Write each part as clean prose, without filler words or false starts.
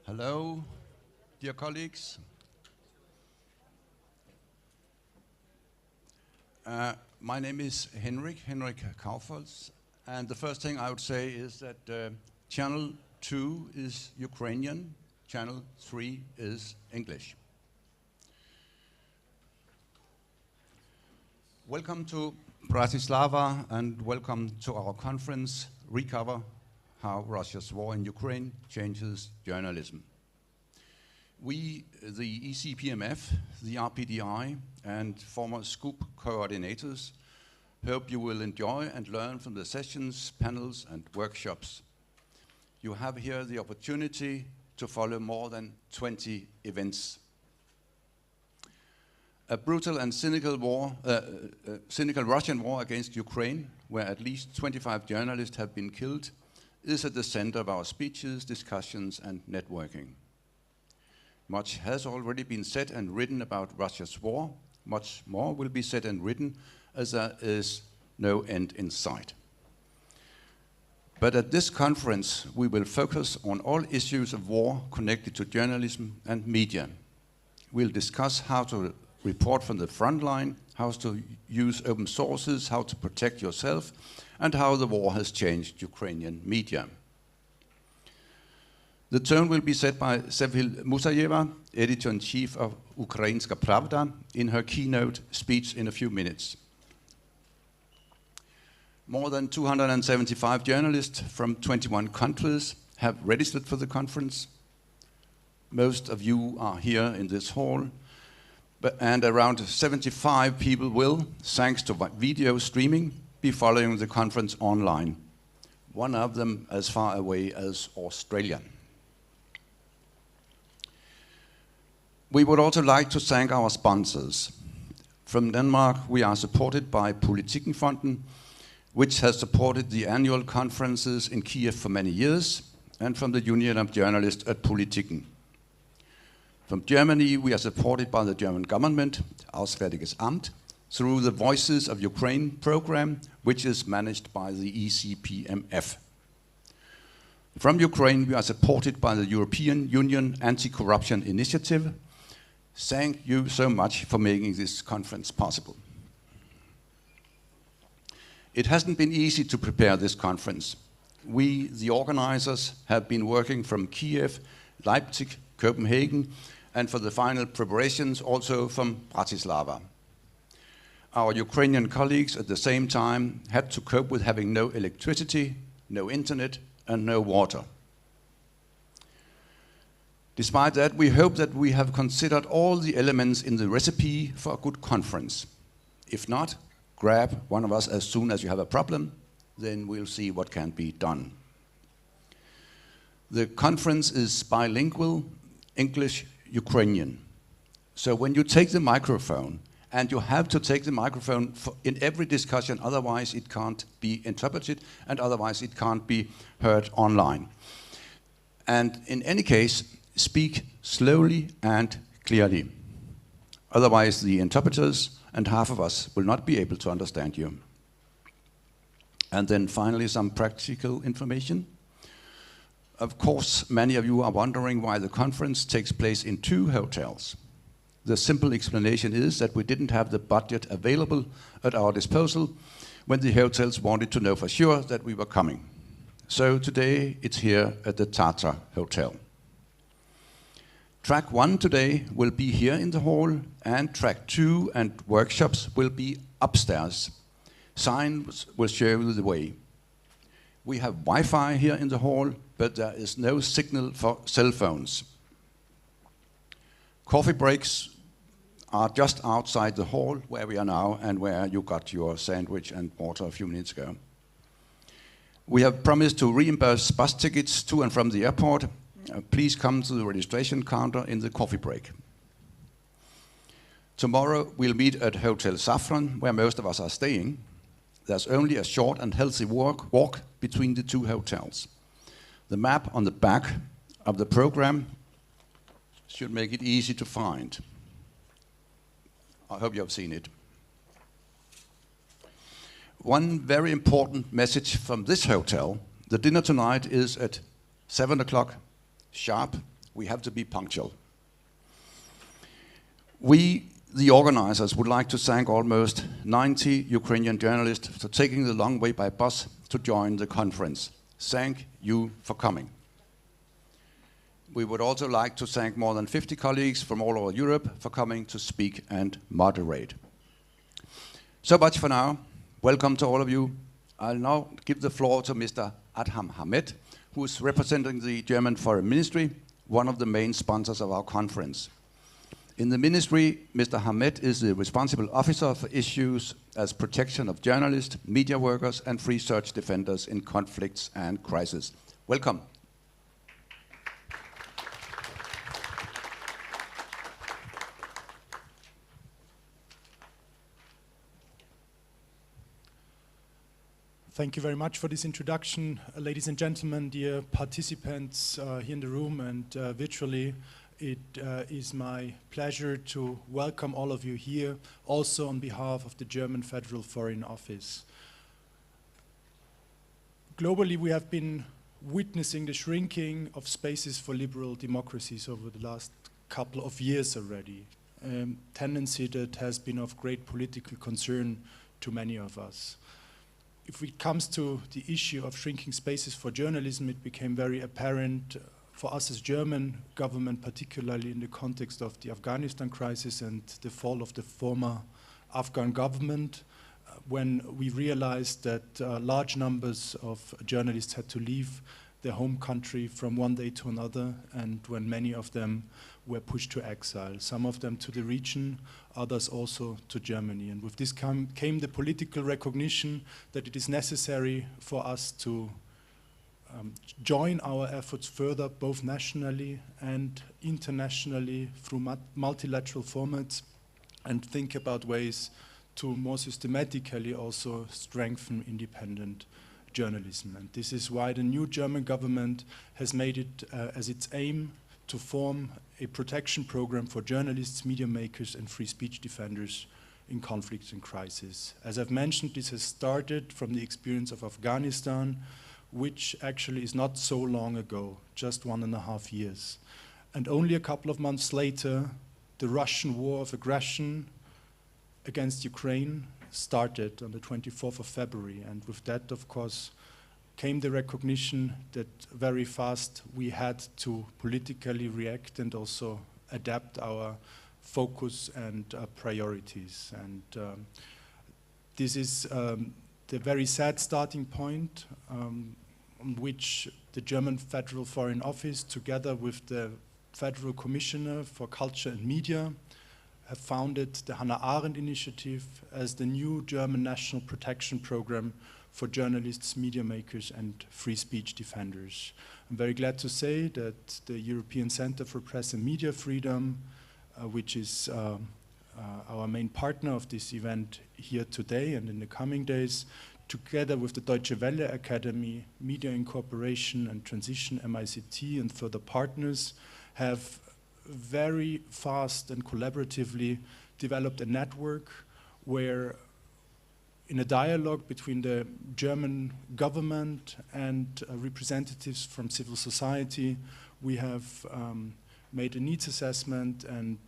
Hello, dear colleagues. My name is Henrik Kaufholz, and the first thing I would say is that Channel 2 is Ukrainian, Channel 3 is English. Welcome to Bratislava and welcome to our conference, Recover How Russia's War in Ukraine Changes Journalism. We, the ECPMF, the RPDI, and former SCOOP coordinators, hope you will enjoy and learn from the sessions, panels, and workshops. You have here the opportunity to follow more than 20 events. A brutal and cynical Russian war against Ukraine, where at least 25 journalists have been killed, is at the center of our speeches, discussions, and networking. Much has already been said and written about Russia's war. Much more will be said and written, as there is no end in sight. But at this conference, we will focus on all issues of war connected to journalism and media. We'll discuss how to report from the front line, how to use open sources, how to protect yourself, and how the war has changed Ukrainian media. The tone will be set by Sevil Musayeva, editor-in-chief of Ukrainska Pravda, in her keynote speech in a few minutes. More than 275 journalists from 21 countries have registered for the conference. Most of you are here in this hall, and around 75 people will, thanks to video streaming, be following the conference online, one of them as far away as Australia. We would also like to thank our sponsors. From Denmark, we are supported by Politikenfonden, which has supported the annual conferences in Kiev for many years, and from the Union of Journalists at Politiken. From Germany, we are supported by the German government, Auswärtiges Amt, through the Voices of Ukraine program, which is managed by the ECPMF. From Ukraine, we are supported by the European Union Anti-Corruption Initiative. Thank you so much for making this conference possible. It hasn't been easy to prepare this conference. We, the organizers, have been working from Kiev, Leipzig, Copenhagen, and for the final preparations also from Bratislava. Our Ukrainian colleagues at the same time had to cope with having no electricity, no internet, and no water. Despite that, we hope that we have considered all the elements in the recipe for a good conference. If not, grab one of us as soon as you have a problem, then we'll see what can be done. The conference is bilingual, English-Ukrainian. So when you take the microphone, and you have to take the microphone in every discussion, otherwise it can't be interpreted, and otherwise it can't be heard online. And in any case, speak slowly and clearly. Otherwise the interpreters and half of us will not be able to understand you. And then finally, some practical information. Of course, many of you are wondering why the conference takes place in 2 hotels. The simple explanation is that we didn't have the budget available at our disposal when the hotels wanted to know for sure that we were coming. So today it's here at the Tatra Hotel. Track 1 today will be here in the hall, and track 2 and workshops will be upstairs. Signs will show you the way. We have Wi-Fi here in the hall, but there is no signal for cell phones. Coffee breaks are just outside the hall where we are now and where you got your sandwich and water a few minutes ago. We have promised to reimburse bus tickets to and from the airport. Please come to the registration counter in the coffee break. Tomorrow we'll meet at Hotel Safran, where most of us are staying. There's only a short and healthy walk between the 2 hotels. The map on the back of the program should make it easy to find. I hope you have seen it. One very important message from this hotel: the dinner tonight is at 7 o'clock sharp we have to be punctual. We, the organizers, would like to thank almost 90 Ukrainian journalists for taking the long way by bus to join the conference. Thank you for coming. We would also like to thank more than 50 colleagues from all over Europe for coming to speak and moderate. So much for now. Welcome to all of you. I'll now give the floor to Mr. Adham Hamed, who is representing the German Foreign Ministry, one of the main sponsors of our conference. In the ministry, Mr. Hamed is the responsible officer for issues as protection of journalists, media workers, and free search defenders in conflicts and crises. Welcome. Thank you very much for this introduction. Ladies and gentlemen, dear participants here in the room and virtually, it is my pleasure to welcome all of you here, also on behalf of the German Federal Foreign Office. Globally, we have been witnessing the shrinking of spaces for liberal democracies over the last couple of years already, a tendency that has been of great political concern to many of us. If it comes to the issue of shrinking spaces for journalism, it became very apparent for us as German government, particularly in the context of the Afghanistan crisis and the fall of the former Afghan government, when we realized that large numbers of journalists had to leave their home country from one day to another, and when many of them were pushed to exile, some of them to the region, others also to Germany. And with this came the political recognition that it is necessary for us to join our efforts further, both nationally and internationally, through multilateral formats, and think about ways to more systematically also strengthen independent journalism. And this is why the new German government has made it as its aim to form a protection program for journalists, media makers, and free speech defenders in conflicts and crisis. As I've mentioned, this has started from the experience of Afghanistan, which actually is not so long ago, just 1.5 years. And only a couple of months later, the Russian war of aggression against Ukraine started on the 24th of February. And with that, of course, came the recognition that very fast we had to politically react and also adapt our focus and priorities. And this is the very sad starting point on which the German Federal Foreign Office, together with the Federal Commissioner for Culture and Media, have founded the Hannah Arendt Initiative as the new German national protection program for journalists, media makers, and free speech defenders. I'm very glad to say that the European Center for Press and Media Freedom, which is our main partner of this event here today and in the coming days, together with the Deutsche Welle Academy, Media Incorporation and Transition MICT and further partners, have very fast and collaboratively developed a network where, in a dialogue between the German government and representatives from civil society, we have made a needs assessment and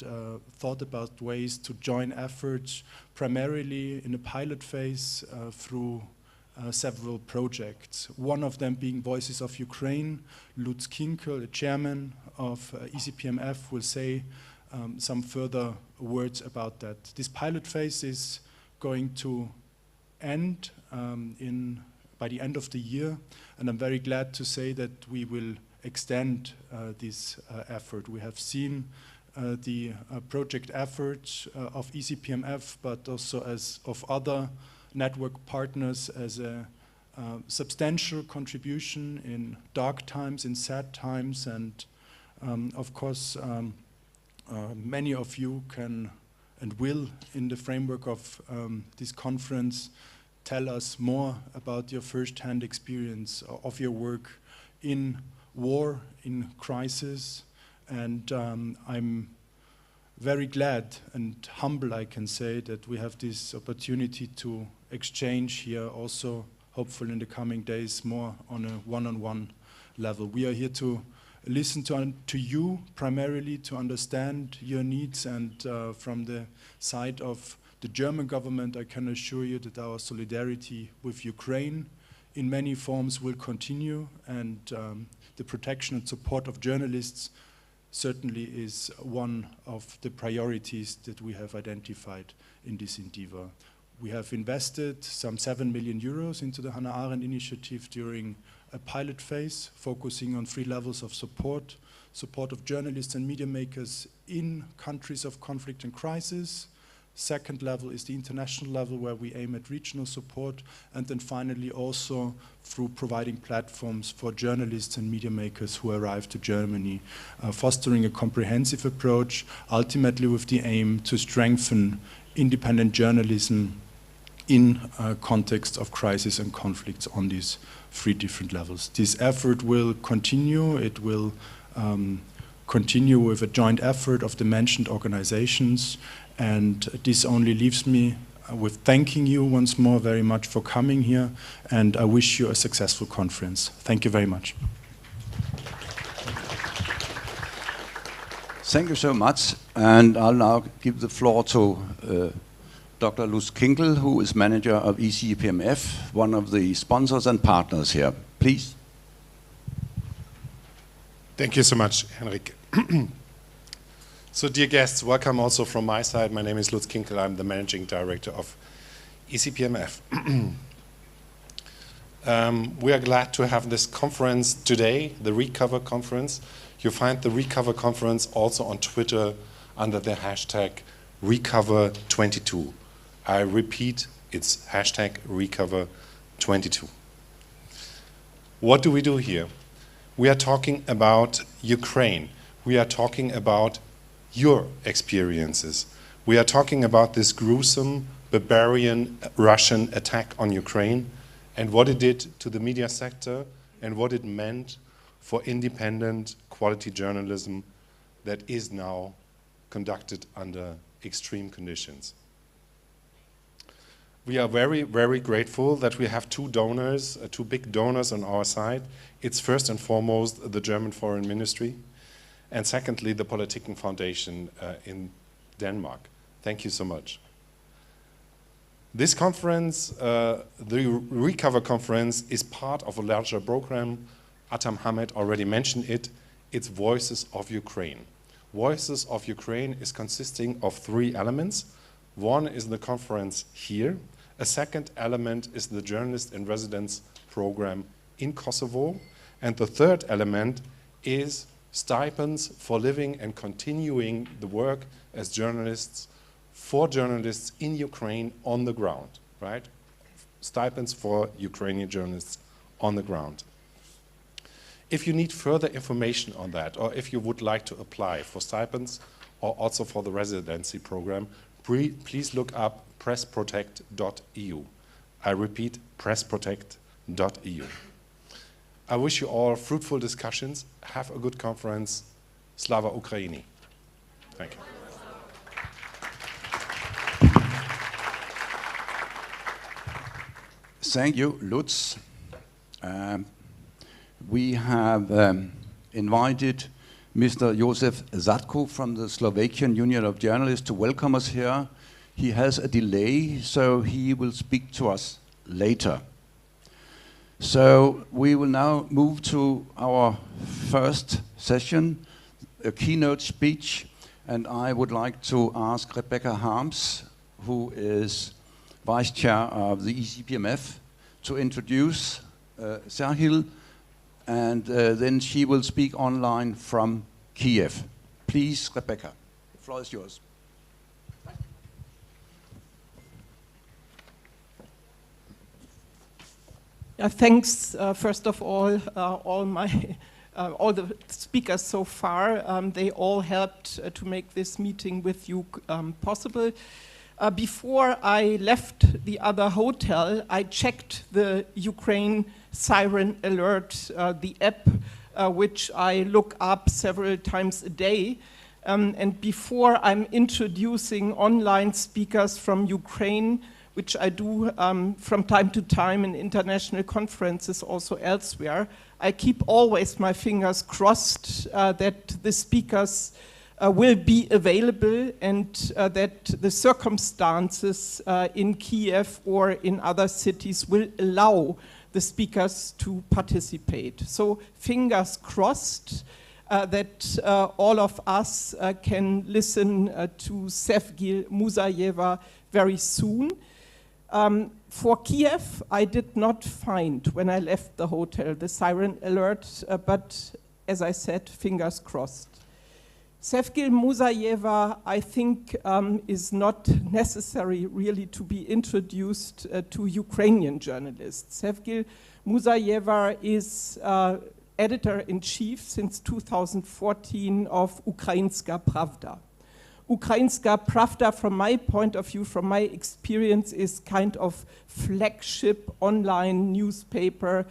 thought about ways to join efforts, primarily in a pilot phase through several projects. One of them being Voices of Ukraine. Lutz Kinkel, the chairman of ECPMF, will say some further words about that. This pilot phase is going to end by the end of the year, and I'm very glad to say that we will extend this effort. We have seen the project efforts of ECPMF, but also as of other network partners, as a substantial contribution in dark times, in sad times, and of course many of you can and will, in the framework of this conference, tell us more about your first-hand experience of your work in war, in crisis, and I'm very glad and humble, I can say, that we have this opportunity to exchange here also, hopefully in the coming days, more on a one-on-one level. We are here to listen to you primarily to understand your needs, and from the side of the German government, I can assure you that our solidarity with Ukraine in many forms will continue, and the protection and support of journalists certainly is one of the priorities that we have identified in this endeavor. We have invested some 7 million euros into the Hannah Arendt initiative during a pilot phase, focusing on 3 levels of support: support of journalists and media makers in countries of conflict and crisis. Second level is the international level, where we aim at regional support, and then finally also through providing platforms for journalists and media makers who arrive to Germany, fostering a comprehensive approach, ultimately with the aim to strengthen independent journalism in context of crisis and conflicts on these 3 different levels. This effort will continue. It will continue with a joint effort of the mentioned organizations, and this only leaves me with thanking you once more very much for coming here, and I wish you a successful conference. Thank you very much. Thank you so much, and I'll now give the floor to Dr. Lutz Kinkel, who is manager of ECPMF, one of the sponsors and partners here. Please. Thank you so much, Henrik. So, dear guests, welcome also from my side. My name is Lutz Kinkel. I'm the managing director of ECPMF. We are glad to have this conference today, the Recover Conference. You find the Recover Conference also on Twitter under the hashtag Recover22. I repeat, it's hashtag Recover22. What do we do here? We are talking about Ukraine. We are talking about your experiences. We are talking about this gruesome, barbarian Russian attack on Ukraine and what it did to the media sector and what it meant for independent quality journalism that is now conducted under extreme conditions. We are very, very grateful that we have 2 donors, 2 big donors on our side. It's first and foremost the German Foreign Ministry, and secondly, the Politiken Foundation in Denmark. Thank you so much. This conference, the Recover Conference, is part of a larger program. Atam Hamed already mentioned it. It's Voices of Ukraine. Voices of Ukraine is consisting of 3 elements. One is the conference here. A second element is the Journalist in Residence program in Kosovo. And the third element is stipends for living and continuing the work as journalists, for journalists in Ukraine on the ground, right? Stipends for Ukrainian journalists on the ground. If you need further information on that, or if you would like to apply for stipends or also for the residency program, please look up pressprotect.eu. I repeat, pressprotect.eu. I wish you all fruitful discussions. Have a good conference. Slava Ukraini. Thank you. Thank you, Lutz. We have invited Mr. Josef Zadko from the Slovakian Union of Journalists to welcome us here. He has a delay, so he will speak to us later. So we will now move to our first session, a keynote speech, and I would like to ask Rebecca Harms, who is Vice Chair of the ECPMF, to introduce Serhil, and then she will speak online from Kiev. Please, Rebecca, the floor is yours. Thanks, first of all the speakers so far. They all helped to make this meeting with you possible. Before I left the other hotel, I checked the Ukraine Siren Alert, the app, which I look up several times a day. And before I'm introducing online speakers from Ukraine, which I do from time to time in international conferences also elsewhere, I keep always my fingers crossed that the speakers will be available and that the circumstances in Kiev or in other cities will allow the speakers to participate. So fingers crossed that all of us can listen to Sevgil Musayeva very soon. For Kiev, I did not find, when I left the hotel, the siren alert, but as I said, fingers crossed. Sevgil Musayeva, I think, is not necessary really to be introduced to Ukrainian journalists. Sevgil Musayeva is editor-in-chief since 2014 of Ukrainska Pravda. Ukrainska Pravda, from my point of view, from my experience, is kind of flagship online newspaper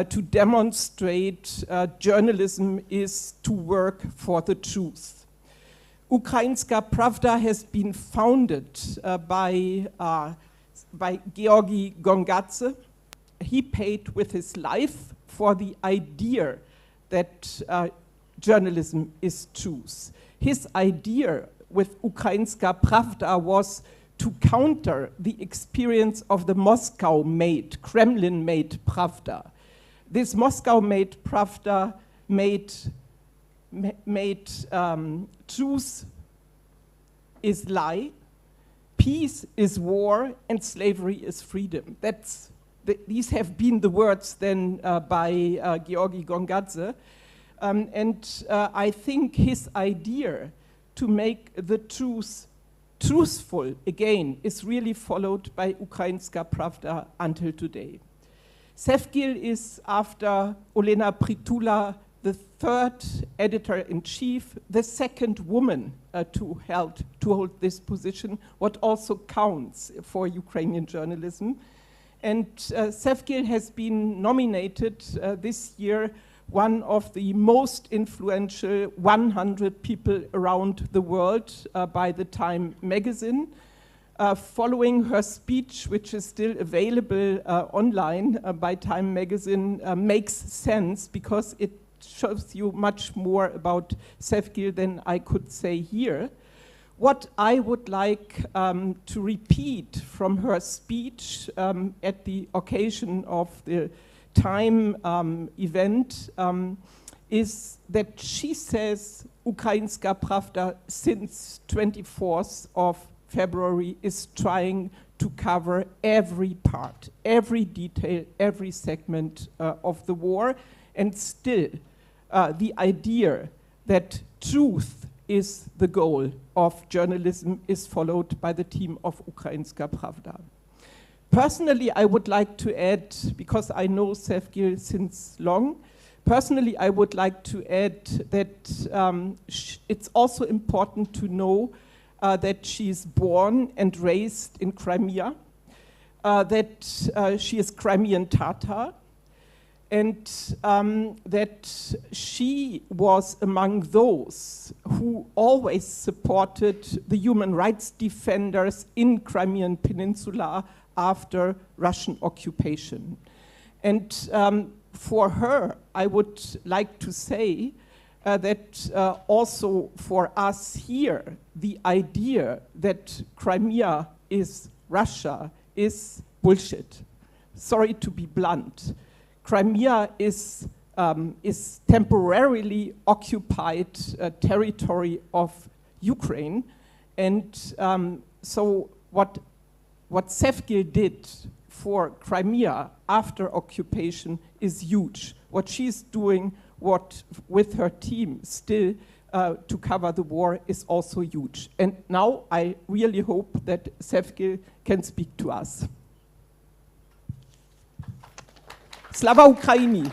to demonstrate journalism is to work for the truth. Ukrainska Pravda has been founded by Georgy Gongadze. He paid with his life for the idea that journalism is truth. His idea with Ukrainska Pravda was to counter the experience of the Moscow-made, Kremlin-made Pravda. This Moscow-made Pravda made truth is lie, peace is war, and slavery is freedom. These have been the words then by Georgy Gongadze. I think his idea to make the truth truthful again is really followed by Ukrainska Pravda until today. Sevgil is, after Olena Pritula, the third editor-in-chief, the second woman to hold this position, what also counts for Ukrainian journalism. And Sevgil has been nominated this year one of the most influential 100 people around the world by the Time magazine. Following her speech, which is still available online by Time magazine, makes sense because it shows you much more about Sevgil than I could say here. What I would like to repeat from her speech at the occasion of the Time event is that she says Ukrainska Pravda since 24th of February is trying to cover every part, every detail, every segment of the war, and still the idea that truth is the goal of journalism is followed by the team of Ukrainska Pravda. Personally, I would like to add, because I know Sevgil since long, personally I would like to add that it's also important to know that she is born and raised in Crimea, that she is Crimean Tatar, and that she was among those who always supported the human rights defenders in Crimean Peninsula after Russian occupation. And for her, I would like to say that also for us here, the idea that Crimea is Russia is bullshit. Sorry to be blunt. Crimea is temporarily occupied territory of Ukraine, and so what Sevgil did for Crimea after occupation is huge. What she's doing with her team still to cover the war is also huge. And now I really hope that Sevgil can speak to us. Slava Ukraini!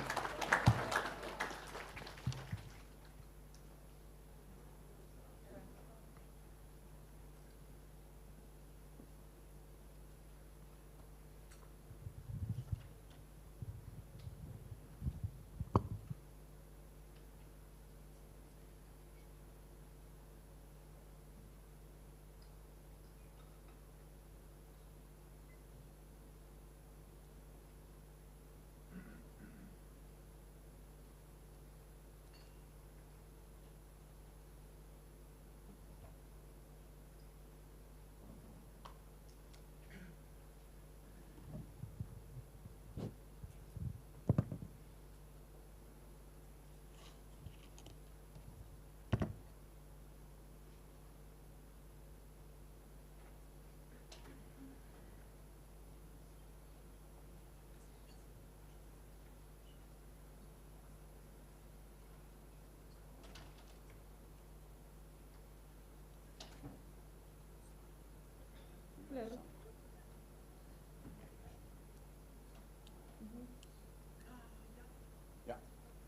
Yeah.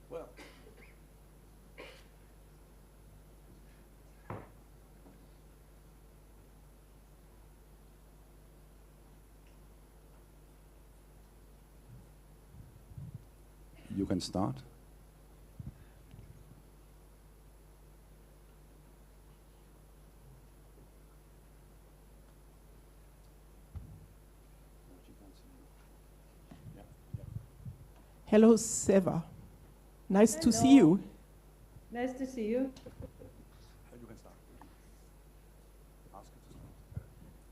Well. You can start. Hello, Seva. Nice to see Hello. you. Nice to see you. You can start. Ask it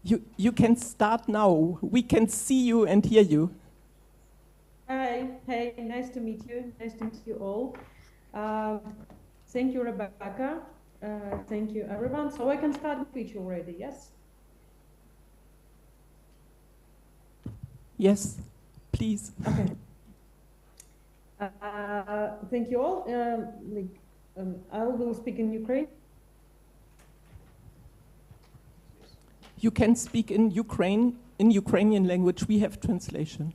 to start. You can start now. We can see you and hear you. Hi, hey, nice to meet you. Nice to meet you all. Thank you, Rebecca. Thank you, everyone. So I can start the speech already, yes? Yes, please. Okay. Thank you all. I will speak in Ukraine. You can speak in Ukrainian language. We have translation.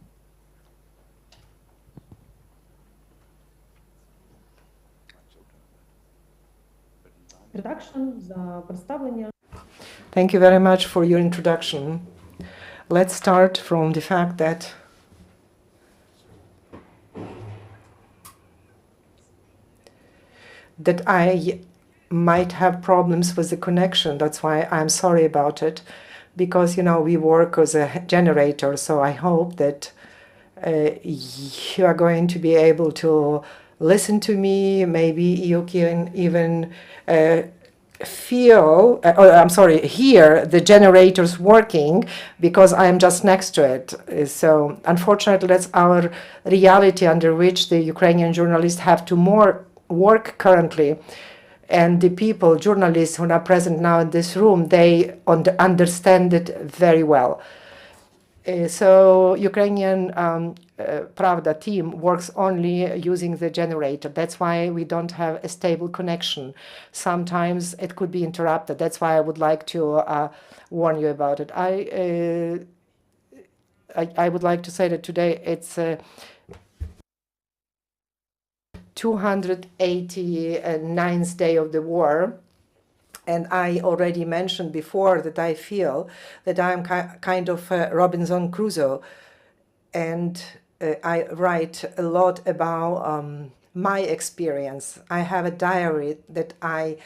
Thank you very much for your introduction. Let's start from the fact that I might have problems with the connection. That's why I'm sorry about it, because, you know, we work as a generator, so I hope that you are going to be able to listen to me. Maybe you can even hear the generators working, because I am just next to it. So unfortunately, that's our reality under which the Ukrainian journalists have to more work currently. And the people, journalists who are present now in this room, they understand it very well. So Ukrainian Pravda team works only using the generator. That's why we don't have a stable connection. Sometimes it could be interrupted. That's why I would like to warn you about it. I would like to say that today it's 289th day of the war. And I already mentioned before that I feel that I'm kind of Robinson Crusoe. And I write a lot about my experience. I have a diary that I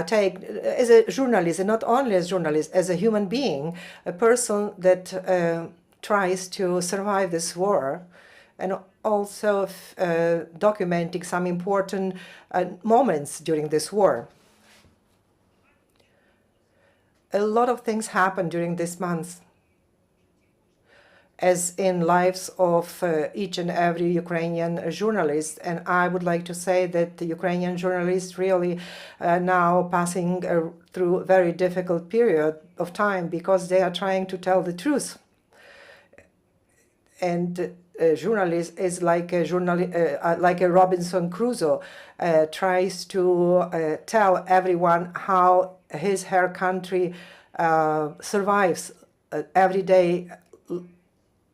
take as a journalist, and not only as a journalist, as a human being, a person that tries to survive this war, and also documenting some important moments during this war. A lot of things happened during this month, as in lives of each and every Ukrainian journalist. And I would like to say that the Ukrainian journalists really now passing through a very difficult period of time, because they are trying to tell the truth. And a journalist is like a Robinson Crusoe, tries to tell everyone how her country survives. Everyday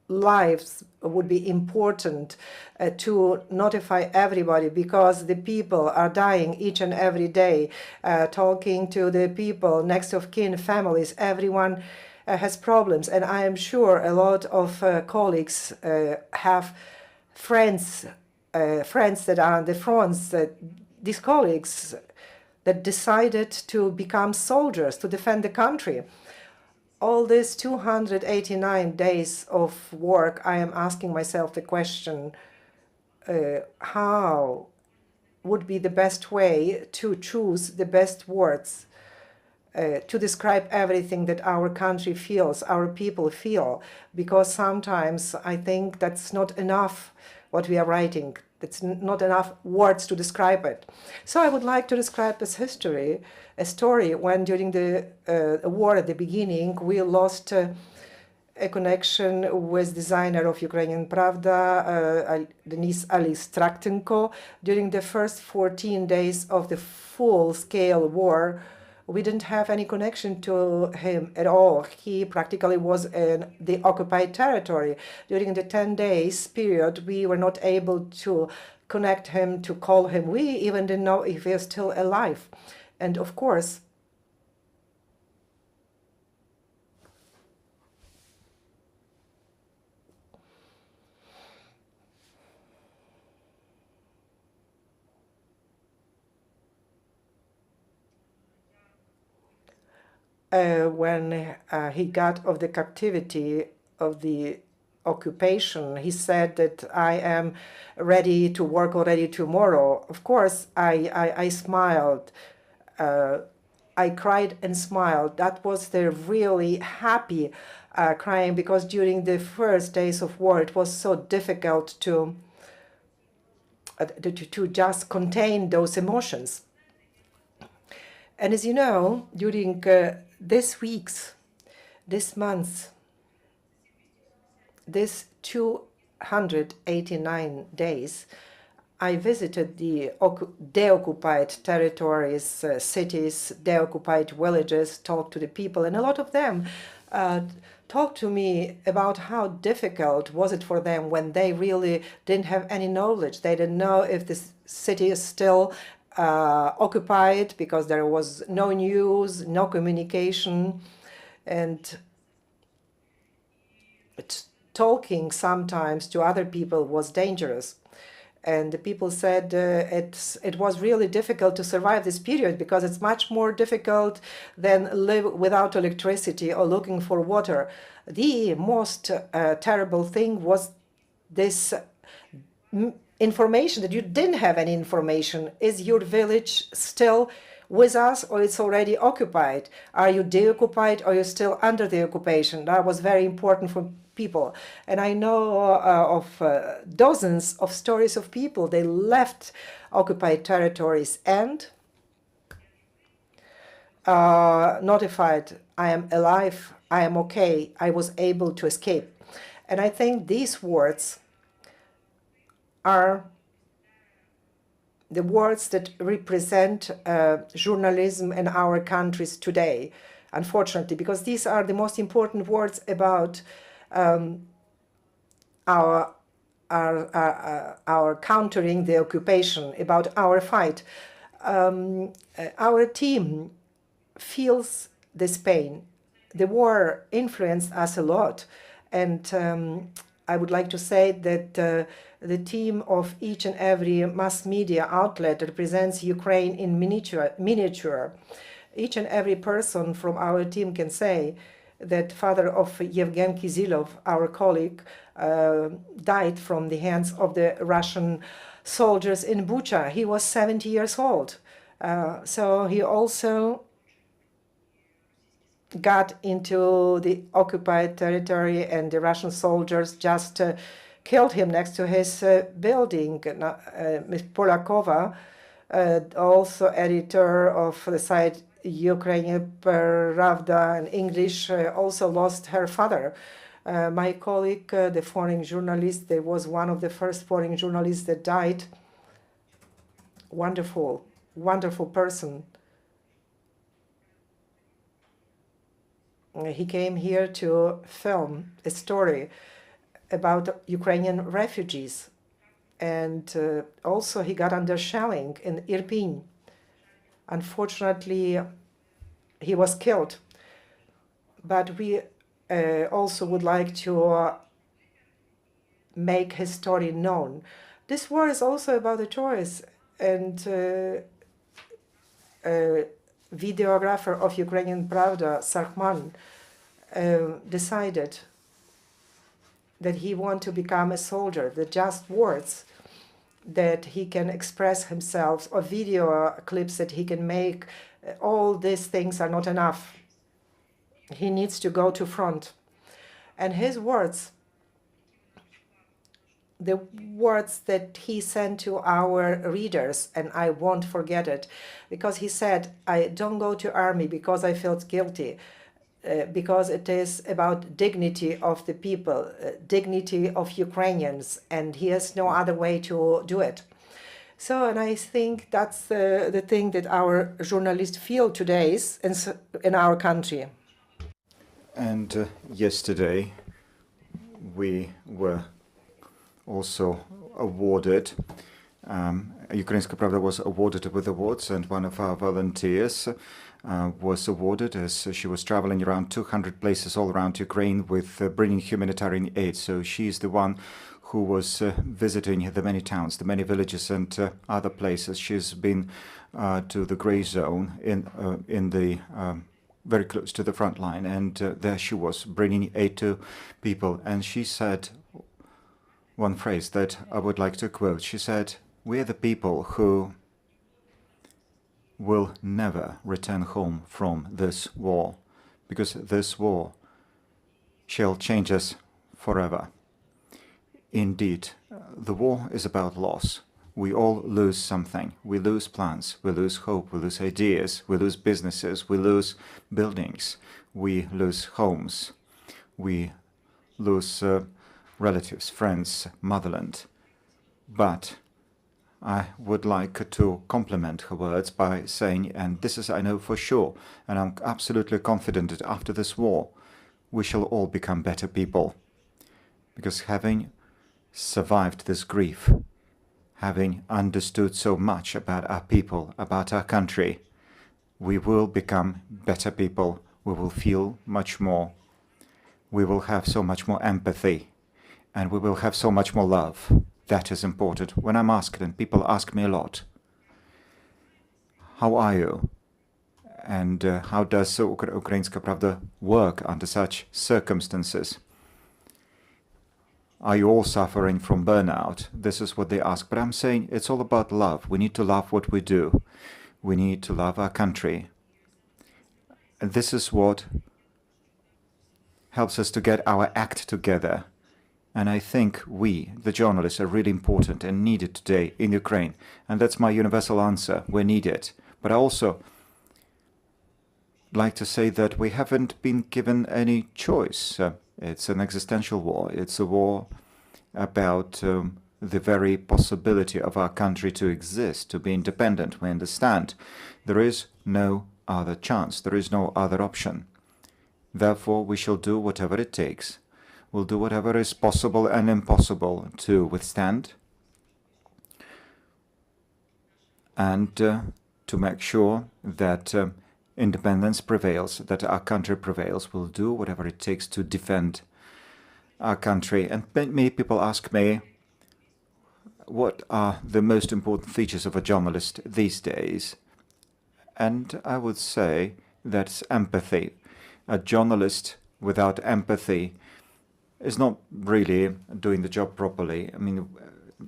lives would be important to notify everybody, because the people are dying each and every day. Talking to the people, next of kin, families, everyone has problems. And I am sure a lot of colleagues have friends that are on the fronts, these colleagues that decided to become soldiers to defend the country. All these 289 days of work, I am asking myself the question, how would be the best way to choose the best words to describe everything that our country feels, our people feel, because sometimes I think that's not enough what we are writing. It's not enough words to describe it. So I would like to describe this history, a story when during the war at the beginning, we lost a connection with designer of Ukrainian Pravda, Denise Alice Traktenko. During the first 14 days of the full-scale war, We didn't have any connection to him at all. He practically was in the occupied territory. During the 10 days period, we were not able to connect him, to call him. We even didn't know if he is still alive. And of course, when he got of the captivity of the occupation, he said that I am ready to work already tomorrow. Of course, I smiled. I cried and smiled. That was the really happy crying, because during the first days of war, it was so difficult to just contain those emotions. And as you know, during these weeks, this month, this 289 days, I visited the deoccupied territories, cities, deoccupied villages, talked to the people, and a lot of them talked to me about how difficult was it for them when they really didn't have any knowledge. They didn't know if this city is still occupied, because there was no news, no communication, and talking sometimes to other people was dangerous. And the people said it was really difficult to survive this period, because it's much more difficult than live without electricity or looking for water. The most terrible thing was this information, that you didn't have any information. Is your village still with us, or it's already occupied? Are you deoccupied, or you're still under the occupation? That was very important for people. And I know of dozens of stories of people. They left occupied territories and notified, I am alive, I am okay, I was able to escape. And I think these words are the words that represent journalism in our countries today, unfortunately, because these are the most important words about our countering the occupation, about our fight. Our team feels this pain. The war influenced us a lot, and I would like to say that the team of each and every mass media outlet represents Ukraine in miniature. Each and every person from our team can say that father of Yevgen Kizilov, our colleague, died from the hands of the Russian soldiers in Bucha. He was 70 years old. So he also got into the occupied territory, and the Russian soldiers just killed him next to his building. Ms. Polakova, also editor of the site Ukrainian Pravda in English, also lost her father. My colleague, the foreign journalist, there was one of the first foreign journalists that died. Wonderful, wonderful person. He came here to film a story about Ukrainian refugees. And also he got under shelling in Irpin. Unfortunately, he was killed. But we also would like to make his story known. This war is also about the tourists, and videographer of Ukrainian Pravda, Sarkman, decided that he wanted to become a soldier, the just words that he can express himself, or video clips that he can make, all these things are not enough. He needs to go to front. And his words, the words that he sent to our readers, and I won't forget it, because he said, I don't go to army because I felt guilty, because it is about dignity of the people, dignity of Ukrainians, and he has no other way to do it. So, and I think that's the thing that our journalists feel today in our country. And yesterday we were also awarded, Ukrainska Pravda was awarded with awards, and one of our volunteers was awarded as she was traveling around 200 places all around Ukraine with bringing humanitarian aid. So she's the one who was visiting the many towns, the many villages and other places. She's been to the gray zone in the very close to the front line, and there she was bringing aid to people. And she said one phrase that I would like to quote. She said, "We are the people who will never return home from this war, because this war shall change us forever." Indeed, the war is about loss. We all lose something. We lose plans, we lose hope, we lose ideas, we lose businesses, we lose buildings, we lose homes, we lose relatives, friends, motherland. But I would like to compliment her words by saying, and this is I know for sure, and I'm absolutely confident that after this war, we shall all become better people. Because having survived this grief, having understood so much about our people, about our country, we will become better people. We will feel much more. We will have so much more empathy, and we will have so much more love. That is important. When I'm asked, and people ask me a lot, how are you? And how does Ukrainska Pravda work under such circumstances? Are you all suffering from burnout? This is what they ask. But I'm saying it's all about love. We need to love what we do. We need to love our country. And this is what helps us to get our act together. And I think we, the journalists, are really important and needed today in Ukraine. And that's my universal answer. We're needed. But I also like to say that we haven't been given any choice. It's an existential war. It's a war about the very possibility of our country to exist, to be independent. We understand there is no other chance. There is no other option. Therefore, we shall do whatever it takes. We'll do whatever is possible and impossible to withstand and to make sure that independence prevails, that our country prevails. We'll do whatever it takes to defend our country. And many people ask me, what are the most important features of a journalist these days? And I would say that's empathy. A journalist without empathy is not really doing the job properly. I mean,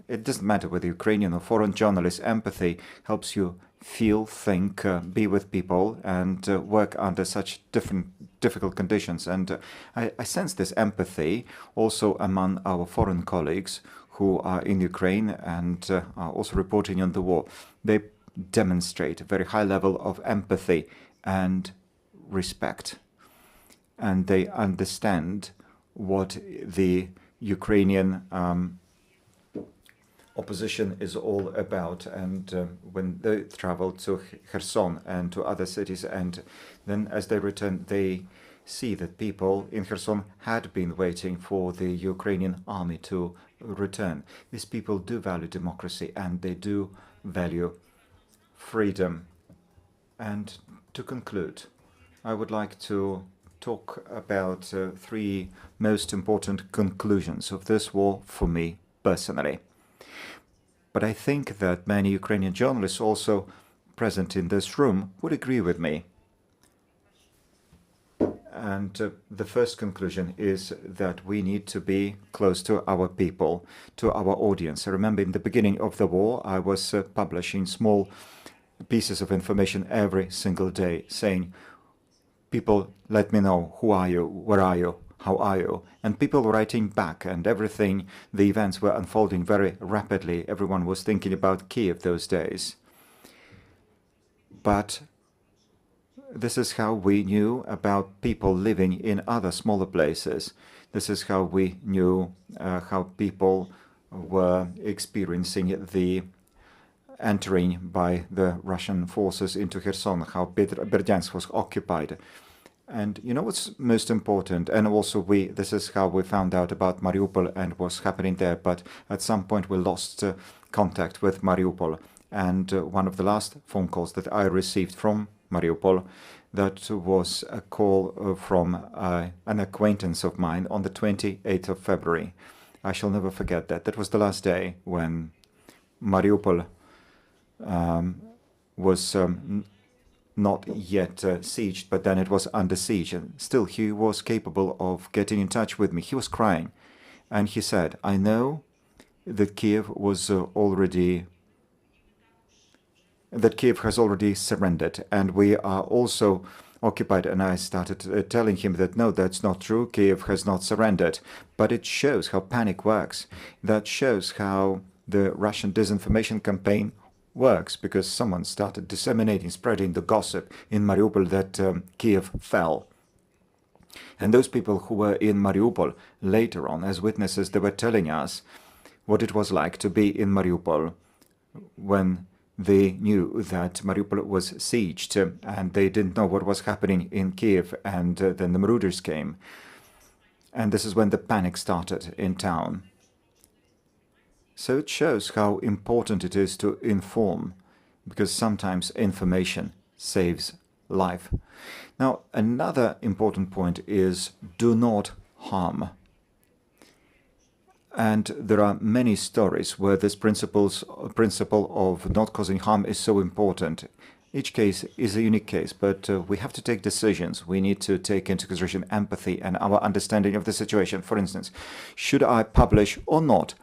it doesn't matter whether Ukrainian or foreign journalist. Empathy helps you feel, think, be with people, and work under such difficult conditions. And I sense this empathy also among our foreign colleagues who are in Ukraine and are also reporting on the war. They demonstrate a very high level of empathy and respect. And they understand what the Ukrainian opposition is all about. And when they travel to Kherson and to other cities, and then as they return, they see that people in Kherson had been waiting for the Ukrainian army to return. These people do value democracy, and they do value freedom. And to conclude, I would like to talk about three most important conclusions of this war for me personally. But I think that many Ukrainian journalists also present in this room would agree with me. And the first conclusion is that we need to be close to our people, to our audience. I remember in the beginning of the war, I was publishing small pieces of information every single day saying, people, let me know, who are you, where are you, how are you? And people writing back, and everything, the events were unfolding very rapidly. Everyone was thinking about Kiev those days. But this is how we knew about people living in other smaller places. This is how we knew how people were experiencing the entering by the Russian forces into Kherson, how Berdyansk was occupied. And you know what's most important? And also this is how we found out about Mariupol and what's happening there. But at some point we lost contact with Mariupol. And one of the last phone calls that I received from Mariupol, that was a call from an acquaintance of mine on the 28th of February. I shall never forget that. That was the last day when Mariupol was not yet sieged, but then it was under siege. And still, he was capable of getting in touch with me. He was crying. And he said, I know that Kiev has already surrendered, and we are also occupied. And I started telling him that, no, that's not true. Kiev has not surrendered. But it shows how panic works. That shows how the Russian disinformation campaign works, because someone started disseminating, spreading the gossip in Mariupol that Kiev fell. And those people who were in Mariupol later on, as witnesses, they were telling us what it was like to be in Mariupol when they knew that Mariupol was sieged and they didn't know what was happening in Kiev, and then the marauders came. And this is when the panic started in town. So it shows how important it is to inform, because sometimes information saves life. Now, another important point is do not harm. And there are many stories where this principle of not causing harm is so important. Each case is a unique case, but we have to take decisions. We need to take into consideration empathy and our understanding of the situation. For instance, should I publish or not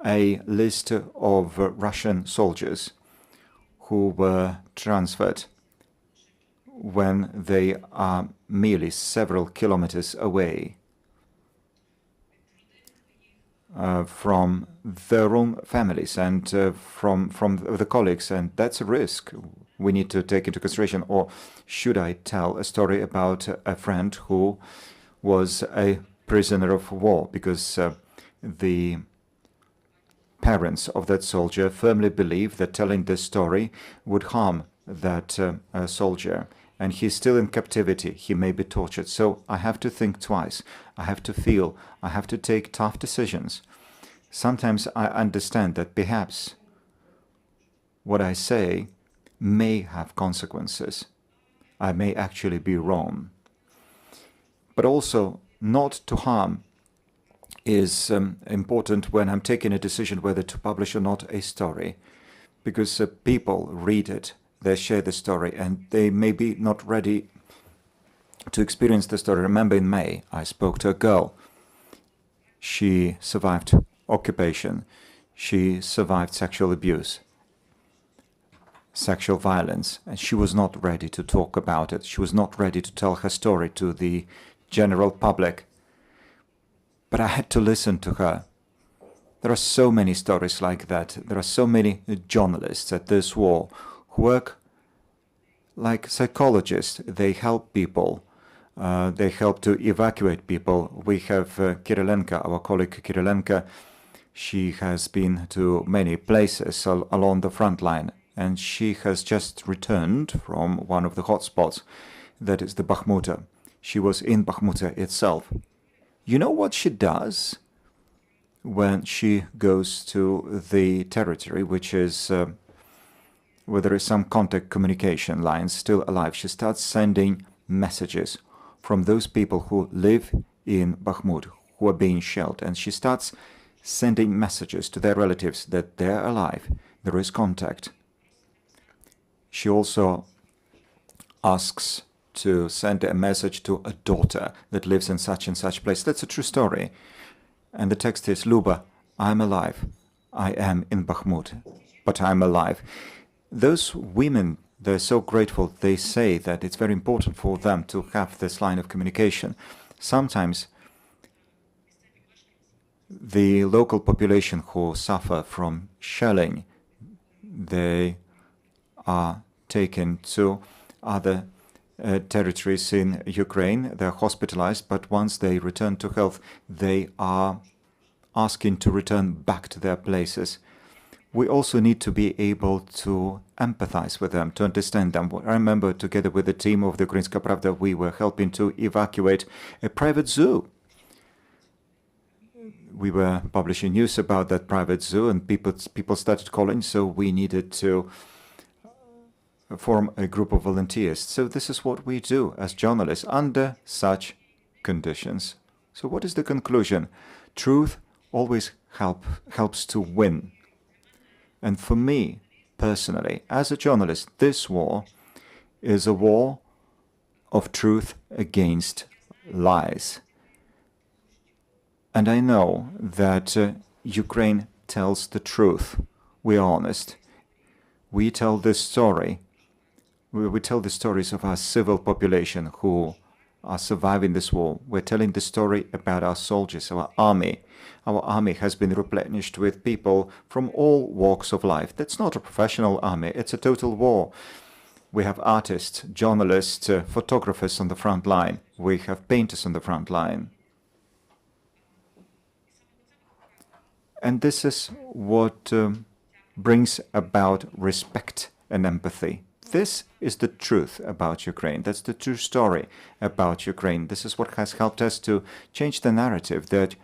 a list of Russian soldiers who were transferred when they are merely several kilometers away from their own families and from the colleagues? And that's a risk we need to take into consideration. Or should I tell a story about a friend who was a prisoner of war, because the parents of that soldier firmly believe that telling this story would harm that soldier, and he's still in captivity. He may be tortured. So I have to think twice. I have to feel. I have to take tough decisions. Sometimes I understand that perhaps what I say may have consequences. I may actually be wrong. But also, not to harm is important when I'm taking a decision whether to publish or not a story, because people read it, they share the story, and they may be not ready to experience the story. Remember, in May, I spoke to a girl. She survived occupation. She survived sexual abuse, sexual violence, and she was not ready to talk about it. She was not ready to tell her story to the general public. But I had to listen to her. There are so many stories like that. There are so many journalists at this war who work like psychologists. They help people. They help to evacuate people. We have Kirilenko, our colleague Kirilenko. She has been to many places along the front line, and she has just returned from one of the hotspots, that is the Bakhmut. She was in Bakhmut itself. You know what she does when she goes to the territory, which is where there is some contact communication lines still alive? She starts sending messages from those people who live in Bakhmut, who are being shelled, and she starts sending messages to their relatives that they're alive, there is contact. She also asks to send a message to a daughter that lives in such and such place. That's a true story. And the text is, Luba, I'm alive. I am in Bakhmut, but I'm alive. Those women, they're so grateful. They say that it's very important for them to have this line of communication. Sometimes the local population who suffer from shelling, they are taken to other territories in Ukraine. They're hospitalized, but once they return to health, they are asking to return back to their places. we also need to be able to empathize with them, to understand them. I remember together with the team of the Ukrainska Pravda, we were helping to evacuate a private zoo. We were publishing news about that private zoo, and people started calling, so we needed to form a group of volunteers. So this is what we do as journalists under such conditions. So what is the conclusion? Truth always helps to win. And for me, personally, as a journalist, this war is a war of truth against lies. And I know that Ukraine tells the truth. We are honest. We tell this story. We tell the stories of our civil population who are surviving this war. We're telling the story about our soldiers, our army. Our army has been replenished with people from all walks of life. That's not a professional army. It's a total war. We have artists, journalists, photographers on the front line. We have painters on the front line. And this is what brings about respect and empathy. This is the truth about Ukraine. That's the true story about Ukraine. This is what has helped us to change the narrative that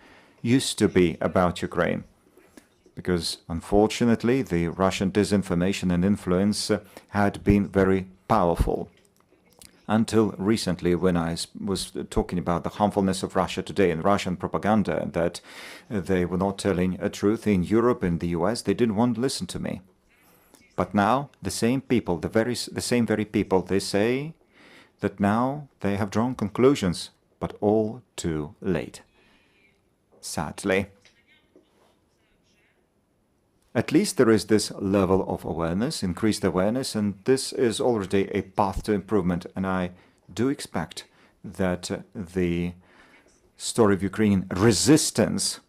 used to be about Ukraine. Because unfortunately, the Russian disinformation and influence had been very powerful. Until recently, when I was talking about the harmfulness of Russia today and Russian propaganda, that they were not telling a truth in Europe and the US, they didn't want to listen to me. But now, the same people, the same very people, they say that now they have drawn conclusions, but all too late. Sadly. At least there is this level of awareness, increased awareness, and this is already a path to improvement. And I do expect that the story of Ukrainian resistance,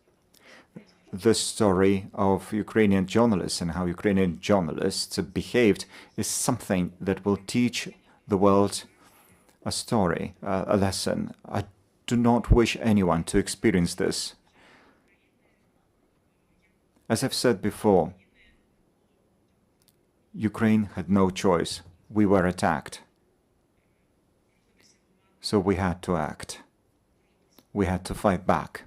the story of Ukrainian journalists and how Ukrainian journalists behaved, is something that will teach the world a story, a lesson. I do not wish anyone to experience this. As I've said before, Ukraine had no choice. We were attacked. So we had to act. We had to fight back.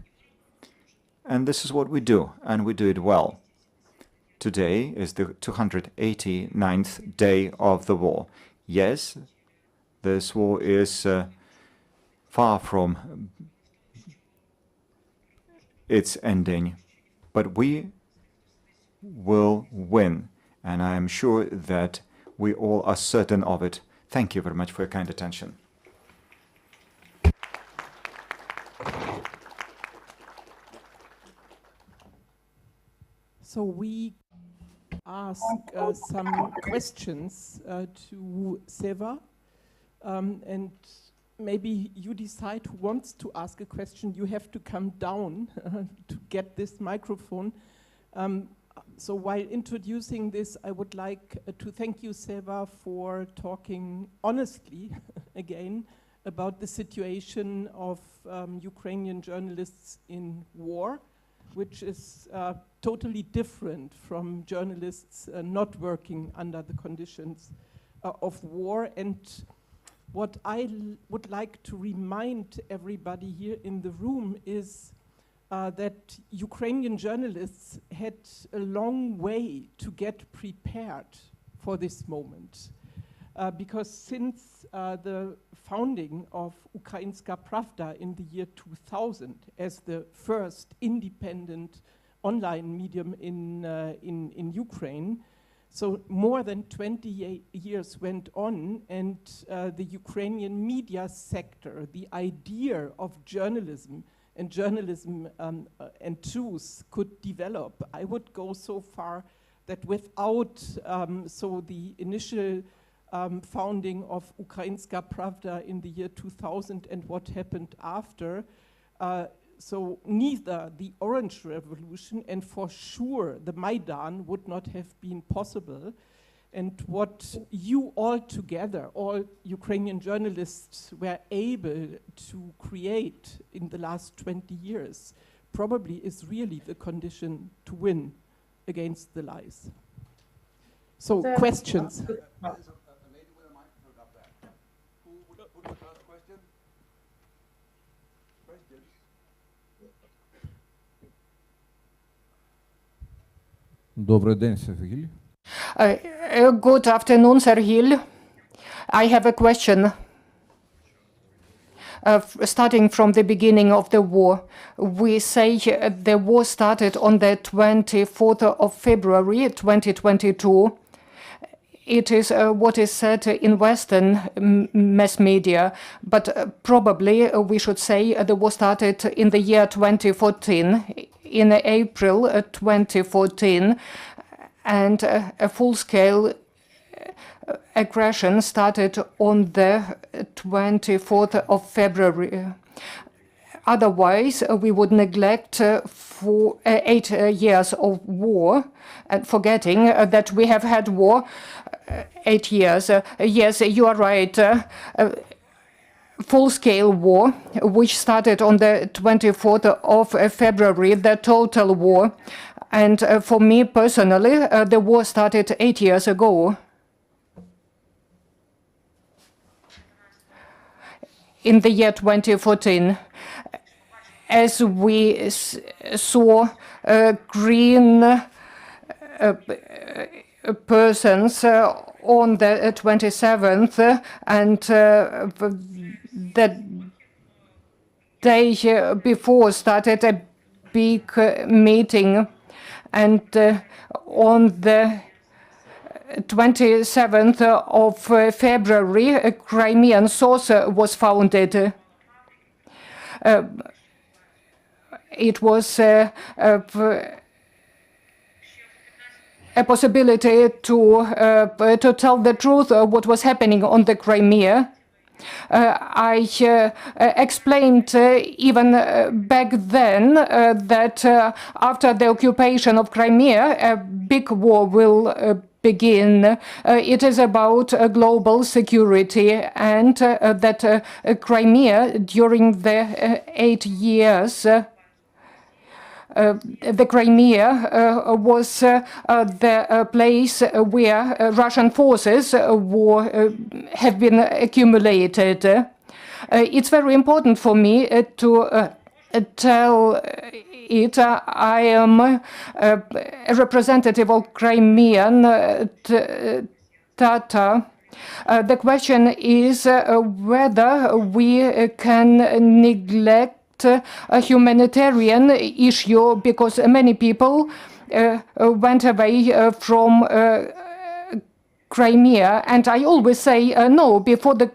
And this is what we do, and we do it well. Today is the 289th day of the war. Yes, this war is far from its ending, but we will win, and I am sure that we all are certain of it. Thank you very much for your kind attention. So we ask some questions to Seva, and maybe you decide who wants to ask a question. You have to come down to get this microphone. So while introducing this, I would like to thank you, Seva, for talking honestly again about the situation of Ukrainian journalists in war, which is totally different from journalists not working under the conditions of war. And what I would like to remind everybody here in the room is that Ukrainian journalists had a long way to get prepared for this moment. Because since the founding of Ukrainska Pravda in the year 2000 as the first independent online medium in Ukraine, so more than 28 years went on, and the Ukrainian media sector, the idea of journalism and truth could develop. I would go so far that without the initial founding of Ukrainska Pravda in the year 2000 and what happened after, so neither the Orange Revolution and for sure the Maidan would not have been possible. And what you all together, all Ukrainian journalists, were able to create in the last 20 years probably is really the condition to win against the lies. So, questions. Добрий день, Сергій. Good afternoon, Serhil. I have a question. Starting from the beginning of the war, we say the war started on the 24th of February 2022. It is what is said in Western mass media, but probably we should say the war started in the year 2014, in April 2014, and a full-scale aggression started on the 24th of February. Otherwise, we would neglect 8 years of war, and forgetting that we have had war 8 years. Yes, you are right. Full-scale war, which started on the 24th of February, the total war. And for me personally, the war started 8 years ago. In the year 2014, as we saw green persons on the 27th, and the day before started a big meeting, and on the 27th of February, a Crimean source was founded. It was a possibility to tell the truth what was happening on the Crimea. I explained even back then that after the occupation of Crimea, a big war will begin. It is about global security, and that Crimea, during the 8 years, the Crimea was the place where Russian forces have been accumulated. It's very important for me to tell it. I am a representative of Crimean Tatar. The question is whether we can neglect a humanitarian issue, because many people went away from Crimea, and I always say no, before the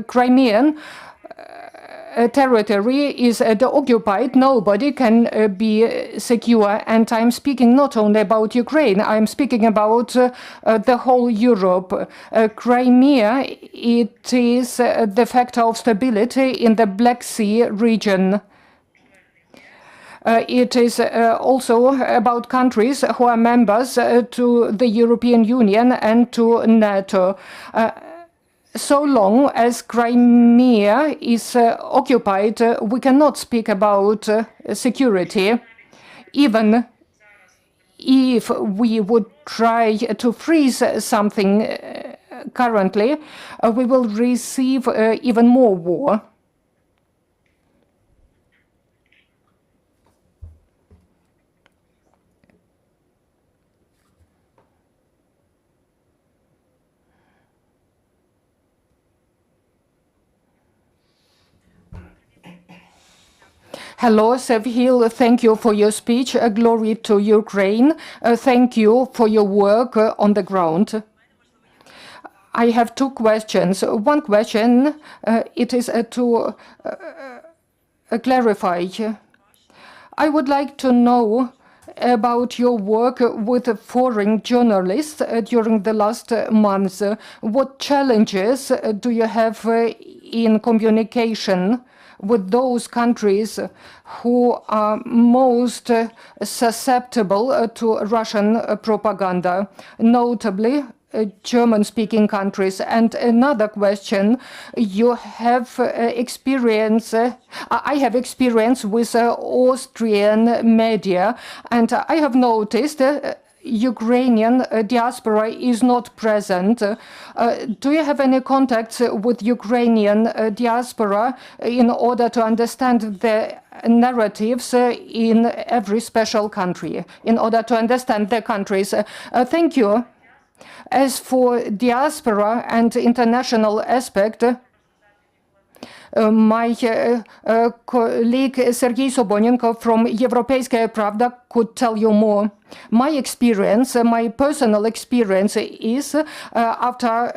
Crimean territory is occupied, nobody can be secure. And I'm speaking not only about Ukraine, I'm speaking about the whole Europe. Crimea, it is the factor of stability in the Black Sea region. It is also about countries who are members to the European Union and to NATO. So long as Crimea is occupied, we cannot speak about security. Even if we would try to freeze something currently, we will receive even more war. Hello, Sevhil. Thank you for your speech. Glory to Ukraine. Thank you for your work on the ground. I have 2 questions. One question, it is to clarify. I would like to know about your work with foreign journalists during the last months. What challenges do you have in communication with those countries who are most susceptible to Russian propaganda, notably German-speaking countries? And another question, you have experience, I have experience with Austrian media, and I have noticed Ukrainian diaspora is not present. Do you have any contacts with Ukrainian diaspora in order to understand the narratives in every special country, in order to understand the countries? Thank you. As for diaspora and international aspect, my colleague Sergei Sobonenko from Европейская Правда could tell you more. My experience, my personal experience is after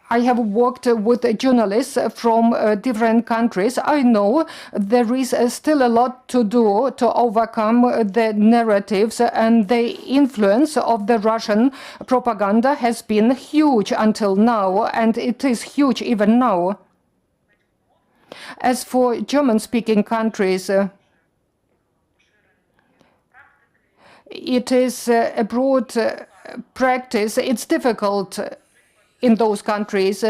I have worked with journalists from different countries. I know there is still a lot to do to overcome the narratives, and the influence of the Russian propaganda has been huge until now, and it is huge even now. As for German-speaking countries, it is a broad practice. It's difficult in those countries,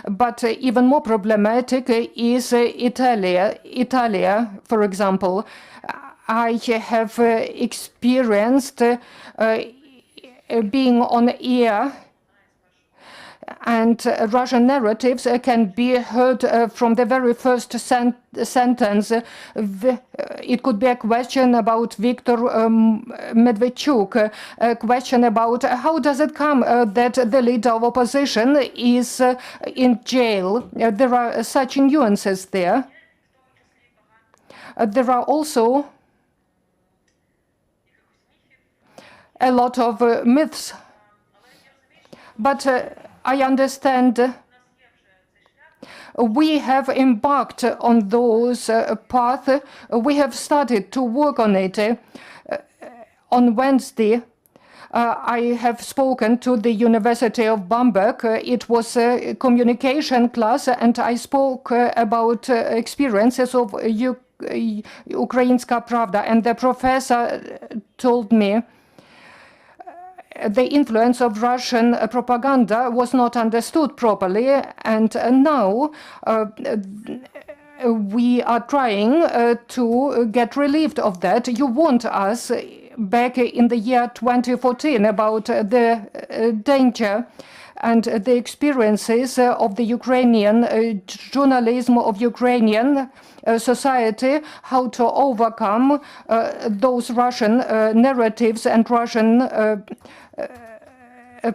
but even more problematic is Italia, for example. I have experienced being on air, and Russian narratives can be heard from the very first sentence. It could be a question about Viktor Medvedchuk, a question about how does it come that the leader of opposition is in jail. There are such nuances there. There are also a lot of myths, but I understand we have embarked on those paths. We have started to work on it. On Wednesday, I have spoken to the University of Bamberg. It was a communication class, and I spoke about experiences of Ukrainska Pravda, and the professor told me the influence of Russian propaganda was not understood properly, and now we are trying to get relieved of that. You warned us back in the year 2014 about the danger and the experiences of the Ukrainian journalism, of Ukrainian society, how to overcome those Russian narratives and Russian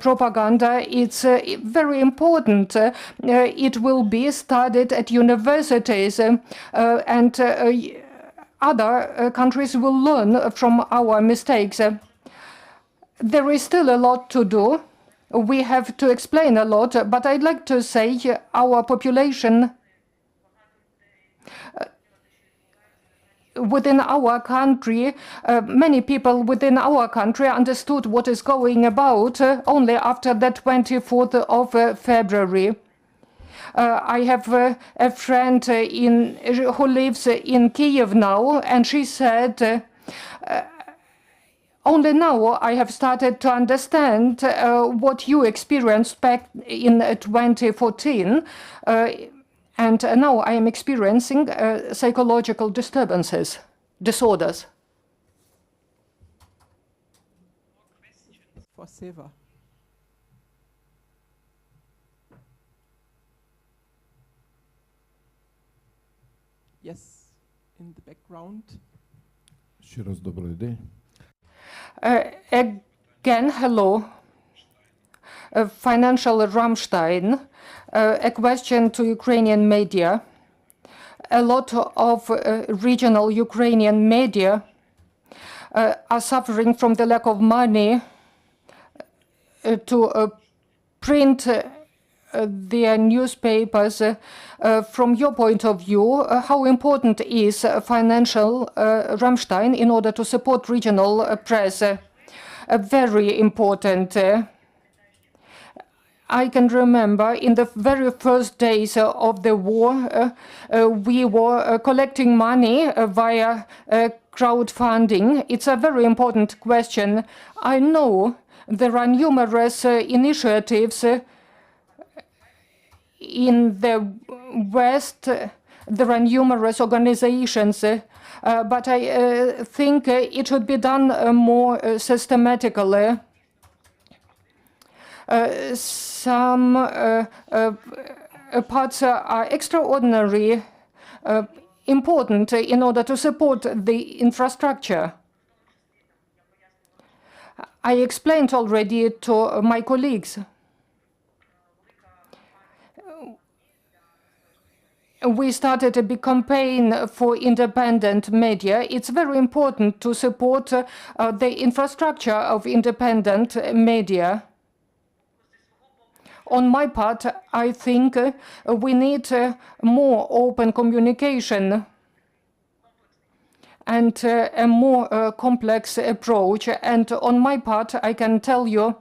propaganda. It's very important. It will be studied at universities, and other countries will learn from our mistakes. There is still a lot to do. We have to explain a lot, but I'd like to say our population within our country, many people within our country understood what is going about only after the 24th of February. I have a friend who lives in Kiev now, and she said, only now I have started to understand what you experienced back in 2014. And now I am experiencing psychological disturbances, disorders. For Seva. Yes, in the background. Ще раз добрий день. Again, hello. Financial Rammstein. A question to Ukrainian media. A lot of regional Ukrainian media are suffering from the lack of money to print their newspapers. From your point of view, how important is financial Rammstein in order to support regional press? Very important. I can remember in the very first days of the war, we were collecting money via crowdfunding. It's a very important question. I know there are numerous initiatives in the West There are numerous organizations, but I think it should be done more systematically. Some parts are extraordinary important in order to support the infrastructure. I explained already to my colleagues. We started a big campaign for independent media. It's very important to support the infrastructure of independent media. On my part, I think we need more open communication and a more complex approach. And on my part, I can tell you,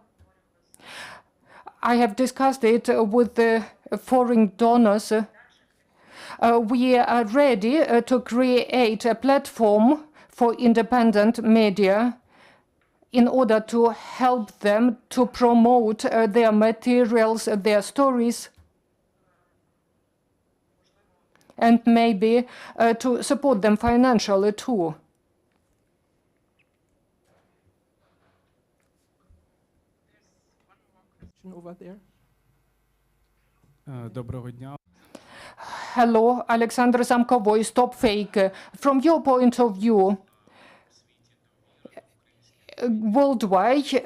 I have discussed it with the foreign donors. We are ready to create a platform for independent media in order to help them to promote their materials, their stories, and maybe to support them financially too. Over there. Доброго дня. Hello, Alexander Zamkovoi, Stop Fake. From your point of view, worldwide,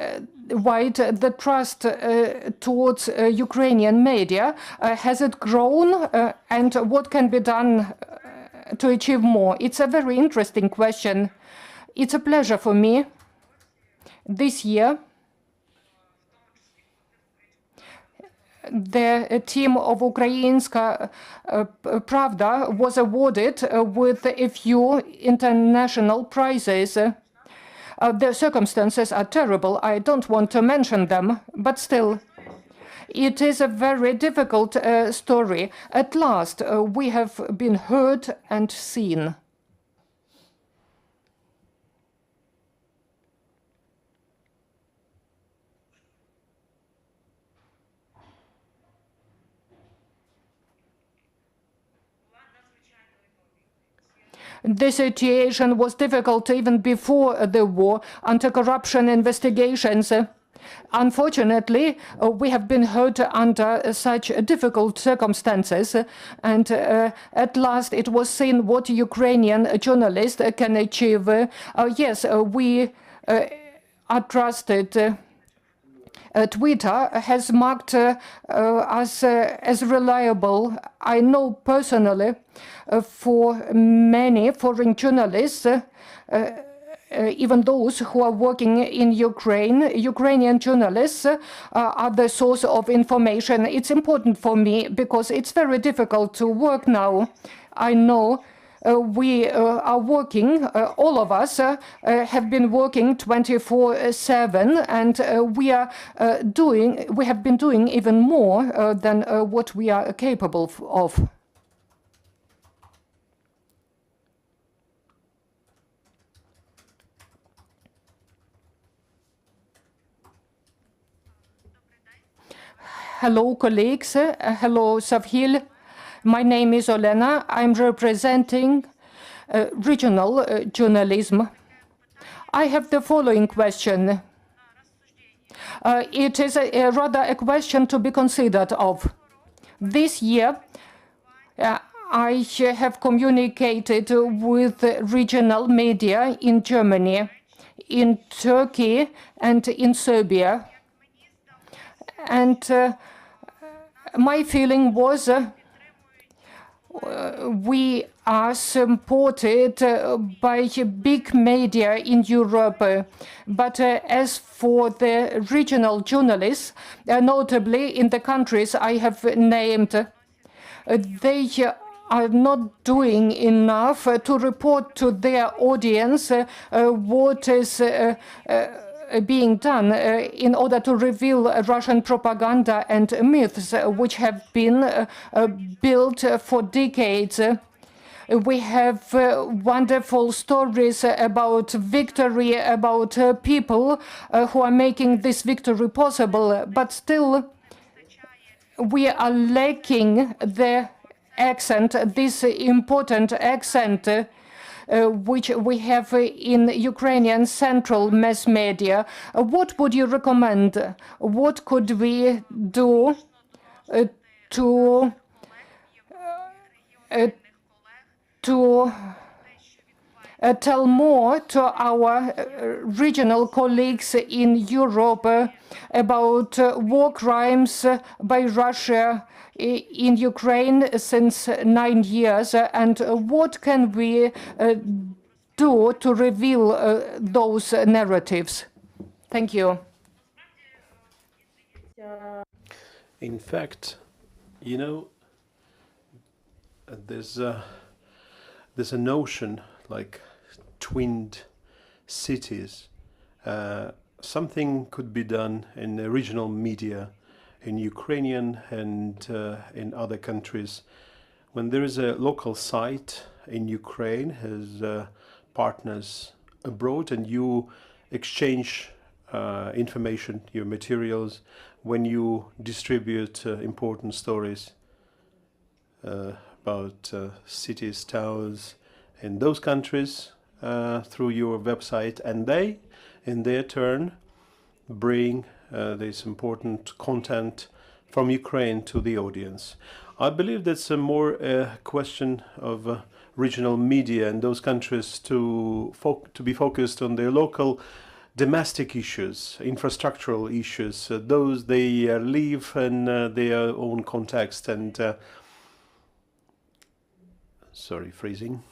the trust towards Ukrainian media, has it grown? And what can be done to achieve more? It's a very interesting question. It's a pleasure for me. This year, the team of Ukrainska Pravda was awarded with a few international prizes. The circumstances are terrible. I don't want to mention them, but still, it is a very difficult story. At last, we have been heard and seen. The situation was difficult even before the war. Anti-corruption investigations. Unfortunately, we have been heard under such difficult circumstances, and at last it was seen what Ukrainian journalists can achieve. Yes, we are trusted. Twitter has marked us as reliable. I know personally for many foreign journalists, even those who are working in Ukraine, Ukrainian journalists are the source of information. It's important for me because it's very difficult to work now. I know we are working, all of us have been working 24/7, and we have been doing even more than what we are capable of. Hello, colleagues. Hello, Savhil. My name is Olena. I'm representing regional journalism. I have the following question. It is rather a question to be considered of. This year, I have communicated with regional media in Germany, in Turkey, and in Serbia. And my feeling was we are supported by big media in Europe. But as for the regional journalists, notably in the countries I have named, they are not doing enough to report to their audience what is being done in order to reveal Russian propaganda and myths which have been built for decades. We have wonderful stories about victory, about people who are making this victory possible, but still we are lacking the accent, this important accent which we have in Ukrainian central mass media. What would you recommend? What could we do to tell more to our regional colleagues in Europe about war crimes by Russia in Ukraine since 9 years, and what can we do to reveal those narratives? Thank you. In fact, you know, there's a notion like twinned cities. Something could be done in the regional media, in Ukrainian and in other countries. When there is a local site in Ukraine, has partners abroad, and you exchange information, your materials, when you distribute important stories about cities, towns in those countries through your website, and they, in their turn, bring this important content from Ukraine to the audience. I believe that's a more question of regional media in those countries to be focused on their local domestic issues, infrastructural issues. Those they live in their own context. And sorry, freezing.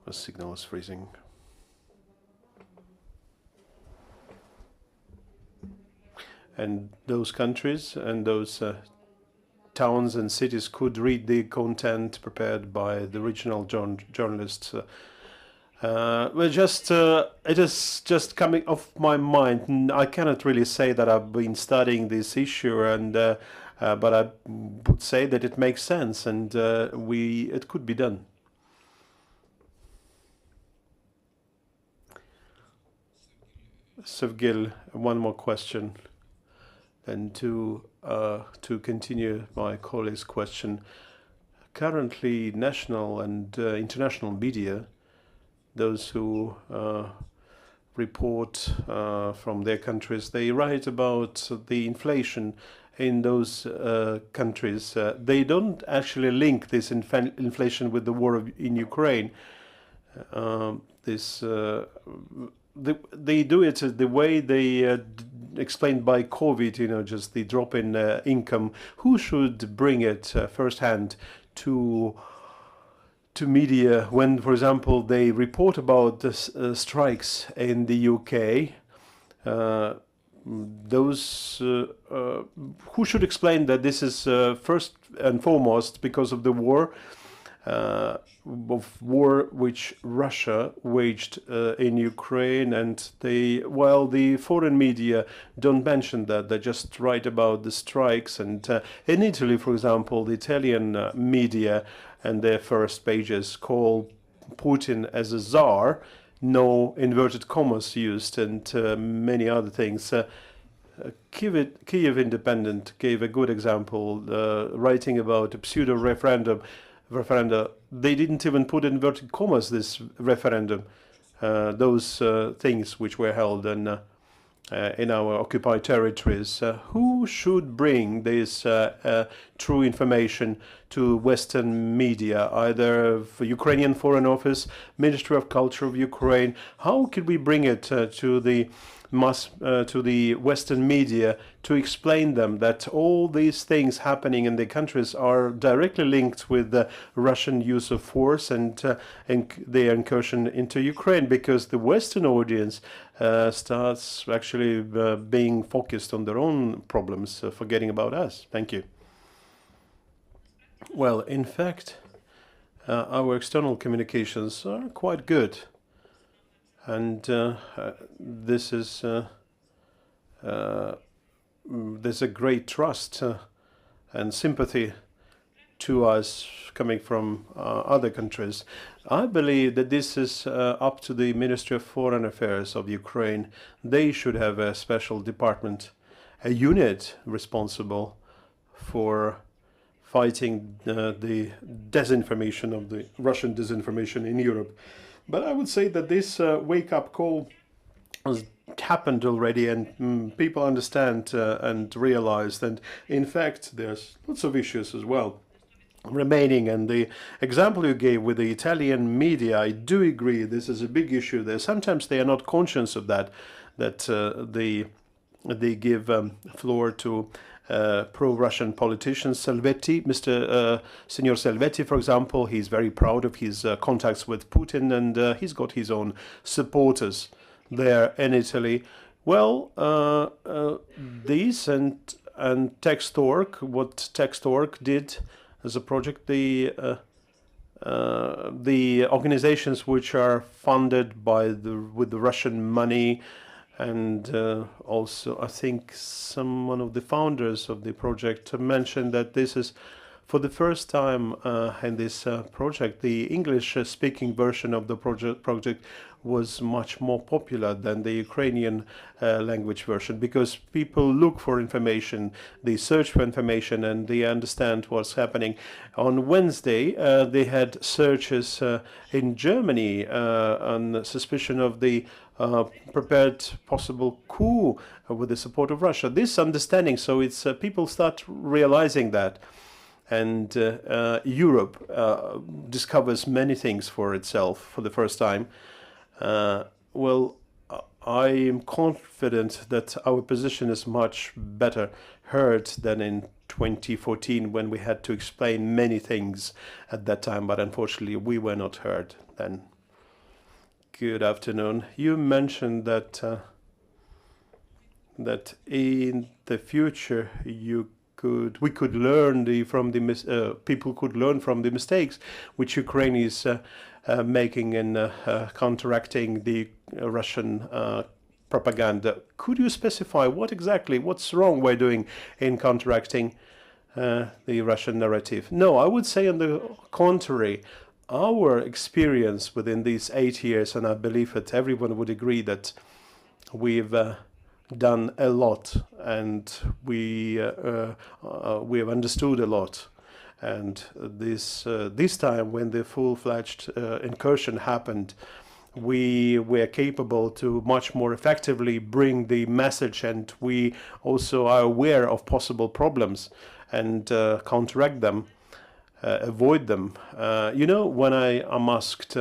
The signal is freezing. And those countries and those towns and cities could read the content prepared by the regional journalists. It is just coming off my mind. I cannot really say that I've been studying this issue, and but I would say that it makes sense, and it could be done. Sevgil, one more question, and to continue my colleague's question. Currently, national and international media, those who report from their countries, they write about the inflation in those countries. They don't actually link this inflation with the war in Ukraine. They do it the way they explained by COVID, you know, just the drop in income. Who should bring it firsthand to media when, for example, they report about the strikes in the UK? Who should explain that this is first and foremost because of the war? Of war which Russia waged in Ukraine, and while the foreign media don't mention that, they just write about the strikes. And in Italy, for example, the Italian media and their first pages call Putin as a czar, no inverted commas used, and many other things. Kiev Independent gave a good example, writing about a pseudo referenda. They didn't even put inverted commas, this referendum, those things which were held in our occupied territories. Who should bring this true information to Western media, either Ukrainian Foreign Office, Ministry of Culture of Ukraine? How could we bring it to the Western media to explain them that all these things happening in the countries are directly linked with the Russian use of force and their incursion into Ukraine, because the Western audience starts actually being focused on their own problems, forgetting about us. Thank you. Well, in fact, our external communications are quite good. And there's a great trust and sympathy to us coming from other countries. I believe that this is up to the Ministry of Foreign Affairs of Ukraine. They should have a special department unit responsible for fighting the disinformation of the Russian disinformation in Europe. But I would say that this wake-up call has happened already, and people understand and realize. And in fact, there's lots of issues as well remaining. And the example you gave with the Italian media, I do agree this is a big issue there. Sometimes they are not conscious of that they give floor to pro-Russian politicians. Salvetti, Signor Salvetti, for example, he's very proud of his contacts with Putin, and he's got his own supporters there in Italy. Well, these and Text.org, what Text.org did as a project, the organizations which are funded with the Russian money, and also I think one of the founders of the project mentioned that this is for the first time in this project, the English-speaking version of the project was much more popular than the Ukrainian language version, because people look for information, they search for information, and they understand what's happening. On Wednesday, they had searches in Germany on suspicion of the prepared possible coup with the support of Russia. This understanding, so it's people start realizing that. And Europe discovers many things for itself for the first time. Well, I am confident that our position is much better heard than in 2014, when we had to explain many things at that time, but unfortunately we were not heard then. Good afternoon. You mentioned that that in the future we could learn people could learn from the mistakes which Ukraine is making in counteracting the Russian propaganda. Could you specify what's wrong we're doing in counteracting the Russian narrative? No, I would say on the contrary. Our experience within these 8 years, and I believe that everyone would agree that we've done a lot, and we have understood a lot. And this time, when the full-fledged incursion happened, we were capable to much more effectively bring the message, and we also are aware of possible problems and counteract them, avoid them. When I am asked,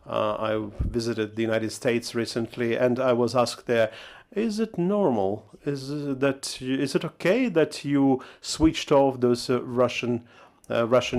I visited the United States recently, and I was asked there, is it normal? Is it okay that you switched off those Russian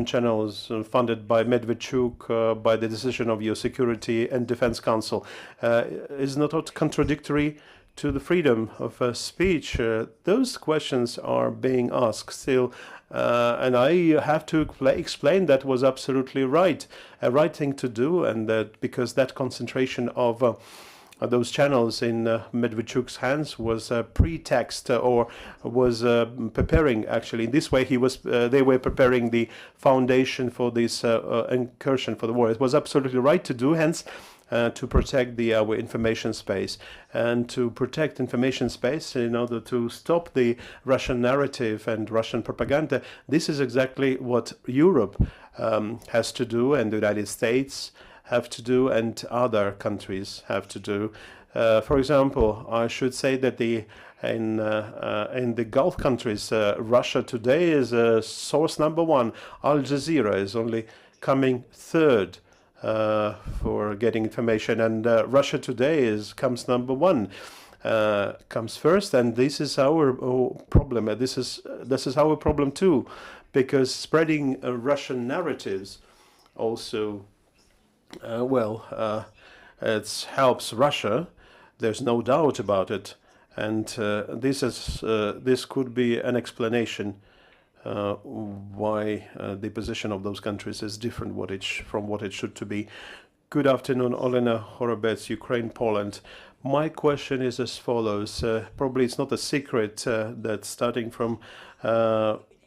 channels funded by Medvedchuk by the decision of your Security and Defense Council? Is not contradictory to the freedom of speech? Those questions are being asked still, and I have to explain that was absolutely right, a right thing to do, and that because that concentration of those channels in Medvedchuk's hands was a pretext, or was preparing, actually in this way they were preparing the foundation for this incursion for the war. It was absolutely right to do, hence to protect our information space, and to protect information space in order to stop the Russian narrative and Russian propaganda. This is exactly what Europe has to do, and the United States have to do, and other countries have to do. For example, I should say that in the Gulf countries, Russia Today is source number one. Al Jazeera is only coming third for getting information, and Russia Today comes number one, comes first, and this is our problem. This is our problem too, because spreading Russian narratives also it helps Russia. There's no doubt about it, and this could be an explanation why the position of those countries is different from what it should to be. Good afternoon, Olena Horobec, Ukraine, Poland. My question is as follows. Probably it's not a secret that starting from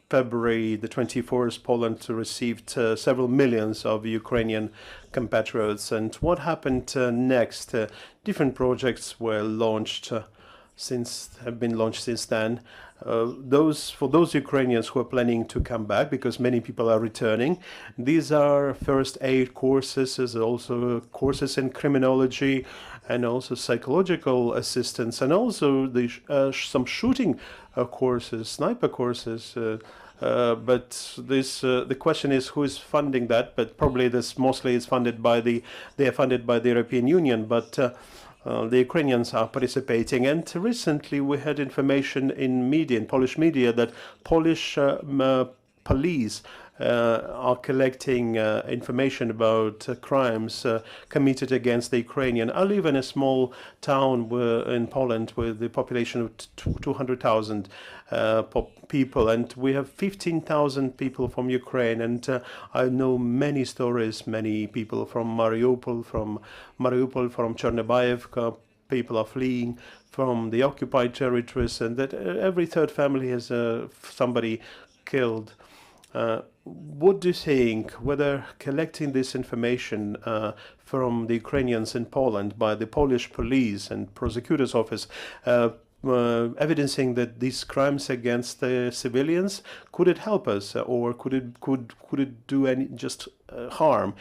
February the 24th, Poland received several millions of Ukrainian compatriots. And what happened next? Different projects were launched. have been launched since then. For those Ukrainians who are planning to come back, because many people are returning, these are first aid courses, there's also courses in criminology, and also psychological assistance, and also some shooting courses, sniper courses. But the question is who is funding that? But probably this mostly is funded by they are funded by the European Union. But the Ukrainians are participating, and recently we had information in media, in Polish media, that Polish police are collecting information about crimes committed against the Ukrainian. I live in a small town in Poland with the population of 200,000 people, and we have 15,000 people from Ukraine, and I know many stories, many people from Mariupol, from Chernobyv. People are fleeing from the occupied territories, and that every third family has somebody killed. What do you think, whether collecting this information from the Ukrainians in Poland by the Polish police and prosecutor's office, evidencing that these crimes against the civilians, could it help us, or could it do any harm?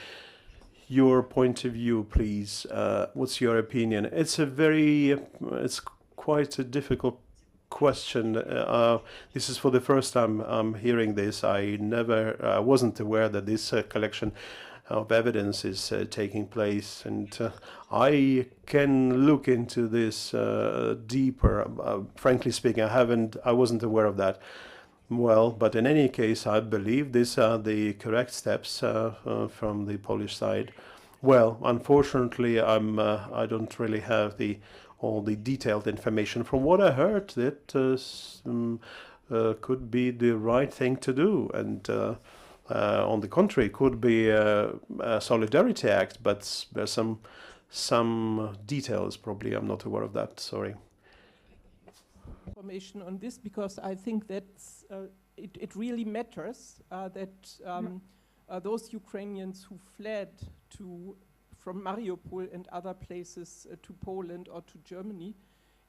Your point of view, please. What's your opinion? It's quite a difficult question. This is for the first time I'm hearing this. I wasn't aware that this collection of evidence is taking place, and I can look into this deeper. Frankly speaking, I wasn't aware of that. Well, but in any case, I believe these are the correct steps from the Polish side. Well, unfortunately, I don't really have all the detailed information. From what I heard, that could be the right thing to do, and on the contrary, could be a solidarity act. But there's some details. Probably I'm not aware of that. Sorry. Information on this, because I think that's it really matters that those Ukrainians who fled from Mariupol and other places to Poland or to Germany,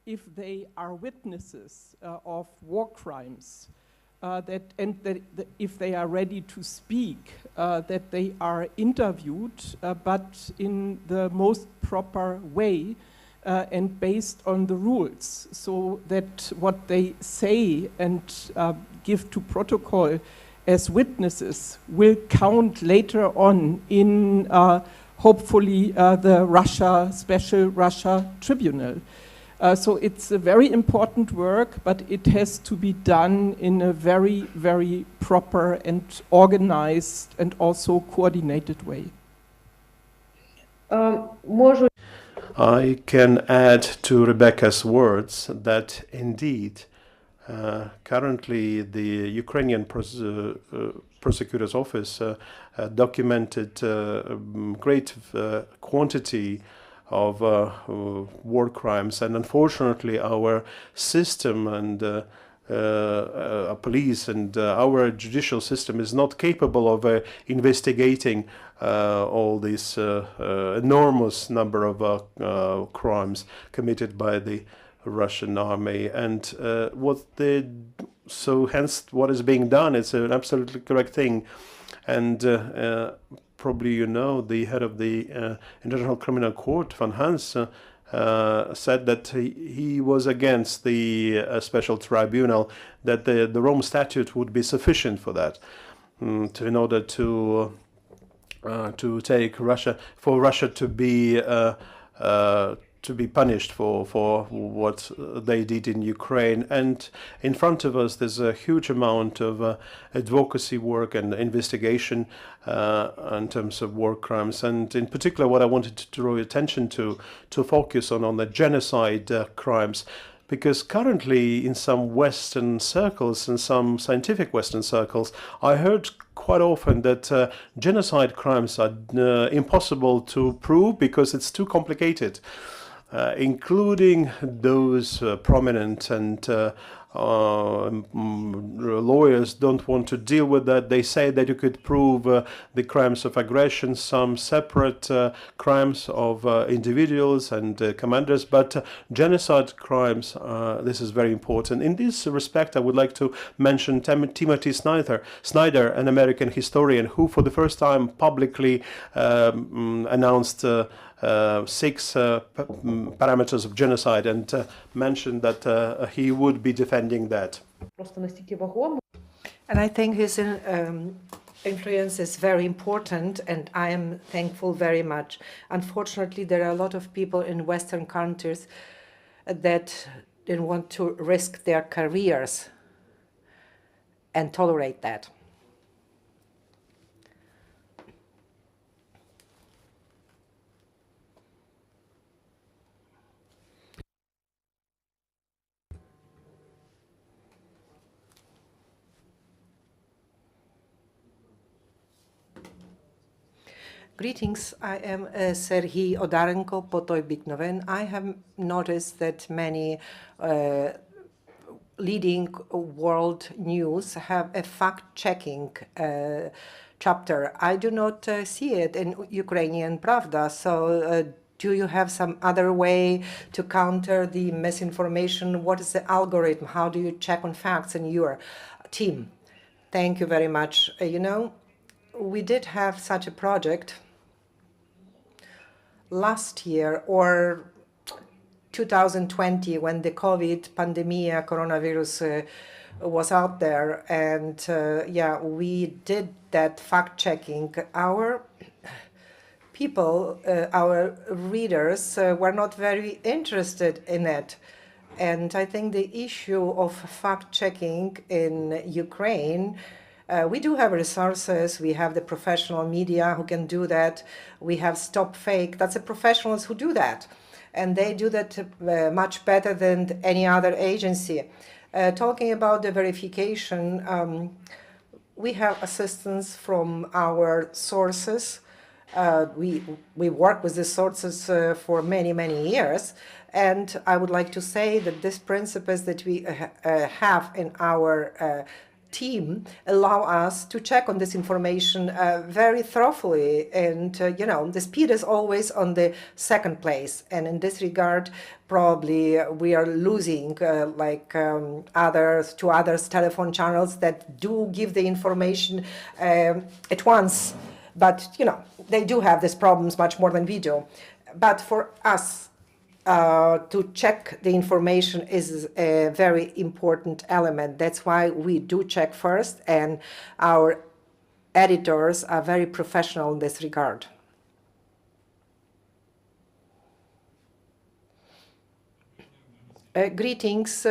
if they are witnesses of war crimes, if they are ready to speak, that they are interviewed, but in the most proper way. And based on the rules, so that what they say and give to protocol as witnesses will count later on in hopefully the Special Russia Tribunal. So it's a very important work, but it has to be done in a very, very proper and organized and also coordinated way. I can add to Rebecca's words that indeed, currently the Ukrainian prosecutor's office documented great quantity of war crimes, and unfortunately our system and our police and our judicial system is not capable of investigating all this enormous number of crimes committed by the Russian army, and hence what is being done is an absolutely correct thing. And probably you know, the head of the International Criminal Court, Van Hans, said that he was against the special tribunal, that the Rome Statute would be sufficient for that, in order to take Russia, for Russia to be punished for what they did in Ukraine. And in front of us, there's a huge amount of advocacy work and investigation in terms of war crimes. And in particular, what I wanted to draw your attention to focus on the genocide crimes. Because currently in some Western circles, in some scientific Western circles, I heard quite often that genocide crimes are impossible to prove because it's too complicated. Including those prominent and lawyers don't want to deal with that. They say that you could prove the crimes of aggression, some separate crimes of individuals and commanders, but genocide crimes, this is very important. In this respect, I would like to mention Timothy Snyder, an American historian who for the first time publicly announced 6 parameters of genocide and mentioned that he would be defending that. And I think his influence is very important, and I am thankful very much. Unfortunately, there are a lot of people in Western countries that didn't want to risk their careers and tolerate that. Greetings, I am Serhii Odarenko, Potoi Biknoven. I have noticed that many leading world news have a fact-checking chapter. I do not see it in Ukrainian Pravda, so do you have some other way to counter the misinformation? What is the algorithm? How do you check on facts in your team? Thank you very much. You know, we did have such a project last year or 2020 when the COVID pandemic, coronavirus was out there, and yeah, we did that fact checking. Our people, our readers were not very interested in it. And I think the issue of fact checking in Ukraine, we do have resources. We have the professional media who can do that. We have Stop Fake. That's the professionals who do that. And they do that much better than any other agency. Talking about the verification, we have assistance from our sources. We work with the sources for many, many years. And I would like to say that these principles that we have in our team allow us to check on this information very thoroughly, and you know, the speed is always on the second place, and in this regard probably we are losing others telephone channels that do give the information at once, but you know, they do have these problems much more than we do. But for us, to check the information is a very important element. That's why we do check first, and our editors are very professional in this regard. Greetings,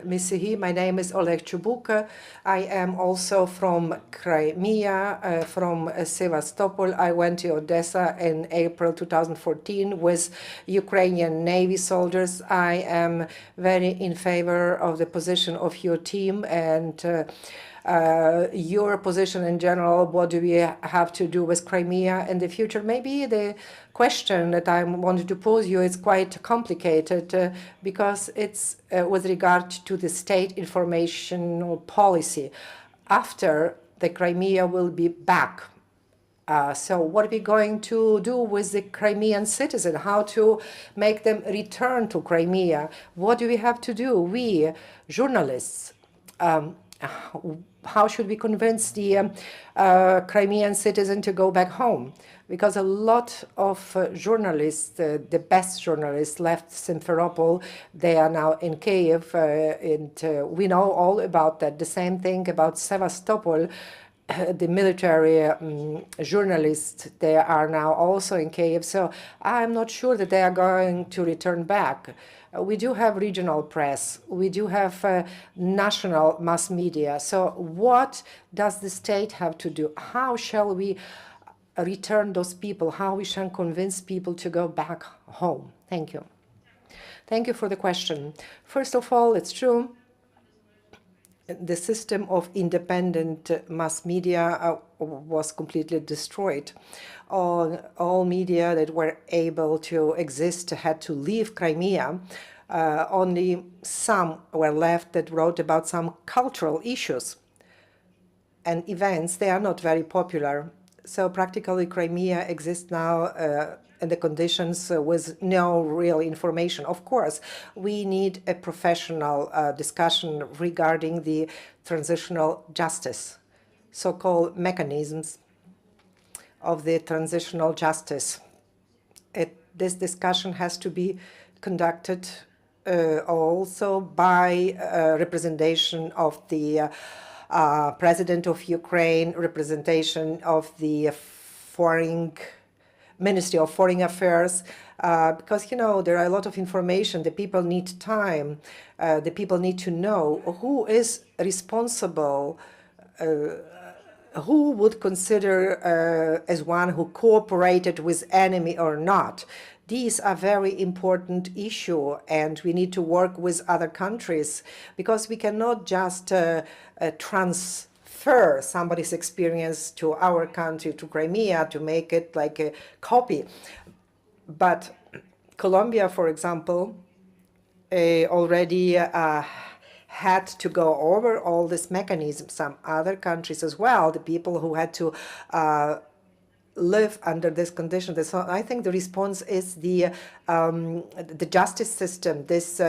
Ms. Serhii. My name is Oleg Chubuk. I am also from Crimea, from Sevastopol. I went to Odessa in April 2014 with Ukrainian Navy soldiers. I am very in favor of the position of your team and your position in general. What do we have to do with Crimea in the future? Maybe the question that I wanted to pose you is quite complicated because it's with regard to the state informational policy. After the Crimea will be back, so what are we going to do with the Crimean citizen? How to make them return to Crimea? What do we have to do? We, journalists, how should we convince the Crimean citizen to go back home? Because a lot of journalists, the best journalists, left Simferopol. They are now in Kyiv, and we know all about that. The same thing about Sevastopol. The military journalists, they are now also in Kyiv. So I'm not sure that they are going to return back. We do have regional press. We do have national mass media. So what does the state have to do? How shall we return those people? How we shall convince people to go back home? Thank you. Thank you for the question. First of all, it's true. The system of independent mass media was completely destroyed. All media that were able to exist had to leave Crimea. Only some were left that wrote about some cultural issues and events. They are not very popular. So practically Crimea exists now in the conditions with no real information. Of course, we need a professional discussion regarding the transitional justice, so-called mechanisms of the transitional justice. This discussion has to be conducted also by representation of the President of Ukraine, representation of the Ministry of Foreign Affairs, because, you know, there are a lot of information. The people need time. The people need to know who is responsible, who would consider as one who cooperated with enemy or not. These are very important issues, and we need to work with other countries, because we cannot just transfer somebody's experience to our country, to Crimea, to make it like a copy. But Colombia, for example, already had to go over all this mechanism. Some other countries as well, the people who had to live under this condition. So I think the response is the justice system, this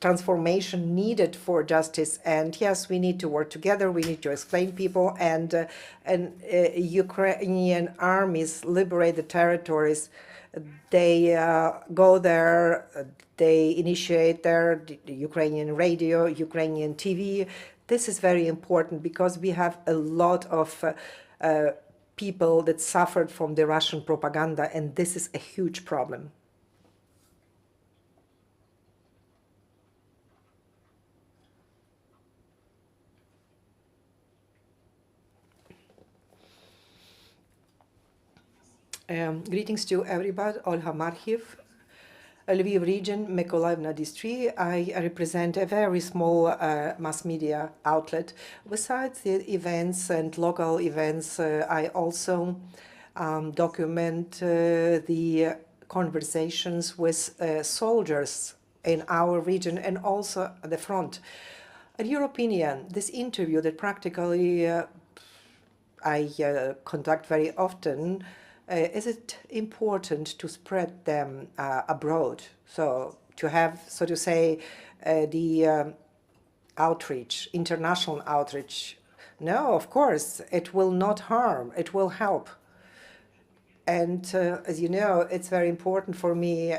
transformation needed for justice. And yes, we need to work together. We need to explain people. And Ukrainian armies liberate the territories. They go there. They initiate the Ukrainian radio, Ukrainian TV. This is very important because we have a lot of people that suffered from the Russian propaganda, and this is a huge problem. Greetings to everybody. Olha Markiev, Lviv region, Mykolaiv district. I represent a very small mass media outlet. Besides the events and local events, I also document the conversations with soldiers in our region and also at the front. In your opinion, this interview that practically I conduct very often, is it important to spread them abroad? So to have, so to say, the outreach, international outreach? No, of course, it will not harm, it will help. And as you know, it's very important for me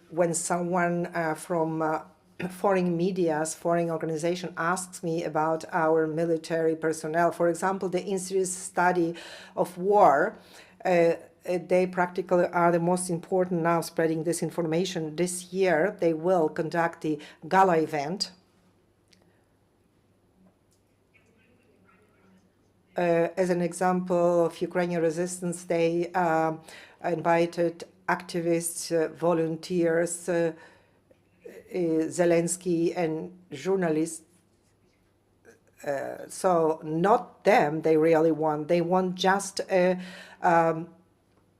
when someone from foreign medias, foreign organization asks me about our military personnel. For example, the Institute Study of War, they practically are the most important now spreading this information. This year, they will conduct the gala event. As an example of Ukrainian resistance, they invited activists, volunteers, Zelensky, and journalists. So not them they really want. They want just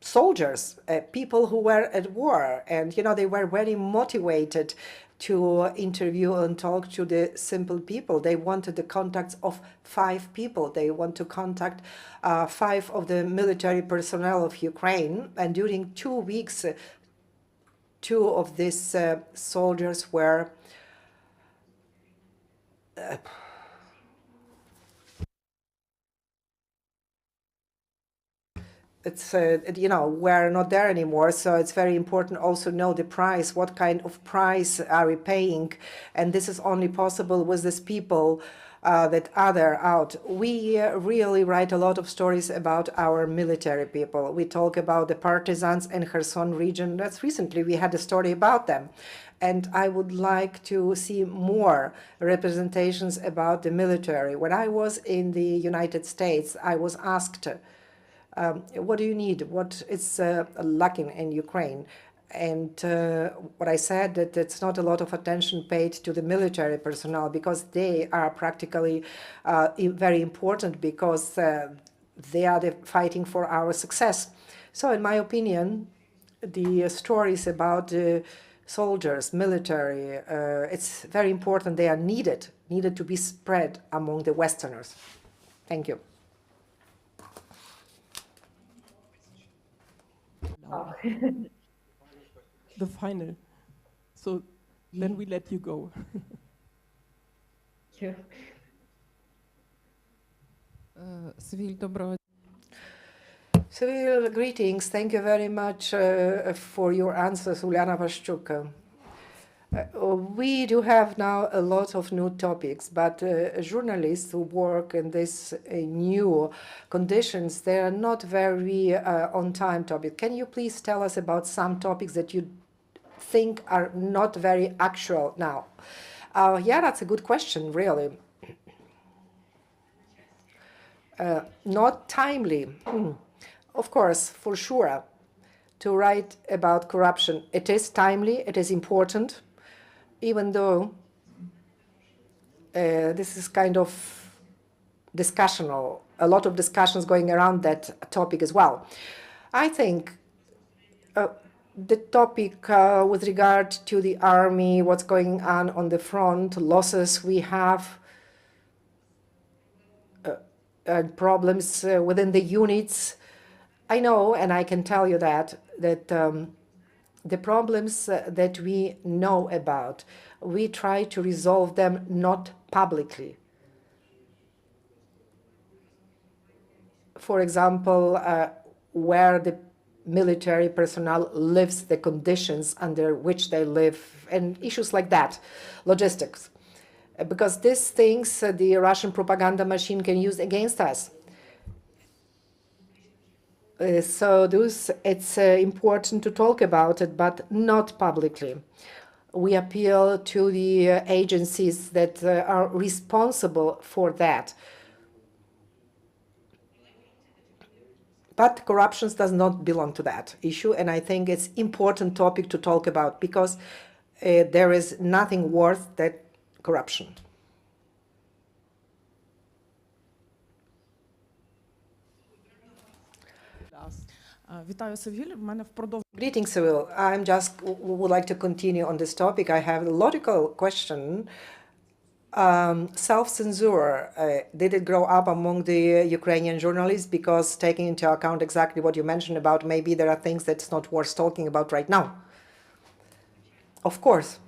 soldiers, people who were at war. And, you know, they were very motivated to interview and talk to the simple people. They wanted the contacts of 5 people. They want to contact 5 of the military personnel of Ukraine. And during 2 weeks, 2 of these soldiers were it's, you know, we're not there anymore, so it's very important also know the price, what kind of price are we paying, and this is only possible with these people that are there out. We really write a lot of stories about our military people. We talk about the partisans in Kherson region. That's recently we had a story about them. And I would like to see more representations about the military. When I was in the United States, I was asked, what do you need? What is lacking in Ukraine? And what I said that it's not a lot of attention paid to the military personnel because they are practically very important because they are fighting for our success. So in my opinion, the stories about soldiers, military. It's very important. They are needed to be spread among the Westerners. Thank you. The final. So then we let you go. Sure. Seville, доброго. Seville, greetings. Thank you very much for your answers, Uliana Paszczuk. We do have now a lot of new topics, but journalists who work in these new conditions, they are not very on-time topics. Can you please tell us about some topics that you think are not very actual now? Yeah, that's a good question, really. Not timely. Of course, for sure, to write about corruption. It is timely, it is important, even though this is kind of discussional, a lot of discussions going around that topic as well. I think the topic with regard to the army, what's going on the front, losses we have, problems within the units. I know, and I can tell you that the problems that we know about, we try to resolve them not publicly. For example, where the military personnel lives, the conditions under which they live, and issues like that, logistics. Because these things the Russian propaganda machine can use against us. So it's important to talk about it, but not publicly. We appeal to the agencies that are responsible for that. But corruption does not belong to that issue, and I think it's an important topic to talk about because there is nothing worse than corruption. Вітаю, Seville. В мене впродовж Greetings, Seville. I'm just would like to continue on this topic. I have a logical question. Self-censure, did it grow up among the Ukrainian journalists? Because taking into account exactly what you mentioned about maybe there are things that's not worth talking about right now. Of course.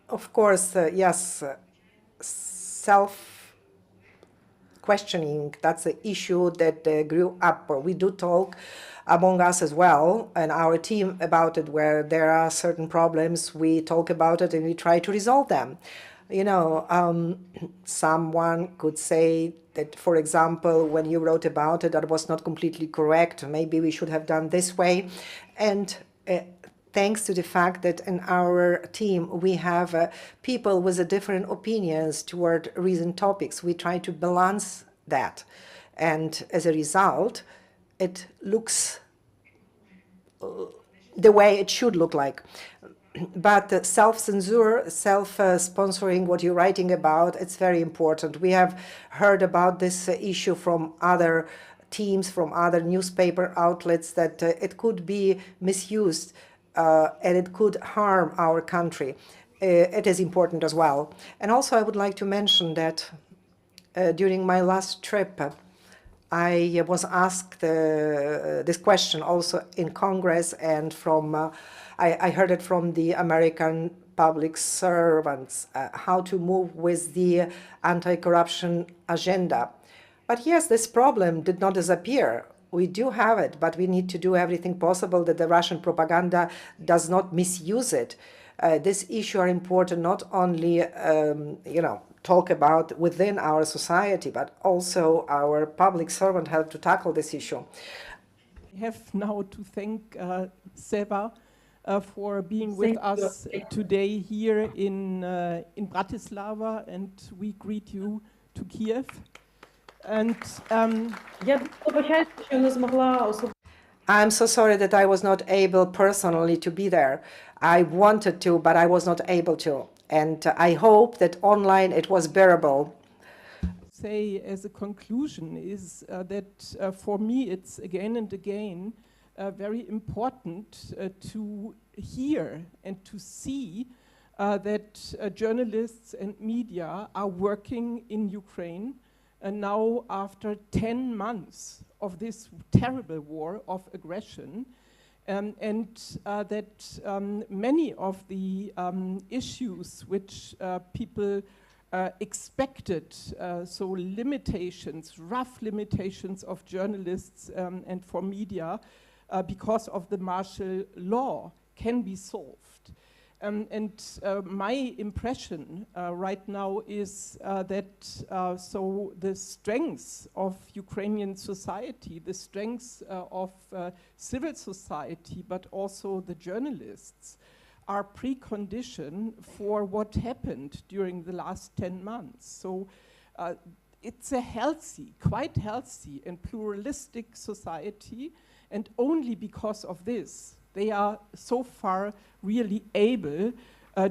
Of course, yes. Self-questioning, that's an issue that grew up. We do talk among us as well, and our team about it, where there are certain problems, we talk about it and we try to resolve them. You know, someone could say that, for example, when you wrote about it, that was not completely correct. Maybe we should have done this way. And thanks to the fact that in our team we have people with different opinions toward recent topics, we try to balance that. And as a result, it looks the way it should look like. But self-censure, self-sponsoring what you're writing about, it's very important. We have heard about this issue from other teams, from other newspaper outlets, that it could be misused and it could harm our country. It is important as well. And also I would like to mention that during my last trip, I was asked this question also in Congress, and from I heard it from the American public servants, how to move with the anti-corruption agenda. But yes, this problem did not disappear. We do have it, but we need to do everything possible that the Russian propaganda does not misuse it. This issue are important not only, talk about within our society, but also our public servant have to tackle this issue. I have now to thank Seva for being with us today here in Bratislava, and we greet you to Kiev. And I'm so sorry that I was not able personally to be there. I wanted to, but I was not able to. And I hope that online it was bearable. Say as a conclusion is that for me it's again and again very important to hear and to see that journalists and media are working in Ukraine, and now after 10 months of this terrible war of aggression, and that many of the issues which people expected, so limitations, rough limitations of journalists and for media because of the martial law can be solved. My impression right now is that so the strengths of Ukrainian society, the strengths of civil society, but also the journalists, are precondition for what happened during the last 10 months. So it's a healthy, quite healthy and pluralistic society, and only because of this they are so far really able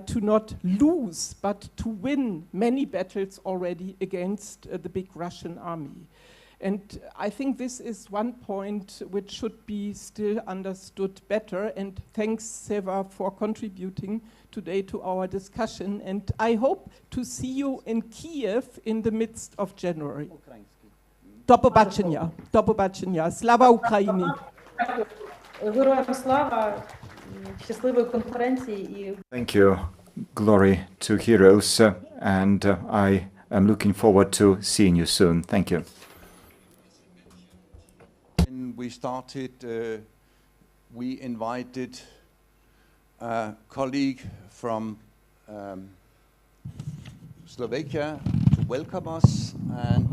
to not lose, but to win many battles already against the big Russian army. And I think this is one point which should be still understood better. And thanks, Seva, for contributing today to our discussion. And I hope to see you in Kiev in the midst of January. До побачення. До побачення. Слава Україні. Героям слава, щасливої конференції і Thank you. Glory to heroes. And I am looking forward to seeing you soon. Thank you. When we started, we invited a colleague from Slovakia to welcome us, and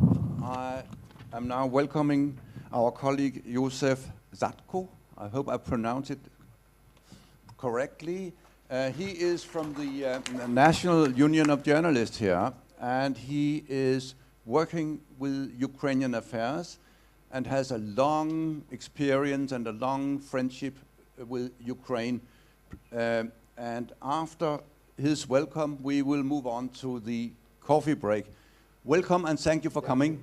I am now welcoming our colleague Josef Zatko. I hope I pronounce it correctly. He is from the National Union of Journalists here, and he is working with Ukrainian affairs and has a long experience and a long friendship with Ukraine. And after his welcome, we will move on to the coffee break. Welcome and thank you for coming.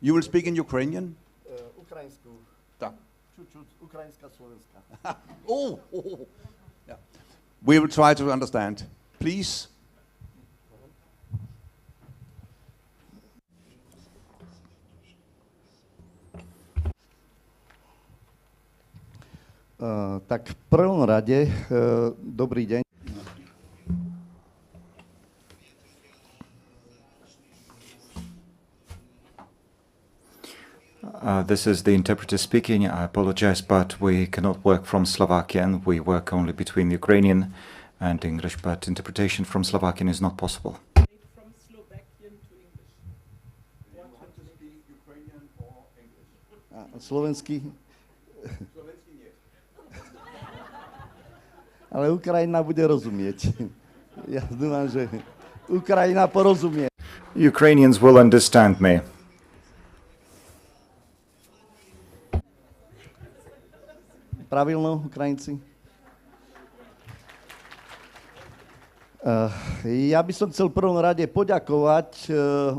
You will speak in Ukrainian? Ukrainsku. Tak. Čučuť, ukrajinská, slovenská. Oh. Yeah. We will try to understand. Please. Tak v prvom rade, dobrý deň. This is the interpreter speaking. I apologize, but we cannot work from Slovakian. We work only between Ukrainian and English, but interpretation from Slovakian is not possible. From Slovakian to English. You have to speak Ukrainian or English? Slovenský. Slovenský nie. Ale Ukrajina bude rozumieť. Ja dúfam, že Ukrajina porozumie. Ukrainians will understand me. Pravilno, Ukrajinci? Ja by som chcel v prvom rade poďakovať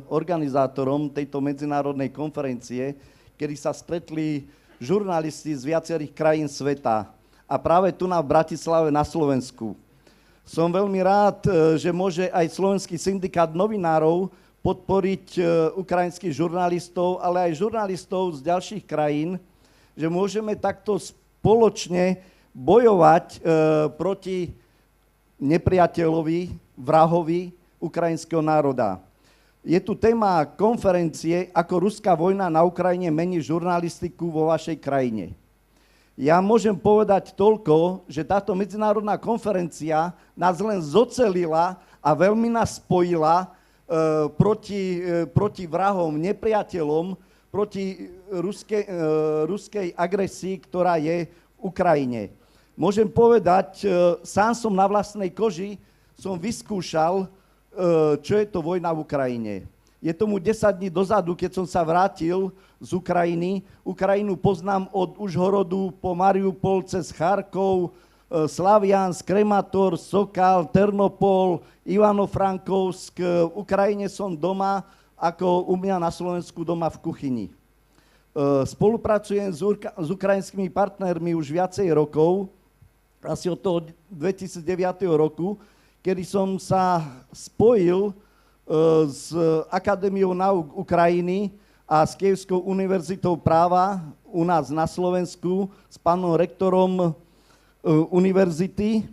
organizátorom tejto medzinárodnej konferencie, kedy sa stretli žurnalisti z viacerých krajín sveta a práve tu na Bratislave na Slovensku. Som veľmi rád, že môže aj Slovenský syndikát novinárov podporiť ukrajinských žurnalistov, ale aj žurnalistov z ďalších krajín, že môžeme takto spoločne bojovať proti nepriateľovi, vrahovi ukrajinského národa. Je tu téma konferencie, ako ruská vojna na Ukrajine mení žurnalistiku vo vašej krajine. Ja môžem povedať toľko, že táto medzinárodná konferencia nás len zocelila a veľmi nás spojila proti vrahom, nepriateľom, proti ruskej agresii, ktorá je v Ukrajine. Môžem povedať, sám som na vlastnej koži som vyskúšal, čo je to vojna v Ukrajine. Je tomu 10 dní dozadu, keď som sa vrátil z Ukrajiny. Ukrajinu poznám od Užhorodu po Mariupol cez Charkov, Slaviansk, Kremator, Sokal, Ternopol, Ivano-Frankovsk. V Ukrajine som doma, ako u mňa na Slovensku doma v kuchyni. Spolupracujem s ukrajinskými partnermi už viacej rokov asi od toho 2009 roku, kedy som sa spojil s Akadémiou náuk Ukrajiny a s Kyjevskou univerzitou práva u nás na Slovensku, s pánom rektorom univerzity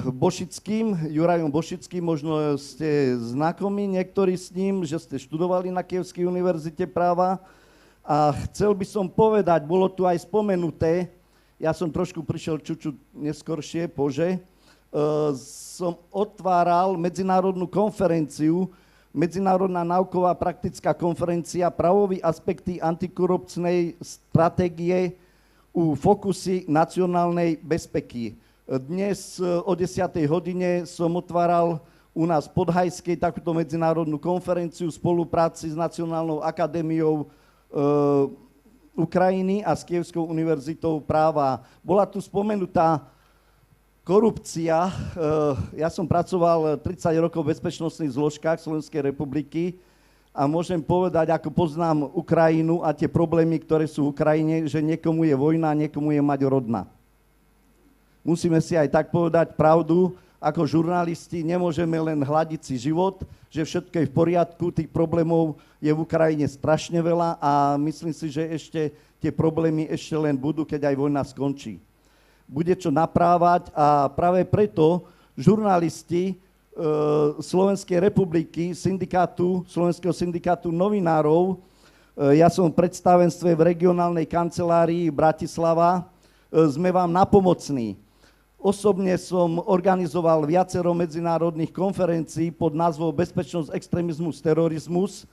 Bošickým, Jurajom Bošickým, možno ste znakomí niektorí s ním, že ste študovali na Kyjevskej univerzite práva. A chcel by som povedať, bolo tu aj spomenuté, ja som trošku prišiel čuču neskoršie, Bože, som otváral medzinárodnú konferenciu, Medzinárodná náuková praktická konferencia Pravové aspekty antikorupčnej stratégie u fokusy nacionálnej bezpeky. Dnes o 10. hodine som otváral u nás v Podhajskej takúto medzinárodnú konferenciu v spolupráci s Nacionálnou akadémiou Ukrajiny a s Kyjevskou univerzitou práva. Bola tu spomenutá korupcia. Ja som pracoval 30 rokov v bezpečnostných zložkách Slovenskej republiky a môžem povedať, ako poznám Ukrajinu a tie problémy, ktoré sú v Ukrajine, že niekomu je vojna, niekomu je mať rodná. Musíme si aj tak povedať pravdu, ako žurnalisti nemôžeme len hľadiť si život, že všetko je v poriadku, tých problémov je v Ukrajine strašne veľa a myslím si, že ešte tie problémy ešte len budú, keď aj vojna skončí. Bude čo naprávať a práve preto žurnalisti Slovenskej republiky, Slovenského syndikátu novinárov, ja som v predstavenstve v regionálnej kancelárii Bratislava, sme vám napomocní. Osobne som organizoval viacero medzinárodných konferencií pod názvou Bezpečnosť, extrémizmus, terorizmus.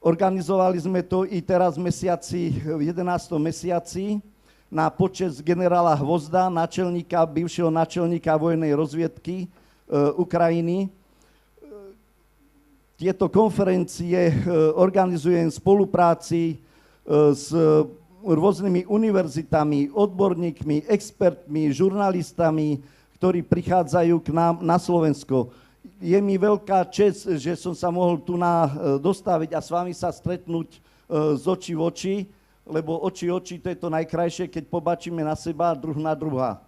Organizovali sme to i teraz v 11. mesiaci na počesť generála Hvozda, bivšieho náčelníka vojennej rozviedky Ukrajiny. Tieto konferencie organizujem v spolupráci s rôznymi univerzitami, odborníkmi, expertmi, žurnalistami, ktorí prichádzajú k nám na Slovensko. Je mi veľká česť, že som sa mohol tu dostaviť a s vami sa stretnúť z očí v oči, lebo oči to je to najkrajšie, keď pobačíme na seba druh na druha.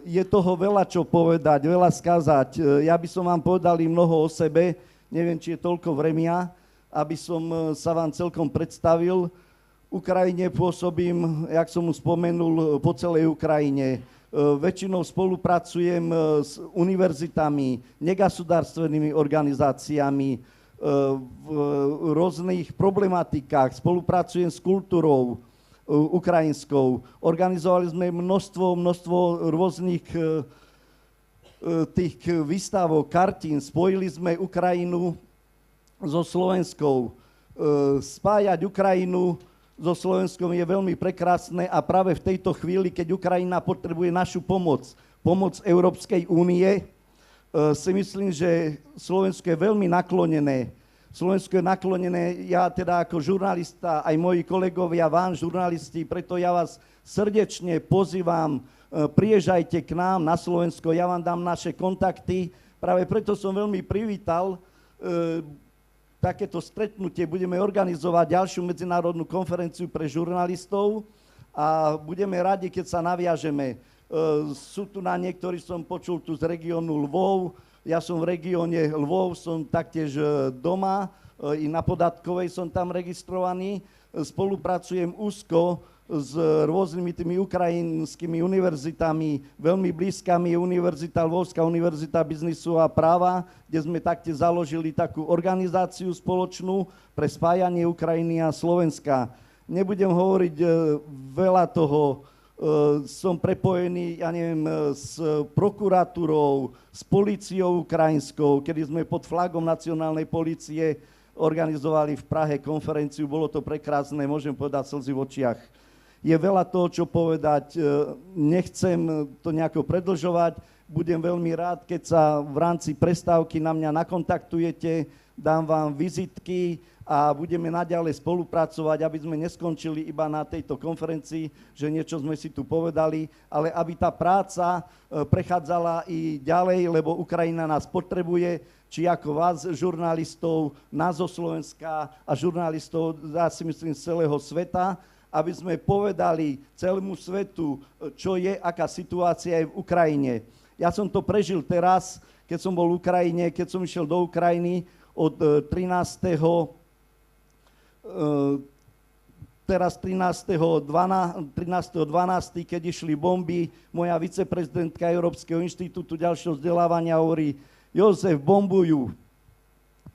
Je toho veľa čo povedať, veľa skázať. Ja by som vám povedal i mnoho o sebe, neviem, či je toľko vremia, aby som sa vám celkom predstavil. V Ukrajine pôsobím, jak som už spomenul, po celej Ukrajine. Väčšinou spolupracujem s univerzitami, negasudárstvenými organizáciami, v rôznych problematikách, spolupracujem s kultúrou ukrajinskou. Organizovali sme množstvo rôznych tých výstavok, kartín, spojili sme Ukrajinu so Slovenskou. Spájať Ukrajinu so Slovenskom je veľmi prekrásne a práve v tejto chvíli, keď Ukrajina potrebuje našu pomoc Európskej únie, si myslím, že Slovensko je veľmi naklonené. Slovensko je naklonené, ja teda ako žurnalista, aj moji kolegovia, vám žurnalisti, preto ja vás srdečne pozývam, priježajte k nám na Slovensko, ja vám dám naše kontakty. Práve preto som veľmi privítal takéto stretnutie. Budeme organizovať ďalšiu medzinárodnú konferenciu pre žurnalistov a budeme radi, keď sa naviažeme. Sú tu na niektorí, som počul tu z regiónu Lvov, ja som v regióne Lvov, som taktiež doma, i na Podatkovej som tam registrovaný, spolupracujem úzko s rôznymi tými ukrajinskými univerzitami, veľmi blízkami je Univerzita Lvovská, Univerzita biznisu a práva, kde sme taktiež založili takú organizáciu spoločnú pre spájanie Ukrajiny a Slovenska. Nebudem hovoriť veľa toho, som prepojený, ja neviem, s prokuratúrou, s políciou ukrajinskou, kedy sme pod flagom nacionálnej polície organizovali v Prahe konferenciu, bolo to prekrásne, môžem povedať slzy v očiach. Je veľa toho, čo povedať, nechcem to nejako predlžovať, budem veľmi rád, keď sa v rámci prestávky na mňa nakontaktujete, dám vám vizitky, a budeme naďalej spolupracovať, aby sme neskončili iba na tejto konferencii, že niečo sme si tu povedali, ale aby tá práca prechádzala i ďalej, lebo Ukrajina nás potrebuje, či ako vás, žurnalistov, nás zo Slovenska a žurnalistov, ja si myslím, z celého sveta. aby sme povedali celému svetu, čo je, aká situácia je v Ukrajine. Ja som to prežil teraz, keď som bol v Ukrajine, keď som išiel do Ukrajiny od 13.12., keď išli bomby, moja viceprezidentka Európskeho inštitútu ďalšieho vzdelávania hovorí: Jozef, bombujú,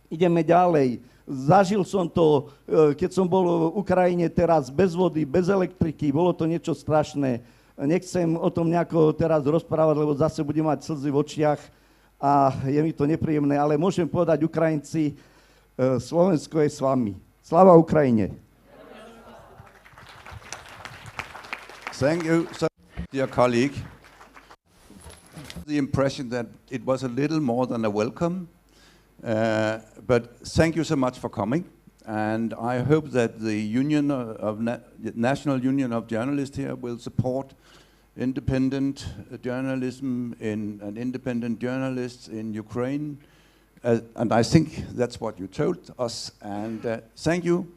ideme ďalej. Zažil som to, keď som bol v Ukrajine teraz bez vody, bez elektriky, bolo to niečo strašné. Nechcem o tom nejako teraz rozprávať, lebo zase budem mať slzy v očiach a je mi to nepríjemné, ale môžem povedať, Ukrajinci, Slovensko je s vami. Sláva Ukrajine. Thank you, dear colleague. The impression that it was a little more than a welcome. But thank you so much for coming, and I hope that the National Union of Journalists here will support independent journalism and independent journalists in Ukraine, and I think that's what you told us, and thank you.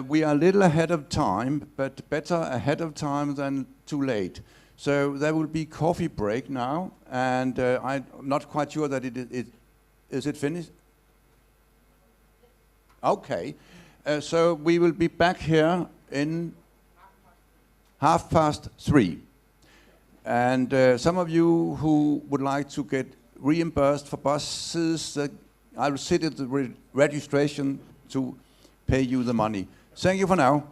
We are a little ahead of time, but better ahead of time than too late. So there will be coffee break now, and I'm not quite sure that is it finished? Okay, so we will be back here in 3:30. And some of you who would like to get reimbursed for buses, I will sit at the registration to pay you the money. Thank you for now.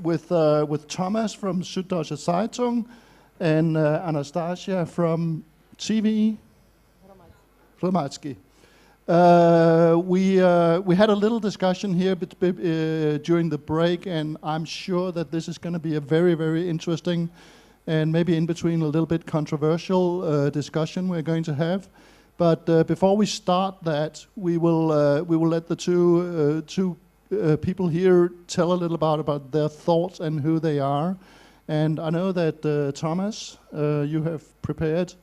with Thomas from Süddeutsche Zeitung and Anastasia from TV Hromadski. We had a little discussion here during the break, and I'm sure that this is going to be a very, very interesting and maybe in between a little bit controversial discussion we're going to have. But before we start that, we will let the two people here tell a little about their thoughts and who they are. And I know that Thomas, you have prepared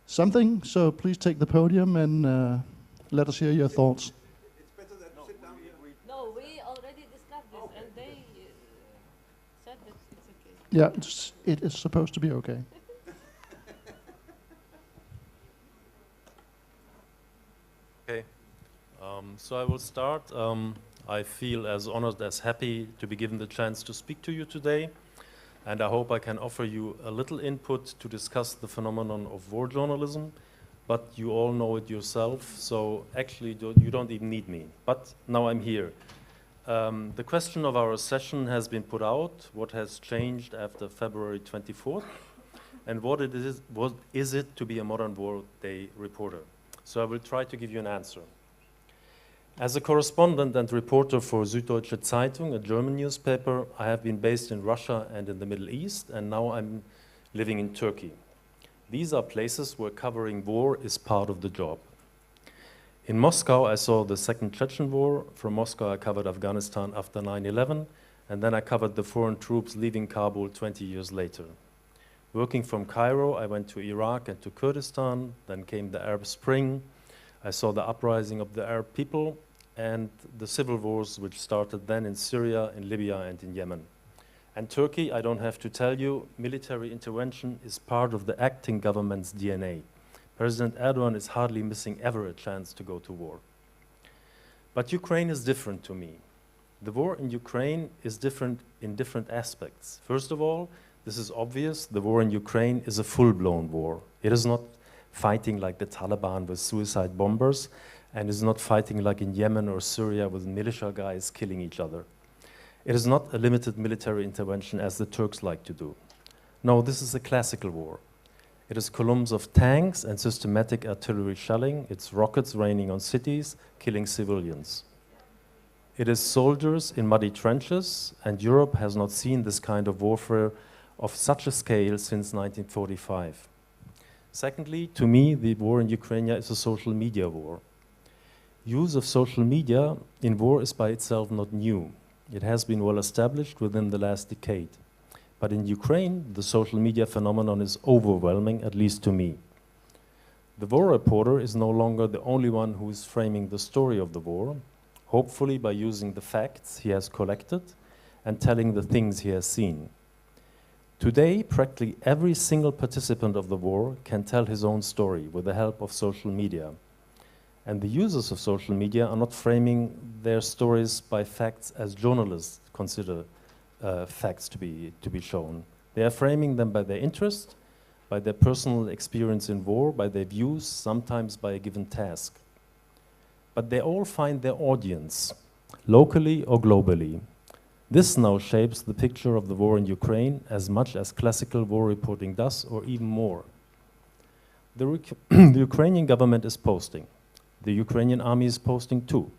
something, so please take the podium and let us hear your thoughts. It's better that sit down here. No, we already discussed this, and they said that it's okay. Yeah, it is supposed to be okay. Okay, so I will start. I feel as honored as happy to be given the chance to speak to you today, and I hope I can offer you a little input to discuss the phenomenon of war journalism, but you all know it yourself, so actually you don't even need me. But now I'm here. The question of our session has been put out: what has changed after February 24th, and what is it to be a modern war day reporter? So I will try to give you an answer. As a correspondent and reporter for Süddeutsche Zeitung, a German newspaper, I have been based in Russia and in the Middle East, and now I'm living in Turkey. These are places where covering war is part of the job. In Moscow, I saw the Second Chechen War. From Moscow, I covered Afghanistan after 9/11, and then I covered the foreign troops leaving Kabul 20 years later. Working from Cairo, I went to Iraq and to Kurdistan, then came the Arab Spring. I saw the uprising of the Arab people and the civil wars which started then in Syria, in Libya, and in Yemen. And Turkey, I don't have to tell you, military intervention is part of the acting government's DNA. President Erdogan is hardly missing ever a chance to go to war. But Ukraine is different to me. The war in Ukraine is different in different aspects. First of all, this is obvious, the war in Ukraine is a full-blown war. It is not fighting like the Taliban with suicide bombers, and is not fighting like in Yemen or Syria with militia guys killing each other. It is not a limited military intervention as the Turks like to do. No, this is a classical war. It is columns of tanks and systematic artillery shelling. It's rockets raining on cities, killing civilians. It is soldiers in muddy trenches, and Europe has not seen this kind of warfare of such a scale since 1945. Secondly, to me, the war in Ukraine is a social media war. Use of social media in war is by itself not new. It has been well established within the last decade. But in Ukraine, the social media phenomenon is overwhelming, at least to me. The war reporter is no longer the only one who is framing the story of the war, hopefully by using the facts he has collected and telling the things he has seen. Today, practically every single participant of the war can tell his own story with the help of social media. And the users of social media are not framing their stories by facts as journalists consider facts to be shown. They are framing them by their interest, by their personal experience in war, by their views, sometimes by a given task. But they all find their audience, locally or globally. This now shapes the picture of the war in Ukraine as much as classical war reporting does, or even more. The Ukrainian government is posting. The Ukrainian army is posting too.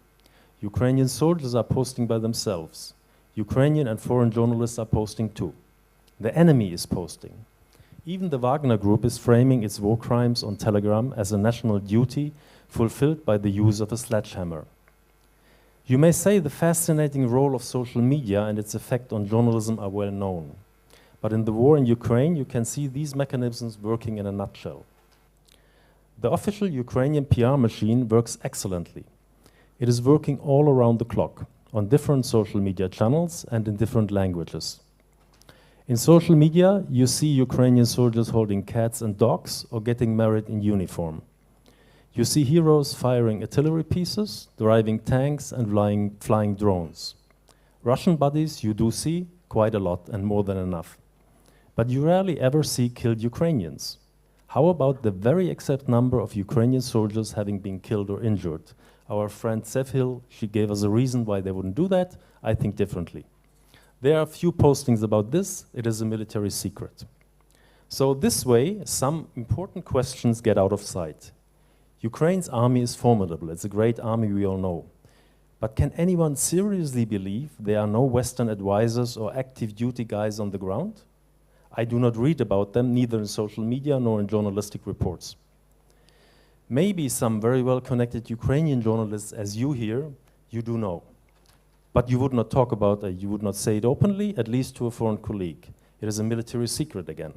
Ukrainian soldiers are posting by themselves. Ukrainian and foreign journalists are posting too. The enemy is posting. Even the Wagner Group is framing its war crimes on Telegram as a national duty fulfilled by the use of a sledgehammer. You may say the fascinating role of social media and its effect on journalism are well known. But in the war in Ukraine, you can see these mechanisms working in a nutshell. The official Ukrainian PR machine works excellently. It is working all around the clock, on different social media channels and in different languages. In social media, you see Ukrainian soldiers holding cats and dogs or getting married in uniform. You see heroes firing artillery pieces, driving tanks and flying drones. Russian bodies you do see, quite a lot and more than enough. But you rarely ever see killed Ukrainians. How about the very exact number of Ukrainian soldiers having been killed or injured? Our friend Sevhil, she gave us a reason why they wouldn't do that. I think differently. There are a few postings about this. It is a military secret. So this way, some important questions get out of sight. Ukraine's army is formidable. It's a great army, we all know. But can anyone seriously believe there are no Western advisors or active duty guys on the ground? I do not read about them, neither in social media nor in journalistic reports. Maybe some very well-connected Ukrainian journalists, as you here, you do know. But you would not talk about it, you would not say it openly, at least to a foreign colleague. It is a military secret again.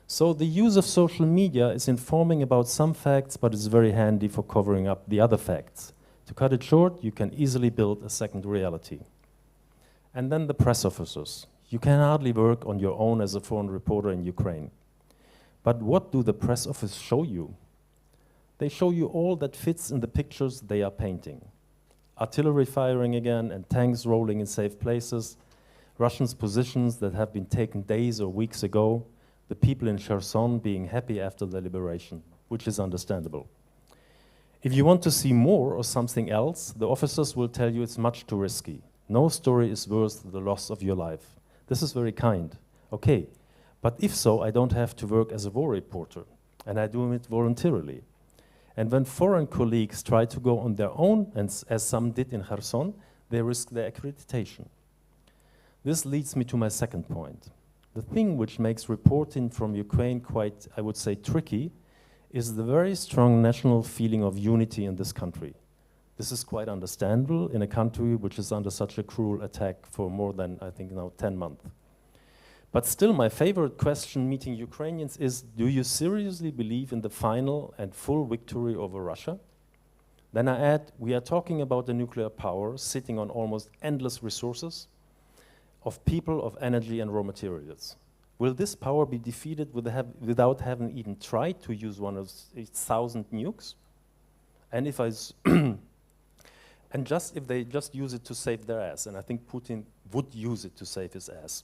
So the use of social media is informing about some facts, but it's very handy for covering up the other facts. To cut it short, you can easily build a second reality. And then the press officers. You can hardly work on your own as a foreign reporter in Ukraine. But what do the press office show you? They show you all that fits in the pictures they are painting. Artillery firing again and tanks rolling in safe places, Russians' positions that have been taken days or weeks ago, the people in Kherson being happy after the liberation, which is understandable. If you want to see more or something else, the officers will tell you it's much too risky. No story is worth the loss of your life. This is very kind. Okay, but if so, I don't have to work as a war reporter, and I do it voluntarily. And when foreign colleagues try to go on their own, and as some did in Kherson, they risk their accreditation. This leads me to my second point. The thing which makes reporting from Ukraine quite, I would say, tricky is the very strong national feeling of unity in this country. This is quite understandable in a country which is under such a cruel attack for more than, I think now, 10 months. But still, my favorite question meeting Ukrainians is, do you seriously believe in the final and full victory over Russia? Then I add, we are talking about a nuclear power sitting on almost endless resources of people, of energy and raw materials. Will this power be defeated without having even tried to use one of its 1,000 nukes? And if if they just use it to save their ass, and I think Putin would use it to save his ass.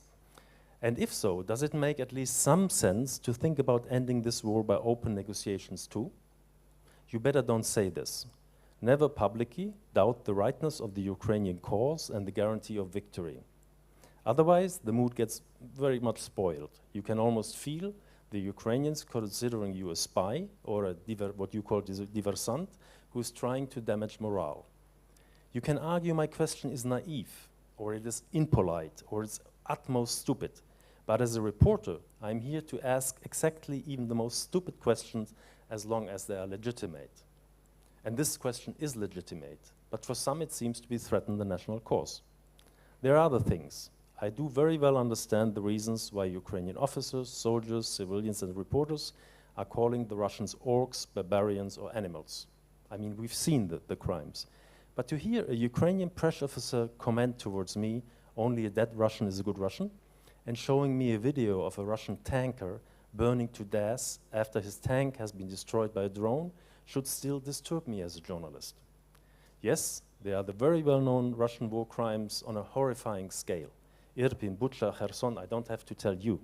And if so, does it make at least some sense to think about ending this war by open negotiations too? You better don't say this. Never publicly doubt the rightness of the Ukrainian cause and the guarantee of victory. Otherwise, the mood gets very much spoiled. You can almost feel the Ukrainians considering you a spy or what you call a diversant who is trying to damage morale. You can argue my question is naive, or it is impolite, or it's utmost stupid. But as a reporter, I'm here to ask exactly even the most stupid questions as long as they are legitimate. And this question is legitimate, but for some it seems to be threatening the national cause. There are other things. I do very well understand the reasons why Ukrainian officers, soldiers, civilians and reporters are calling the Russians orcs, barbarians or animals. I mean, we've seen the crimes. But to hear a Ukrainian press officer comment towards me, only a dead Russian is a good Russian, and showing me a video of a Russian tanker burning to death after his tank has been destroyed by a drone should still disturb me as a journalist. Yes, they are the very well-known Russian war crimes on a horrifying scale. Irpin, Bucha, Kherson, I don't have to tell you.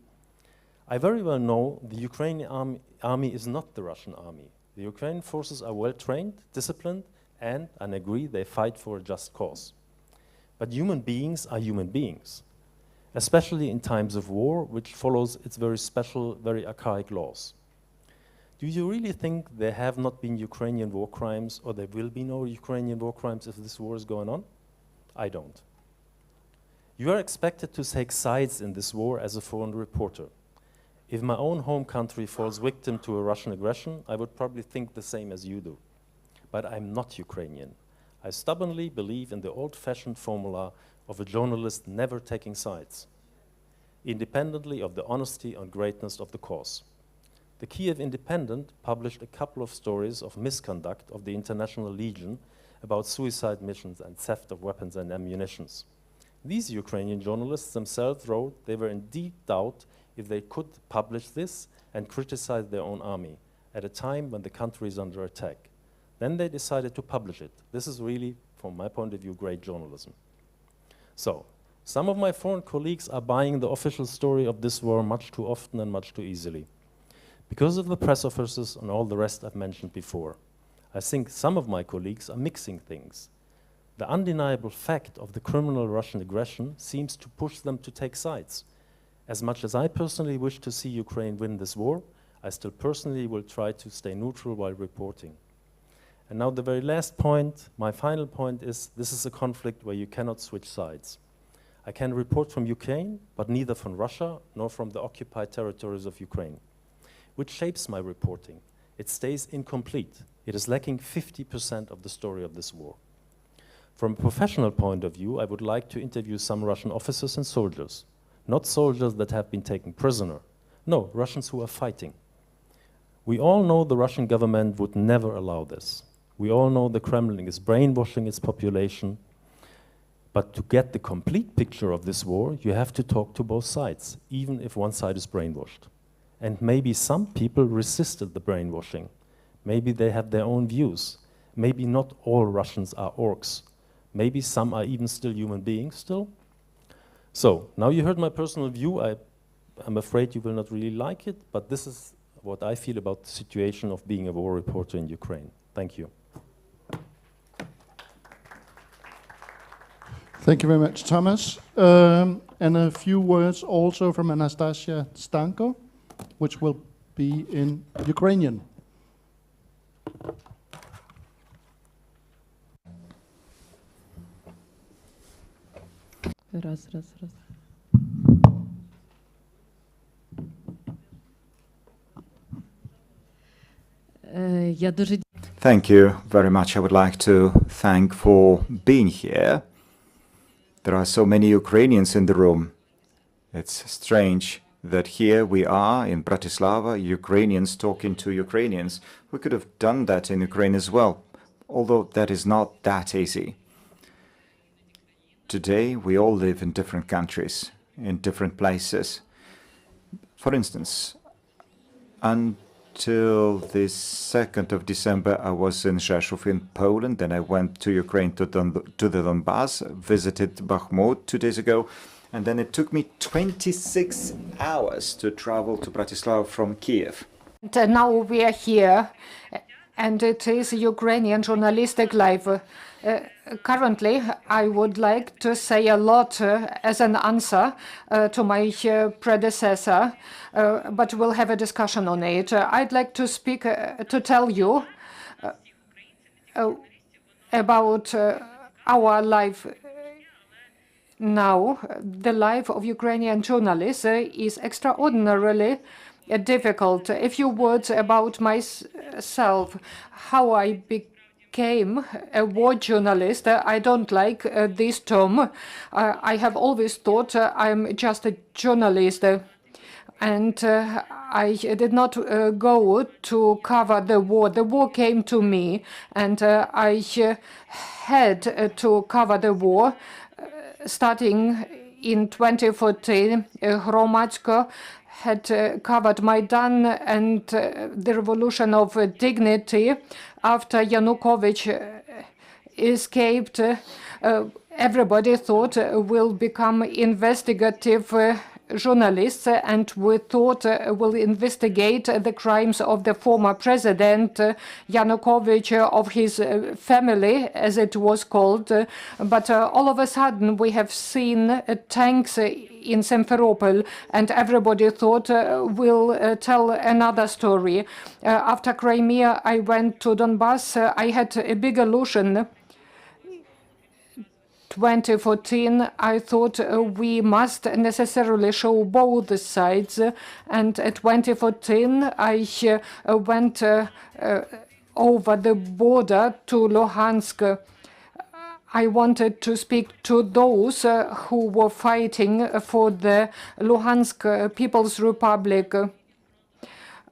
I very well know the Ukrainian army is not the Russian army. The Ukrainian forces are well-trained, disciplined, and I agree, they fight for a just cause. But human beings are human beings, especially in times of war, which follows its very special, very archaic laws. Do you really think there have not been Ukrainian war crimes, or there will be no Ukrainian war crimes if this war is going on? I don't. You are expected to take sides in this war as a foreign reporter. If my own home country falls victim to a Russian aggression, I would probably think the same as you do. But I'm not Ukrainian. I stubbornly believe in the old-fashioned formula of a journalist never taking sides, independently of the honesty and greatness of the cause. The Kiev Independent published a couple of stories of misconduct of the International Legion about suicide missions and theft of weapons and ammunition. These Ukrainian journalists themselves wrote they were in deep doubt if they could publish this and criticize their own army at a time when the country is under attack. Then they decided to publish it. This is really, from my point of view, great journalism. So, some of my foreign colleagues are buying the official story of this war much too often and much too easily. Because of the press officers and all the rest I've mentioned before. I think some of my colleagues are mixing things. The undeniable fact of the criminal Russian aggression seems to push them to take sides. As much as I personally wish to see Ukraine win this war, I still personally will try to stay neutral while reporting. And now the very last point, my final point is, this is a conflict where you cannot switch sides. I can report from Ukraine, but neither from Russia nor from the occupied territories of Ukraine, which shapes my reporting. It stays incomplete. It is lacking 50% of the story of this war. From a professional point of view, I would like to interview some Russian officers and soldiers, not soldiers that have been taken prisoner. No, Russians who are fighting. We all know the Russian government would never allow this. We all know the Kremlin is brainwashing its population. But to get the complete picture of this war, you have to talk to both sides, even if one side is brainwashed. And maybe some people resisted the brainwashing. Maybe they have their own views. Maybe not all Russians are orcs. Maybe some are even still human beings still. So, now you heard my personal view. I'm afraid you will not really like it, but this is what I feel about the situation of being a war reporter in Ukraine. Thank you. Thank you very much, Thomas. And a few words also from Anastasia Stanko, which will be in Ukrainian. Thank you very much. I would like to thank for being here. There are so many Ukrainians in the room. It's strange that here we are in Bratislava, Ukrainians talking to Ukrainians. We could have done that in Ukraine as well, although that is not that easy. Today, we all live in different countries, in different places. For instance, until the 2nd of December, I was in Rzeszów in Poland, then I went to Ukraine to the Donbass, visited Bakhmut 2 days ago, and then it took me 26 hours to travel to Bratislava from Kiev. And now we are here, and it is Ukrainian journalistic life. Currently, I would like to say a lot as an answer to my predecessor, but we'll have a discussion on it. I'd like to speak, to tell you about our life now. The life of Ukrainian journalists is extraordinarily difficult. A few words about myself, how I became a war journalist. I don't like this term. I have always thought I'm just a journalist. And I did not go to cover the war. The war came to me, and I had to cover the war. Starting in 2014, Hromadsko had covered Maidan and the revolution of dignity. After Yanukovych escaped, everybody thought we'll become investigative journalists, and we thought we'll investigate the crimes of the former president Yanukovych, of his family, as it was called. But all of a sudden we have seen tanks in Simferopol, and everybody thought we'll tell another story. After Crimea, I went to Donbass. I had a big illusion. 2014, I thought we must necessarily show both sides, and at 2014 I went over the border to Luhansk. I wanted to speak to those who were fighting for the Luhansk People's Republic.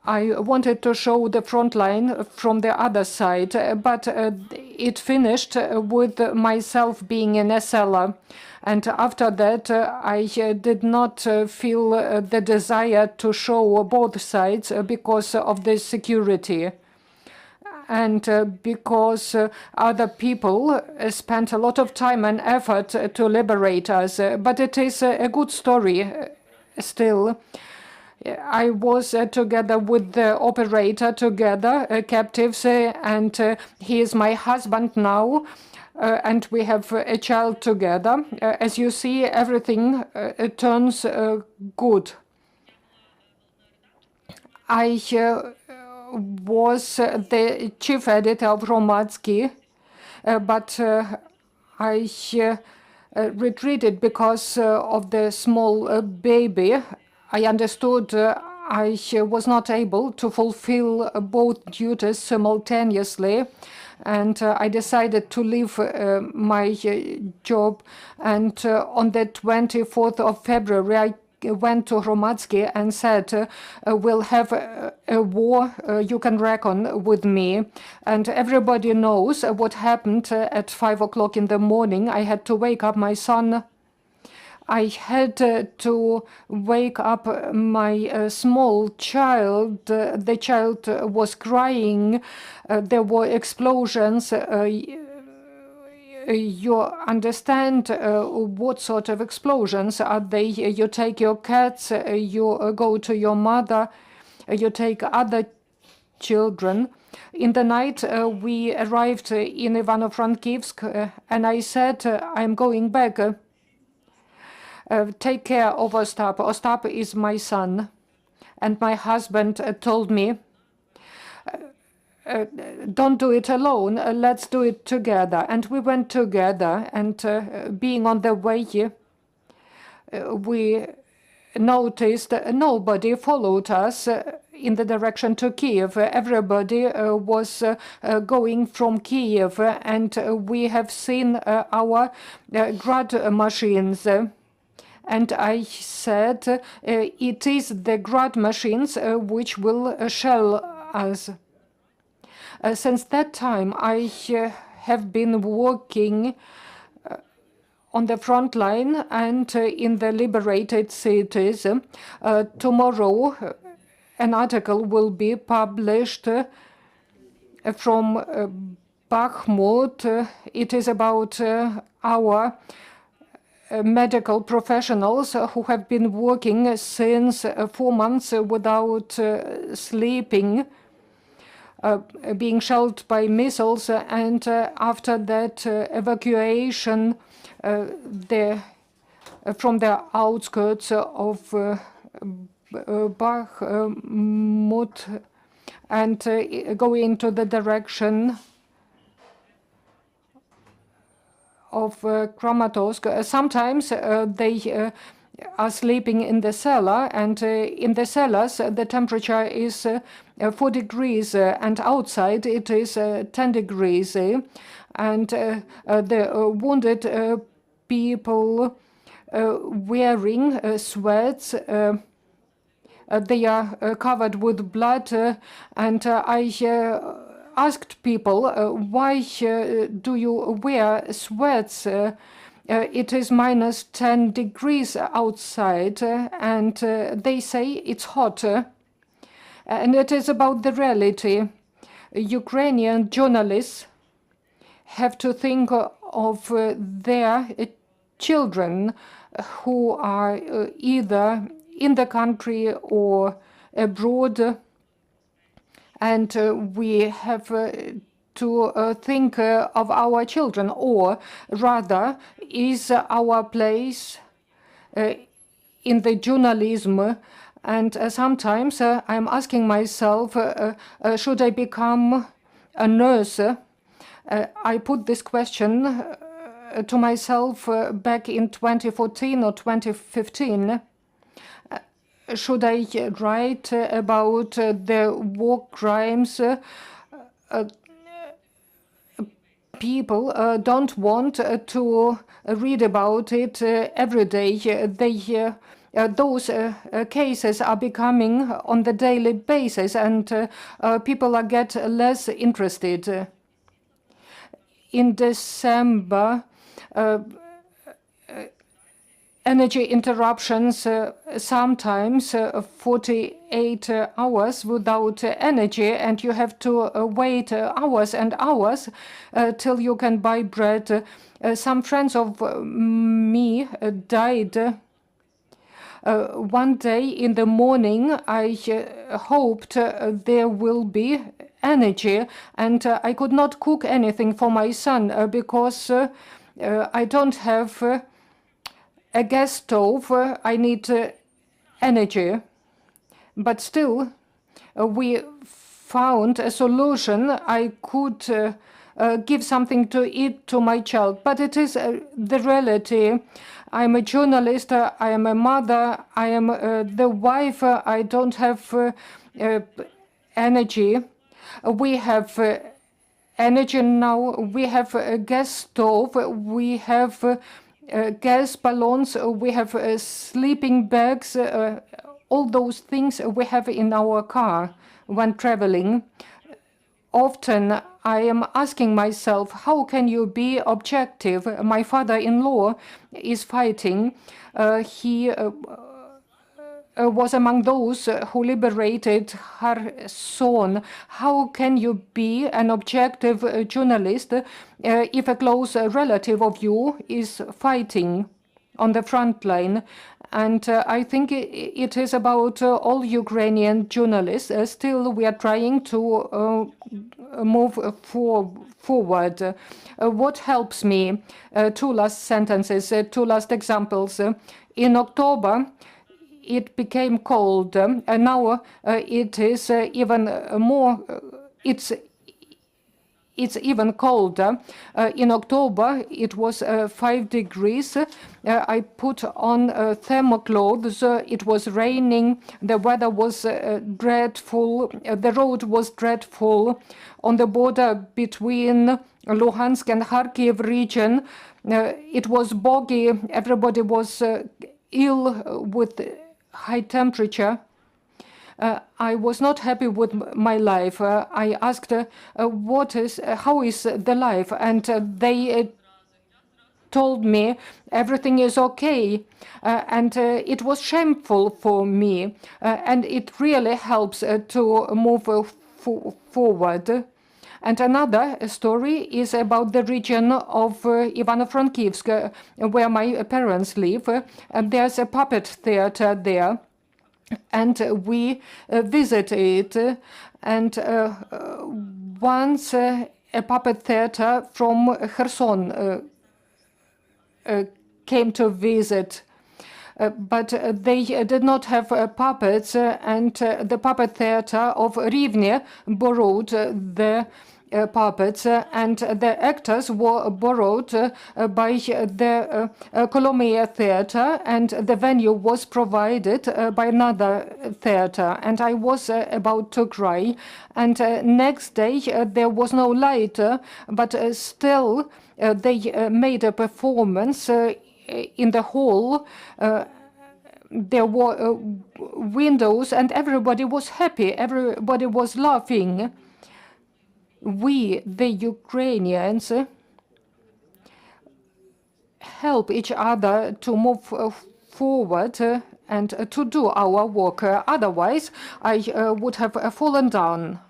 I wanted to show the front line from the other side, but it finished with myself being in a cellar. And after that, I did not feel the desire to show both sides because of the security. And because other people spent a lot of time and effort to liberate us. But it is a good story still. I was together with the operator, captives, and he is my husband now, and we have a child together. As you see, everything turns good. I was the chief editor of Hromadski, but I retreated because of the small baby. I understood I was not able to fulfill both duties simultaneously, and I decided to leave my job. And on the 24th of February, I went to Hromadski and said, we'll have a war, you can reckon with me. And everybody knows what happened at 5 o'clock in the morning. I had to wake up my son. I had to wake up my small child. The child was crying. There were explosions. You understand what sort of explosions are they? You take your cats, you go to your mother, you take other children. In the night, we arrived in Ivano-Frankivsk, and I said, I'm going back. Take care of Ostap. Ostap is my son. And my husband told me, don't do it alone, let's do it together. And we went together, and being on the way, we noticed nobody followed us in the direction to Kiev. Everybody was going from Kiev, and we have seen our Grad machines. And I said, it is the Grad machines which will shell us. Since that time, I have been working on the front line and in the liberated cities. Tomorrow, an article will be published from Bakhmut. It is about our medical professionals who have been working since 4 months without sleeping, being shelled by missiles, and after that evacuation from the outskirts of Bakhmut and go into the direction of Kramatorsk. Sometimes they are sleeping in the cellar, and in the cellars the temperature is 4 degrees, and outside it is 10 degrees. And the wounded people wearing sweats, they are covered with blood, and I asked people, why do you wear sweats? It is minus 10 degrees outside, and they say it's hot. And it is about the reality. Ukrainian journalists have to think of their children who are either in the country or abroad. And we have to think of our children, or rather, is our place in the journalism? And sometimes I'm asking myself, should I become a nurse? I put this question to myself back in 2014 or 2015. Should I write about the war crimes? People don't want to read about it every day. Those cases are becoming on the daily basis, and people are get less interested. In December, energy interruptions, sometimes 48 hours without energy, and you have to wait hours and hours till you can buy bread. Some friends of me died One day in the morning, I hoped there will be energy, and I could not cook anything for my son because I don't have a gas stove. I need energy. But still, we found a solution. I could give something to eat to my child. But it is the reality. I'm a journalist, I am a mother, I am the wife, I don't have energy. We have energy now, we have a gas stove, we have gas balloons, we have sleeping bags, all those things we have in our car when traveling. Often I am asking myself, how can you be objective? My father-in-law is fighting. He was among those who liberated Kherson. How can you be an objective journalist if a close relative of you is fighting on the front line? And I think it is about all Ukrainian journalists. Still, we are trying to move forward. What helps me? Two last sentences, two last examples. In October, it became cold, and now it is even more. It's even colder. In October, it was 5 degrees. I put on thermoclothes. It was raining. The weather was dreadful. The road was dreadful. On the border between Luhansk and Kharkiv region, it was boggy. Everybody was ill with high temperature. I was not happy with my life. I asked, how is the life? And they told me everything is okay. And it was shameful for me. And it really helps to move forward. And another story is about the region of Ivano-Frankivsk, where my parents live. There's a puppet theater there. And we visited, and once a puppet theater from Kherson came to visit, but they did not have puppets, and the puppet theater of Rivne borrowed the puppets, and the actors were borrowed by the Colomea Theater, and the venue was provided by another theater. And I was about to cry. And next day there was no light, but still they made a performance in the hall. There were windows, and everybody was happy. Everybody was laughing. We, the Ukrainians, help each other to move forward and to do our work. Otherwise, I would have fallen down.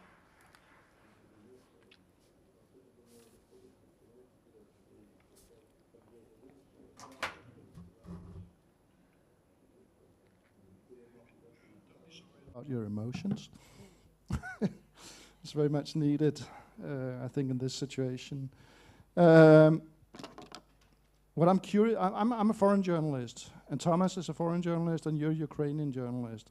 About your emotions. It's very much needed, I think, in this situation. What I'm curious, I'm a foreign journalist, and Thomas is a foreign journalist, and you're a Ukrainian journalist.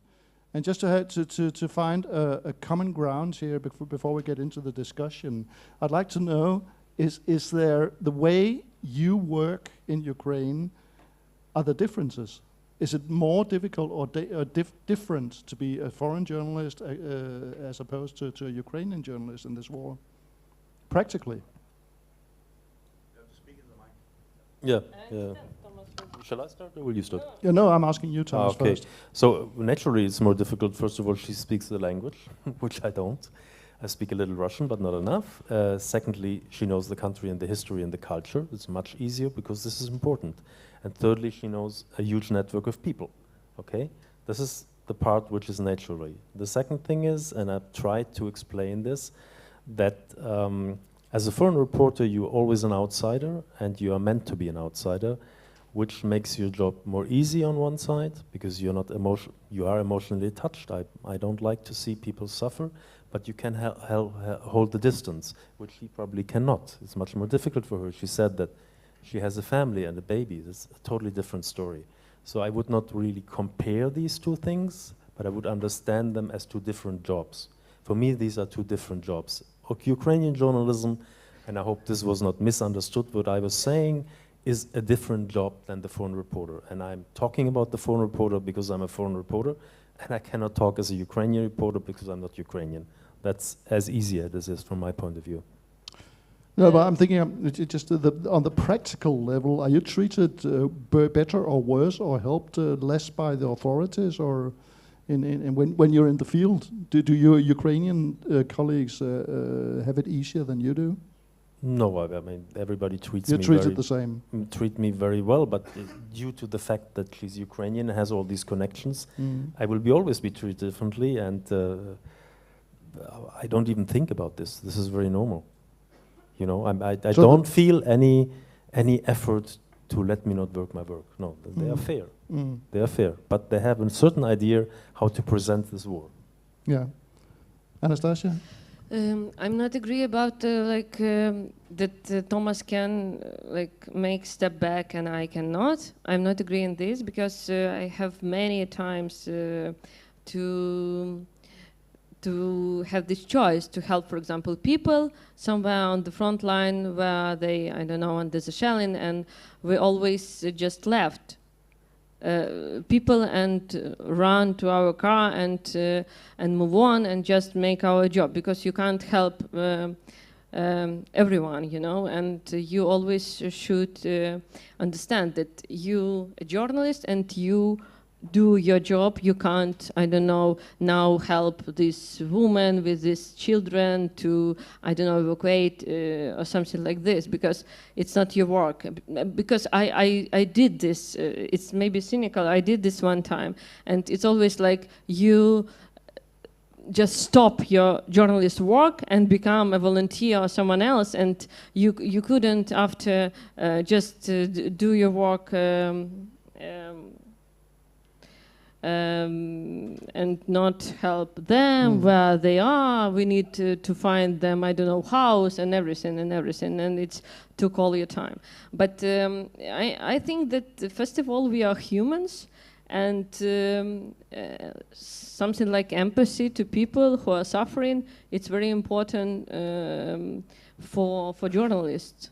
And just to find a common ground here before we get into the discussion, I'd like to know, is there the way you work in Ukraine, are there differences? Is it more difficult or different to be a foreign journalist as opposed to a Ukrainian journalist in this war? Practically. You have to speak in the mic. Yeah. Shall I start or will you start? Yeah, no, I'm asking you, Thomas, first. So naturally it's more difficult. First of all, she speaks the language, which I don't. I speak a little Russian, but not enough. Secondly, she knows the country and the history and the culture. It's much easier because this is important. And thirdly, she knows a huge network of people, okay? This is the part which is naturally. The second thing is, and I've tried to explain this, that as a foreign reporter, you're always an outsider, and you are meant to be an outsider. which makes your job more easy on one side, because you are emotionally touched. I don't like to see people suffer, but you can hold the distance, which she probably cannot. It's much more difficult for her. She said that she has a family and a baby. It's a totally different story. So I would not really compare these two things, but I would understand them as two different jobs. For me, these are two different jobs. Ukrainian journalism, and I hope this was not misunderstood, what I was saying is a different job than the foreign reporter. And I'm talking about the foreign reporter because I'm a foreign reporter, and I cannot talk as a Ukrainian reporter because I'm not Ukrainian. That's as easy as this is from my point of view. No, but I'm thinking just on the practical level, are you treated better or worse or helped less by the authorities, or when you're in the field? Do your Ukrainian colleagues have it easier than you do? No, I mean everybody treats me. You're treated the same. Treat me very well, but due to the fact that she's Ukrainian and has all these connections, I will always be treated differently, and I don't even think about this. This is very normal. You know, I don't feel any effort to let me not work my work. No, they are fair. They are fair, but they have a certain idea how to present this war. Yeah, Anastasia. I'm not agree about that Thomas can make step back and I cannot. I'm not agree in this because I have many times to have this choice to help, for example, people somewhere on the front line where they, I don't know, under the shelling, and we always just left people and run to our car and move on and just make our job, because you can't help everyone, you know, and you always should understand that you a journalist and you do your job. You can't, I don't know, now help this woman with these children to, I don't know, evacuate or something like this, because it's not your work. Because I did this, it's maybe cynical, I did this one time, and it's always like you just stop your journalist work and become a volunteer or someone else, and you couldn't after just do your work and not help them where they are. We need to find them, I don't know, house and everything, and it took all your time. But I think that first of all we are humans, and something like empathy to people who are suffering, it's very important for journalists.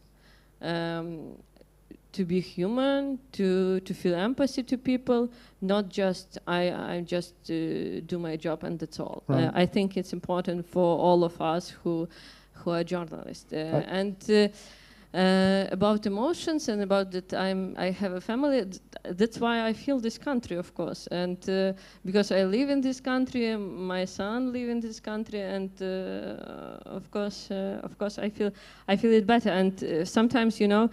To be human, to feel empathy to people, not just I just do my job and that's all. Right. I think it's important for all of us who are journalists. About emotions and about that I have a family. That's why I feel this country, of course, and because I live in this country, my son live in this country, and of course I feel it better. And sometimes, you know,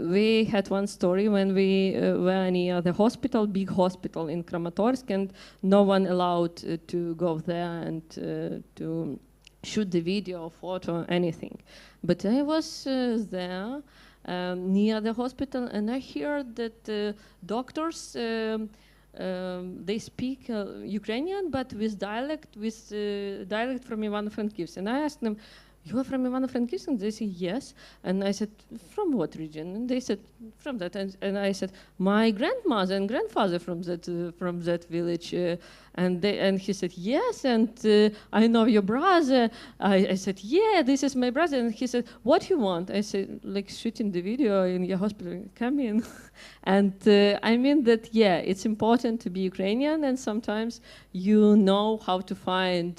we had one story when we were near the hospital, big hospital in Kramatorsk, and no one allowed to go there and to shoot the video, photo, anything. But I was there near the hospital, and I heard that doctors they speak Ukrainian, but with dialect from Ivano-Frankivsk. And I asked them, "You are from Ivano-Frankivsk?" And they said, "Yes." And I said, "From what region?" And they said, "From that." And I said, "My grandmother and grandfather from that village." And he said, "Yes." And I know your brother. I said, "Yeah, this is my brother." And he said, "What do you want?" I said, "Like shooting the video in your hospital. Come in." And I mean that, yeah, it's important to be Ukrainian, and sometimes you know how to find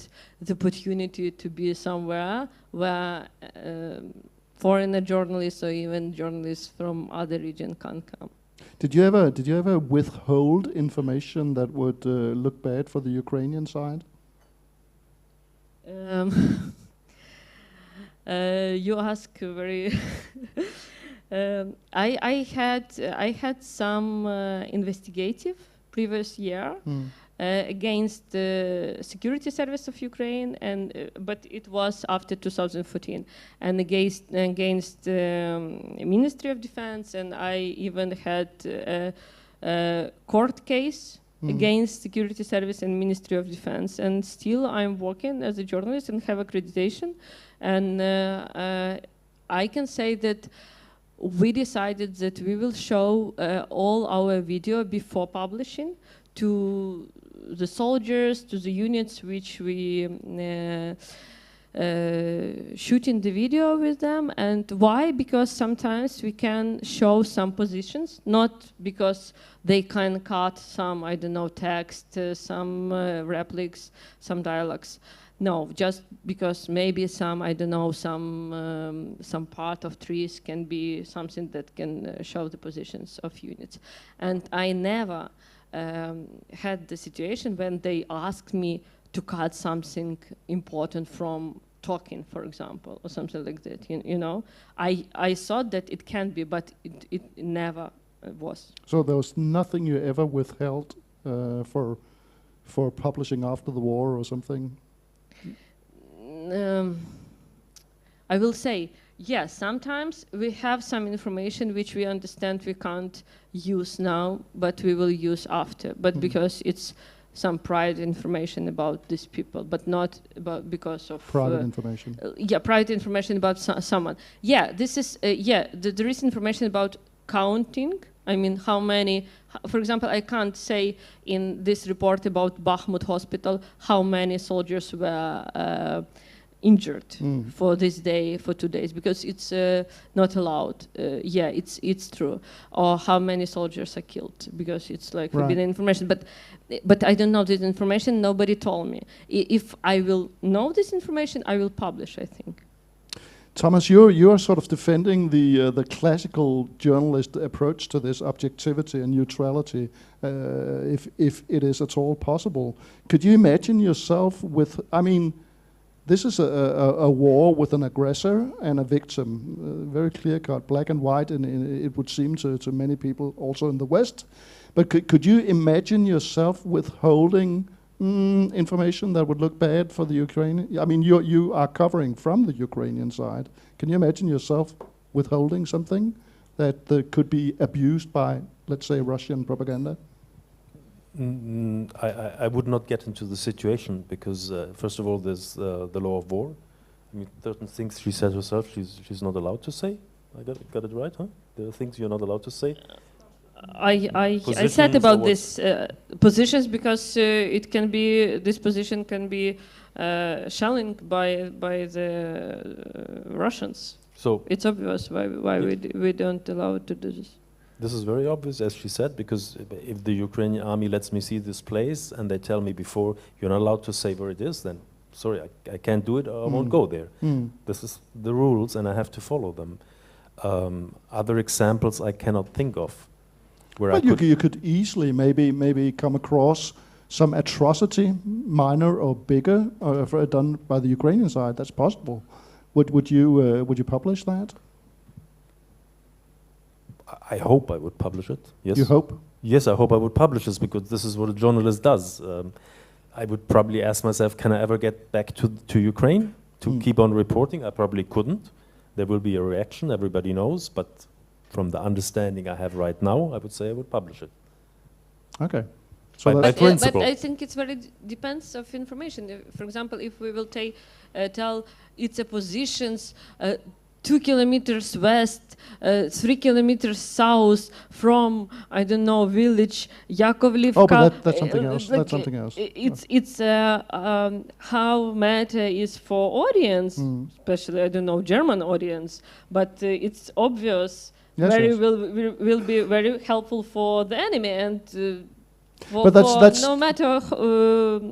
the opportunity to be somewhere where foreigner journalists or even journalists from other region can't come. Did you ever withhold information that would look bad for the Ukrainian side? You ask very. I had some investigative previous year against the security service of Ukraine, and but it was after 2014, and against Ministry of Defense, and I even had a court case against security service and Ministry of Defense, and still I'm working as a journalist and have accreditation, and I can say that we decided that we will show all our video before publishing to the soldiers, to the units which we shooting the video with them. And why? Because sometimes we can show some positions, not because they can cut some, I don't know, text, some replics, some dialogues. No, just because maybe some, I don't know, some part of trees can be something that can show the positions of units. And I never had the situation when they asked me to cut something important from talking, for example, or something like that. You know, I thought that it can be, but it never was. So there was nothing you ever withheld for publishing after the war or something? I will say, yes, sometimes we have some information which we understand we can't use now, but we will use after. But because it's some private information about these people, but not about because of private information. Yeah, private information about someone. Yeah, this is there is information about counting. I mean, how many? For example, I can't say in this report about Bakhmut Hospital how many soldiers were injured for this day, for 2 days, because it's not allowed. Yeah, it's true. Or how many soldiers are killed, because it's like forbidden information. But I don't know this information. Nobody told me. If I will know this information, I will publish, I think. Thomas, you're sort of defending the classical journalist approach to this objectivity and neutrality, if it is at all possible. Could you imagine yourself with? I mean, this is a war with an aggressor and a victim, very clear-cut, black and white, and it would seem to many people also in the West. But could you imagine yourself withholding information that would look bad for the Ukrainian? I mean, you are covering from the Ukrainian side. Can you imagine yourself withholding something that could be abused by, let's say, Russian propaganda? I would not get into the situation because, first of all, there's the law of war. I mean, certain things she said herself she's not allowed to say. I got it right, huh? There are things you're not allowed to say. I said about this positions because it can be, this position can be shelling by the Russians. So it's obvious why we don't allow to do this. This is very obvious, as she said, because if the Ukrainian army lets me see this place and they tell me before you're not allowed to say where it is, then sorry, I can't do it or I won't go there. This is the rules and I have to follow them. Other examples I cannot think of. But you could easily maybe come across some atrocity, minor or bigger, done by the Ukrainian side. That's possible. Would you publish that? I hope I would publish it. Yes. You hope? Yes, I hope I would publish this because this is what a journalist does. I would probably ask myself, can I ever get back to Ukraine to keep on reporting? I probably couldn't. There will be a reaction, everybody knows, but from the understanding I have right now, I would say I would publish it. Okay. So by principle. But I think it's very depends of information. For example, if we will tell it's a positions 2 kilometers west, 3 kilometers south from, I don't know, village Yakovlivka. Oh, but that's something else. That's something else. It's how matter is for audience, especially, I don't know, German audience, but it's obvious. Yes, will be very helpful for the enemy and but that's no matter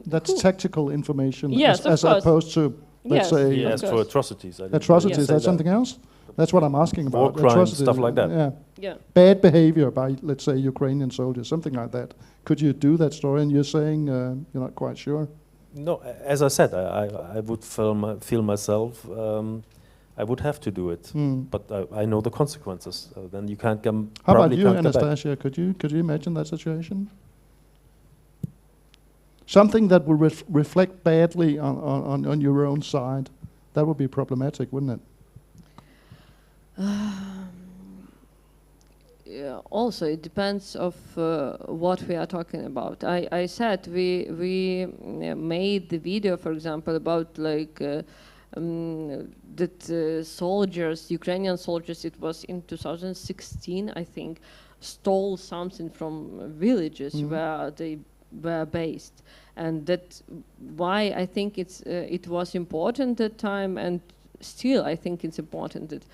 that's who. Tactical information, yes, as opposed to, let's say, yes, for atrocities. Atrocities. That's something else. That's what I'm asking about. War crimes, stuff like that. Yeah. Bad behavior by, let's say, Ukrainian soldiers, something like that. Could you do that story? And you're saying you're not quite sure. No, as I said, I would feel myself. I would have to do it, but I know the consequences. Then you can't come. How about you, Anastasia? Could you imagine that situation? something that will reflect badly on your own side. That would be problematic, wouldn't it? Yeah, also, it depends of what we are talking about. I said we made the video, for example, about like that soldiers, Ukrainian soldiers, it was in 2016, I think, stole something from villages where they were based, and that's why I think it was important at the time, and still I think it's important that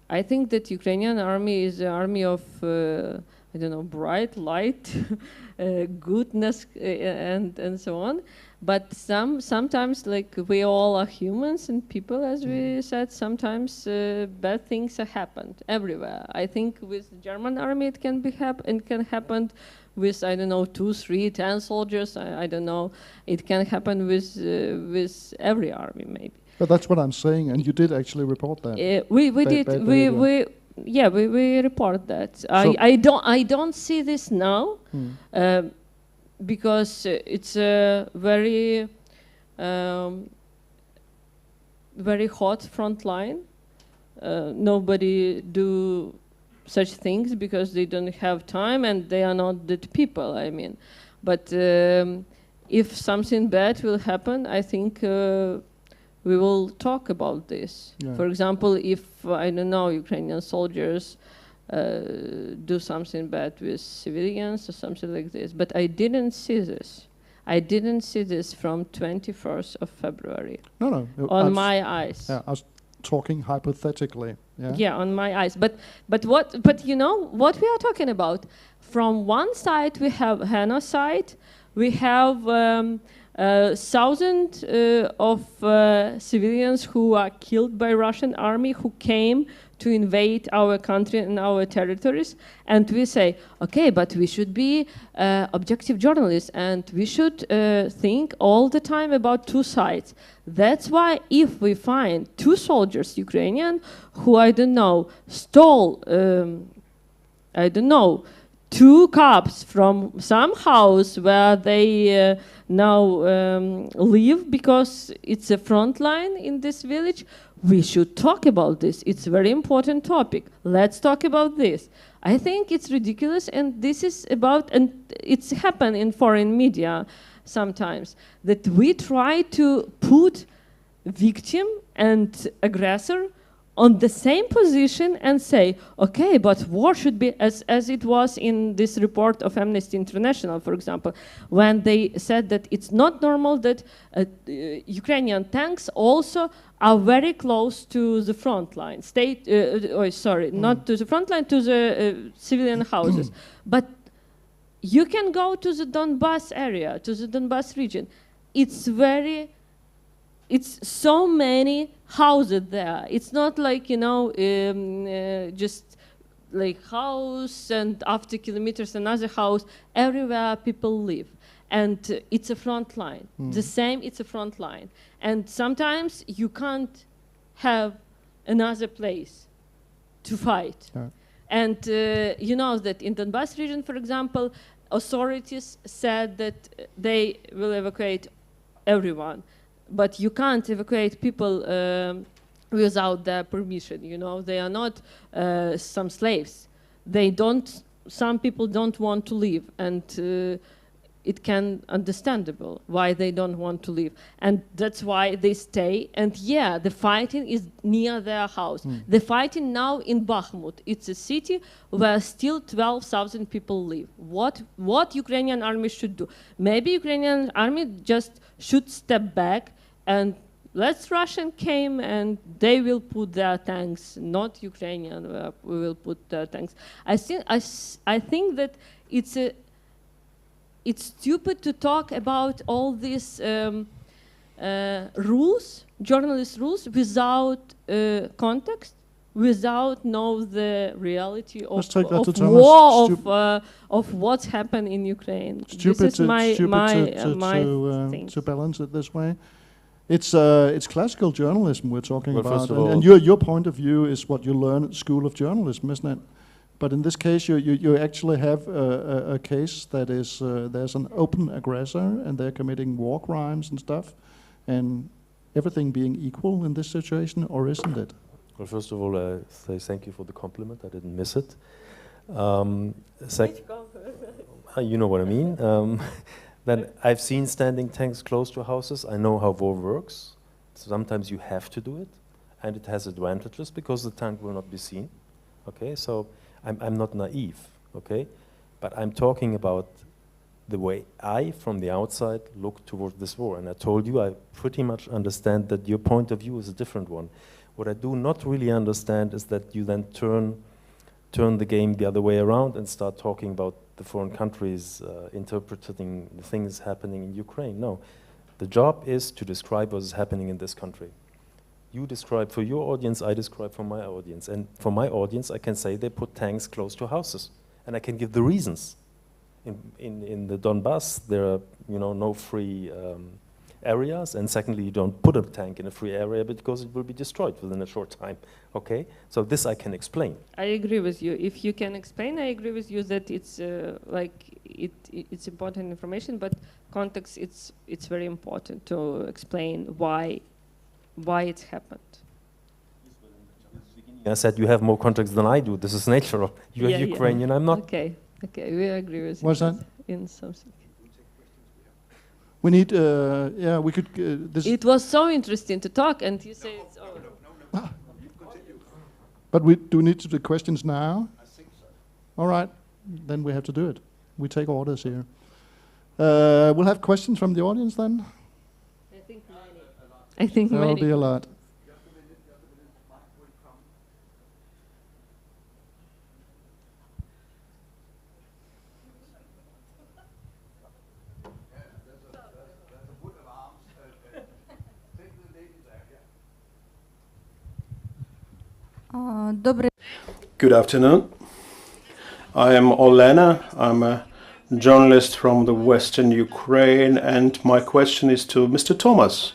I think that Ukrainian army is an army of I don't know, bright light, goodness, and so on. But sometimes, like, we all are humans and people, as we said, sometimes bad things have happened everywhere. I think with the German army it can happen with, I don't know, 2, 3, 10 soldiers, I don't know. It can happen with every army, maybe. But that's what I'm saying, and you did actually report that. We report that. So I don't see this now because it's a very very hot front line. Nobody do such things because they don't have time and they are not that people, I mean. But if something bad will happen, I think we will talk about this. Yeah. For example, if, I don't know, Ukrainian soldiers do something bad with civilians or something like this. But I didn't see this. I didn't see this from 21st of February. No. On my eyes. Yeah, I was talking hypothetically. Yeah, on my eyes. But you know what we are talking about? From one side we have genocide, we have thousands of civilians who are killed by Russian army who came to invade our country and our territories, and we say, okay, but we should be objective journalists and we should think all the time about two sides. That's why if we find 2 soldiers, Ukrainian, who, I don't know, stole, I don't know, 2 cups from some house where they now live because it's a front line in this village, we should talk about this. It's a very important topic. Let's talk about this. I think it's ridiculous, and this is about, and it's happened in foreign media sometimes, that we try to put victim and aggressor on the same position and say, okay, but war should be, as it was in this report of Amnesty International, for example, when they said that it's not normal that Ukrainian tanks also are very close to the front line. Not to the front line, to the civilian houses. But you can go to the Donbas area, to the Donbas region. It's so many houses there. It's not like, you know, just like house and after kilometers another house. Everywhere people live. And it's a front line. The same, it's a front line. And sometimes you can't have another place to fight. Yeah. And you know that in Donbas region, for example, authorities said that they will evacuate everyone. But you can't evacuate people without their permission. You know, they are not some slaves. Some people don't want to leave, and it can understandable why they don't want to leave, and that's why they stay. And yeah, the fighting is near their house. The fighting now in Bakhmut. It's a city where still 12,000 people live. What Ukrainian army should do? Maybe Ukrainian army just should step back and let Russian came and they will put their tanks, not Ukrainian. We will put their tanks. I think that it's stupid to talk about all these rules, journalist rules, without context, without know the reality of war, of what's happened in Ukraine. Stupid this is my thing. To balance it this way. It's classical journalism we're talking about, first of all, and your point of view is what you learn at the School of Journalism, isn't it? But in this case, you actually have a case that is there's an open aggressor and they're committing war crimes and stuff, and everything being equal in this situation, or isn't it? Well, first of all, I say thank you for the compliment. I didn't miss it. You know what I mean. Then I've seen standing tanks close to houses. I know how war works. Sometimes you have to do it, and it has advantages because the tank will not be seen. Okay, so I'm not naive. Okay, but I'm talking about the way I, from the outside, look towards this war. And I told you I pretty much understand that your point of view is a different one. What I do not really understand is that you then turn the game the other way around and start talking about the foreign countries interpreting the things happening in Ukraine. No, the job is to describe what is happening in this country. You describe for your audience, I describe for my audience. And for my audience, I can say they put tanks close to houses. And I can give the reasons. In the Donbass, there are no free areas, and secondly, you don't put a tank in a free area because it will be destroyed within a short time. Okay, so this I can explain. I agree with you. If you can explain, I agree with you that it's it's important information, but context it's very important to explain why it's happened. I said you have more context than I do. This is natural. You are Ukrainian, I'm not. Okay, we agree with What's that? In something. We need, we could. It was so interesting to talk, and you say it's over. But we do need to do questions now. I think so. All right, then we have to do it. We take orders here. We'll have questions from the audience then. I think there will be a lot. Good afternoon. I am Olena. I'm a journalist from the Western Ukraine, and my question is to Mr. Thomas.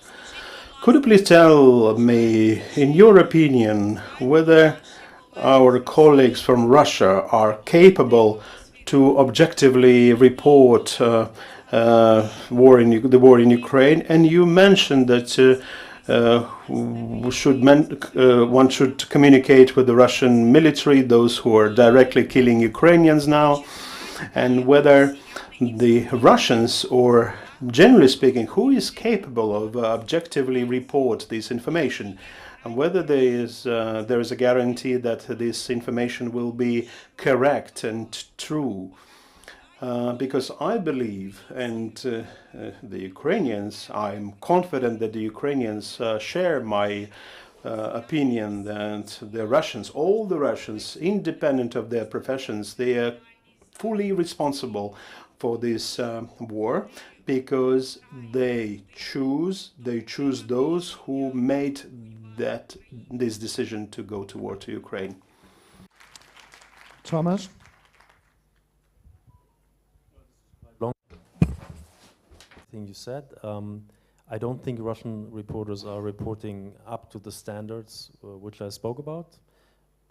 Could you please tell me, in your opinion, whether our colleagues from Russia are capable to objectively report the war in Ukraine? And you mentioned that one should communicate with the Russian military, those who are directly killing Ukrainians now, and whether the Russians, or generally speaking, who is capable of objectively report this information, and whether there is a guarantee that this information will be correct and true. Because I believe, and the Ukrainians, I'm confident that the Ukrainians share my opinion that the Russians, all the Russians, independent of their professions, they are fully responsible for this war, because they choose those who made this decision to go to war to Ukraine. Thomas? Thing you said. I don't think Russian reporters are reporting up to the standards which I spoke about.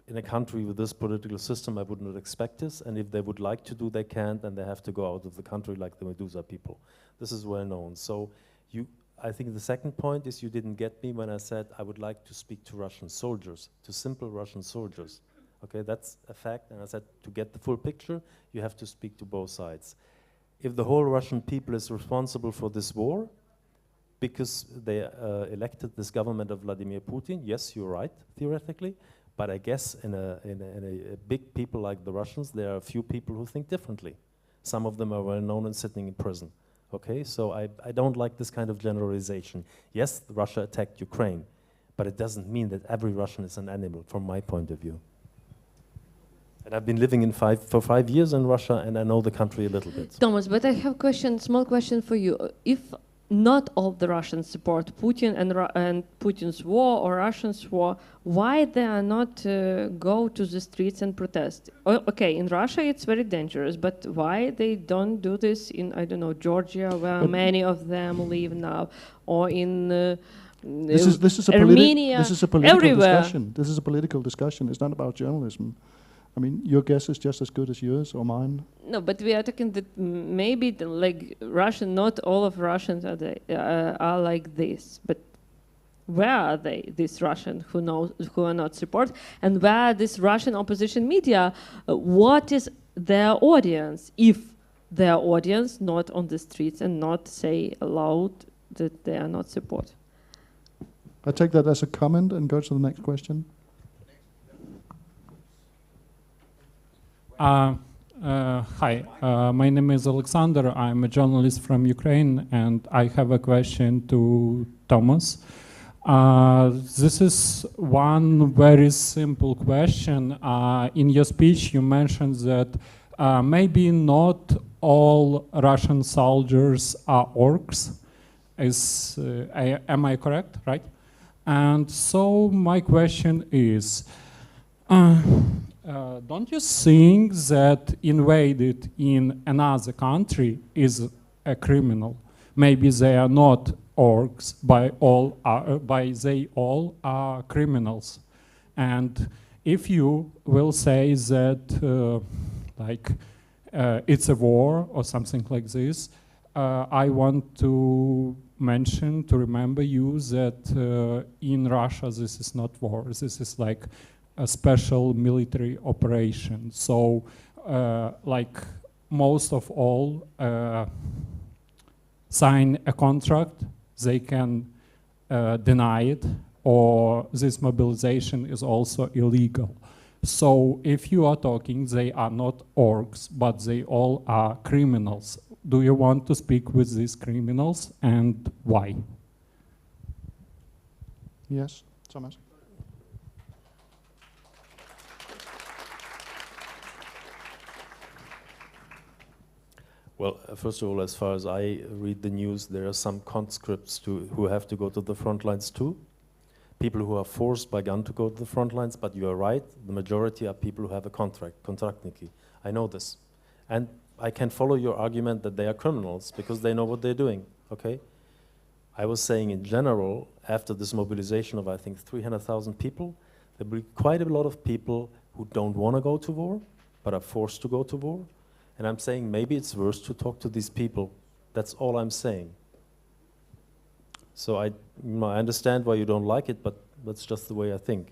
In a country with this political system, I would not expect this, and if they would like to do, they can't, and they have to go out of the country like the Medusa people. This is well known. So I think the second point is you didn't get me when I said I would like to speak to Russian soldiers, to simple Russian soldiers. Okay, that's a fact, and I said to get the full picture, you have to speak to both sides. If the whole Russian people is responsible for this war because they elected this government of Vladimir Putin, yes, you're right, theoretically, but I guess in a big people like the Russians, there are a few people who think differently. Some of them are well known and sitting in prison. Okay, so I don't like this kind of generalization. Yes, Russia attacked Ukraine, but it doesn't mean that every Russian is an animal, from my point of view. And I've been living for 5 years in Russia, and I know the country a little bit. Thomas, but I have small question for you. If not all the Russians support Putin and Putin's war or Russians' war, why they are not go to the streets and protest? Okay, in Russia it's very dangerous, but why they don't do this in, I don't know, Georgia, where many of them live now, or in this is a Armenia, this is a political everywhere. discussion. This is a political discussion. It's not about journalism. I mean, your guess is just as good as yours or mine. No, but we are talking that maybe like Russian, not all of Russians are like this, but where are they, these Russians who are not support, and where are this Russian opposition media? What is their audience if their audience not on the streets and not say aloud that they are not support? I take that as a comment and go to the next question. Hi, my name is Alexander. I'm a journalist from Ukraine, and I have a question to Thomas. This is one very simple question. In your speech, you mentioned that maybe not all Russian soldiers are orcs. Am I correct, right? And so my question is, don't you think that invaded in another country is a criminal? Maybe they are not orcs, they all are criminals. And if you will say that it's a war or something like this, I want to remember you that in Russia this is not war, this is like a special military operation. So like most of all sign a contract, they can deny it, or this mobilization is also illegal. So if you are talking, they are not orcs, but they all are criminals. Do you want to speak with these criminals, and why? Yes, Thomas. Well, first of all, as far as I read the news, there are some conscripts who have to go to the front lines too. People who are forced by gun to go to the front lines, but you are right, the majority are people who have a contractniki. I know this. And I can follow your argument that they are criminals because they know what they're doing, okay? I was saying in general, after this mobilization of I think 300,000 people, there will be quite a lot of people who don't want to go to war, but are forced to go to war. And I'm saying maybe it's worse to talk to these people. That's all I'm saying. So I understand why you don't like it, but that's just the way I think.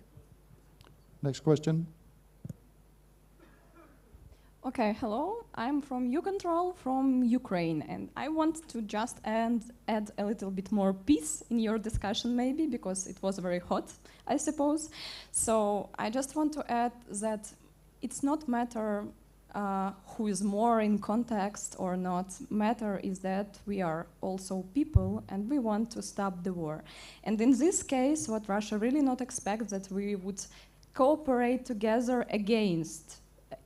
Next question. Okay, hello. I'm from YouControl from Ukraine, and I want to just add a little bit more peace in your discussion maybe, because it was very hot, I suppose. So I just want to add that it's not matter who is more in context or not. Matter is that we are also people and we want to stop the war. And in this case, what Russia really not expects that we would cooperate together against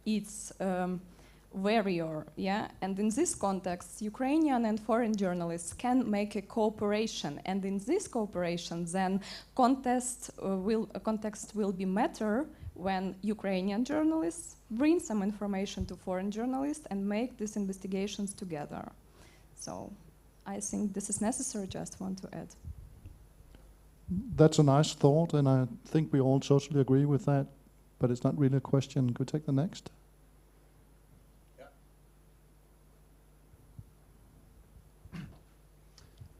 its warrior, yeah? And in this context, Ukrainian and foreign journalists can make a cooperation, and in this cooperation, then context will be matter when Ukrainian journalists bring some information to foreign journalists and make these investigations together. So I think this is necessary, just want to add. That's a nice thought, and I think we all totally agree with that, but it's not really a question. Could we take the next?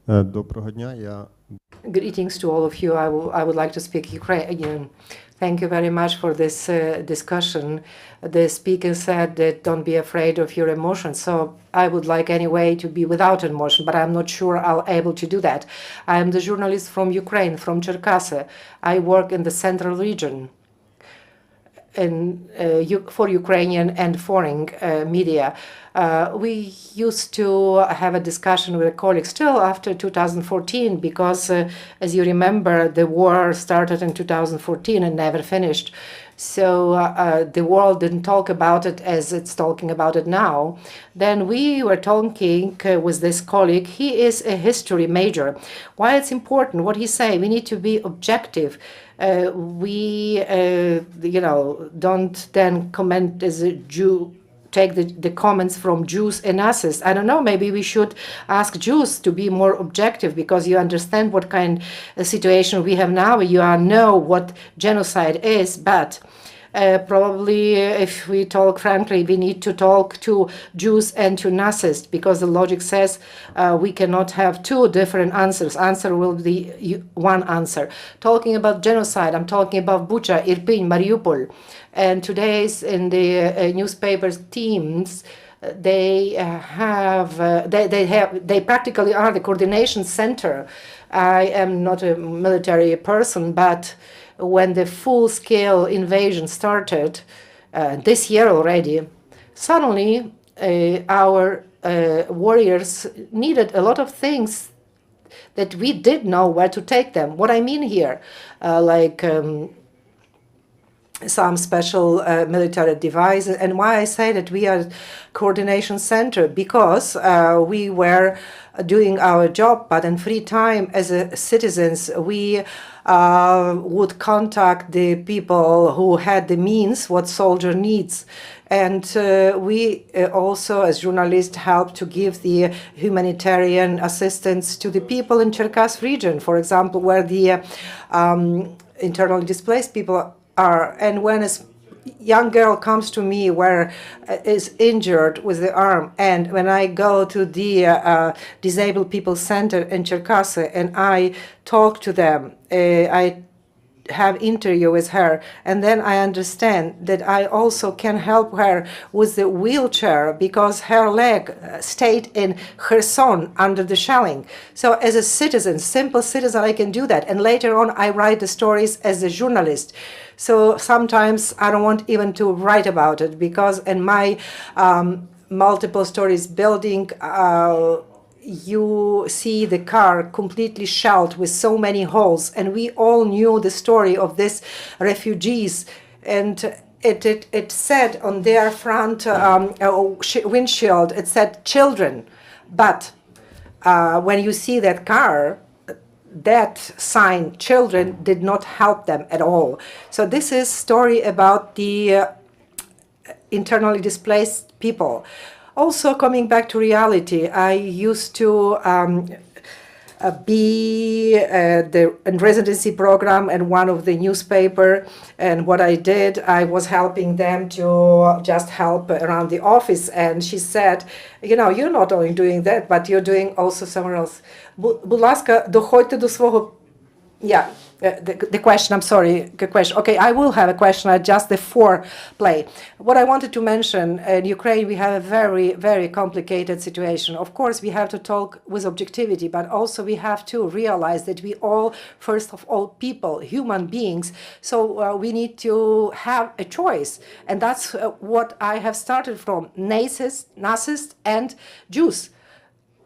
Доброго дня. Greetings to all of you. I would like to speak Ukrainian. Thank you very much for this discussion. The speaker said that don't be afraid of your emotions. So I would like anyway to be without emotion, but I'm not sure I'll able to do that. I am the journalist from Ukraine, from Cherkasy. I work in the central region for Ukrainian and foreign media. We used to have a discussion with a colleague still after 2014 because, as you remember, the war started in 2014 and never finished. So the world didn't talk about it as it's talking about it now. Then we were talking with this colleague. He is a history major. Why it's important? What he say? We need to be objective. We, don't then comment as a Jew. Take the comments from Jews and Nazis. I don't know, maybe we should ask Jews to be more objective because you understand what kind of situation we have now. You know what genocide is, but Probably, if we talk frankly, we need to talk to Jews and to Nazists, because the logic says we cannot have two different answers. Answer will be one answer. Talking about genocide, I'm talking about Bucha, Irpin, Mariupol. And today's in the newspapers teams, they practically are the coordination center. I am not a military person, but when the full-scale invasion started this year already, suddenly our warriors needed a lot of things that we did know where to take them. What I mean here, some special military devices. And why I say that we are coordination center, because we were doing our job, but in free time as citizens, we would contact the people who had the means, what soldier needs. And we also, as journalists, help to give the humanitarian assistance to the people in Cherkasy region, for example, where the internally displaced people are. And when a young girl comes to me where is injured with the arm, and when I go to the disabled people center in Cherkasy and I talk to them, I have interview with her, and then I understand that I also can help her with the wheelchair because her leg stayed in Kherson under the shelling. So as a citizen, simple citizen, I can do that. And later on, I write the stories as a journalist. So sometimes I don't want even to write about it, because in my multiple stories building, you see the car completely shelled with so many holes, and we all knew the story of these refugees, and it said on their front windshield, it said children, but when you see that car, that sign children did not help them at all. So this is story about the internally displaced people. Also, coming back to reality, I used to be in residency program in one of the newspaper, and what I did, I was helping them to just help around the office, and she said, you know, you're not only doing that, but you're doing also somewhere else. Будь ласка, доходьте до свого... Yeah. The question, I'm sorry, good question. Okay, I will have a question, just the foreplay. What I wanted to mention, in Ukraine, we have a very, very complicated situation. Of course, we have to talk with objectivity, but also we have to realize that we all, first of all, people, human beings, so we need to have a choice. And that's what I have started from, Nazists and Jews.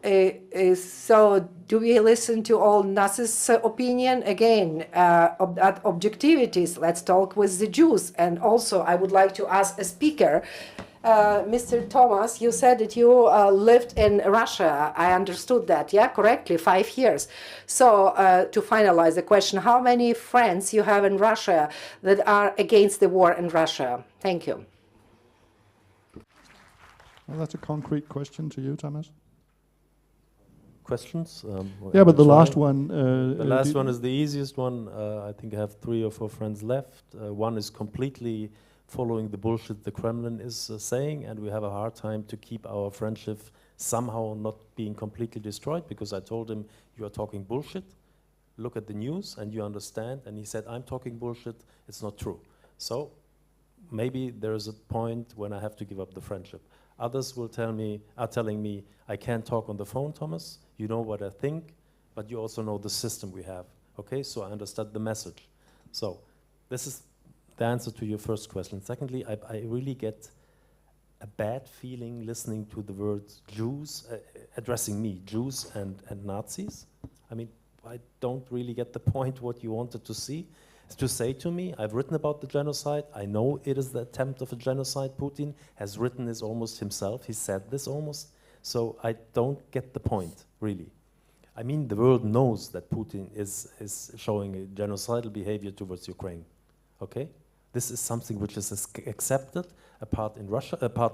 So do we listen to all Nazi's opinion? Again, at objectivities, let's talk with the Jews. And also, I would like to ask a speaker, Mr. Thomas, you said that you lived in Russia. I understood that, yeah, correctly, 5 years. So to finalize the question, how many friends you have in Russia that are against the war in Russia? Thank you. Well, that's a concrete question to you, Thomas. Questions? Yeah, but the last one... the last one is the easiest one. I think I have 3 or 4 friends left. One is completely following the bullshit the Kremlin is saying, and we have a hard time to keep our friendship somehow not being completely destroyed, because I told him, you are talking bullshit, look at the news and you understand, and he said, I'm talking bullshit, it's not true. So maybe there is a point when I have to give up the friendship. Others will are telling me, I can't talk on the phone, Thomas. You know what I think, but you also know the system we have. Okay, so I understand the message. So this is the answer to your first question. Secondly, I really get a bad feeling listening to the words Jews, addressing me, Jews and Nazis. I mean, I don't really get the point what you wanted to say to me. I've written about the genocide. I know it is the attempt of a genocide. Putin has written this almost himself. He said this almost. So I don't get the point, really. I mean, the world knows that Putin is showing a genocidal behavior towards Ukraine. Okay? This is something which is accepted apart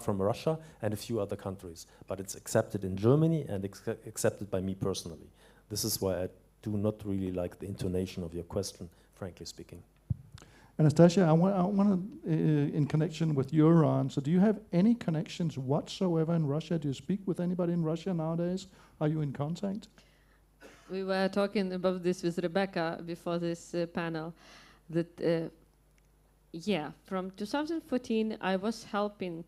from Russia and a few other countries. But it's accepted in Germany and accepted by me personally. This is why I do not really like the intonation of your question, frankly speaking. Anastasia, I want to, in connection with your answer, do you have any connections whatsoever in Russia? Do you speak with anybody in Russia nowadays? Are you in contact? We were talking about this with Rebecca before this panel, that yeah, from 2014 I was helping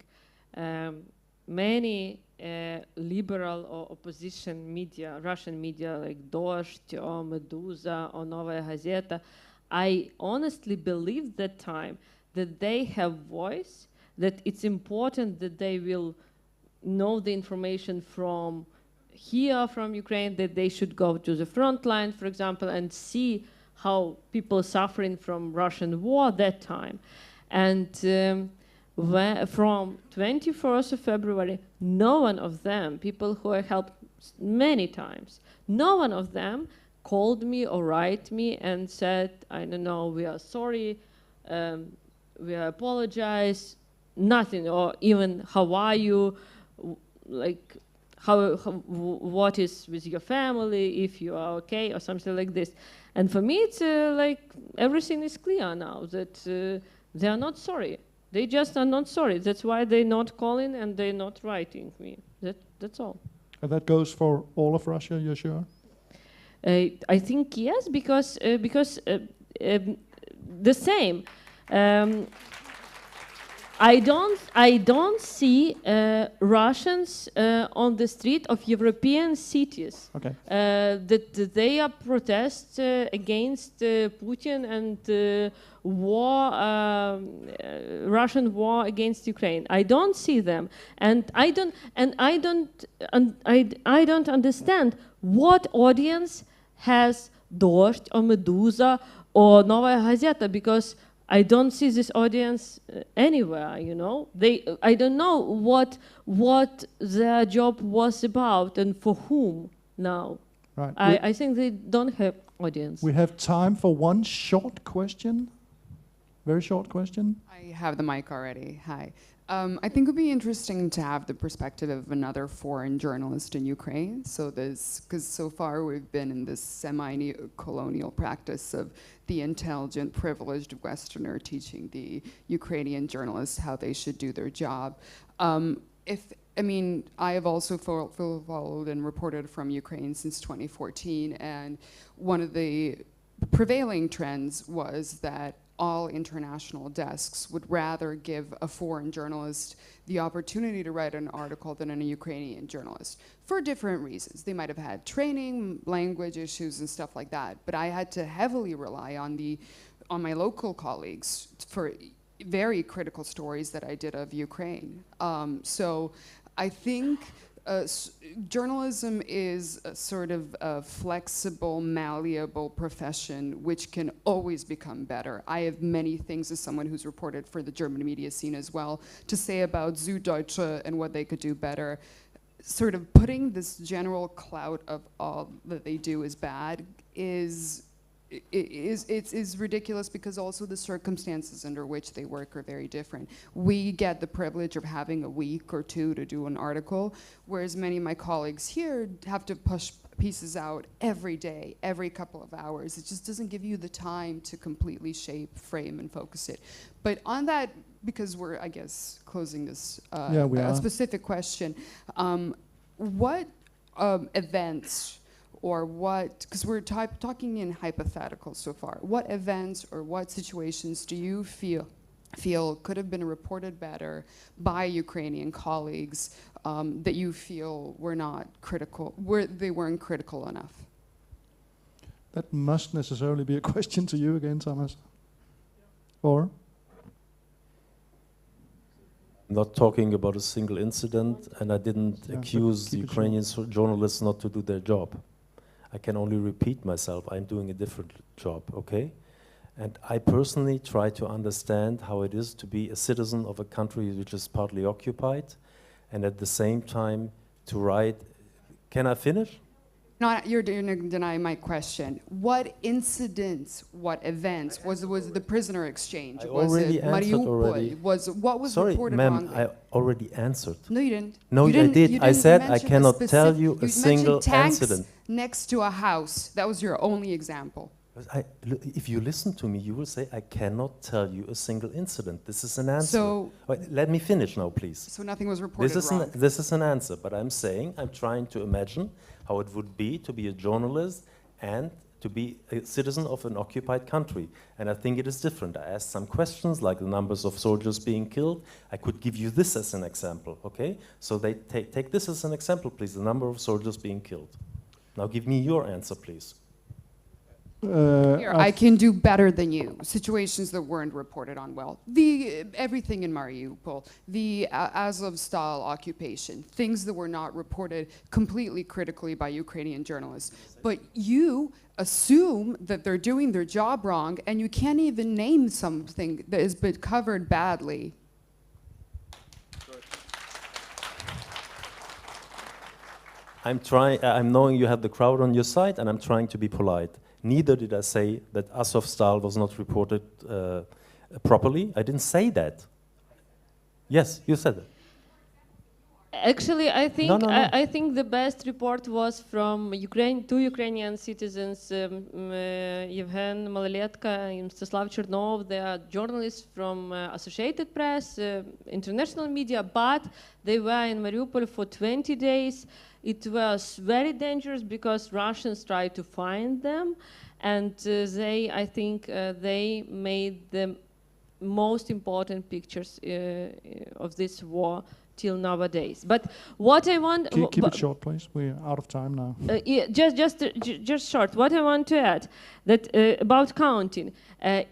many liberal or opposition media, Russian media like Dozhd or Meduza or Novaya Gazeta. I honestly believed that time that they have voice, that it's important that they will know the information from here, from Ukraine, that they should go to the front line, for example, and see how people suffering from Russian war that time. And from 21st of February, no one of them, people who I helped many times, no one of them called me or write me and said, I don't know, we are sorry, we apologize, nothing, or even how are you, like what is with your family, if you are okay, or something like this. And for me, it's like everything is clear now that they are not sorry. They just are not sorry. That's why they're not calling and they're not writing me. That's all. And that goes for all of Russia, you're sure? I think yes, because the same. I don't see Russians on the street of European cities. Okay. That they are protests against Putin and war, Russian war against Ukraine. I don't see them, and I don't understand what audience has Dozhd or Meduza or Novaya Gazeta, because I don't see this audience anywhere, you know. I don't know what their job was about and for whom now. Right. I think they don't have audience. We have time for one short question. Very short question. I have the mic already. Hi. I think it would be interesting to have the perspective of another foreign journalist in Ukraine. So because so far we've been in this semi-colonial practice of the intelligent, privileged Westerner teaching the Ukrainian journalists how they should do their job. I have also followed and reported from Ukraine since 2014, and one of the prevailing trends was that all international desks would rather give a foreign journalist the opportunity to write an article than a Ukrainian journalist, for different reasons. They might have had training, language issues, and stuff like that. But I had to heavily rely on my local colleagues for very critical stories that I did of Ukraine. So I think journalism is a sort of a flexible, malleable profession which can always become better. I have many things, as someone who's reported for the German media scene as well, to say about Süddeutsche and what they could do better. Sort of putting this general clout of all that they do is bad is ridiculous, because also the circumstances under which they work are very different. We get the privilege of having a week or two to do an article, whereas many of my colleagues here have to push pieces out every day, every couple of hours. It just doesn't give you the time to completely shape, frame, and focus it. But on that, because we're, I guess, closing this specific question, what events or what, because we're talking in hypotheticals so far, what events or what situations do you feel could have been reported better by Ukrainian colleagues that you feel were not critical, they weren't critical enough? That must necessarily be a question to you again, Thomas. Or? I'm not talking about a single incident, and I didn't accuse the Ukrainian journalists not to do their job. I can only repeat myself. I'm doing a different job, okay? And I personally try to understand how it is to be a citizen of a country which is partly occupied, and at the same time to write. Can I finish? No, you're going to deny my question. What incidents, what events was the prisoner exchange? Was it Mariupol? What was reported wrongly? Ma'am, I already answered. No, you didn't. No, I did. I said I cannot tell you a single tanks incident. Next to a house. That was your only example. If you listen to me, you will say, I cannot tell you a single incident. This is an answer. So, wait, let me finish now, please. So nothing was reported wrong. This is an answer, but I'm saying, I'm trying to imagine how it would be to be a journalist and to be a citizen of an occupied country. And I think it is different. I asked some questions, like the numbers of soldiers being killed. I could give you this as an example, okay? So they take this as an example, please, the number of soldiers being killed. Now give me your answer, please. Here, I can do better than you. Situations that weren't reported on well. Everything in Mariupol, the Azovstal occupation, things that were not reported completely critically by Ukrainian journalists. But you assume that they're doing their job wrong, and you can't even name something that has been covered badly. I'm knowing you have the crowd on your side, and I'm trying to be polite. Neither did I say that Azovstal was not reported properly. I didn't say that. Yes, you said it. Actually, I think No. I think the best report was from two Ukrainian citizens, Yevhen Malaletka and Mstislav Chernov. They are journalists from Associated Press, international media, but they were in Mariupol for 20 days. It was very dangerous because Russians tried to find them, and I think they made the most important pictures of this war till nowadays. But what I want... Keep it short, please. We're out of time now. Yeah, just short. What I want to add, that about counting,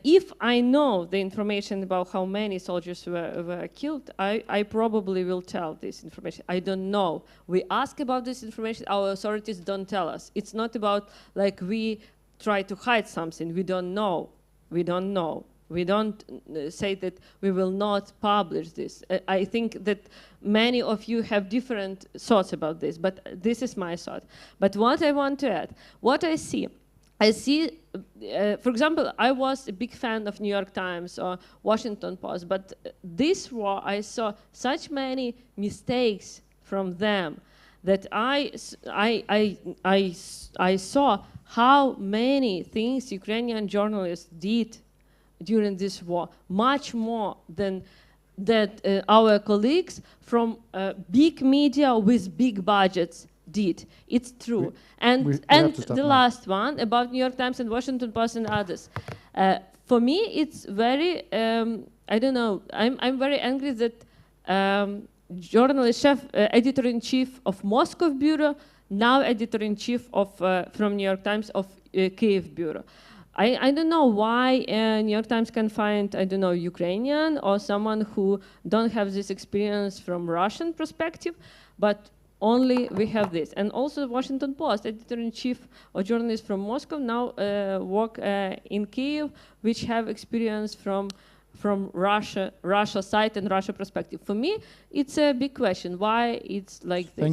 if I know the information about how many soldiers were killed, I probably will tell this information. I don't know. We ask about this information, our authorities don't tell us. It's not about like we try to hide something. We don't know. We don't know. We don't say that we will not publish this. I think that many of you have different thoughts about this, but this is my thought. But what I want to add, what I see, for example, I was a big fan of New York Times or Washington Post, but this war, I saw such many mistakes from them that I saw how many things Ukrainian journalists did during this war, much more than that our colleagues from big media with big budgets did. It's true. And the last one about New York Times and Washington Post and others. For me, it's very, I don't know, I'm very angry that journalist chef, editor-in-chief of Moscow bureau, now editor-in-chief of from New York Times of Kyiv bureau. I don't know why New York Times can find, I don't know, Ukrainian or someone who don't have this experience from Russian perspective, but only we have this. And also Washington Post, editor-in-chief or journalist from Moscow now work in Kyiv, which have experience from Russia side and Russia perspective. For me, it's a big question, why it's like this.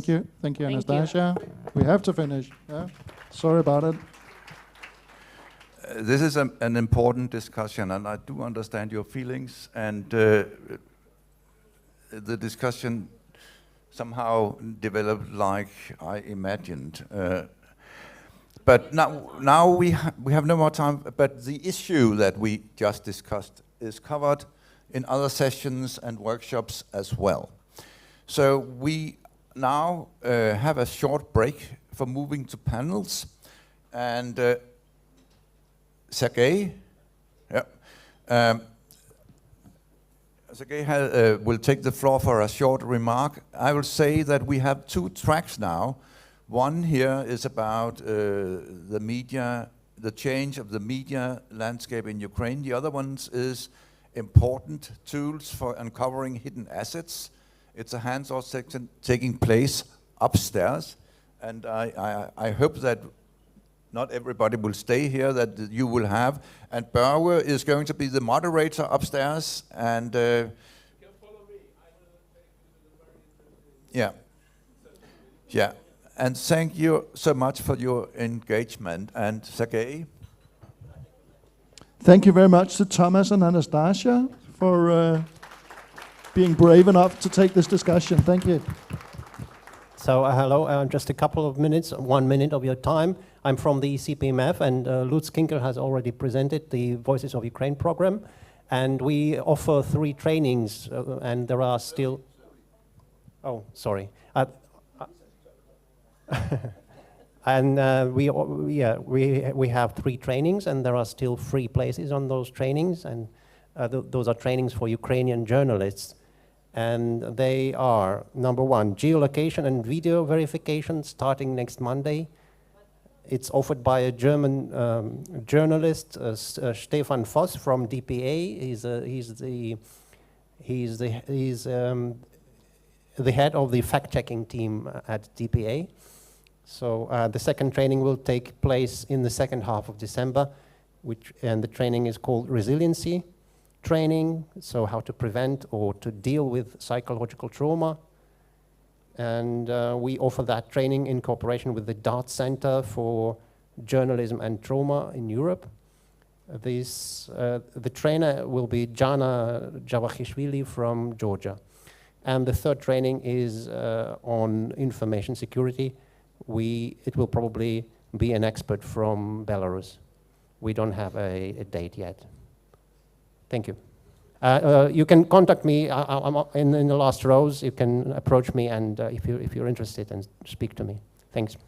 Thank you, Anastasia. We have to finish. Yeah? Sorry about it. This is an important discussion, and I do understand your feelings, and the discussion somehow developed like I imagined. But now we have no more time, but the issue that we just discussed is covered in other sessions and workshops as well. So we now have a short break for moving to panels, and Sergei, Sergei will take the floor for a short remark. I will say that we have two tracks now. One here is about the media, the change of the media landscape in Ukraine. The other one is important tools for uncovering hidden assets. It's a hands-on section taking place upstairs, and I hope that not everybody will stay here, that you will have. And Børge is going to be the moderator upstairs. And you can follow me. I will take you to the very interesting. Yeah. And thank you so much for your engagement. And Sergei? Thank you very much to Thomas and Anastasia for being brave enough to take this discussion. Thank you. So hello, just a couple of minutes, 1 minute of your time. I'm from the CPMF, and Lutz Kinkel has already presented the Voices of Ukraine program. And we offer 3 trainings, and there are still... Oh, sorry. And we have 3 trainings, and there are still free places on those trainings, and those are trainings for Ukrainian journalists. And they are, number 1, geolocation and video verification starting next Monday. It's offered by a German journalist, Stefan Voss from DPA. He's the head of the fact-checking team at DPA. So the second training will take place in the second half of December, and the training is called Resiliency Training, so how to prevent or to deal with psychological trauma. And we offer that training in cooperation with the DART Center for Journalism and Trauma in Europe. The trainer will be Jana Javachishvili from Georgia. And the third training is on information security. It will probably be an expert from Belarus. We don't have a date yet. Thank you. You can contact me. I'm in the last rows. You can approach me, and if you're interested, and speak to me. Thanks.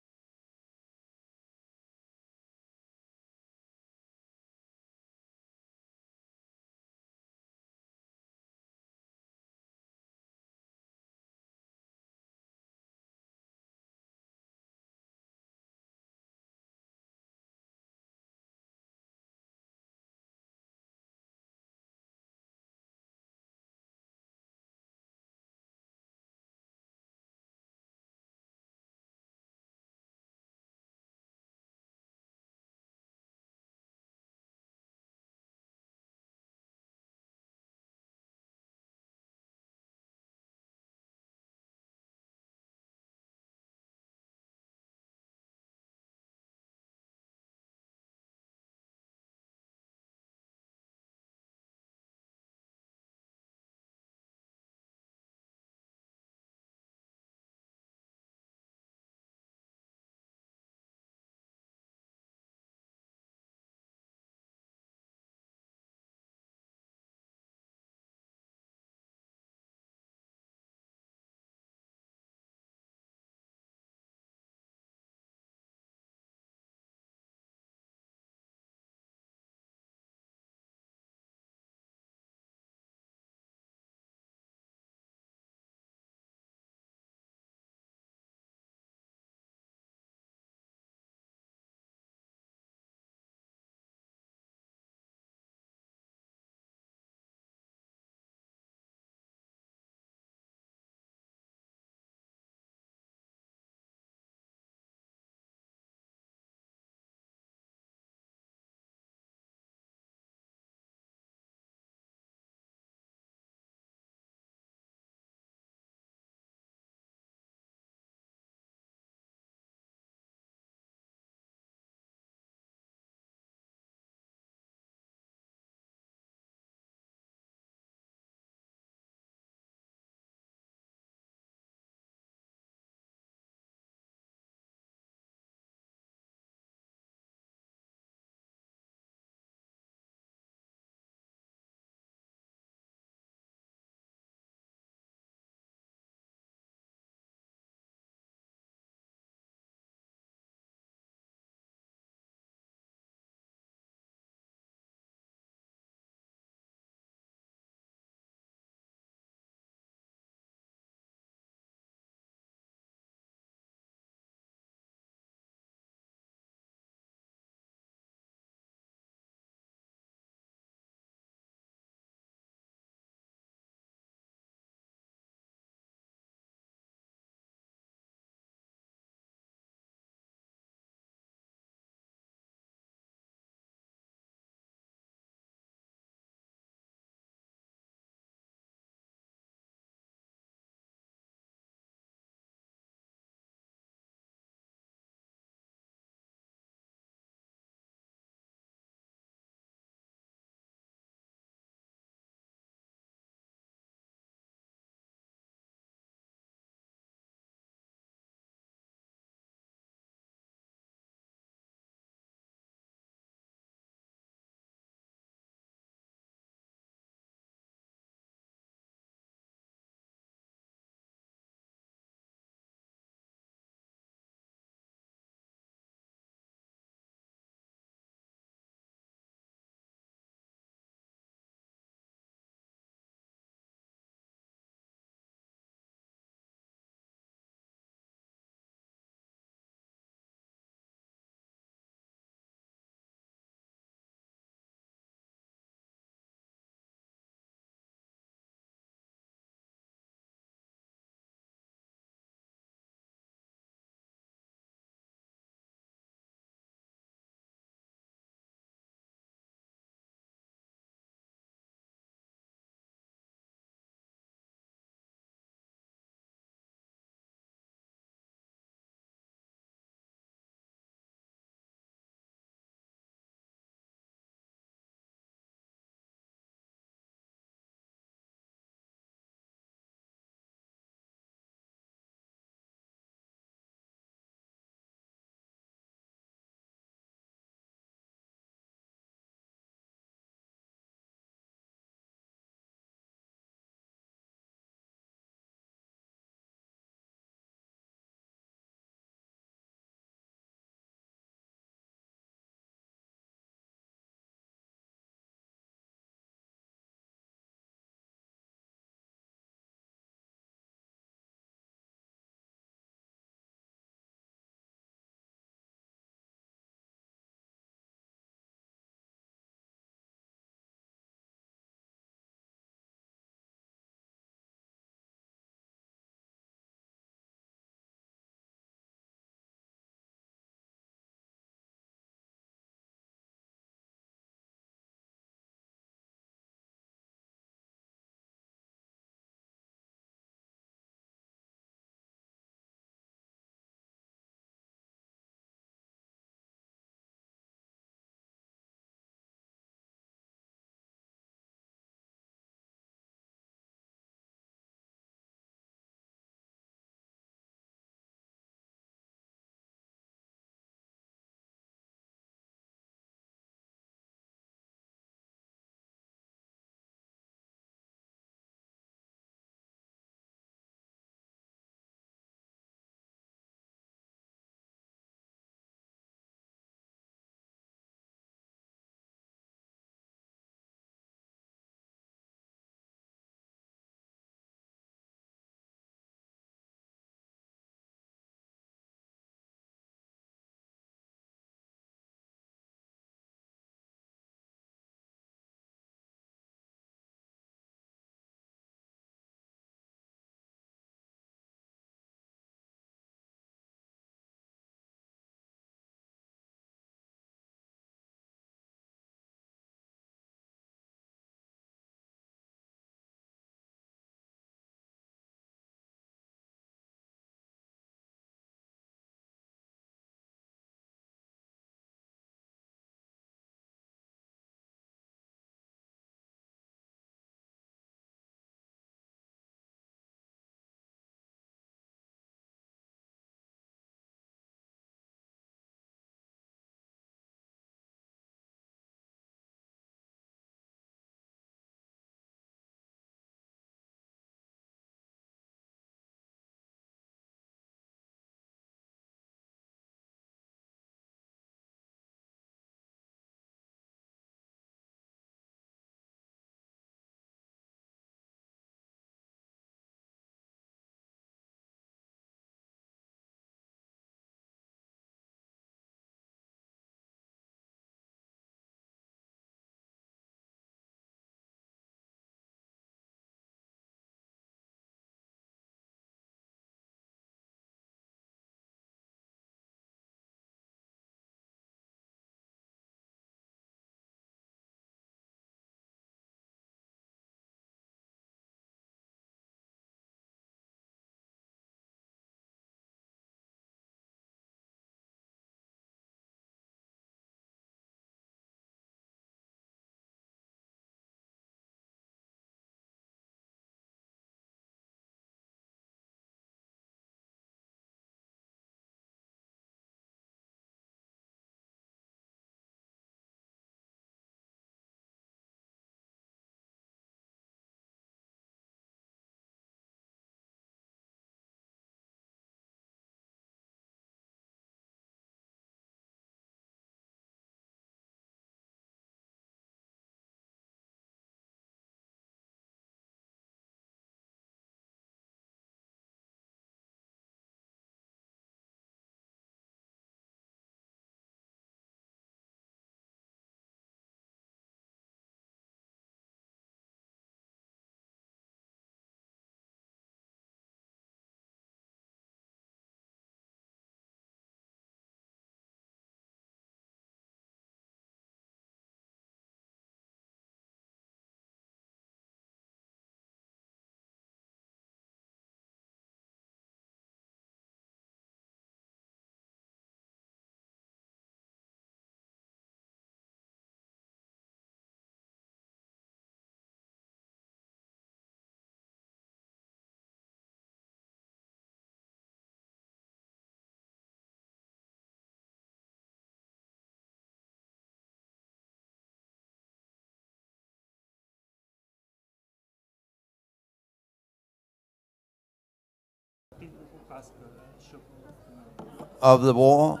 of the war,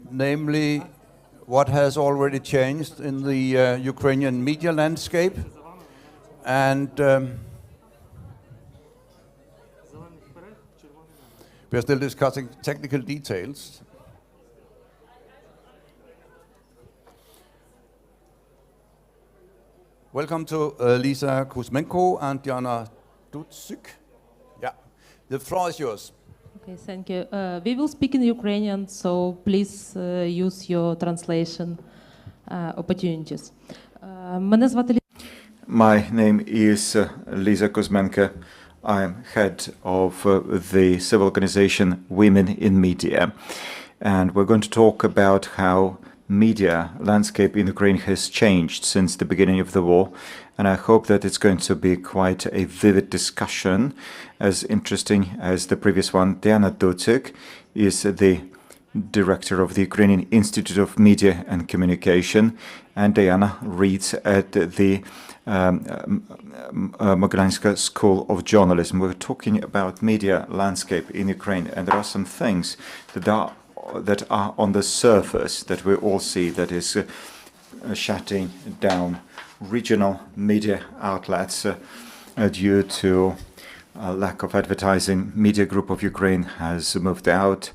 namely what has already changed in the Ukrainian media landscape, and we are still discussing technical details. Welcome to Lisa Kuzmenko and Diana Dutsyk. Yeah, the floor is yours. Okay, thank you. We will speak in Ukrainian, so please use your translation opportunities. Мене звати My name is Lisa Kuzmenko. I'm head of the civil organization Women in Media. And we're going to talk about how media landscape in Ukraine has changed since the beginning of the war. And I hope that it's going to be quite a vivid discussion, as interesting as the previous one. Diana Dutsyk is the director of the Ukrainian Institute of Media and Communication, and Diana reads at the Mogilянska School of Journalism. We're talking about media landscape in Ukraine, and there are some things that are on the surface that we all see that is shutting down regional media outlets due to a lack of advertising. Media Group of Ukraine has moved out.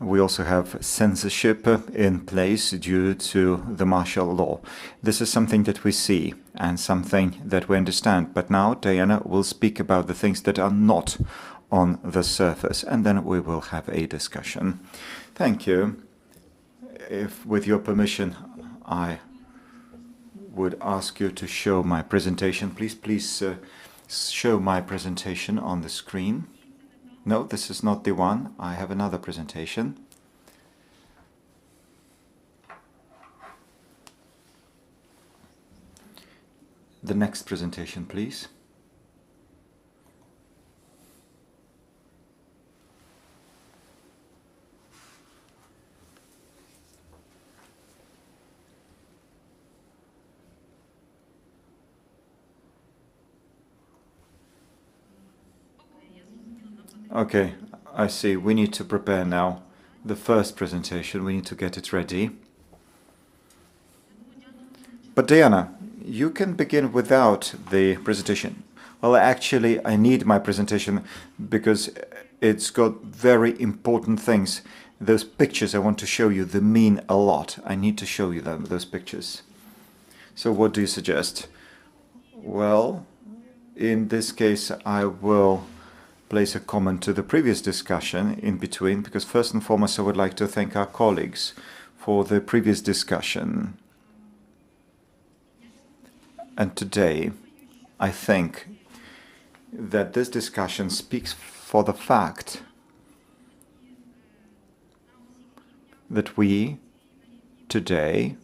We also have censorship in place due to the martial law. This is something that we see and something that we understand. But now Diana will speak about the things that are not on the surface, and then we will have a discussion. Thank you. If, with your permission, I would ask you to show my presentation. Please show my presentation on the screen. No, this is not the one. I have another presentation. The next presentation, please. Okay, I see. We need to prepare now the first presentation. We need to get it ready. But Diana, you can begin without the presentation. Well, actually, I need my presentation because it's got very important things. Those pictures I want to show you, they mean a lot. I need to show you them, those pictures. So what do you suggest? Well, in this case, I will place a comment to the previous discussion in between, because first and foremost I would like to thank our colleagues for the previous discussion. And today I think that this discussion speaks for the fact that we today,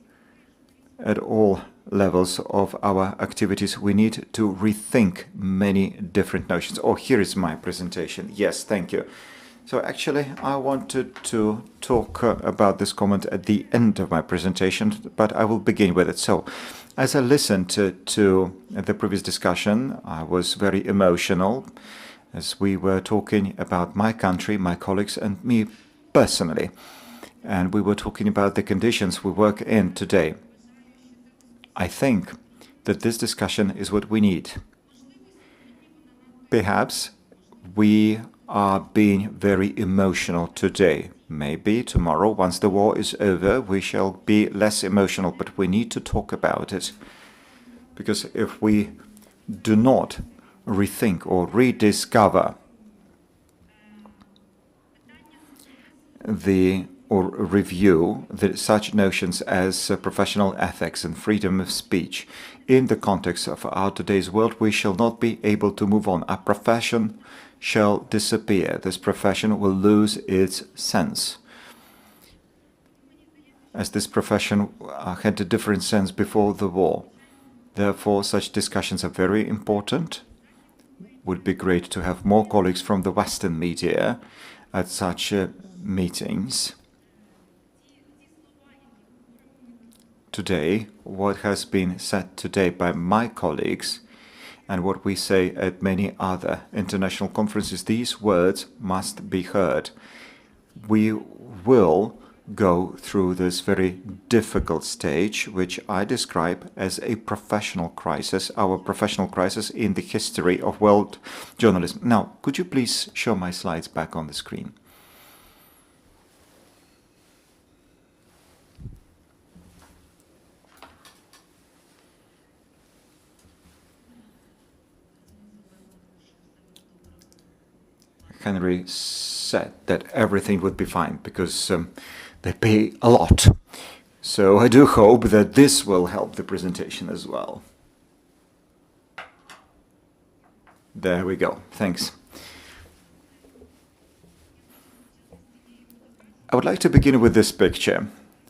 at all levels of our activities, we need to rethink many different notions. Oh, here is my presentation. Yes, thank you. So actually, I wanted to talk about this comment at the end of my presentation, but I will begin with it. So, as I listened to the previous discussion, I was very emotional as we were talking about my country, my colleagues, and me personally. And we were talking about the conditions we work in today. I think that this discussion is what we need. Perhaps we are being very emotional today. Maybe tomorrow, once the war is over, we shall be less emotional, but we need to talk about it. Because if we do not rethink or rediscover or review such notions as professional ethics and freedom of speech in the context of our today's world, we shall not be able to move on. Our profession shall disappear. This profession will lose its sense, as this profession had a different sense before the war. Therefore, such discussions are very important. Would be great to have more colleagues from the Western media at such meetings. Today, what has been said today by my colleagues and what we say at many other international conferences. These words must be heard. We will go through this very difficult stage, which I describe as a professional crisis, our professional crisis in the history of world journalism. Now, could you please show my slides back on the screen? Henry said that everything would be fine because they pay a lot. So I do hope that this will help the presentation as well. There we go. Thanks. I would like to begin with this picture.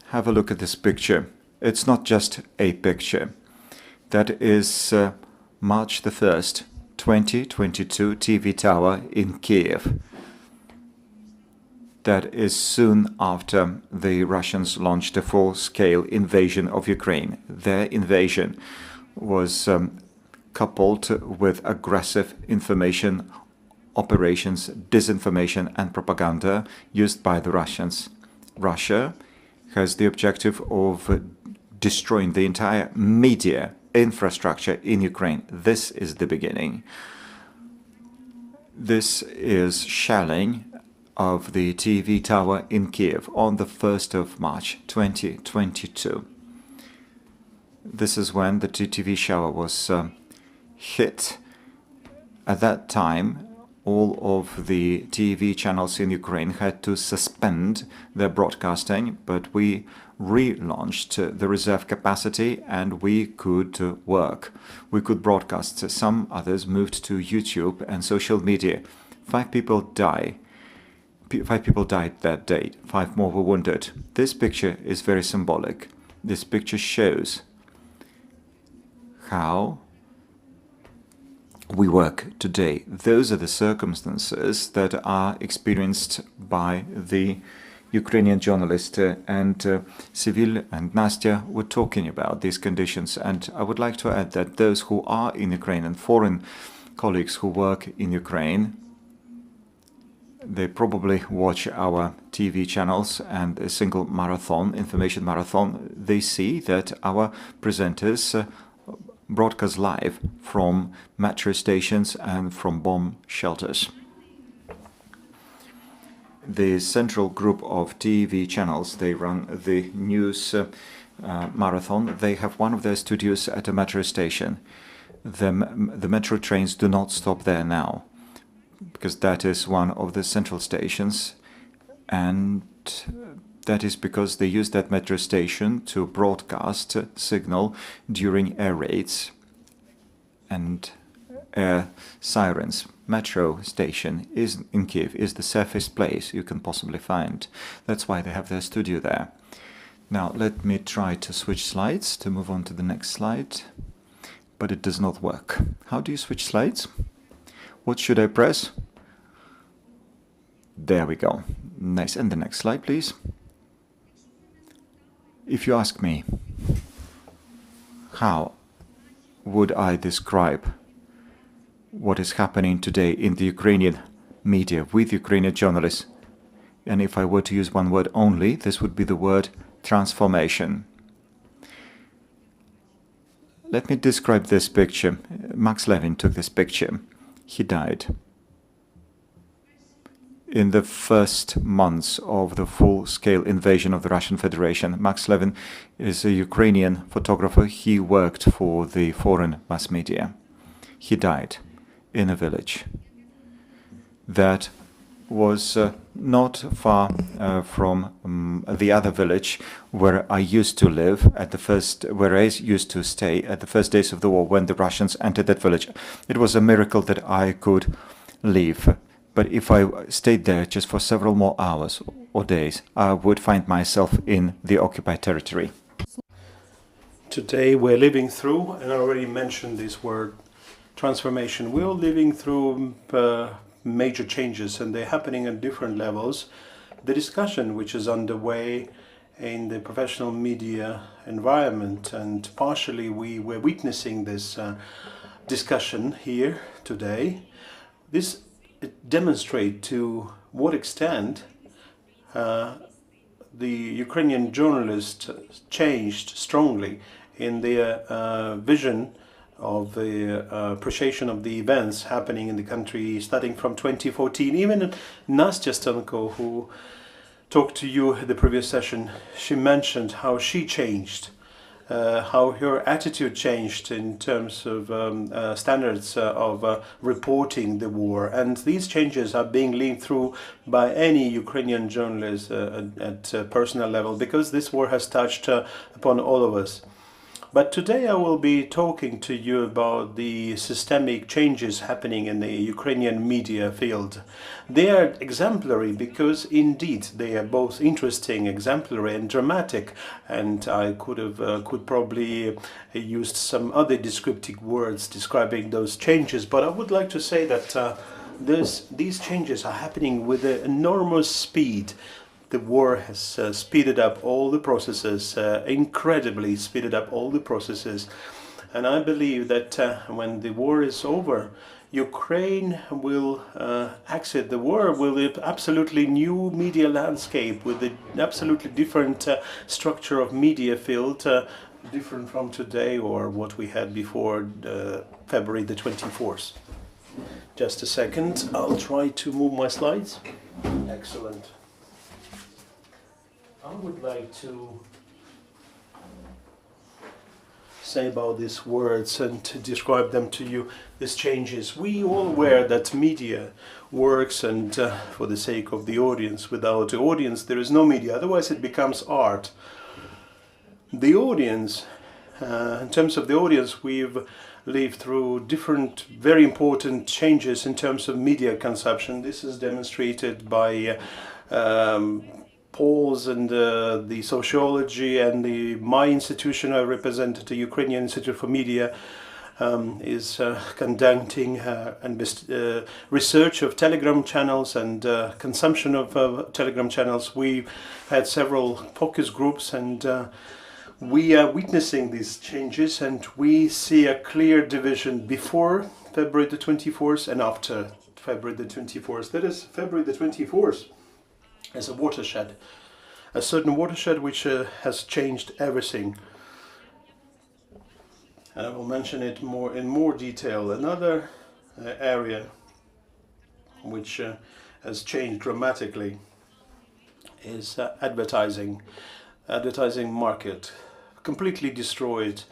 Have a look at this picture. It's not just a picture. That is March the 1st, 2022 TV tower in Kiev. That is soon after the Russians launched a full-scale invasion of Ukraine. Their invasion was coupled with aggressive information operations, disinformation and propaganda used by the Russians. Russia has the objective of destroying the entire media infrastructure in Ukraine. This is the beginning. This is shelling of the TV tower in Kiev on the 1st of March 2022. This is when the TV shower was hit. At that time, all of the TV channels in Ukraine had to suspend their broadcasting, but we relaunched the reserve capacity and we could work. We could broadcast. Some others moved to YouTube and social media. 5 people died. 5 people died that day. 5 more were wounded. This picture is very symbolic. This picture shows how we work today. Those are the circumstances that are experienced by the Ukrainian journalist, and Sevil and Nastya were talking about these conditions. And I would like to add that those who are in Ukraine and foreign colleagues who work in Ukraine, they probably watch our TV channels and a single marathon, information marathon. They see that our presenters broadcast live from metro stations and from bomb shelters. The central group of TV channels, they run the news marathon. They have one of their studios at a metro station. The metro trains do not stop there now, because that is one of the central stations, and that is because they use that metro station to broadcast signal during air raids and air sirens. Metro station in Kiev is the safest place you can possibly find. That's why they have their studio there. Now let me try to switch slides to move on to the next slide, but it does not work. How do you switch slides? What should I press? There we go. Nice. And the next slide, please. If you ask me, how would I describe what is happening today in the Ukrainian media with Ukrainian journalists? And if I were to use one word only, this would be the word transformation. Let me describe this picture. Max Levin took this picture. He died in the first months of the full-scale invasion of the Russian Federation. Max Levin is a Ukrainian photographer. He worked for the foreign mass media. He died in a village that was not far from the other village where I used to live where I used to stay at the first days of the war when the Russians entered that village. It was a miracle that I could leave. But if I stayed there just for several more hours or days, I would find myself in the occupied territory. Today we're living through, and I already mentioned this word, transformation. We're living through major changes, and they're happening at different levels. The discussion which is underway in the professional media environment, and partially we're witnessing this discussion here today. This demonstrates to what extent the Ukrainian journalists changed strongly in their vision of the appreciation of the events happening in the country starting from 2014. Even Nastya Stanko, who talked to you at the previous session, she mentioned how she changed, how her attitude changed in terms of standards of reporting the war. And these changes are being lived through by any Ukrainian journalist at personal level, because this war has touched upon all of us. But today I will be talking to you about the systemic changes happening in the Ukrainian media field. They are exemplary because indeed they are both interesting, exemplary and dramatic, and I could probably used some other descriptive words describing those changes, but I would like to say that these changes are happening with an enormous speed. The war has speeded up all the processes, incredibly speeded up all the processes. And I believe that when the war is over, Ukraine will exit the war with an absolutely new media landscape, with an absolutely different structure of media field, different from today or what we had before February the 24th. Just a second, I'll try to move my slides. Excellent. I would like to say about these words and to describe them to you, these changes. We all aware that media works and for the sake of the audience. Without the audience there is no media, otherwise it becomes art. The audience, in terms of the audience, we've lived through different very important changes in terms of media consumption. This is demonstrated by polls and the sociology, and my institution I represent, the Ukrainian Institute for Media, is conducting research of Telegram channels and consumption of Telegram channels. We've had several focus groups, and we are witnessing these changes, and we see a clear division before February the 24th and after February the 24th. That is, February the 24th as a watershed, a certain watershed which has changed everything. And I will mention it in more detail. Another area which has changed dramatically is advertising. Advertising market, completely destroyed,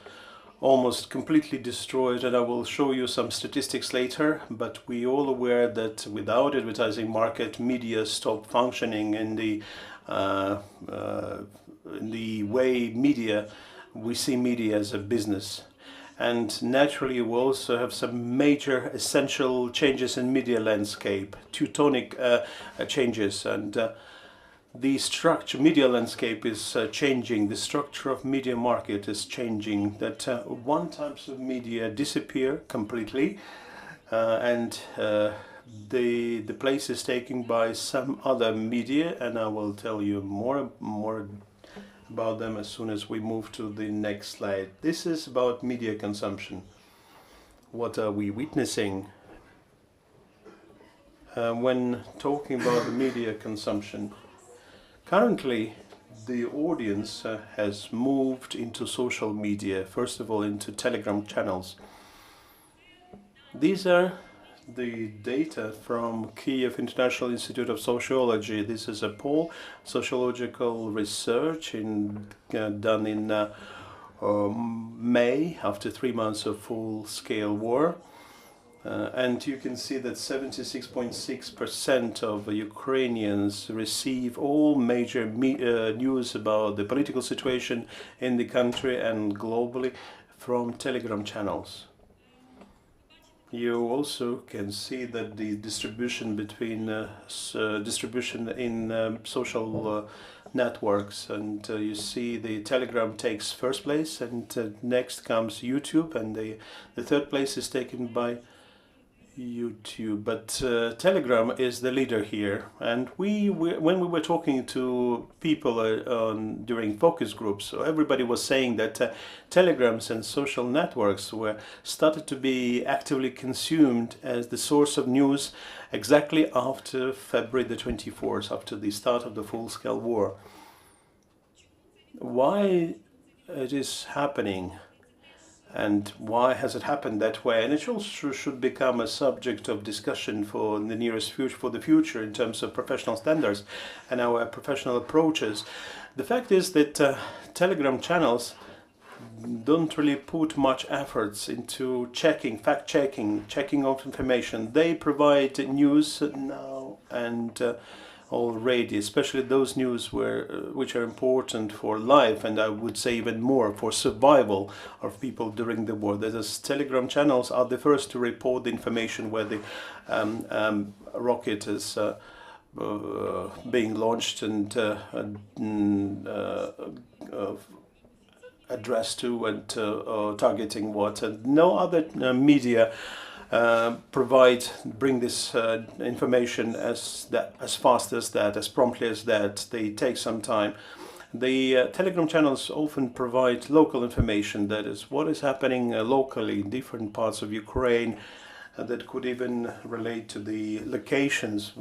almost completely destroyed, and I will show you some statistics later, but we all aware that without advertising market, media stop functioning in the way we see media as a business. And naturally we also have some major essential changes in media landscape, teutonic changes, and the media landscape is changing, the structure of media market is changing, that one types of media disappear completely and the place is taken by some other media, and I will tell you more about them as soon as we move to the next slide. This is about media consumption. What are we witnessing when talking about the media consumption? Currently, the audience has moved into social media, first of all into Telegram channels. These are the data from Kyiv International Institute of Sociology. This is a poll, sociological research done in May, after 3 months of full-scale war. And you can see that 76.6% of Ukrainians receive all major news about the political situation in the country and globally from Telegram channels. You also can see that the distribution between distribution in social networks, and you see the Telegram takes first place, and next comes YouTube, and the third place is taken by YouTube, but Telegram is the leader here. And when we were talking to people during focus groups, so everybody was saying that telegrams and social networks were started to be actively consumed as the source of news exactly after February the 24th, after the start of the full-scale war. Why it is happening? And why has it happened that way? And it also should become a subject of discussion for the nearest future, for the future, in terms of professional standards and our professional approaches. The fact is that Telegram channels don't really put much efforts into checking, checking of information. They provide news now and already, especially those news which are important for life, and I would say even more for survival of people during the war. That is, Telegram channels are the first to report the information where the rocket is being launched and addressed to and targeting what. And no other media bring this information as fast as that, as promptly as that. They take some time. The Telegram channels often provide local information, that is, what is happening locally in different parts of Ukraine, that could even relate to the locations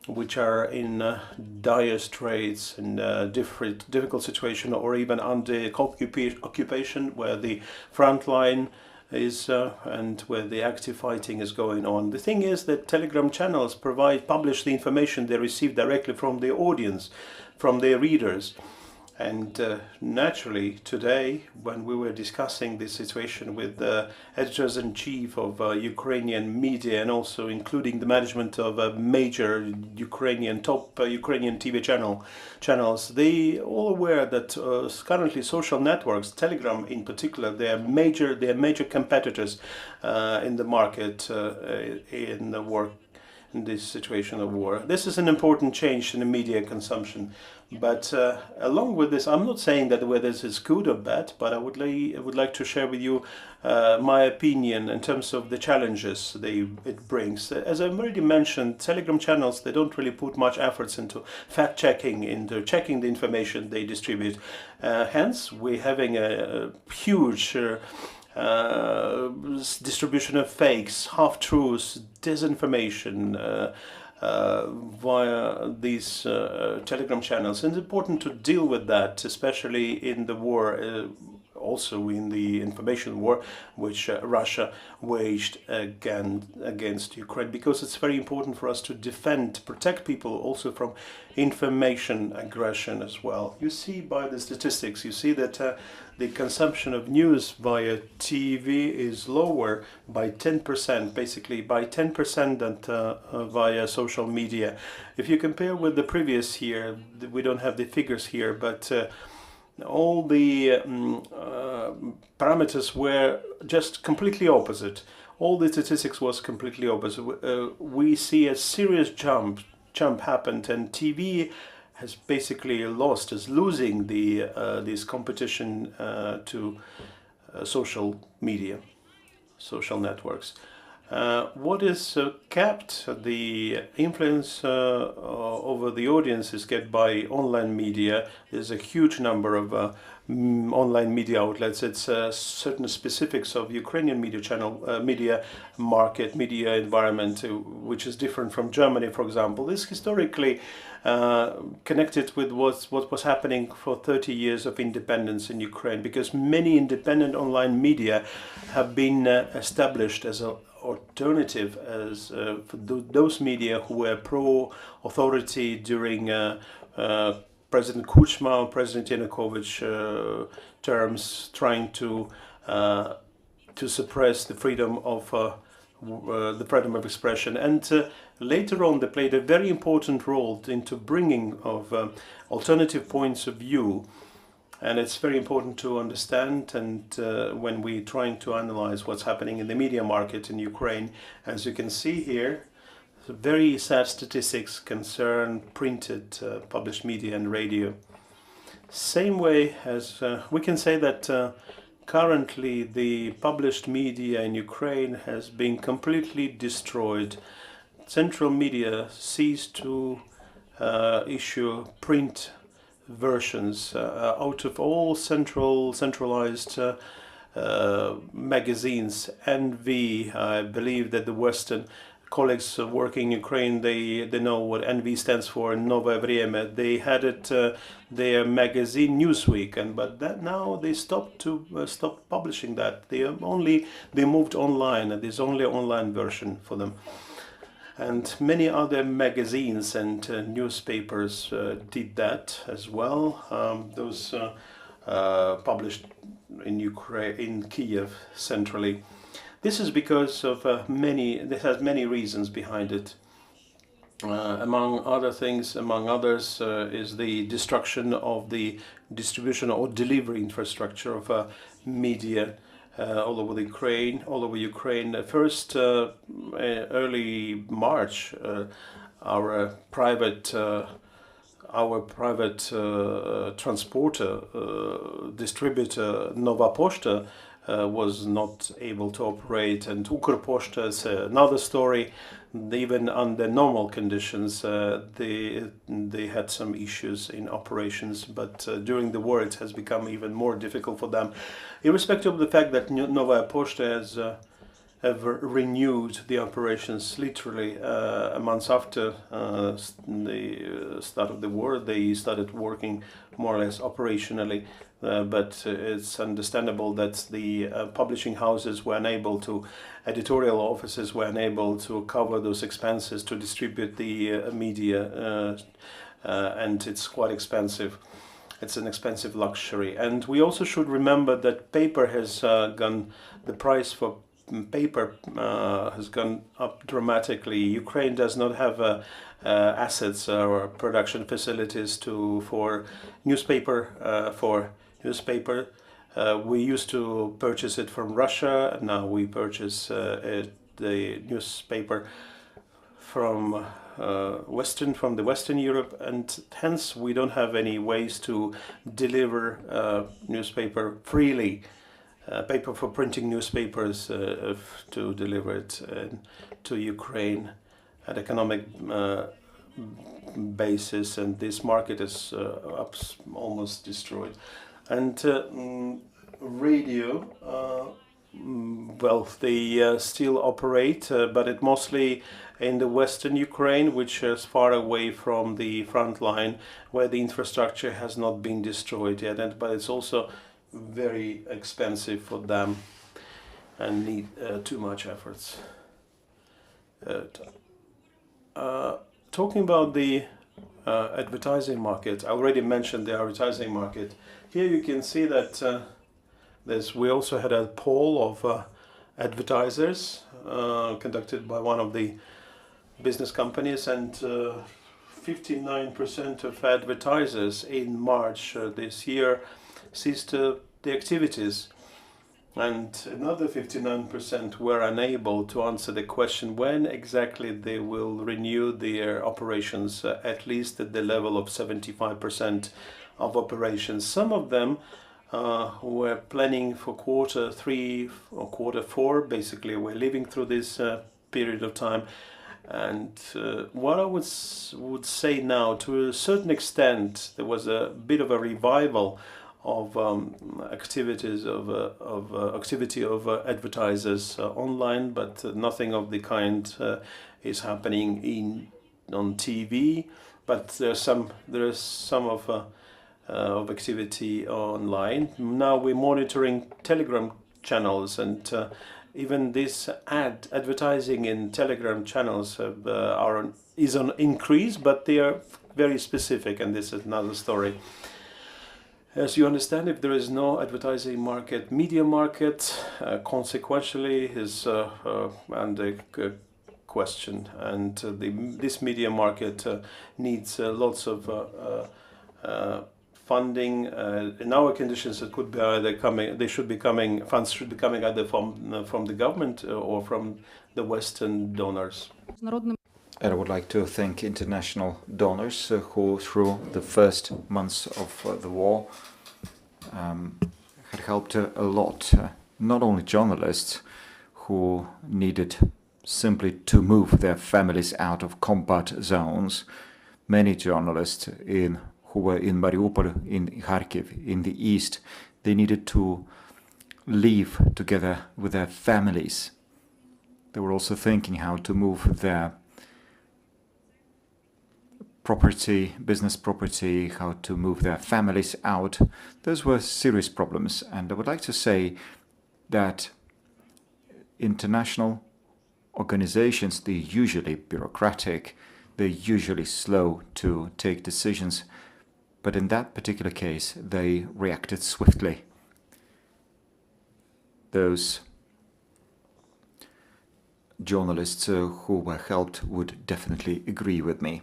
which are in dire straits and difficult situation, or even under occupation, where the front line is and where the active fighting is going on. The thing is that Telegram channels publish the information they receive directly from the audience, from their readers. And naturally, today, when we were discussing this situation with the editors-in-chief of Ukrainian media, and also including the management of major top Ukrainian TV channels, they all aware that currently social networks, Telegram in particular, they are major competitors in the market in the war. In this situation of war. This is an important change in the media consumption. But along with this, I'm not saying that whether this is good or bad, but I would like to share with you my opinion in terms of the challenges it brings. As I've already mentioned, Telegram channels, they don't really put much efforts into fact-checking, into checking the information they distribute. Hence, we're having a huge distribution of fakes, half-truths, disinformation via these Telegram channels. And it's important to deal with that, especially in the war, also in the information war which Russia waged against Ukraine, because it's very important for us to protect people also from information aggression as well. You see by the statistics, you see that the consumption of news via TV is lower by 10%, basically by 10% than via social media. If you compare with the previous year, we don't have the figures here, but all the parameters were just completely opposite. All the statistics was completely opposite. We see a serious jump happened, and TV has basically is losing this competition to social media, social networks. What is kept, the influence over the audience is kept by online media. There's a huge number of online media outlets. It's certain specifics of Ukrainian media market, media environment, which is different from Germany, for example. This historically connected with what was happening for 30 years of independence in Ukraine, because many independent online media have been established as an alternative as for those media who were pro-authority during President Kuchma, President Yanukovych terms, trying to suppress the freedom of expression. And later on, they played a very important role into bringing of alternative points of view. And it's very important to understand, and when we're trying to analyze what's happening in the media market in Ukraine, as you can see here, very sad statistics concern printed, published media and radio. Same way as we can say that currently the published media in Ukraine has been completely destroyed. Central media ceased to issue print versions. Out of all centralized magazines, NV, I believe that the Western colleagues working in Ukraine, they know what NV stands for, Novoye Vremya. They had it their magazine Newsweek, but that now they stopped publishing that. They moved online, and there's only online version for them. And many other magazines and newspapers did that as well. Those published in Ukraine, in Kiev centrally. This is because of this has many reasons behind it. Among others, is the destruction of the distribution or delivery infrastructure of media all over Ukraine. First, early March, our private transporter distributor Nova Poshta was not able to operate, and Ukrposhta is another story. Even under normal conditions, they had some issues in operations, but during the war it has become even more difficult for them, irrespective of the fact that Novaya Poshta has renewed the operations literally a month after the start of the war. They started working more or less operationally. But it's understandable that the publishing houses were unable to, editorial offices were unable to cover those expenses to distribute the media, and it's quite expensive. It's an expensive luxury. And we also should remember that paper has gone, the price for paper has gone up dramatically. Ukraine does not have assets or production facilities for newspaper. We used to purchase it from Russia, and now we purchase the newspaper from the Western Europe, and hence we don't have any ways to deliver newspaper freely, paper for printing newspapers, to deliver it to Ukraine at economic basis, and this market is almost destroyed. And radio, well, they still operate, but it mostly in the Western Ukraine, which is far away from the front line, where the infrastructure has not been destroyed yet, but it's also very expensive for them and need too much efforts. Talking about the advertising market, I already mentioned the advertising market. Here you can see that we also had a poll of advertisers conducted by one of the business companies, and 59% of advertisers in March this year ceased the activities, and another 59% were unable to answer the question when exactly they will renew their operations, at least at the level of 75% of operations. Some of them were planning for quarter 3 or quarter 4, basically we're living through this period of time. And what I would say now, to a certain extent, there was a bit of a revival of activity of advertisers online, but nothing of the kind is happening on TV. But there's some of activity online. Now we're monitoring Telegram channels, and even this advertising in Telegram channels is on increase, but they are very specific, and this is another story. As you understand, if there is no advertising market, media market, consequentially is under question, and this media market needs lots of funding. In our conditions, it could be either funds should be coming either from the government or from the Western donors. And I would like to thank international donors who, through the first months of the war, had helped a lot, not only journalists who needed simply to move their families out of combat zones. Many journalists who were in Mariupol, in Kharkiv, in the east, they needed to live together with their families. They were also thinking how to move their property, business property, how to move their families out. Those were serious problems. And I would like to say that international organizations, they're usually bureaucratic, they're usually slow to take decisions, but in that particular case, they reacted swiftly. Those journalists who were helped would definitely agree with me.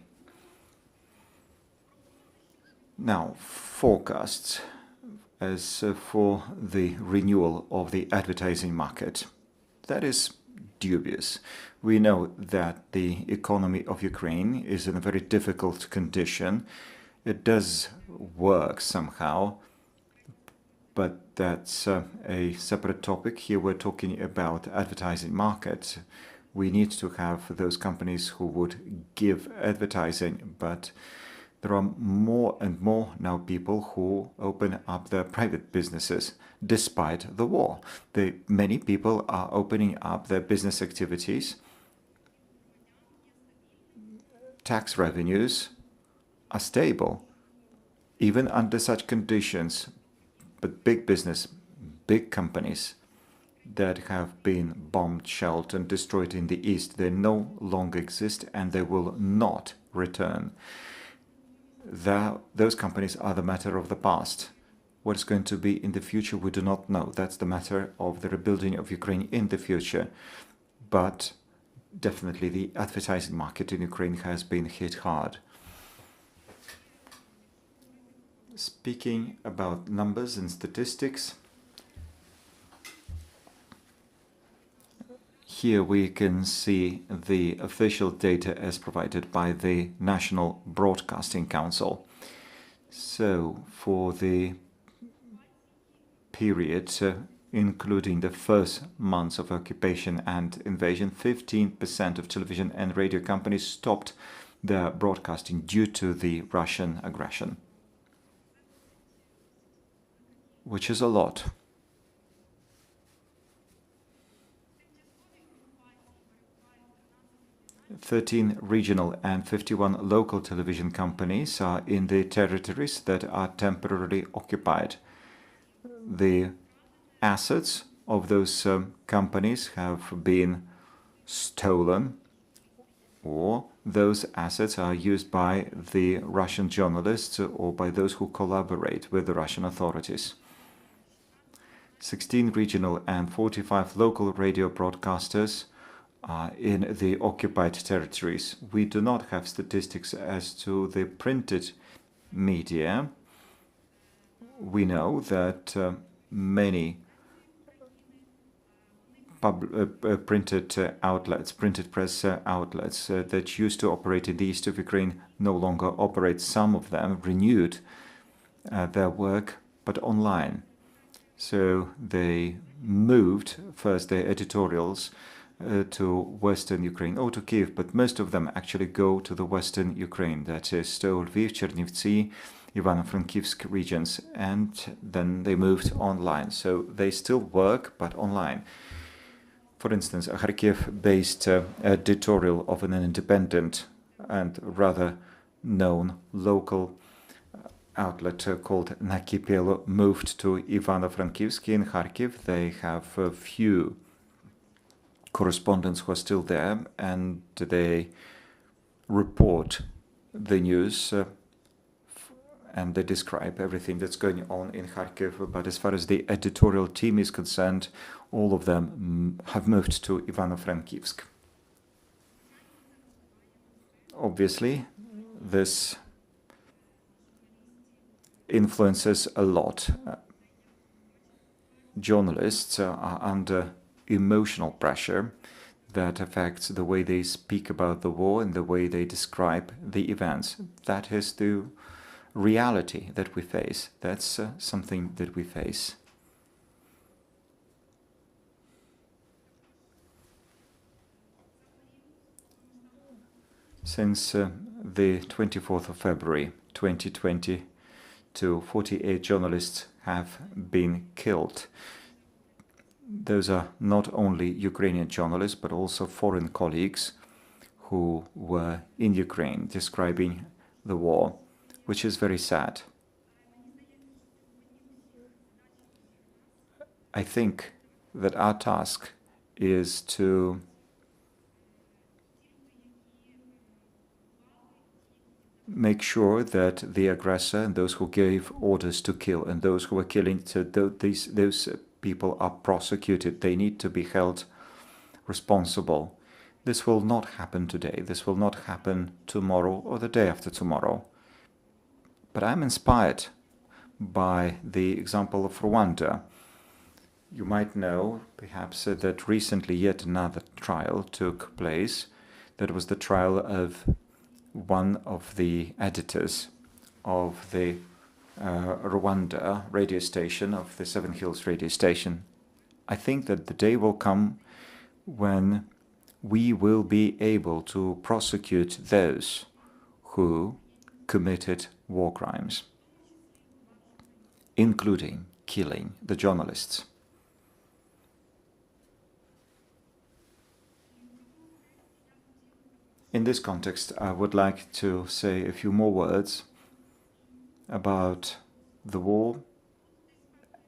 Now, forecasts as for the renewal of the advertising market. That is dubious. We know that the economy of Ukraine is in a very difficult condition. It does work somehow, but that's a separate topic. Here we're talking about advertising market. We need to have those companies who would give advertising, but there are more and more now people who open up their private businesses despite the war. Many people are opening up their business activities. Tax revenues are stable, even under such conditions. But big business, big companies that have been bombed, shelled, and destroyed in the East, they no longer exist and they will not return. Those companies are the matter of the past. What is going to be in the future, we do not know. That's the matter of the rebuilding of Ukraine in the future. But definitely the advertising market in Ukraine has been hit hard. Speaking about numbers and statistics, here we can see the official data as provided by the National Broadcasting Council. So for the period, including the first months of occupation and invasion, 15% of television and radio companies stopped their broadcasting due to the Russian aggression, which is a lot. 13 regional and 51 local television companies are in the territories that are temporarily occupied. The assets of those companies have been stolen, or those assets are used by the Russian journalists or by those who collaborate with the Russian authorities. 16 regional and 45 local radio broadcasters in the occupied territories. We do not have statistics as to the printed media. We know that many printed outlets, printed press outlets that used to operate in the east of Ukraine no longer operate. Some of them renewed their work, but online. So they moved first their editorials to Western Ukraine or to Kiev, but most of them actually go to the Western Ukraine, that is to Lviv, Chernivtsi, Ivano-Frankivsk regions, and then they moved online. So they still work, but online. For instance, a Kharkiv-based editorial of an independent and rather known local outlet called Nakipelo moved to Ivano-Frankivsk in Kharkiv. They have a few correspondents who are still there, and they report the news and they describe everything that's going on in Kharkiv. But as far as the editorial team is concerned, all of them have moved to Ivano-Frankivsk. Obviously, this influences a lot. Journalists are under emotional pressure that affects the way they speak about the war and the way they describe the events. That is the reality that we face. That's something that we face. Since the 24th of February 2022, 48 journalists have been killed. Those are not only Ukrainian journalists, but also foreign colleagues who were in Ukraine describing the war, which is very sad. I think that our task is to make sure that the aggressor and those who gave orders to kill and those who were killing, those people are prosecuted. They need to be held responsible. This will not happen today. This will not happen tomorrow or the day after tomorrow. But I'm inspired by the example of Rwanda. You might know, perhaps, that recently yet another trial took place. That was the trial of one of the editors of the Rwanda radio station, of the Seven Hills radio station. I think that the day will come when we will be able to prosecute those who committed war crimes, including killing the journalists. In this context, I would like to say a few more words about the war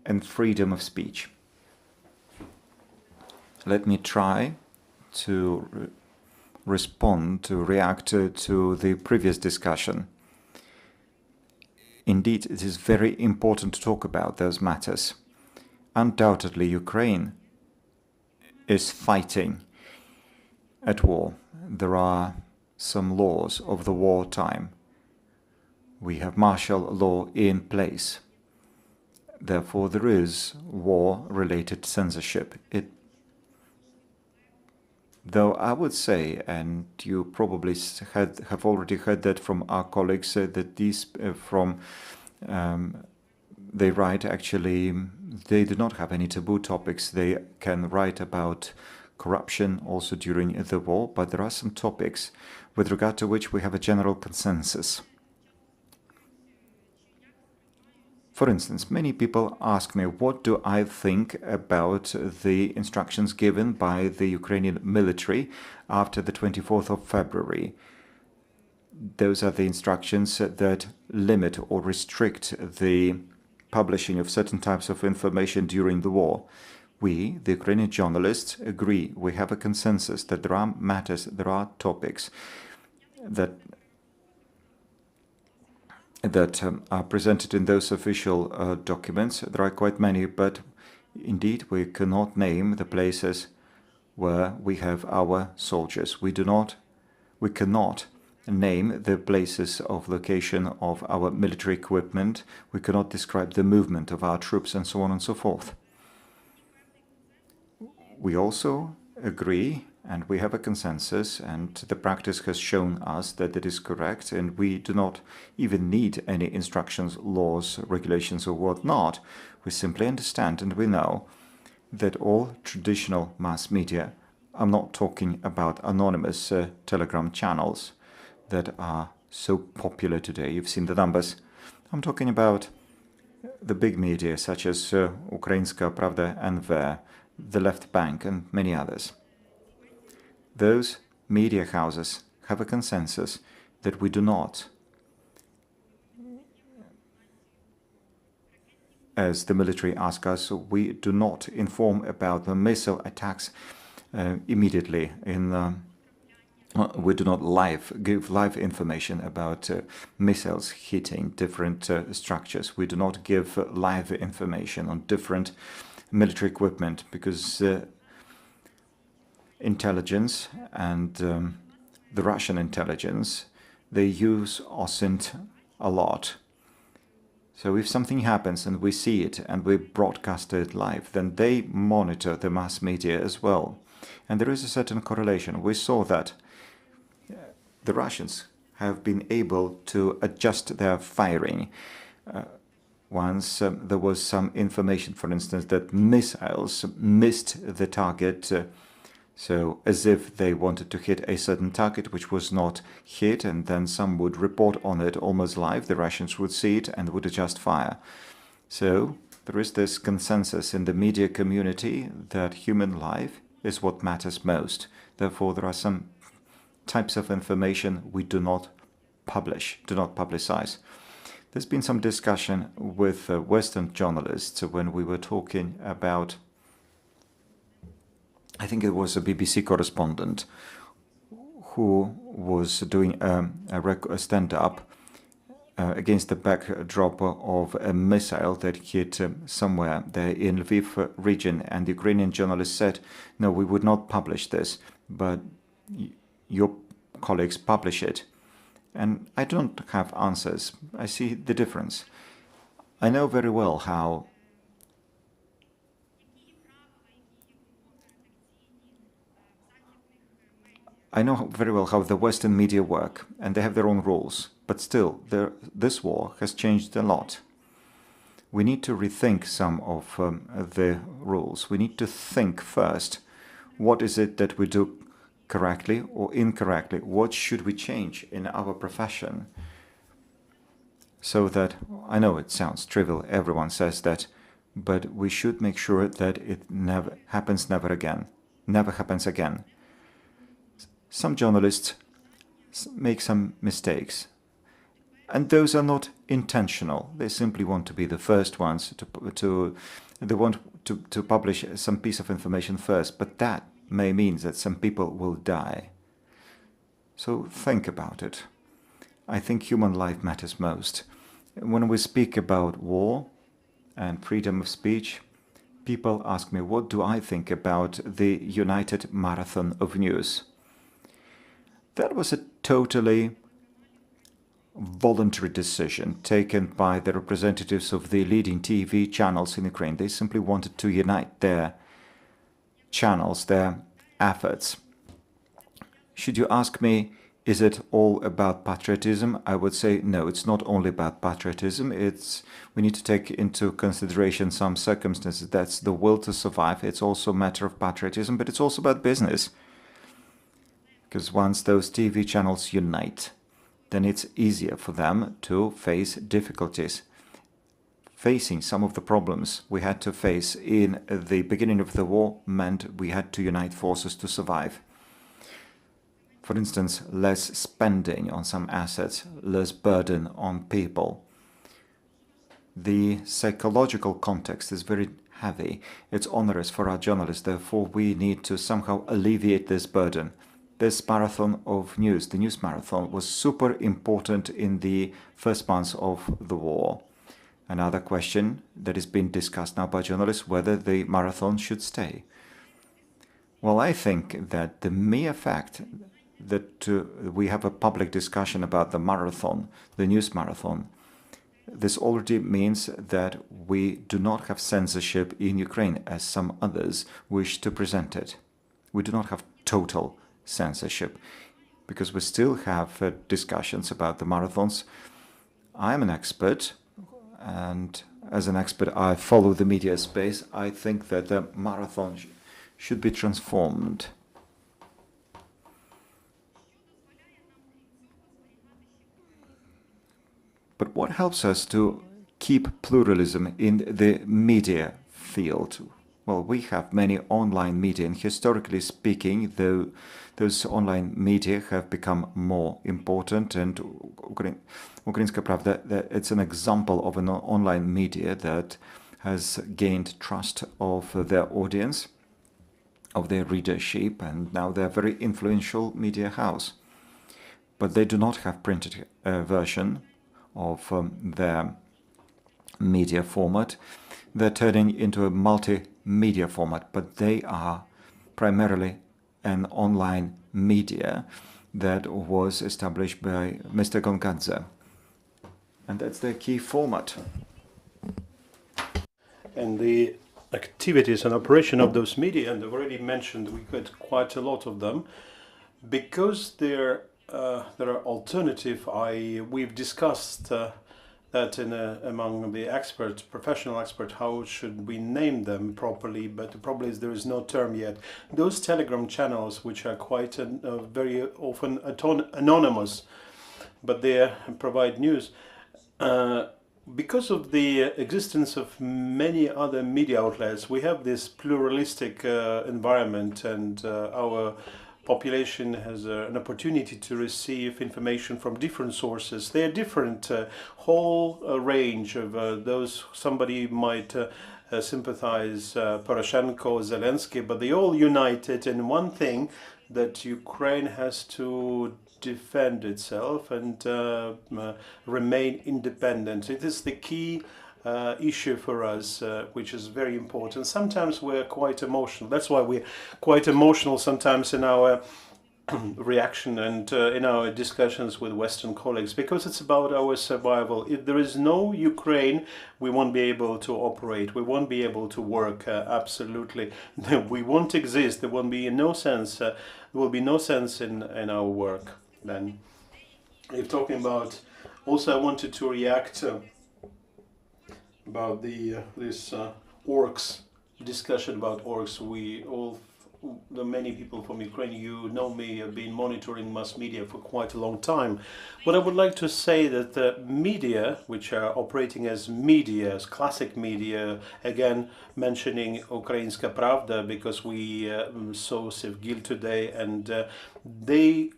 and freedom of speech. Let me try to react to the previous discussion. Indeed, it is very important to talk about those matters. Undoubtedly, Ukraine is fighting at war. There are some laws of the wartime. We have martial law in place. Therefore, there is war-related censorship. Though I would say, and you probably have already heard that from our colleagues, that these they write, actually, they do not have any taboo topics. They can write about corruption also during the war, but there are some topics with regard to which we have a general consensus. For instance, many people ask me, what do I think about the instructions given by the Ukrainian military after the 24th of February? Those are the instructions that limit or restrict the publishing of certain types of information during the war. We, the Ukrainian journalists, agree. We have a consensus that there are matters, there are topics that are presented in those official documents. There are quite many, but indeed we cannot name the places where we have our soldiers. We cannot name the places of location of our military equipment. We cannot describe the movement of our troops and so on and so forth. We also agree, and we have a consensus, and the practice has shown us that it is correct, and we do not even need any instructions, laws, regulations, or whatnot. We simply understand and we know that all traditional mass media, I'm not talking about anonymous Telegram channels that are so popular today, you've seen the numbers. I'm talking about the big media such as Ukrainska Pravda, NV, the Left Bank, and many others. Those media houses have a consensus that we do not, as the military asks us, we do not inform about the missile attacks immediately. We do not give live information about missiles hitting different structures. We do not give live information on different military equipment, because intelligence and the Russian intelligence, they use OSINT a lot. So if something happens and we see it and we broadcast it live, then they monitor the mass media as well. And there is a certain correlation. We saw that the Russians have been able to adjust their firing. Once there was some information, for instance, that missiles missed the target So as if they wanted to hit a certain target which was not hit, and then some would report on it almost live. The Russians would see it and would adjust fire. So there is this consensus in the media community that human life is what matters most. Therefore, there are some types of information we do not publish, do not publicize. There's been some discussion with Western journalists when we were talking about, I think it was a BBC correspondent who was doing a stand-up against the backdrop of a missile that hit somewhere there in Lviv region, and the Ukrainian journalist said, no, we would not publish this, but your colleagues publish it. And I don't have answers. I see the difference. I know very well how the Western media work, and they have their own rules. But still, this war has changed a lot. We need to rethink some of the rules. We need to think first, what is it that we do correctly or incorrectly? What should we change in our profession? So that, I know it sounds trivial, everyone says that, but we should make sure that it never happens again. Some journalists make some mistakes, and those are not intentional. They simply want to be the first ones they want to publish some piece of information first, but that may mean that some people will die. So think about it. I think human life matters most. When we speak about war and freedom of speech, people ask me, what do I think about the United Marathon of News? That was a totally voluntary decision taken by the representatives of the leading TV channels in Ukraine. They simply wanted to unite their channels, their efforts. Should you ask me, is it all about patriotism? I would say no, it's not only about patriotism. We need to take into consideration some circumstances. That's the will to survive. It's also a matter of patriotism, but it's also about business. Because once those TV channels unite, then it's easier for them to face difficulties. Facing some of the problems we had to face in the beginning of the war meant we had to unite forces to survive. For instance, less spending on some assets, less burden on people. The psychological context is very heavy. It's onerous for our journalists, therefore we need to somehow alleviate this burden. This marathon of news, the news marathon, was super important in the first months of the war. Another question that is being discussed now by journalists, whether the marathon should stay. Well, I think that the mere fact that we have a public discussion about the marathon, the news marathon, this already means that we do not have censorship in Ukraine as some others wish to present it. We do not have total censorship, because we still have discussions about the marathons. I'm an expert, and as an expert I follow the media space. I think that the marathon should be transformed. But what helps us to keep pluralism in the media field? Well, we have many online media, and historically speaking, those online media have become more important, and Ukrainska Pravda, it's an example of an online media that has gained trust of their audience, of their readership, and now they're a very influential media house. But they do not have printed version of their media format. They're turning into a multimedia format, but they are primarily an online media that was established by Mr. Gongadze. And that's their key format. And the activities and operation of those media, and I've already mentioned we got quite a lot of them, because there are alternative. We've discussed that among the experts, professional experts, how should we name them properly? But the problem is there is no term yet. Those Telegram channels, which are quite very often anonymous, but they provide news. Because of the existence of many other media outlets, we have this pluralistic environment, and our population has an opportunity to receive information from different sources. They are different, whole range of those. Somebody might sympathize Poroshenko, Zelensky, but they all united in one thing, that Ukraine has to defend itself and remain independent. It is the key issue for us, which is very important. Sometimes we're quite emotional. That's why we're quite emotional sometimes in our reaction and in our discussions with Western colleagues, because it's about our survival. If there is no Ukraine, we won't be able to operate. We won't be able to work. Absolutely, we won't exist. There won't be no sense. There will be no sense in our work. Then, if talking about, also I wanted to react about this orcs discussion about orcs. We all, the many people from Ukraine, you know me, have been monitoring mass media for quite a long time. What I would like to say that the media, which are operating as media, as classic media, again mentioning Ukrainska Pravda, because we saw Sevgil today, and they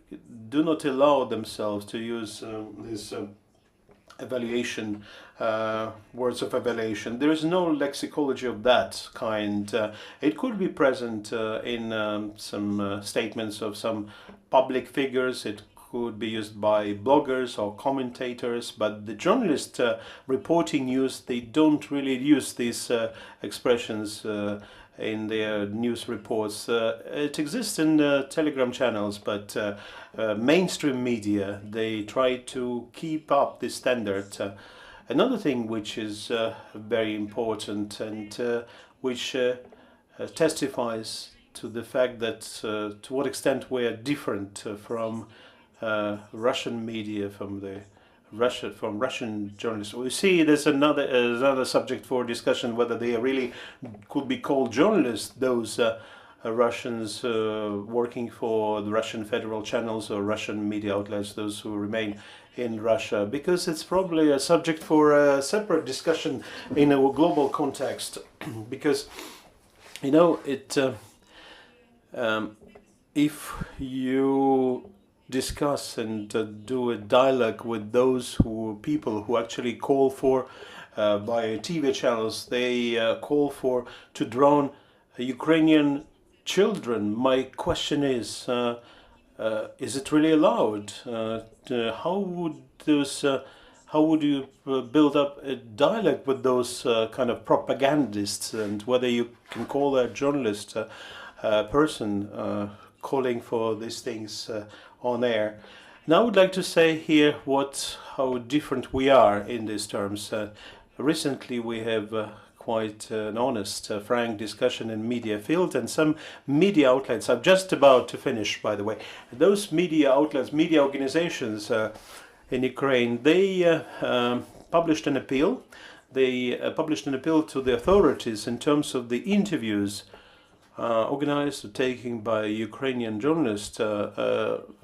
do not allow themselves to use this evaluation, words of evaluation. There is no lexicology of that kind. It could be present in some statements of some public figures. It could be used by bloggers or commentators, but the journalists reporting news, they don't really use these expressions in their news reports. It exists in Telegram channels, but mainstream media, they try to keep up this standard. Another thing which is very important and which testifies to the fact that to what extent we are different from Russian media, from Russian journalists. We see there's another subject for discussion, whether they really could be called journalists, those Russians working for the Russian federal channels or Russian media outlets, those who remain in Russia, because it's probably a subject for a separate discussion in a global context. Because, you know, if you discuss and do a dialogue with those people who actually call for, by TV channels, they call for to drown Ukrainian children. My question is it really allowed? How would you build up a dialogue with those kind of propagandists, and whether you can call a journalist person calling for these things on air? Now I would like to say here how different we are in these terms. Recently we have quite an honest, frank discussion in media field, and some media outlets, I'm just about to finish by the way, those media outlets, media organizations in Ukraine, they published an appeal. They published an appeal to the authorities in terms of the interviews organized or taken by Ukrainian journalists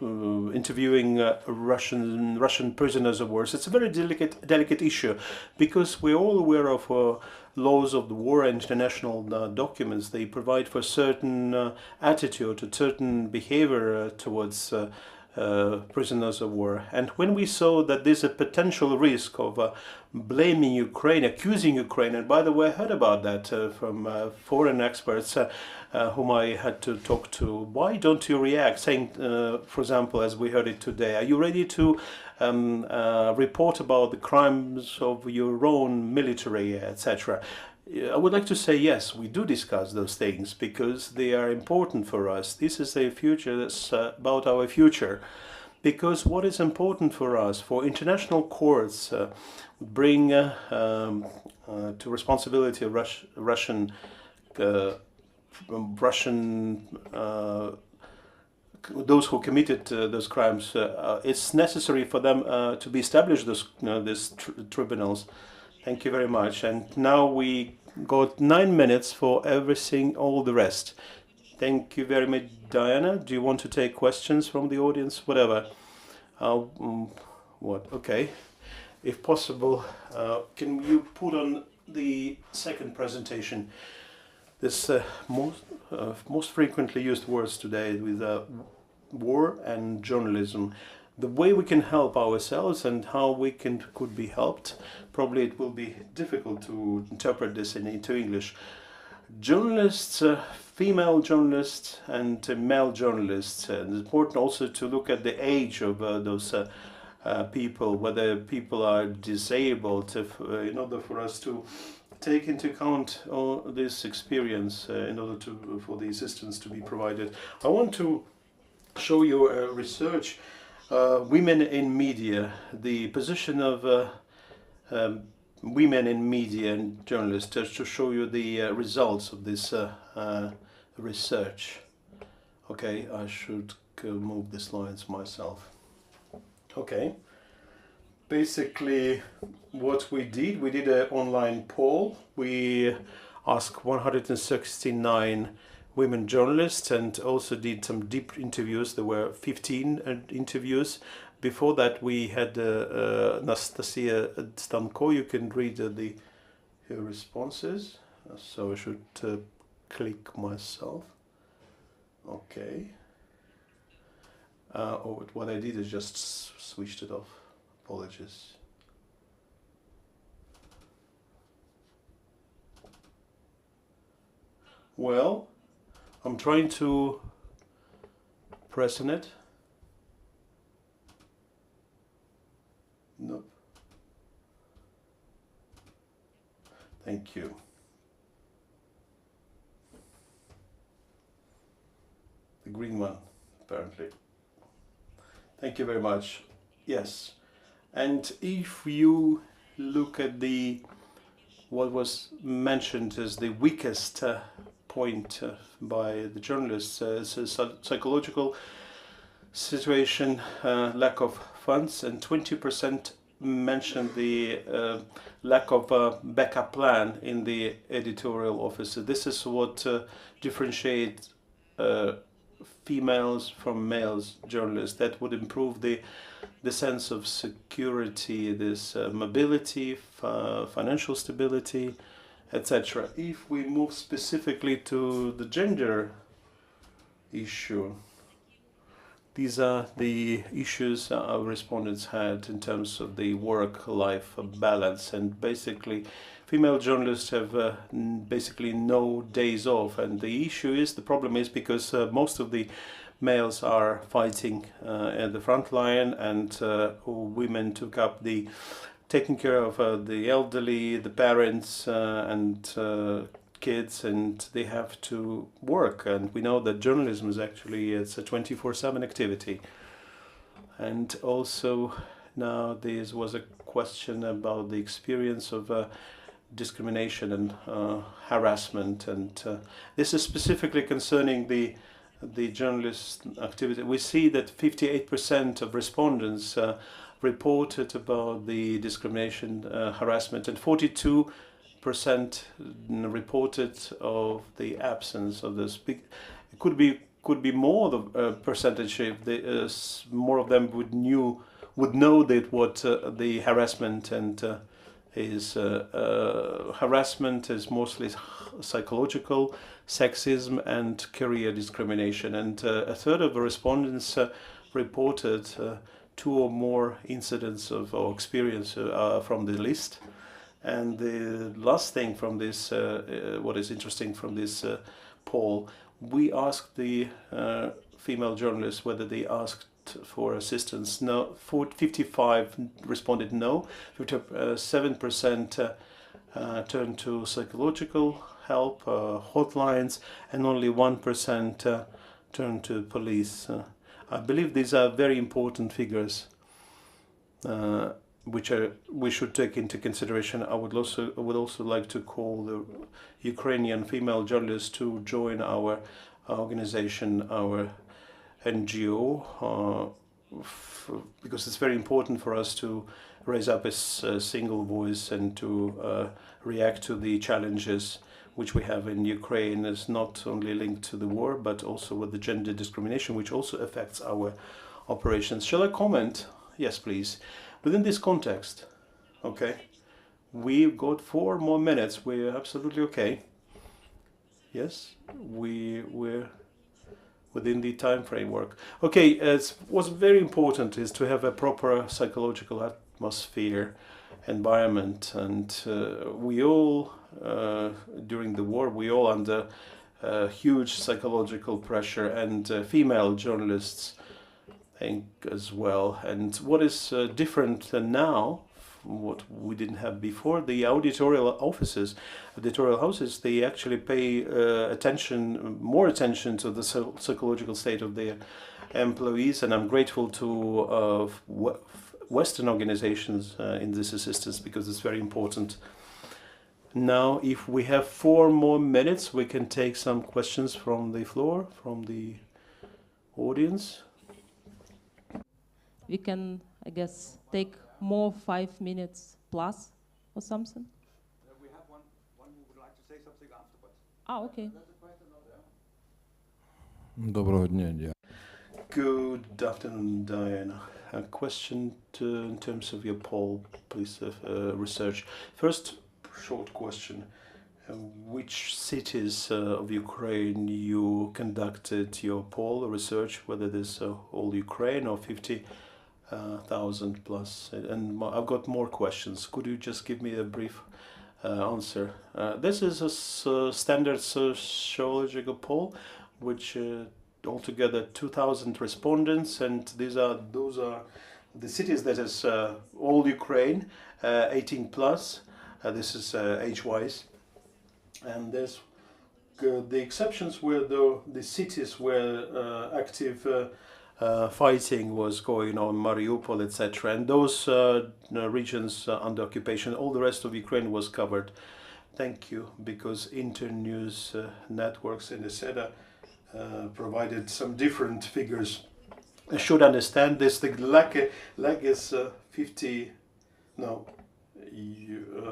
interviewing Russian prisoners of war. It's a very delicate issue, because we're all aware of laws of the war and international documents. They provide for a certain attitude, a certain behavior towards prisoners of war. And when we saw that there's a potential risk of blaming Ukraine, accusing Ukraine, and by the way, I heard about that from foreign experts whom I had to talk to. Why don't you react? Saying, for example, as we heard it today, are you ready to report about the crimes of your own military, etc.? I would like to say yes, we do discuss those things because they are important for us. This is a future that's about our future. Because what is important for us, for international courts, bring to responsibility of Russian those who committed those crimes, it's necessary for them to be established, these tribunals. Thank you very much. And now we got 9 minutes for everything, all the rest. Thank you very much, Diana. Do you want to take questions from the audience? Whatever. What? Okay. If possible, can you put on the second presentation this most frequently used words today with war and journalism? The way we can help ourselves and how we could be helped. Probably it will be difficult to interpret this into English. Journalists, female journalists and male journalists. And it's important also to look at the age of those people, whether people are disabled, in order for us to take into account all this experience in order for the assistance to be provided. I want to show you research. Women in media, the position of women in media and journalists, just to show you the results of this research. Okay, I should move the slides myself. Okay, basically what we did an online poll. We asked 169 women journalists and also did some deep interviews. There were 15 interviews. Before that we had Nastasia Stanko. You can read the responses. So I should click myself. Okay. What I did is just switched it off. Apologies. Well, I'm trying to press on it. Nope. Thank you. The green one, apparently. Thank you very much. Yes. And if you look at what was mentioned as the weakest point by the journalists, it's a psychological situation, lack of funds, and 20% mentioned the lack of a backup plan in the editorial office. This is what differentiates females from males journalists. That would improve the sense of security, this mobility, financial stability, etc. If we move specifically to the gender issue, these are the issues our respondents had in terms of the work-life balance, and basically female journalists have basically no days off, and the problem is because most of the males are fighting at the front line, and women took up the taking care of the elderly, the parents, and kids, and they have to work. And we know that journalism is actually it's a 24/7 activity. And also now there was a question about the experience of discrimination and harassment, and this is specifically concerning the journalist activity. We see that 58% of respondents reported about the discrimination, harassment, and 42% reported of the absence of this. It could be more the percentage if more of them would know that what the harassment and harassment is mostly psychological, sexism, and career discrimination. And a third of the respondents reported 2 or more incidents or experience from the list. And the last thing from this, what is interesting from this poll, we asked the female journalists whether they asked for assistance. No, 55 responded no, 57% turned to psychological help, hotlines, and only 1% turned to police. I believe these are very important figures, which we should take into consideration. I would also like to call the Ukrainian female journalists to join our organization, our NGO, because it's very important for us to raise up as a single voice and to react to the challenges which we have in Ukraine. Is not only linked to the war, but also with the gender discrimination, which also affects our operations. Shall I comment? Yes, please. Within this context, okay, we've got 4 more minutes. We're absolutely okay. Yes, we're within the time framework. Okay, what's very important is to have a proper psychological atmosphere, environment, and we all, during the war, we all under huge psychological pressure, and female journalists, I think, as well. And what is different than now, what we didn't have before, the editorial houses, they actually pay more attention to the psychological state of their employees, and I'm grateful to Western organizations in this assistance, because it's very important. Now, if we have 4 more minutes, we can take some questions from the floor, from the audience. We can, I guess, take more 5 minutes plus or something. We have one who would like to say something afterwards. Okay. Доброго дня, Діана. Good afternoon, Diana. A question in terms of your poll, please, research. First, short question. Which cities of Ukraine you conducted your poll research, whether this all Ukraine or 50,000 plus? And I've got more questions. Could you just give me a brief answer? This is a standard sociological poll, which altogether 2,000 respondents, and those are the cities that is all Ukraine, 18 plus. This is age-wise, and there's the exceptions were the cities where active fighting was going on, Mariupol, etc., and those regions under occupation. All the rest of Ukraine was covered. Thank you, because Internews networks in Eseda provided some different figures. I should understand this. The lag is 50. No,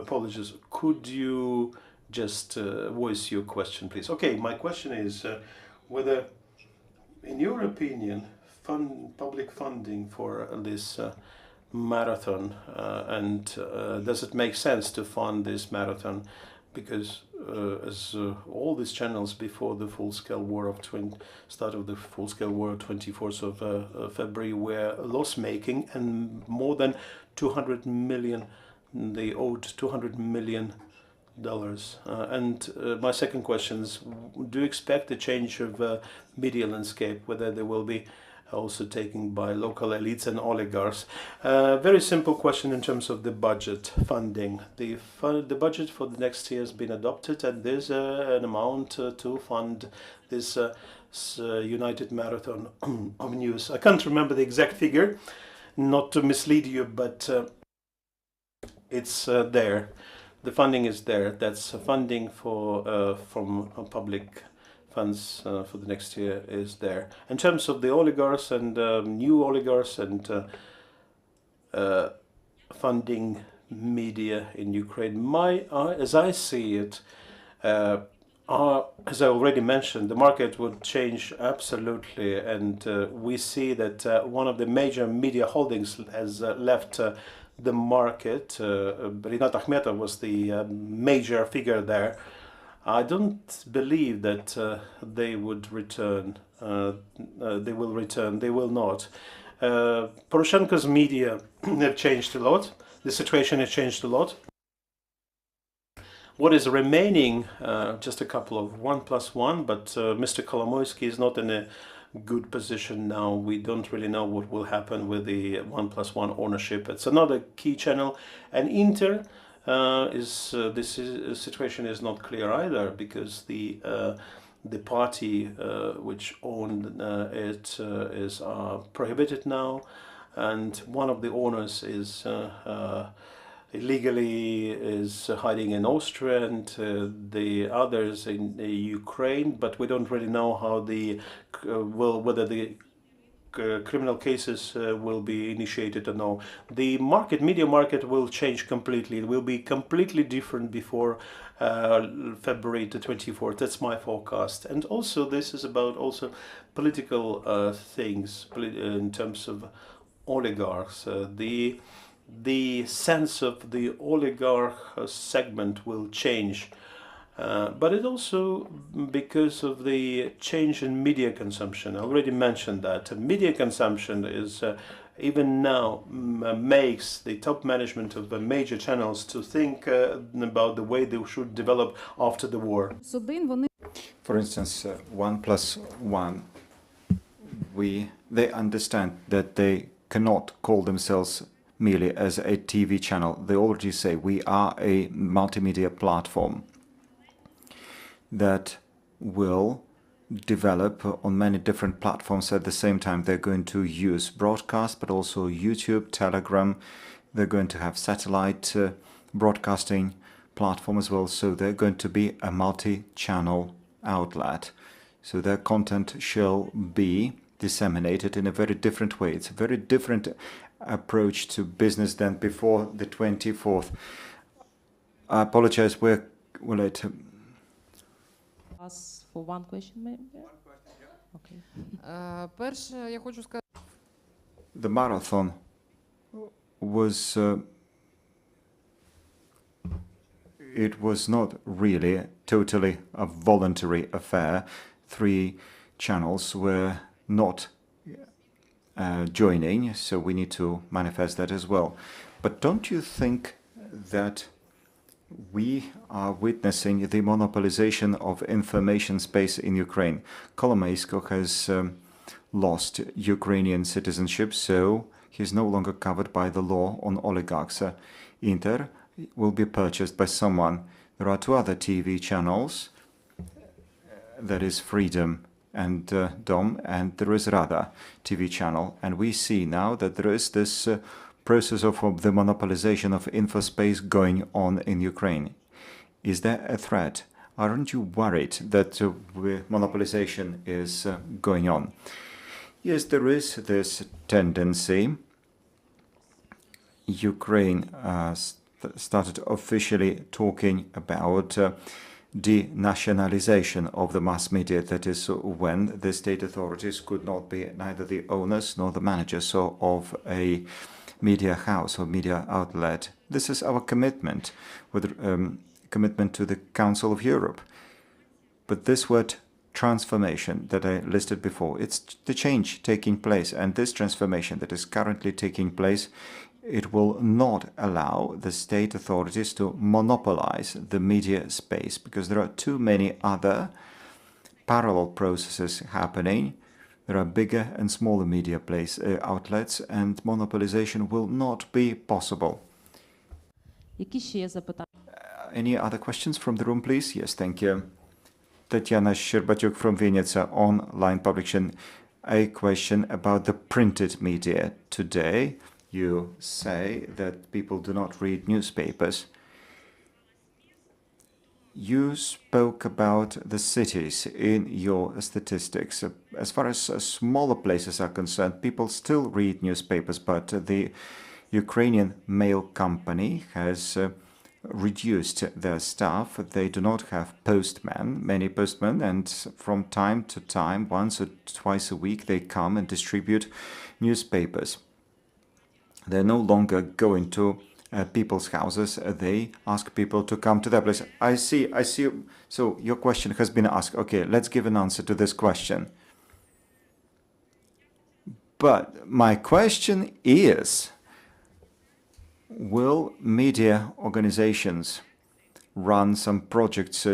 apologies. Could you just voice your question, please? Okay, my question is whether, in your opinion, public funding for this marathon, and does it make sense to fund this marathon? Because as all these channels before the full-scale war of start of the full-scale war of 24th of February were loss-making, and more than 200 million, they owed $200 million. And my second question is, do you expect a change of media landscape, whether there will be also taken by local elites and oligarchs? Very simple question in terms of the budget funding. The budget for the next year has been adopted, and there's an amount to fund this United Marathon of News. I can't remember the exact figure, not to mislead you, but it's there. The funding is there. That's funding for from public funds for the next year is there. In terms of the oligarchs and new oligarchs and funding media in Ukraine, as I see it, as I already mentioned, the market would change absolutely, and we see that one of the major media holdings has left the market. Rinat Akhmetov was the major figure there. I don't believe that they would return. They will return. They will not. Poroshenko's media have changed a lot. The situation has changed a lot. What is remaining, just a couple of 1+1, but Mr. Kolomoisky is not in a good position now. We don't really know what will happen with the 1+1 ownership. It's another key channel. And Inter, this situation is not clear either, because the party which owned it is prohibited now, and one of the owners is illegally is hiding in Austria, and the others in Ukraine. But we don't really know how whether the criminal cases will be initiated or no. The media market will change completely. It will be completely different before February the 24th. That's my forecast. And also this is about also political things in terms of oligarchs. The sense of the oligarch segment will change. But it also because of the change in media consumption. I already mentioned that. Media consumption is even now makes the top management of the major channels to think about the way they should develop after the war. For instance, 1+1, they understand that they cannot call themselves merely as a TV channel. They already say we are a multimedia platform that will develop on many different platforms at the same time. They're going to use broadcast, but also YouTube, Telegram. They're going to have satellite broadcasting platform as well. So they're going to be a multi-channel outlet. So their content shall be disseminated in a very different way. It's a very different approach to business than before the 24th. I apologize, we're late. Ask for one question, maybe? One question, yeah. Okay. Перше, я хочу сказати. The marathon was it was not really totally a voluntary affair. 3 channels were not joining, so we need to manifest that as well. But don't you think that we are witnessing the monopolization of information space in Ukraine? Kolomeysko has lost Ukrainian citizenship, so he's no longer covered by the law on oligarchs. Inter will be purchased by someone. There are 2 other TV channels, that is Freedom and Dom, and there is Rada TV channel. And we see now that there is this process of the monopolization of infospace going on in Ukraine. Is there a threat? Aren't you worried that monopolization is going on? Yes, there is this tendency. Ukraine started officially talking about denationalization of the mass media, that is when the state authorities could not be neither the owners nor the managers of a media house or media outlet. This is our commitment, with commitment to the Council of Europe. But this word transformation that I listed before, it's the change taking place, and this transformation that is currently taking place, it will not allow the state authorities to monopolize the media space, because there are too many other parallel processes happening. There are bigger and smaller media outlets, and monopolization will not be possible. Any other questions from the room, please? Yes, thank you. Tatiana Sherbatyuk from Vinnytsia Online Publication. A question about the printed media. Today, you say that people do not read newspapers. You spoke about the cities in your statistics. As far as smaller places are concerned, people still read newspapers, but the Ukrainian mail company has reduced their staff. They do not have many postmen, and from time to time, once or twice a week, they come and distribute newspapers. They're no longer going to people's houses. They ask people to come to their place. I see. So your question has been asked. Okay, let's give an answer to this question. But my question is, will media organizations run some projects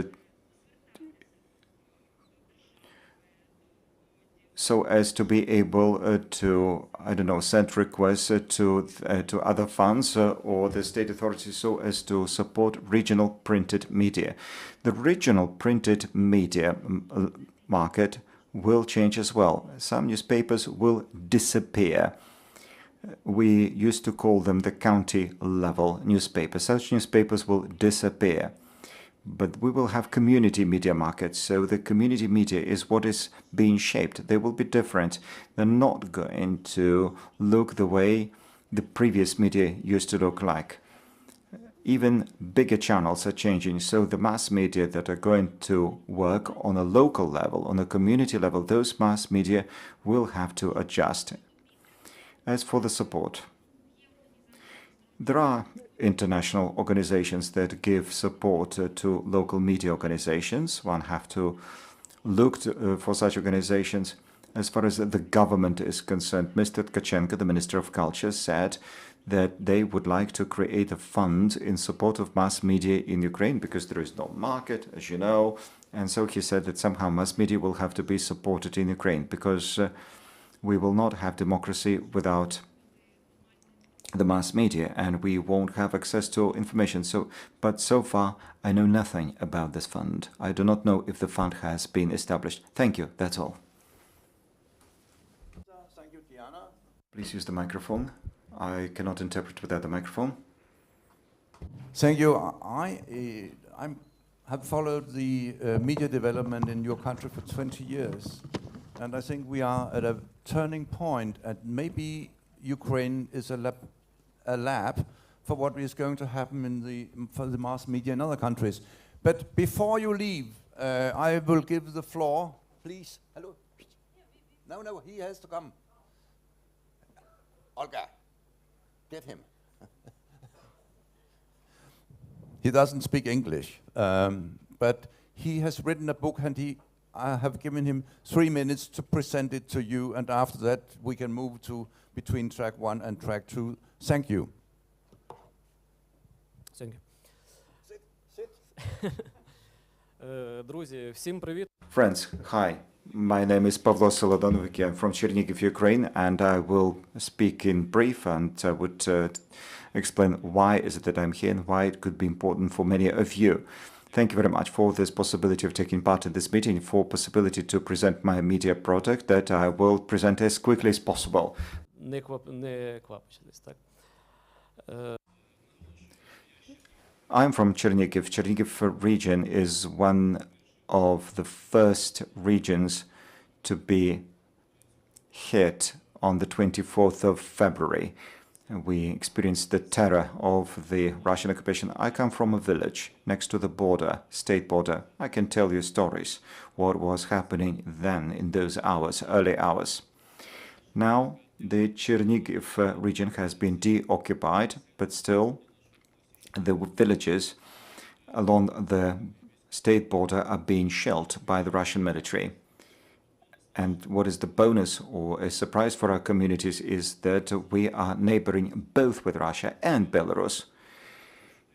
so as to be able to, I don't know, send requests to other funds or the state authorities so as to support regional printed media? The regional printed media market will change as well. Some newspapers will disappear. We used to call them the county level newspapers. Such newspapers will disappear. But we will have community media markets, so the community media is what is being shaped. They will be different. They're not going to look the way the previous media used to look like. Even bigger channels are changing, so the mass media that are going to work on a local level, on a community level, those mass media will have to adjust. As for the support, there are international organizations that give support to local media organizations. One have to look for such organizations. As far as the government is concerned, Mr. Tkachenko, the Minister of Culture, said that they would like to create a fund in support of mass media in Ukraine because there is no market, as you know. And so he said that somehow mass media will have to be supported in Ukraine because we will not have democracy without the mass media, and we won't have access to information. But so far, I know nothing about this fund. I do not know if the fund has been established. Thank you. That's all. Thank you, Diana. Please use the microphone. I cannot interpret without the microphone. Thank you. I have followed the media development in your country for 20 years, and I think we are at a turning point, and maybe Ukraine is a lab for what is going to happen for the mass media in other countries. But before you leave, I will give the floor, please. Hello. No, he has to come. Olga, get him. He doesn't speak English, but he has written a book, and I have given him 3 minutes to present it to you, and after that we can move to between track 1 and track 2. Thank you. Thank you. Sit. Друзі, всім привіт. Friends, hi. My name is Pavlo Solodonovich. I'm from Chernihiv, Ukraine, and I will speak in brief, and I would explain why is it that I'm here and why it could be important for many of you. Thank you very much for this possibility of taking part in this meeting, for possibility to present my media product that I will present as quickly as possible. Не квапочитесь, так? I'm from Chernihiv. Chernihiv region is one of the first regions to be hit on the 24th of February. We experienced the terror of the Russian occupation. I come from a village next to the border, state border. I can tell you stories, what was happening then in those hours, early hours. Now, the Chernihiv region has been deoccupied, but still the villages along the state border are being shelled by the Russian military. And what is the bonus or a surprise for our communities is that we are neighboring both with Russia and Belarus.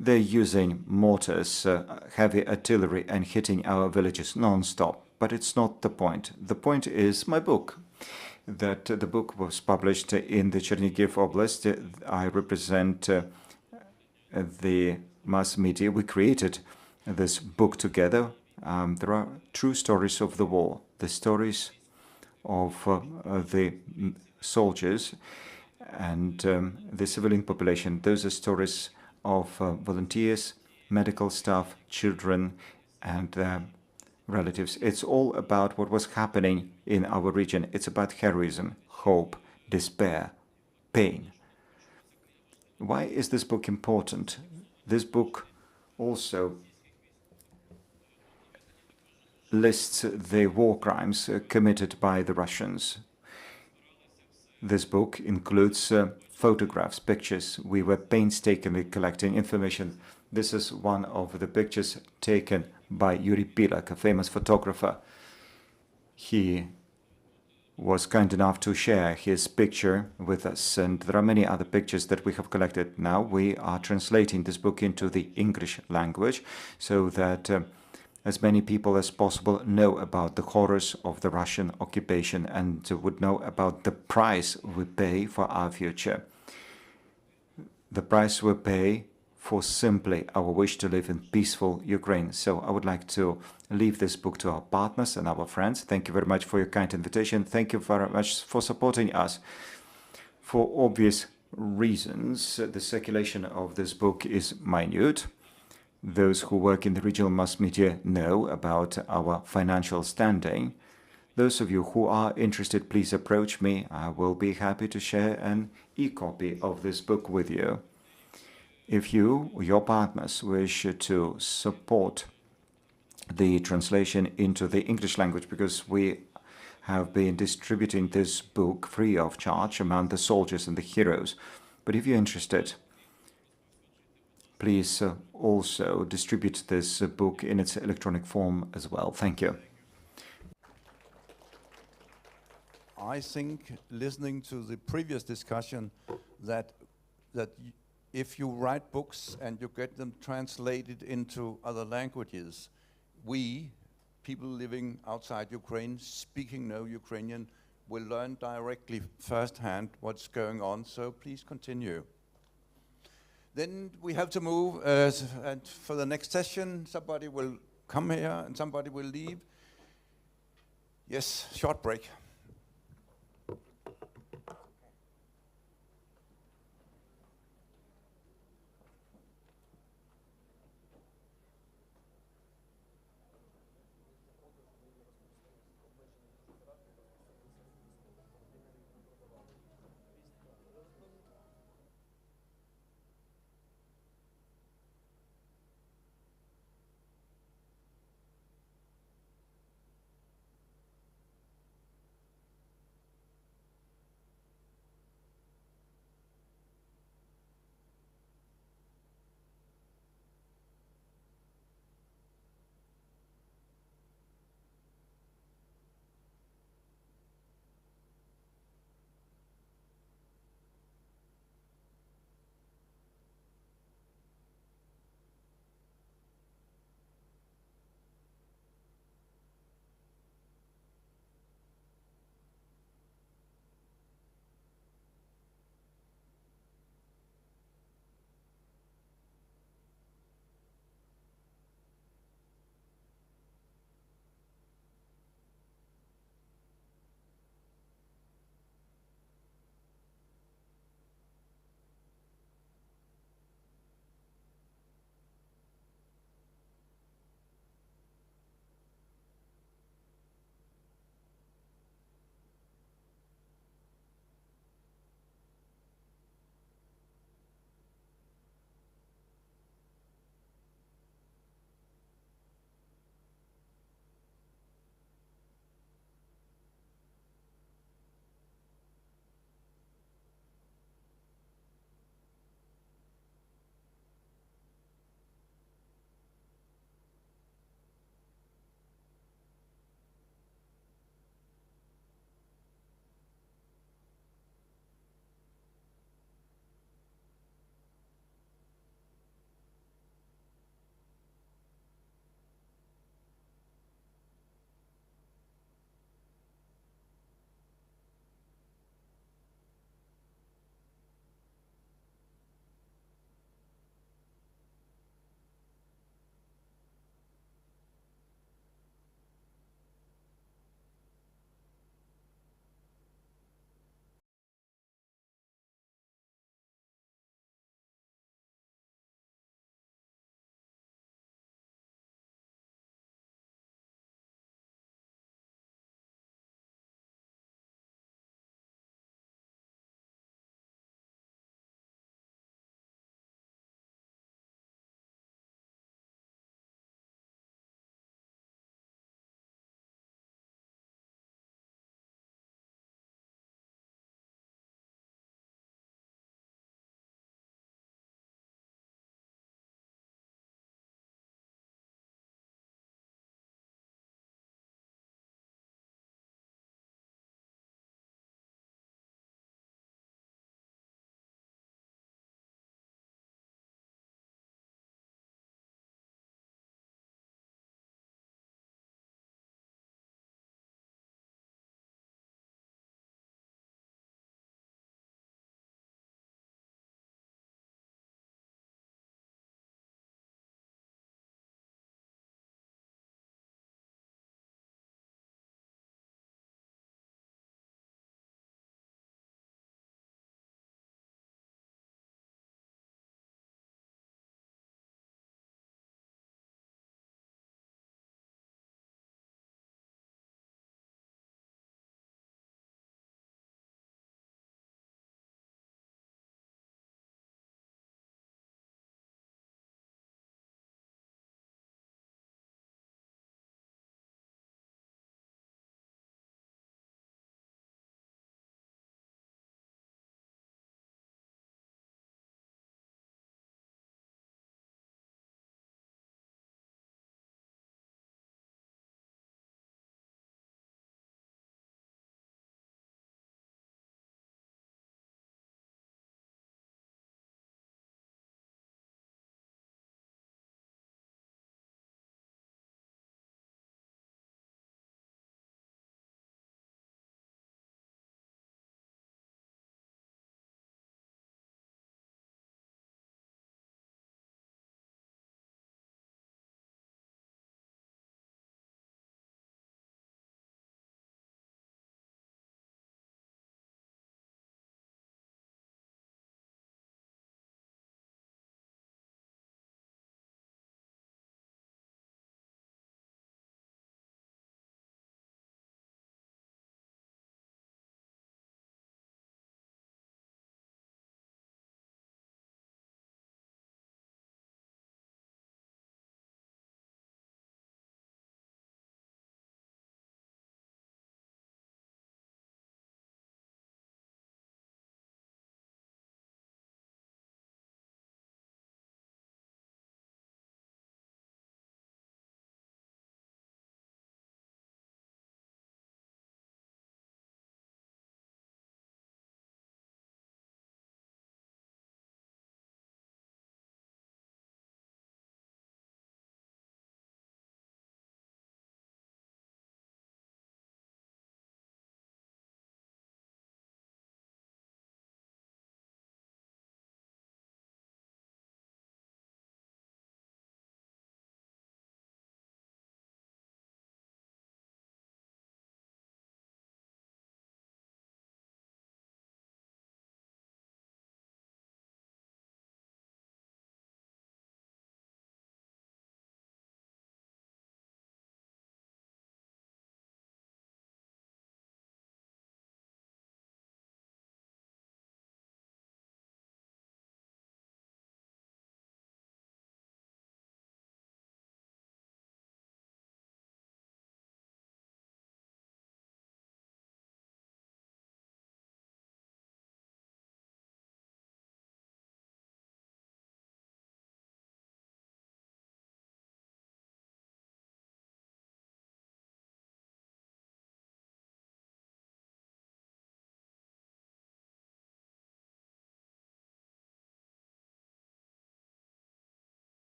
They're using mortars, heavy artillery, and hitting our villages non-stop. But it's not the point. The point is my book. That the book was published in the Chernihiv Oblast. I represent the mass media. We created this book together. There are true stories of the war, the stories of the soldiers and the civilian population. Those are stories of volunteers, medical staff, children, and relatives. It's all about what was happening in our region. It's about heroism, hope, despair, pain. Why is this book important? This book also lists the war crimes committed by the Russians. This book includes photographs, pictures. We were painstakingly collecting information. This is one of the pictures taken by Yuri Pilak, a famous photographer. He was kind enough to share his picture with us, and there are many other pictures that we have collected. Now we are translating this book into the English language so that as many people as possible know about the horrors of the Russian occupation and would know about the price we pay for our future. The price we pay for simply our wish to live in peaceful Ukraine. So I would like to leave this book to our partners and our friends. Thank you very much for your kind invitation. Thank you very much for supporting us. For obvious reasons, the circulation of this book is minute. those who work in the regional mass media know about our financial standing. Those of you who are interested, please approach me. I will be happy to share an e-copy of this book with you. If you or your partners wish to support the translation into the English language, because we have been distributing this book free of charge among the soldiers and the heroes. But if you're interested, please also distribute this book in its electronic form as well. Thank you. I think, listening to the previous discussion, that if you write books and you get them translated into other languages, we, people living outside Ukraine, speaking no Ukrainian, will learn directly firsthand what's going on, so please continue. Then we have to move, and for the next session, somebody will come here and somebody will leave. Yes, short break.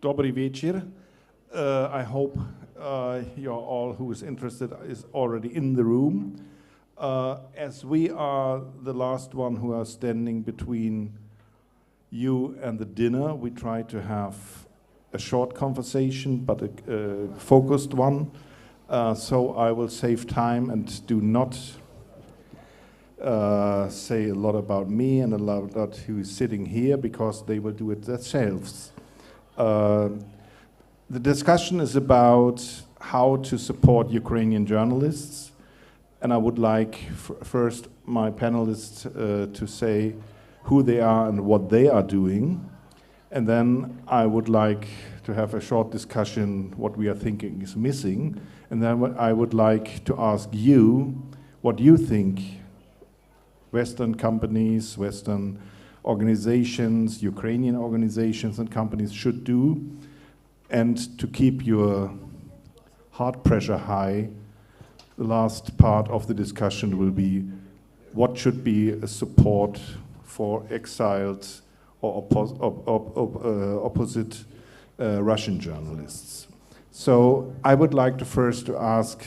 Dobry večer. I hope you're all who is interested is already in the room. As we are the last one who are standing between you and the dinner, we try to have a short conversation, but a focused one. So I will save time and do not say a lot about me and a lot about who is sitting here, because they will do it themselves. The discussion is about how to support Ukrainian journalists, and I would like first my panelists to say who they are and what they are doing, and then I would like to have a short discussion what we are thinking is missing, and then I would like to ask you what you think Western companies, Western organizations, Ukrainian organizations and companies should do, and to keep your heart pressure high. The last part of the discussion will be what should be a support for exiled or opposite Russian journalists. So I would like to first to ask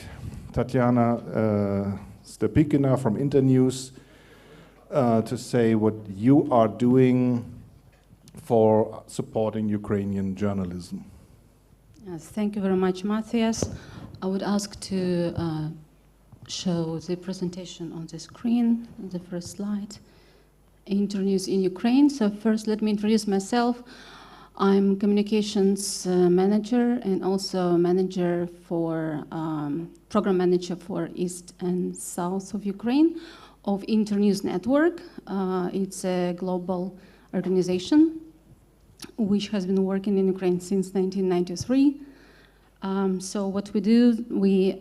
Tatiana Stepikina from Internews to say what you are doing for supporting Ukrainian journalism. Yes, thank you very much, Matthias. I would ask to show the presentation on the screen, the first slide. Internews in Ukraine. So first, let me introduce myself. I'm communications manager and also manager for program manager for East and South of Ukraine of Internews Network. It's a global organization which has been working in Ukraine since 1993. So what we do, we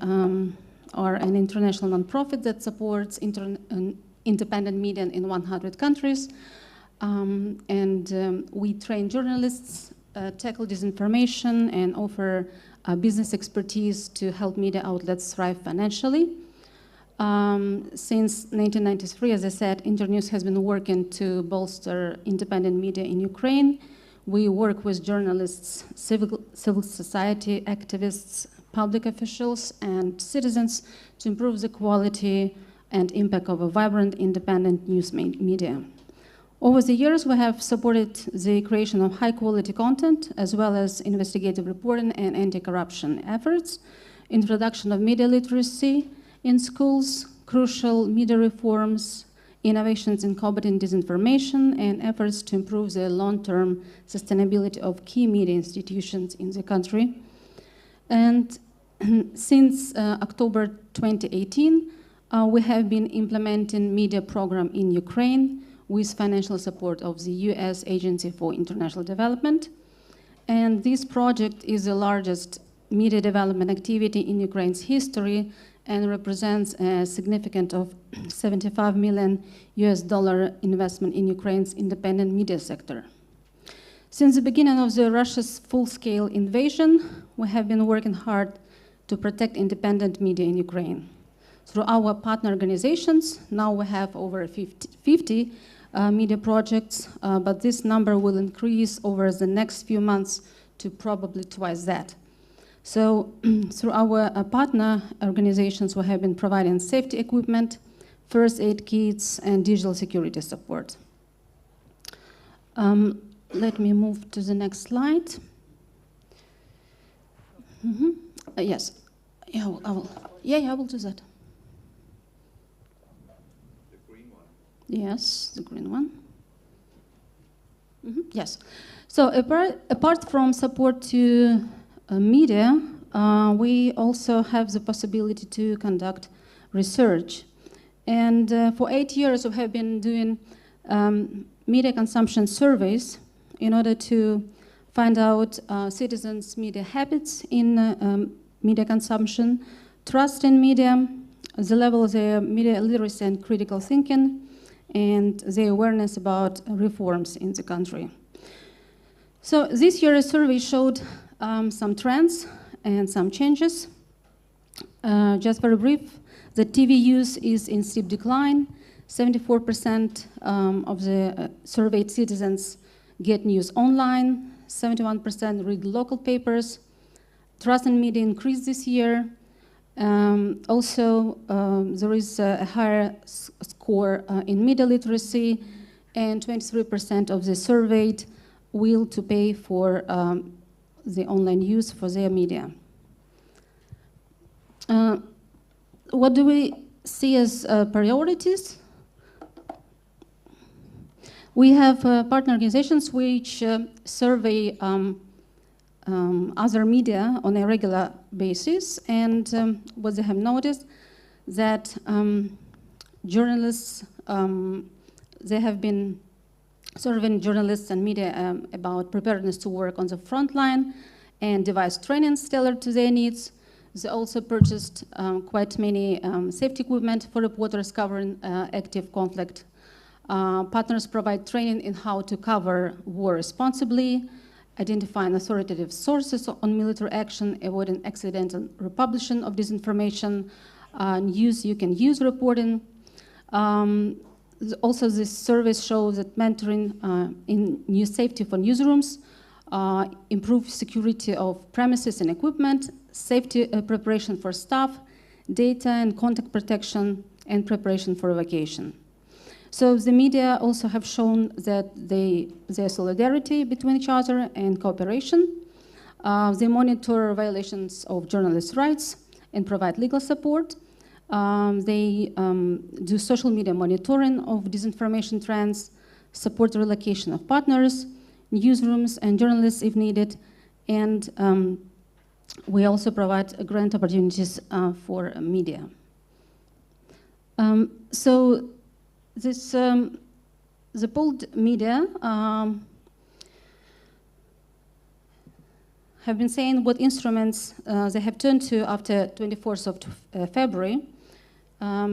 are an international nonprofit that supports independent media in 100 countries. We train journalists, tackle disinformation, and offer business expertise to help media outlets thrive financially. Since 1993, as I said, Internews has been working to bolster independent media in Ukraine. We work with journalists, civil society activists, public officials, and citizens to improve the quality and impact of a vibrant, independent news media. Over the years, we have supported the creation of high-quality content, as well as investigative reporting and anti-corruption efforts, introduction of media literacy in schools, crucial media reforms, innovations in combating disinformation, and efforts to improve the long-term sustainability of key media institutions in the country. And since October 2018, we have been implementing media program in Ukraine with financial support of the US Agency for International Development. And this project is the largest media development activity in Ukraine's history and represents a significant of $75 million investment in Ukraine's independent media sector. Since the beginning of Russia's full-scale invasion, we have been working hard to protect independent media in Ukraine. Through our partner organizations, now we have over 50 media projects, but this number will increase over the next few months to probably twice that. So through our partner organizations, we have been providing safety equipment, first aid kits, and digital security support. Let me move to the next slide. Yes, I will do that. The green one. Yes, the green one. Yes. So apart from support to media, we also have the possibility to conduct research. And for 8 years, we have been doing media consumption surveys in order to find out citizens' media habits in media consumption, trust in media, the level of their media literacy and critical thinking, and the awareness about reforms in the country. So this year, a survey showed some trends and some changes. Just very brief, the TV use is in steep decline. 74% of the surveyed citizens get news online. 71% read local papers. Trust in media increased this year. Also, there is a higher score in media literacy, and 23% of the surveyed will to pay for the online use for their media. What do we see as priorities? We have partner organizations which survey other media on a regular basis, and what they have noticed that journalists, they have been surveying journalists and media about preparedness to work on the front line and device trainings tailored to their needs. They also purchased quite many safety equipment for reporters covering active conflict. Partners provide training in how to cover war responsibly, identifying authoritative sources on military action, avoiding accidental republishing of disinformation, you can use reporting. Also, this survey shows that mentoring in news safety for newsrooms, improve security of premises and equipment, safety preparation for staff, data and contact protection, and preparation for evacuation. So the media also have shown that their solidarity between each other and cooperation. They monitor violations of journalists' rights and provide legal support. They do social media monitoring of disinformation trends, support the relocation of partners, newsrooms and journalists if needed, and we also provide grant opportunities for media. So this, the pooled media have been saying what instruments they have turned to after 24th of February.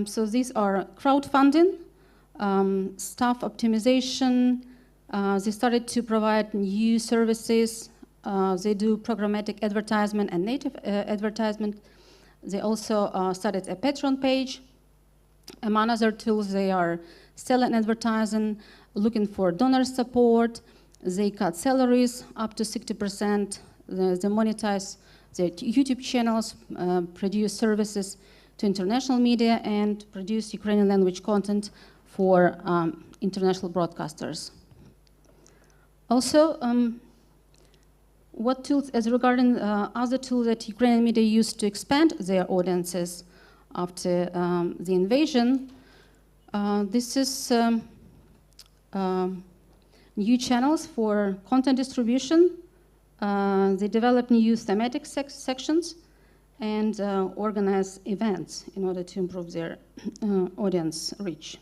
So these are crowdfunding, staff optimization. They started to provide new services. They do programmatic advertisement and native advertisement. They also started a Patreon page. Among other tools, they are selling advertising, looking for donor support. They cut salaries up to 60%. They monetize their YouTube channels, produce services to international media, and produce Ukrainian language content for international broadcasters. Also, what tools, as regarding other tools that Ukrainian media used to expand their audiences after the invasion, this is new channels for content distribution. They develop new thematic sections and organize events in order to improve their audience reach.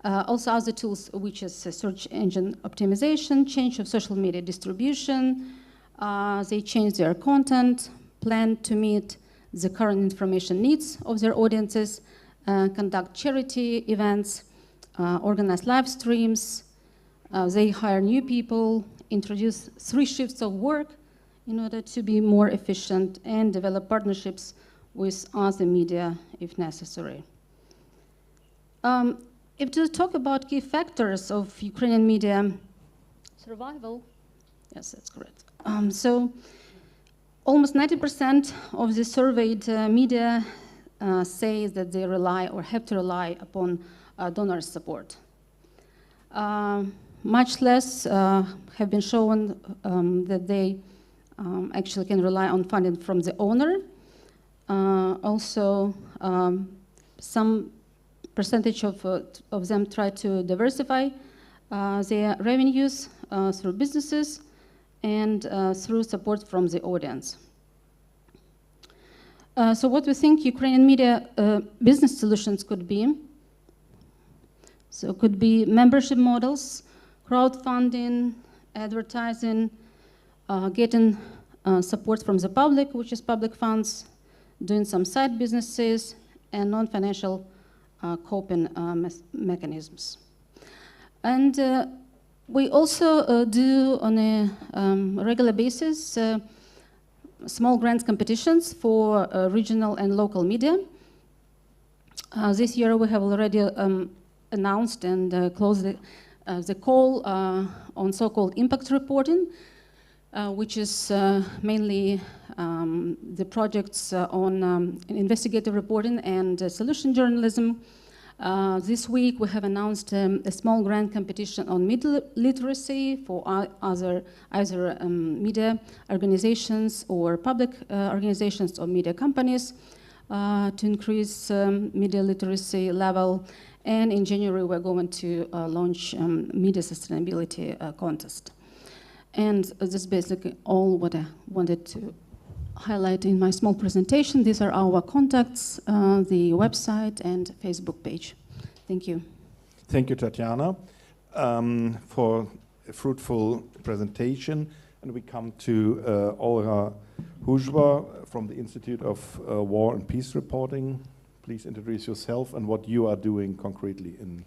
Also other tools, which is search engine optimization, change of social media distribution. They change their content, plan to meet the current information needs of their audiences, conduct charity events, organize live streams. They hire new people, introduce 3 shifts of work in order to be more efficient, and develop partnerships with other media if necessary. If to talk about key factors of Ukrainian media survival, yes, that's correct. So almost 90% of the surveyed media say that they rely or have to rely upon donor support. Much less have been shown that they actually can rely on funding from the owner. Also, some percentage of them try to diversify their revenues through businesses and through support from the audience. So what we think Ukrainian media business solutions could be. So it could be membership models, crowdfunding, advertising, getting support from the public, which is public funds, doing some side businesses, and non-financial coping mechanisms. And we also do on a regular basis small grants competitions for regional and local media. This year we have already announced and closed the call on so-called impact reporting. which is mainly the projects on investigative reporting and solution journalism. This week we have announced a small grant competition on media literacy for either media organizations or public organizations or media companies to increase media literacy level. And in January we're going to launch media sustainability contest. And that's basically all what I wanted to highlight in my small presentation. These are our contacts, the website and Facebook page. Thank you. Thank you, Tatiana, for a fruitful presentation. And we come to Olga Huzva from the Institute of War and Peace Reporting. Please introduce yourself and what you are doing concretely in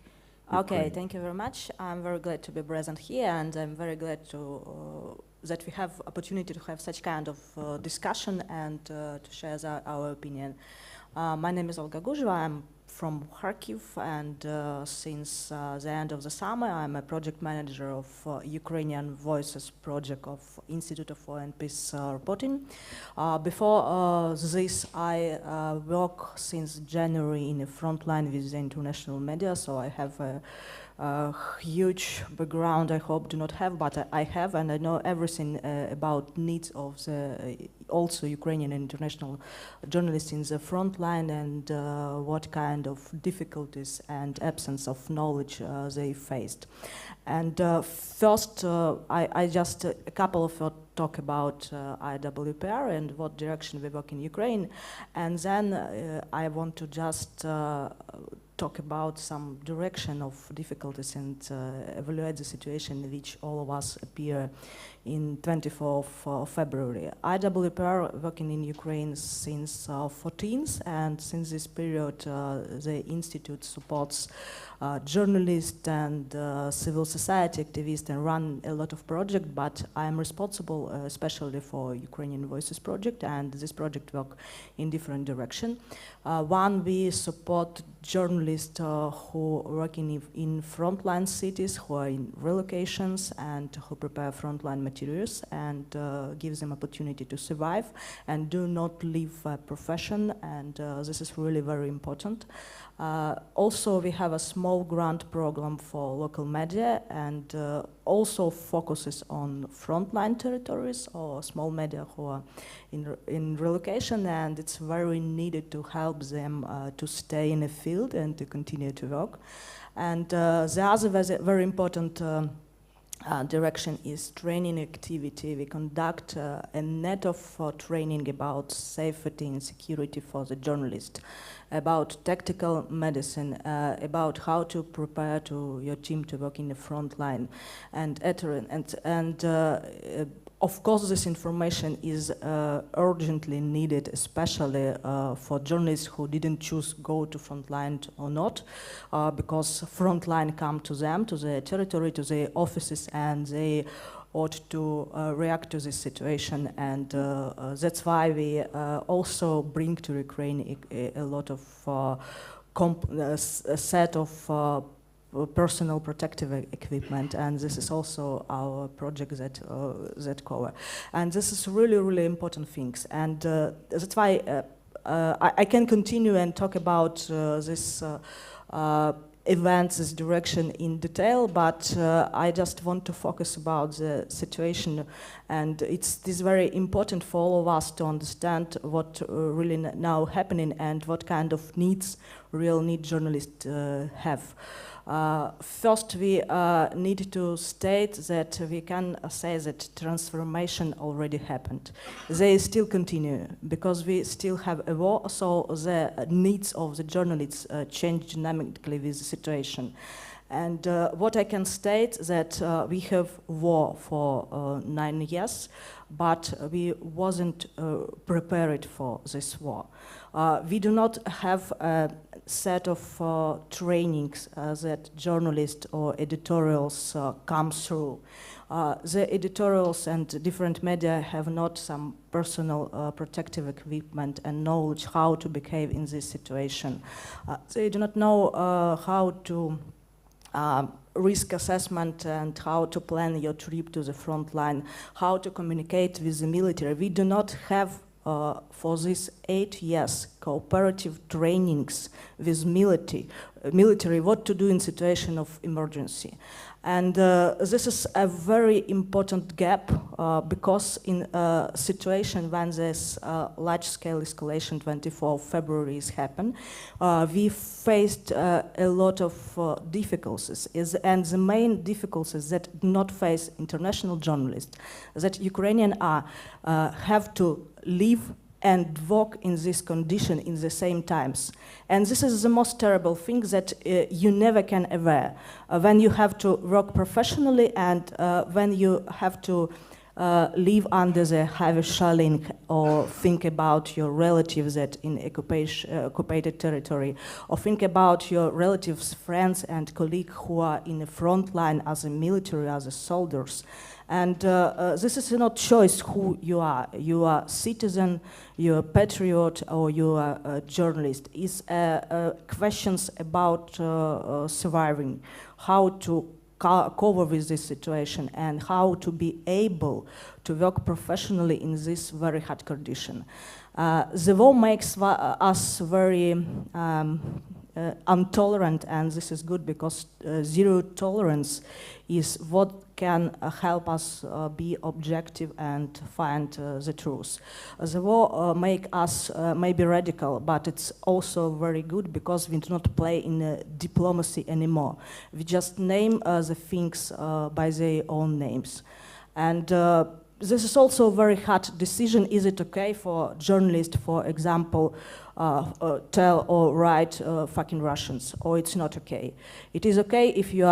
Okay, thank you very much. I'm very glad to be present here, and I'm very glad to that we have opportunity to have such kind of discussion and to share our opinion. My name is Olga Guzheva. I'm from Kharkiv, and since the end of the summer, I'm a project manager of Ukrainian Voices project of Institute of War and Peace Reporting. Before this, I work since January in the front line with the international media, so I have a huge background. I hope do not have, but I have, and I know everything about needs of the also Ukrainian and international journalists in the front line, and what kind of difficulties and absence of knowledge they faced. And first, I just a couple of talk about IWPR and what direction we work in Ukraine, and then I want to just talk about some direction of difficulties and evaluate the situation in which all of us appear in 24th of February. IWPR working in Ukraine since 14th, and since this period the Institute supports journalists and civil society activists and run a lot of projects, but I am responsible especially for Ukrainian Voices project, and this project work in different direction. One, we support journalists who work in frontline cities, who are in relocations and who prepare frontline materials and gives them opportunity to survive and do not leave a profession, and this is really very important. Also, we have a small grant program for local media, and also focuses on frontline territories or small media who are in relocation, and it's very needed to help them to stay in the field and to continue to work. And the other very important direction is training activity. We conduct a net of training about safety and security for the journalist, about tactical medicine, about how to prepare your team to work in the front line, and of course, this information is urgently needed, especially for journalists who didn't choose go to frontline or not, because frontline come to them, to their territory, to their offices, and they ought to react to this situation. And that's why we also bring to Ukraine a lot of a set of personal protective equipment, and this is also our project that cover. And this is really, really important things, and that's why I can continue and talk about this events, this direction in detail, but I just want to focus about the situation, and it's very important for all of us to understand what really now happening and what kind of real need journalists have. First, we need to state that we can say that transformation already happened. They still continue because we still have a war, so the needs of the journalists change dynamically with the situation. And what I can state that we have war for 9 years, but we wasn't prepared for this war. We do not have a set of trainings that journalists or editorials come through. The editorials and different media have not some personal protective equipment and knowledge how to behave in this situation. They do not know how to risk assessment and how to plan your trip to the front line, how to communicate with the military. We do not have for these 8 years cooperative trainings with military what to do in situation of emergency. And this is a very important gap because in a situation when this large-scale escalation 24 February has happened, we faced a lot of difficulties. And the main difficulties that do not face international journalists, that Ukrainians have to live and work in this condition in the same times. And this is the most terrible thing that you never can aware. When you have to work professionally and when you have to live under the heavy shelling or think about your relatives that in occupied territory, or think about your relatives, friends and colleagues who are in the front line as a military, as a soldiers. And this is not choice who you are. You are citizen, you are patriot, or you are a journalist. It's questions about surviving, how to cover with this situation, and how to be able to work professionally in this very hard condition. The war makes us very intolerant, and this is good because zero tolerance is what can help us be objective and find the truth. The war make us maybe radical, but it's also very good because we do not play in diplomacy anymore. We just name the things by their own names. And this is also a very hard decision. Is it okay for journalists, for example, tell or write fucking Russians, or it's not okay? It is okay if you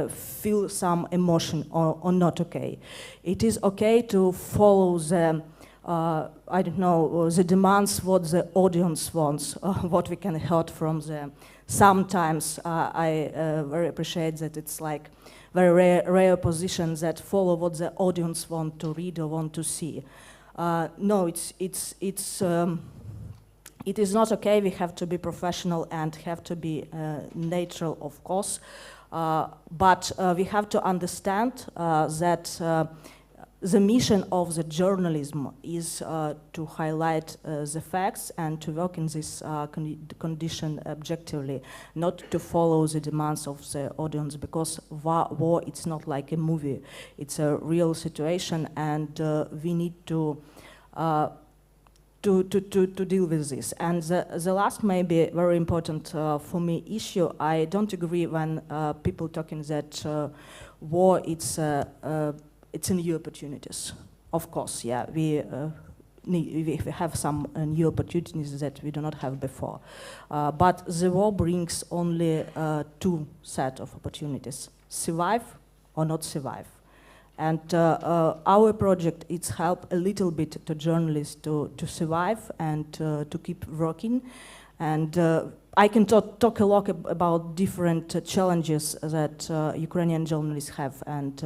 feel some emotion or not okay. It is okay to follow the, I don't know, the demands what the audience wants, what we can hear from them. Sometimes I very appreciate that it's like very rare positions that follow what the audience want to read or want to see. No, it is not okay. We have to be professional and have to be neutral, of course. But we have to understand that the mission of the journalism is to highlight the facts and to work in this condition objectively, not to follow the demands of the audience, because war it's not like a movie. It's a real situation, and we need to deal with this. And the last maybe very important for me issue, I don't agree when people talking that war it's new opportunities. Of course, yeah, we have some new opportunities that we do not have before. But the war brings only two sets of opportunities: survive or not survive. And our project it's help a little bit to journalists to survive and to keep working. And I can talk a lot about different challenges that Ukrainian journalists have, and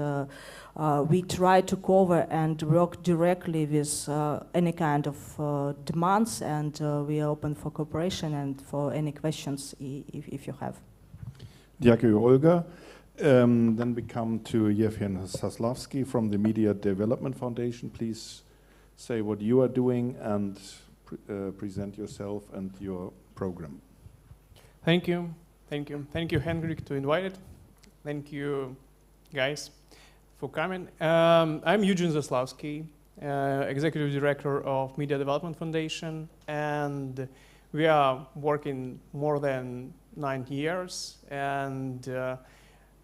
we try to cover and work directly with any kind of demands, and we are open for cooperation and for any questions if you have. Dziękuję, Olga. Then we come to Yevhen Saslavsky from the Media Development Foundation. Please say what you are doing and present yourself and your program. Thank you, Henrik, to invite it. Thank you, guys, for coming. I'm Eugene Zaslavsky, Executive Director of Media Development Foundation, and we are working more than 9 years, and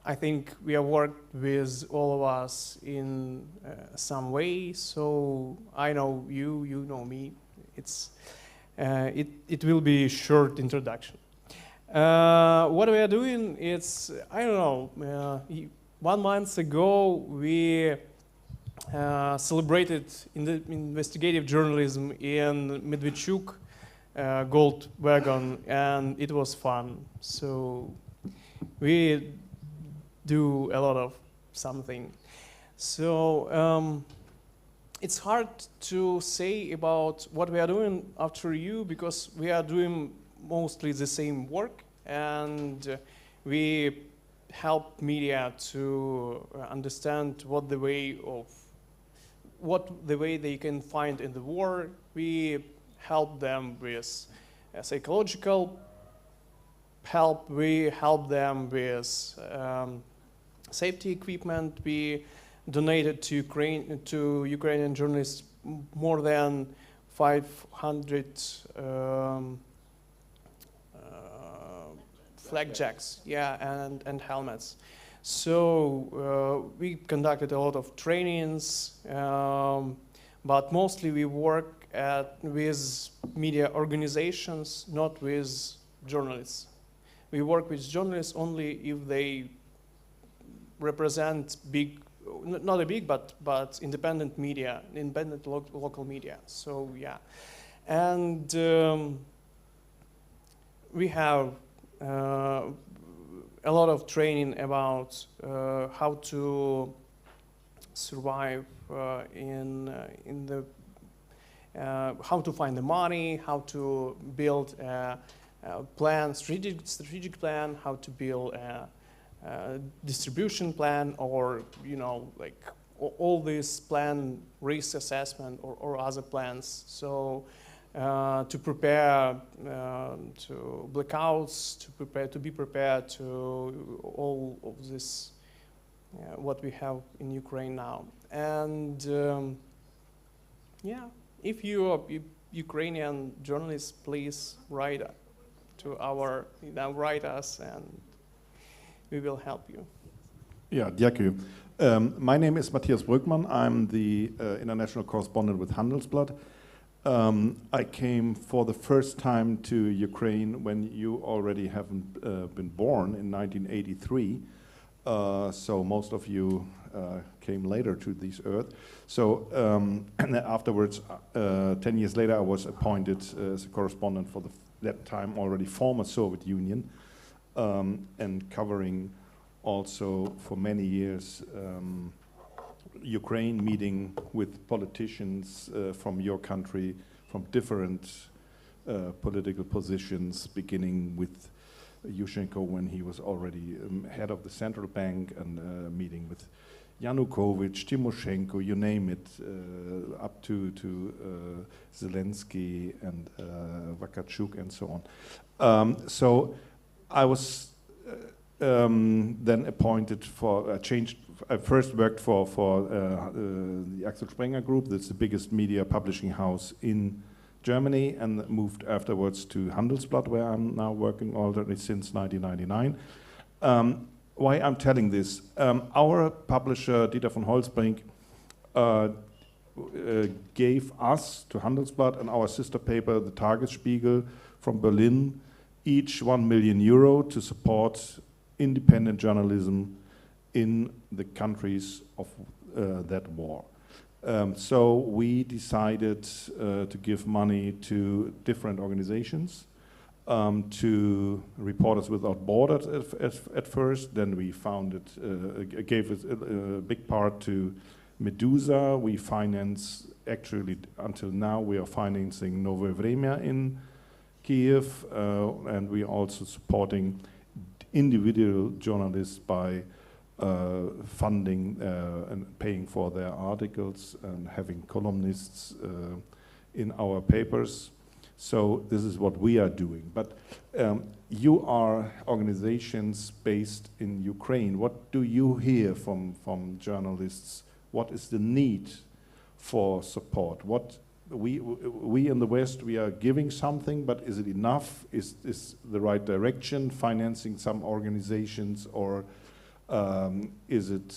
I think we have worked with all of us in some way, so I know you, you know me. It will be a short introduction. What we are doing, it's, I don't know, 1 month ago we celebrated in the investigative journalism in Medvedchuk Gold Wagon, and it was fun. So we do a lot of something. So it's hard to say about what we are doing after you, because we are doing mostly the same work, and we help media to understand what the way they can find in the war. We help them with psychological help. We help them with safety equipment. We donated to Ukrainian journalists more than 500 flag jacks, and helmets. So we conducted a lot of trainings, but mostly we work with media organizations, not with journalists. We work with journalists only if they represent big, not a big, but independent media, independent local media. So yeah, and we have a lot of training about how to survive in the how to find the money, how to build a plan, strategic plan, how to build a distribution plan, or like all this plan, risk assessment, or other plans. So to prepare to blackouts, to be prepared to all of this what we have in Ukraine now. And yeah, if you are Ukrainian journalists, please write us, and we will help you. Yeah, дякую. My name is Matthias Brückmann. I'm the international correspondent with Handelsblatt. I came for the first time to Ukraine when you already haven't been born in 1983. So most of you came later to this earth. So and afterwards, 10 years later, I was appointed as a correspondent for that time already former Soviet Union, and covering also for many years Ukraine, meeting with politicians from your country, from different political positions, beginning with Yushchenko when he was already head of the central bank, and meeting with Yanukovych, Timoshenko, you name it, up to Zelensky and Vakatchuk and so on. So I was then appointed for I first worked for the Axel Springer Group. That's the biggest media publishing house in Germany, and moved afterwards to Handelsblatt, where I'm now working already since 1999. Why I'm telling this? Our publisher, Dieter von Holzbrink, gave us, to Handelsblatt, and our sister paper, the Tagesspiegel, from Berlin, each €1 million to support independent journalism in the countries of that war. So we decided to give money to different organizations, to Reporters Without Borders at first. Then we gave a big part to Medusa. We finance, actually until now, we are financing Novoe Vremya in Kiev, and we are also supporting individual journalists by funding and paying for their articles and having columnists in our papers. So this is what we are doing. But you are organizations based in Ukraine. What do you hear from journalists? What is the need for support? What we in the West, we are giving something, but is it enough? Is the right direction, financing some organizations, or is it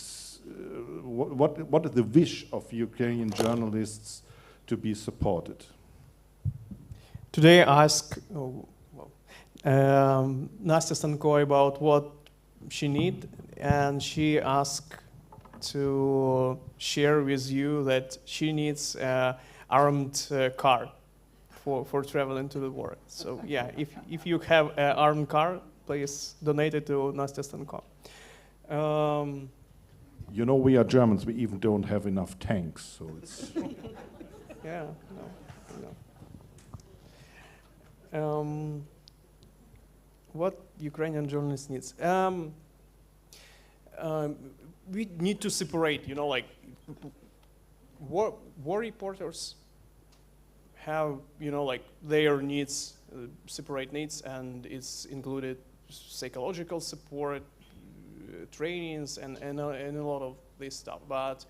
what is the wish of Ukrainian journalists to be supported? Today I asked Nastya Stanko about what she needs, and she asked to share with you that she needs an armed car for traveling to the war. So yeah, if you have an armed car, please donate it to Nastya Stanko. You know, we are Germans, we even don't have enough tanks, so it's... Yeah, no. What Ukrainian journalist needs? we need to separate, like war reporters have, like their needs, separate needs, and it's included psychological support, trainings, and a lot of this stuff. But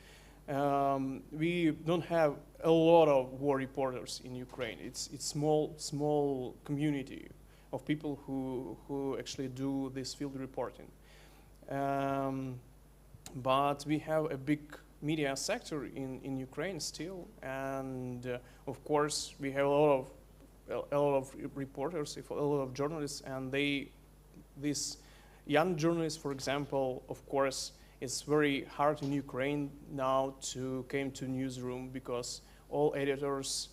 we don't have a lot of war reporters in Ukraine. It's small community of people who actually do this field reporting. But we have a big media sector in Ukraine still, and of course we have a lot of reporters, a lot of journalists, and these young journalists, for example, of course, it's very hard in Ukraine now to come to newsroom because all editors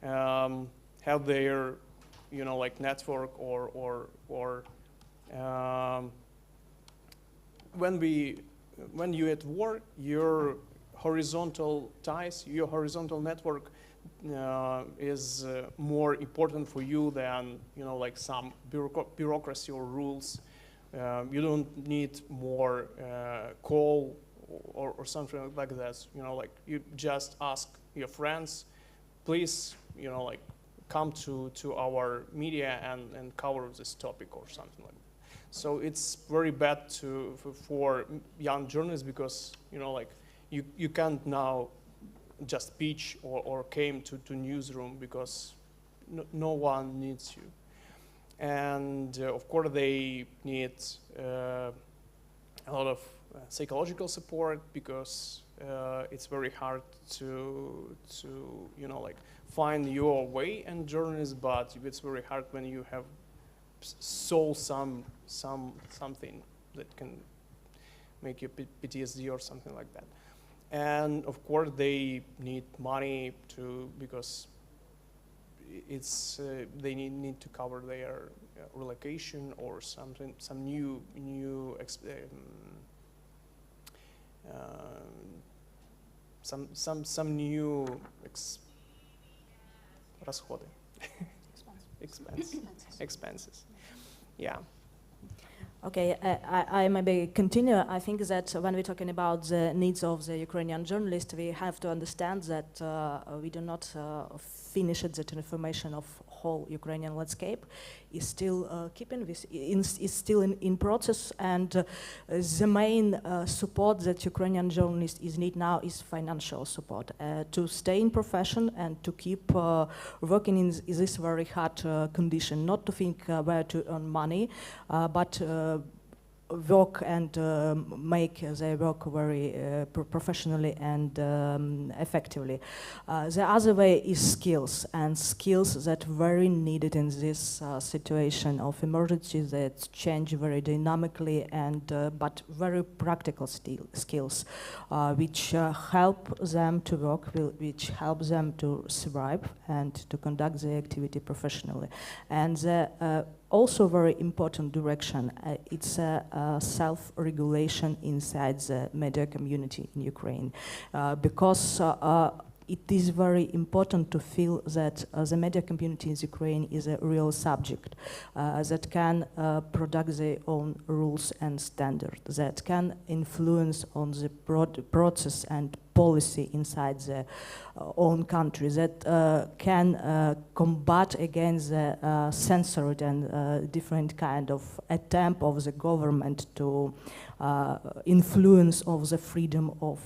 have their, like network or when you at work, your horizontal ties, your horizontal network is more important for you than like some bureaucracy or rules. You don't need more call or something like that. Like you just ask your friends, please, like come to our media and cover this topic or something like that. So it's very bad for young journalists because like you can't now just pitch or came to newsroom because no one needs you. And of course they need a lot of psychological support because it's very hard to like find your way in journalism, but it's very hard when you have sold something that can make you PTSD or something like that. And of course they need money because it's they need to cover their relocation or something, some new some new расходы. Expenses. Yeah. Okay, I maybe continue. I think that when we're talking about the needs of the Ukrainian journalist, we have to understand that we do not finish that information of whole Ukrainian landscape is still is still in process, and the main support that Ukrainian journalists need now is financial support to stay in profession and to keep working in this very hard condition, not to think where to earn money, but work and make their work very professionally and effectively. The other way is skills, and skills that very needed in this situation of emergency that change very dynamically, and but very practical skills which help them to work, which help them to survive and to conduct their activity professionally. And the also very important direction, it's self-regulation inside the media community in Ukraine, because it is very important to feel that the media community in Ukraine is a real subject that can produce their own rules and standards, that can influence on the process and policy inside the own country, that can combat against the censored and different kind of attempt of the government to influence of the freedom of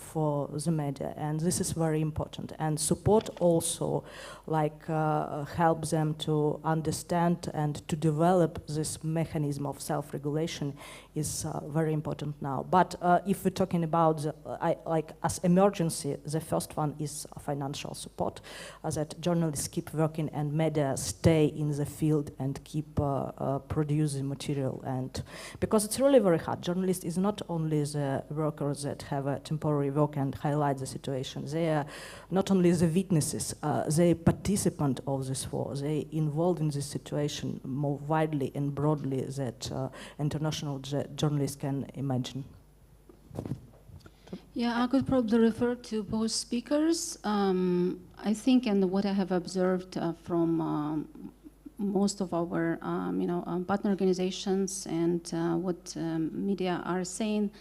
the media, and this is very important. And support also like help them to understand and to develop this mechanism of self-regulation is very important now. But if we're talking about like as emergency, the first one is financial support, that journalists keep working and media stay in the field and keep producing material. And because it's really very hard, journalists is not only the workers that have a temporary work and highlight the situation. They are not only the witnesses, they participant of this war. They involved in this situation more widely and broadly that international journalists can imagine. Yeah, I could probably refer to both speakers. I think, and what I have observed from most of our, partner organizations and what media are saying,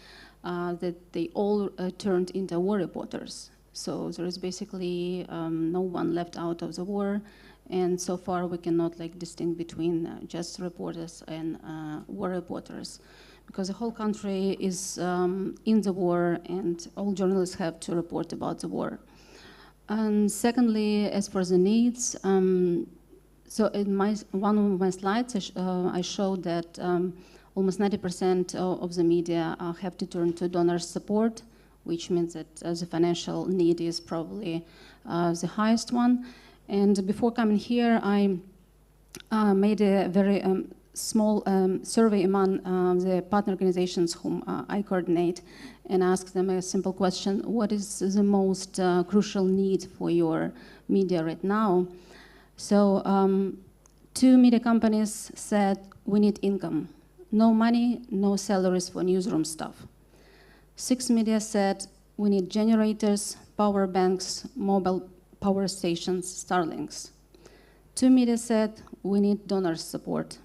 that they all turned into war reporters. So there is basically no one left out of the war, and so far we cannot distinguish between just reporters and war reporters, because the whole country is in the war, and all journalists have to report about the war. And secondly, as for the needs, so in one of my slides, I showed that almost 90% of the media have to turn to donor support, which means that the financial need is probably the highest one. And before coming here, I made a very small survey among the partner organizations whom I coordinate, and asked them a simple question: what is the most crucial need for your media right now? So 2 media companies said, we need income. No money, no salaries for newsroom staff. 6 media said, we need generators, power banks, mobile power stations, Starlinks. 2 media said, we need donor support.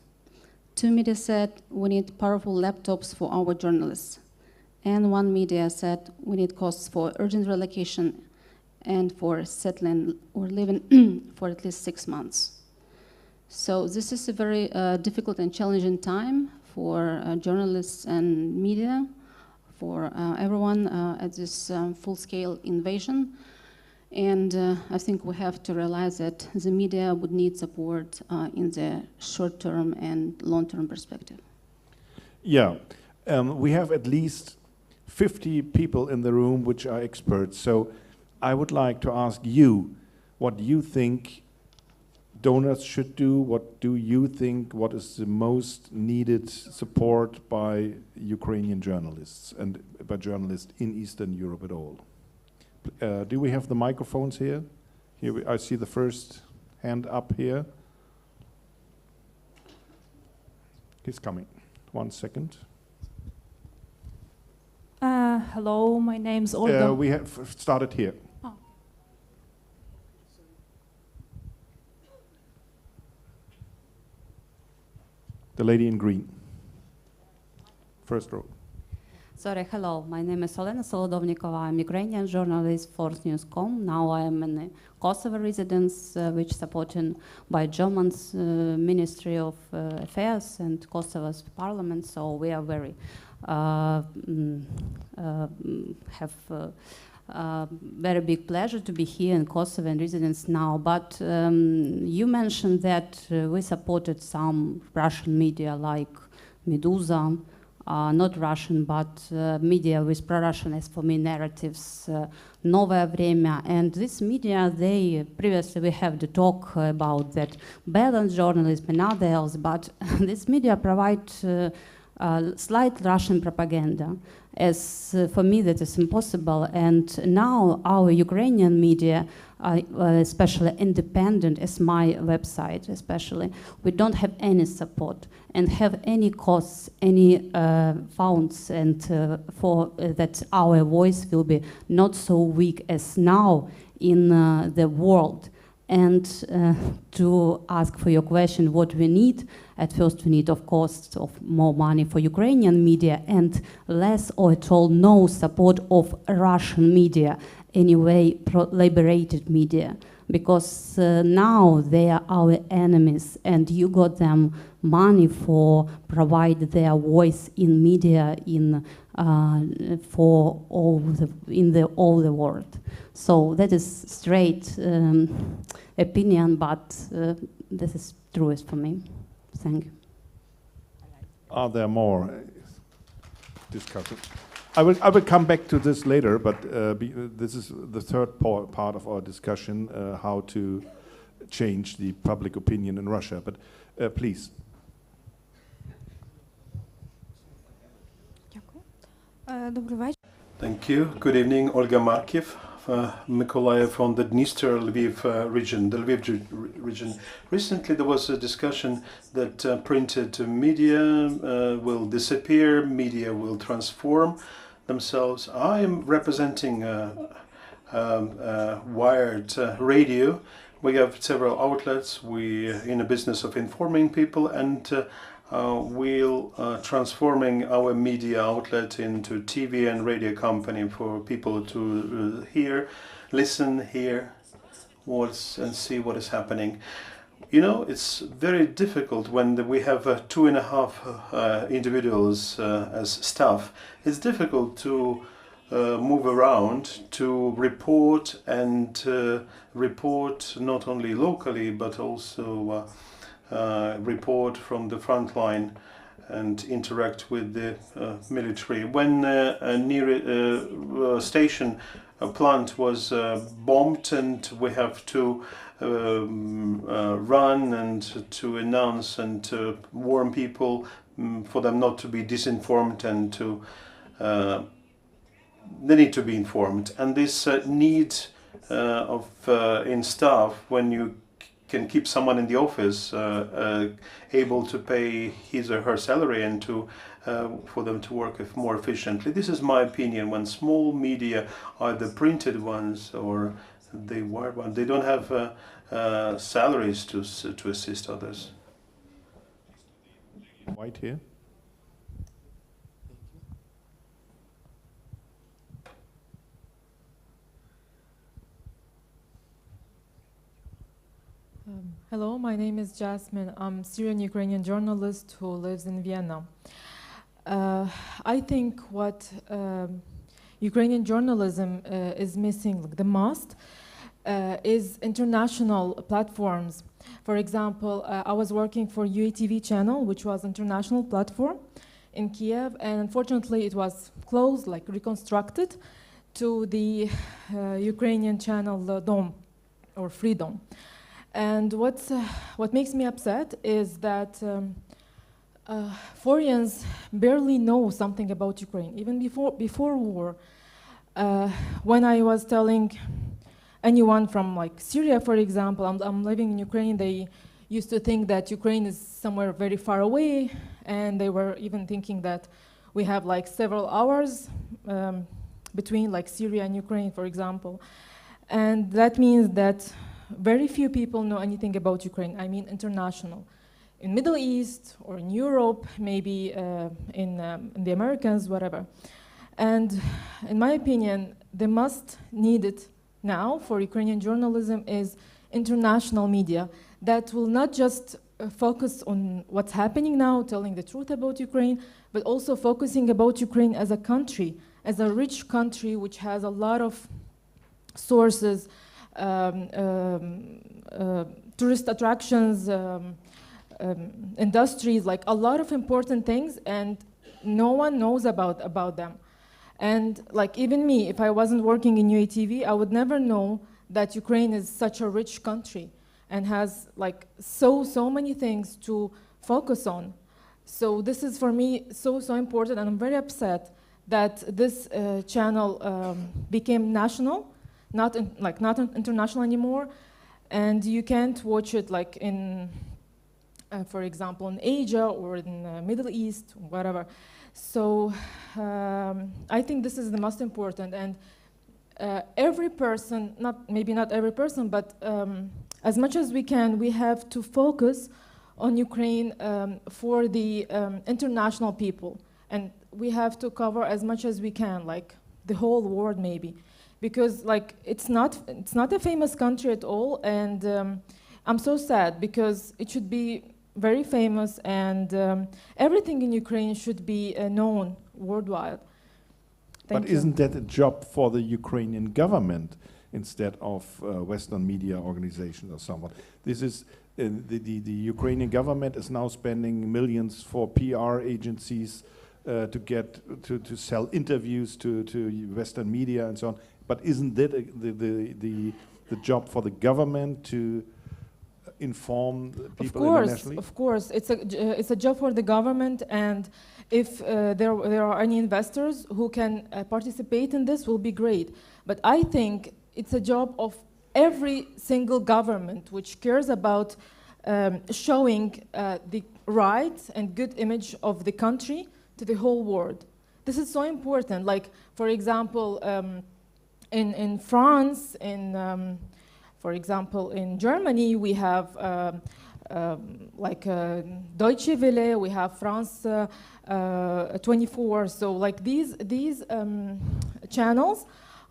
2 media said, we need powerful laptops for our journalists. And 1 media said, we need costs for urgent relocation and for settling or living for at least 6 months. So this is a very difficult and challenging time for journalists and media, for everyone at this full-scale invasion. And I think we have to realize that the media would need support in the short-term and long-term perspective. Yeah, we have at least 50 people in the room which are experts. So I would like to ask you what you think donors should do. What do you think, what is the most needed support by Ukrainian journalists and by journalists in Eastern Europe at all? Do we have the microphones here? I see the first hand up here. He's coming. 1 second. Hello, my name's Olga. We have started here. Oh. The lady in green. First row. Sorry, hello. My name is Olena Solodovnikova. I'm Ukrainian journalist for News.com. Now I am in a Kosovo residence, which is supported by German's Ministry of Affairs and Kosovo's parliament. So we are very very big pleasure to be here in Kosovo and residence now. But you mentioned that we supported some Russian media like Meduza. Not Russian, but media with pro-Russian, as for me, narratives, Novaya Vremya. And this media, previously we have the talk about that balanced journalism and other else, but this media provide slight Russian propaganda. As for me, that is impossible. And now our Ukrainian media, especially independent, as my website especially, we don't have any support and have any costs, any funds, and for that our voice will be not so weak as now in the world. And to ask for your question, what we need, at first we need, of course, more money for Ukrainian media and less or at all no support of Russian media, anyway, liberated media, because now they are our enemies and you got them money for provide their voice in media for all the world. So that is straight opinion, but this is truest for me. Thank you. Are there more discussions? I will come back to this later, but this is the third part of our discussion, how to change the public opinion in Russia. But please. Thank you. Good evening, Olga Markiev, Mykolaiv from the Dniester Lviv region, the Lviv region. Recently there was a discussion that printed media will disappear, media will transform themselves. I am representing wired radio. We have several outlets. We are in a business of informing people, and we'll transforming our media outlet into TV and radio company for people to listen, hear and see what is happening. You know, it's very difficult when we have 2.5 individuals as staff. It's difficult to move around to report and report not only locally but also report from the front line and interact with the military. When a station plant was bombed and we have to run and to announce and to warn people for them not to be disinformed and to they need to be informed. And this need in staff, when you can keep someone in the office able to pay his or her salary and to for them to work more efficiently. This is my opinion. When small media, either printed ones or the wired ones, they don't have salaries to assist others. White here. Hello, my name is Jasmine. I'm a Syrian-Ukrainian journalist who lives in Vienna. I think what Ukrainian journalism is missing the most is international platforms. For example, I was working for UATV channel, which was an international platform in Kiev, and unfortunately it was closed, like reconstructed, to the Ukrainian channel Dom, or Freedom. And what makes me upset is that foreigners barely know something about Ukraine, even before war. When I was telling anyone from like Syria, for example, I'm living in Ukraine, they used to think that Ukraine is somewhere very far away, and they were even thinking that we have like several hours between like Syria and Ukraine, for example. And that means that very few people know anything about Ukraine, I mean international. In Middle East or in Europe, maybe in the Americas, whatever. And in my opinion, the most needed now for Ukrainian journalism is international media that will not just focus on what's happening now, telling the truth about Ukraine, but also focusing about Ukraine as a country, as a rich country which has a lot of sources, tourist attractions, industries, like a lot of important things, and no one knows about them. And like even me, if I wasn't working in UATV, I would never know that Ukraine is such a rich country and has like so many things to focus on. So this is for me so important, and I'm very upset that this channel became national, not international anymore, and you can't watch it like in, for example, in Asia or in the Middle East, whatever. So I think this is the most important, and every person, maybe not every person, but as much as we can, we have to focus on Ukraine for the international people, and we have to cover as much as we can, like the whole world maybe, because like it's not a famous country at all, and I'm so sad because it should be very famous, and everything in Ukraine should be known worldwide. But isn't that a job for the Ukrainian government instead of Western media organizations or someone? This is the Ukrainian government is now spending millions for PR agencies to get to sell interviews to Western media and so on. But isn't that the job for the government to inform people internationally? Of course, it's a job for the government, and if there are any investors who can participate in this, will be great. But I think it's a job of every single government which cares about showing the right and good image of the country to the whole world. This is so important. Like, for example, in France, for example, in Germany, we have like Deutsche Welle, we have France 24. So like these channels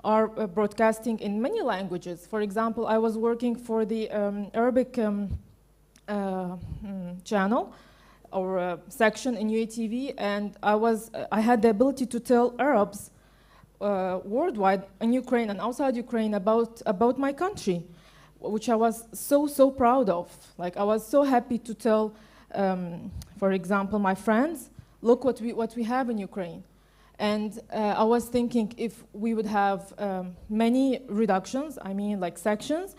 are broadcasting in many languages. For example, I was working for the Arabic channel or section in UATV, and I had the ability to tell Arabs worldwide in Ukraine and outside Ukraine about my country, which I was so proud of. Like I was so happy to tell, for example, my friends, look what we have in Ukraine. And I was thinking if we would have many reductions, I mean like sections,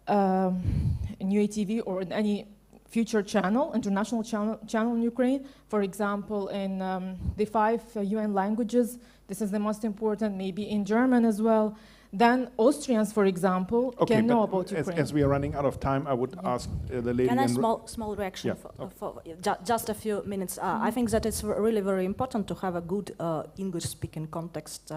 in UATV or in any future channel, international channel in Ukraine, for example, in the 5 UN languages, this is the most important, maybe in German as well, then Austrians, for example, can know about Ukraine. As we are running out of time, I would ask the lady. Can I small reaction for just a few minutes? I think that it's really very important to have a good English-speaking context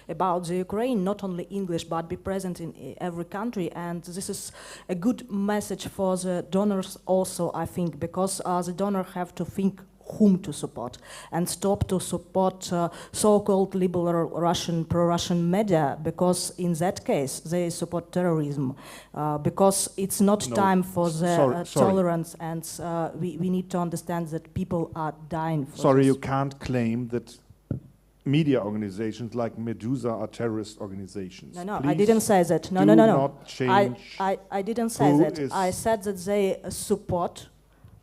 about the Ukraine, not only English, but be present in every country. And this is a good message for the donors also, I think, because the donors have to think whom to support and stop to support so-called liberal Russian, pro-Russian media, because in that case they support terrorism, because it's not time for the tolerance, and we need to understand that people are dying for this. You can't claim that media organizations like Medusa are terrorist organizations. No, Please I didn't say that. No. not change I didn't say that. I said that they support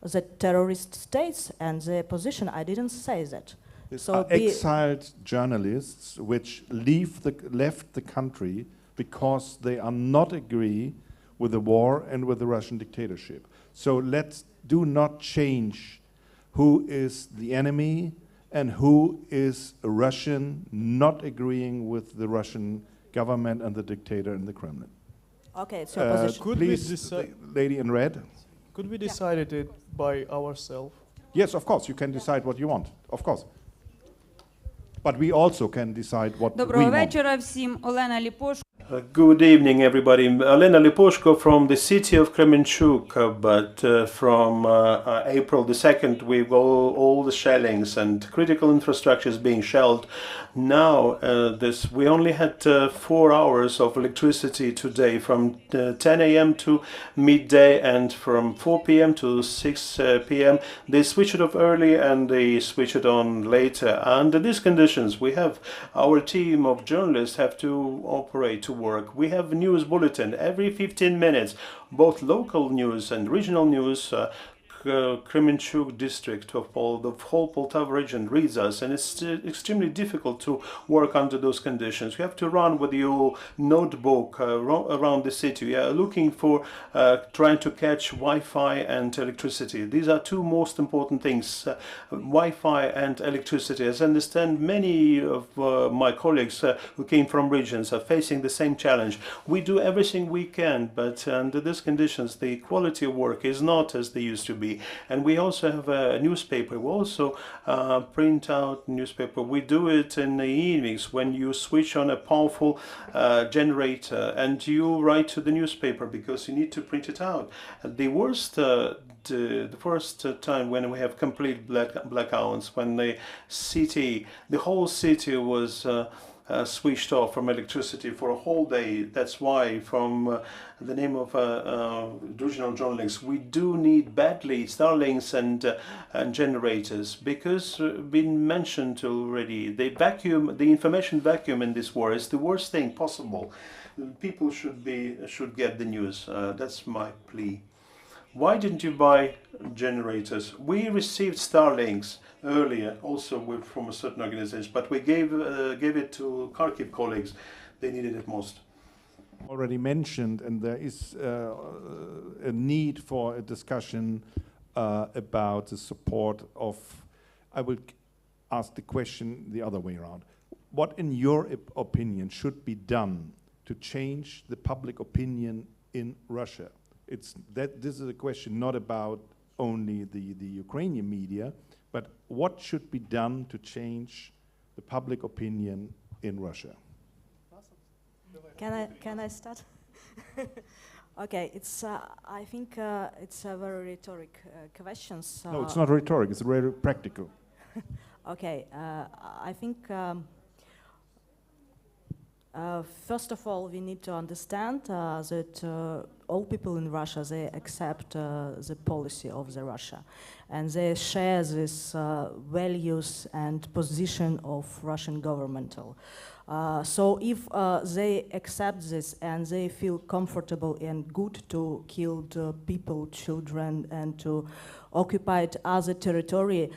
the terrorist states and their position. I didn't say that. So exiled journalists which left the country because they are not agree with the war and with the Russian dictatorship. So do not change who is the enemy and who is a Russian not agreeing with the Russian government and the dictator in the Kremlin. Okay, it's your position. Please, lady in red. Could we decide it by ourselves? Yes, of course, you can decide what you want, of course. But we also can decide what we want. Доброго вечора всім. Олена Ліпошко. Good evening, everybody. Elena Liposhko from the city of Kremenchuk, but from April the 2nd, we go all the shellings and critical infrastructure is being shelled. Now, we only had 4 hours of electricity today, from 10 a.m. to midday, and from 4 p.m. to 6 p.m. They switch it off early and they switch it on later. Under these conditions, we have our team of journalists have to operate, to work. We have a news bulletin every 15 minutes, both local news and regional news. Kremenchuk district of the whole Poltava region reads us, and it's extremely difficult to work under those conditions. You have to run with your notebook around the city. You are looking for trying to catch Wi-Fi and electricity. These are 2 most important things, Wi-Fi and electricity. As I understand, many of my colleagues who came from regions are facing the same challenge. We do everything we can, but under these conditions the quality of work is not as they used to be. And we also have a newspaper. We also print out newspaper. We do it in the evenings when you switch on a powerful generator and you write to the newspaper because you need to print it out. The worst, the first time when we have complete blackouts, when the whole city was switched off from electricity for a whole day. That's why, from the name of regional journalists, we do need badly Starlinks and generators, because been mentioned already, the information vacuum in this war is the worst thing possible. People should get the news. That's my plea. Why didn't you buy generators? We received Starlinks earlier, also from a certain organization, but we gave it to Kharkiv colleagues. They needed it most. Already mentioned, and there is a need for a discussion about the support of. I will ask the question the other way around. What, in your opinion, should be done to change the public opinion in Russia? This is a question not about only the Ukrainian media, but what should be done to change the public opinion in Russia? Can I start? Okay, it's. I think it's a very rhetoric question. So No, it's not rhetoric. It's very practical. okay, I think. First of all, we need to understand that all people in Russia, they accept the policy of the Russia, and they share these values and position of Russian governmental. So if they accept this and they feel comfortable and good to kill the people, children, and to occupy other territory,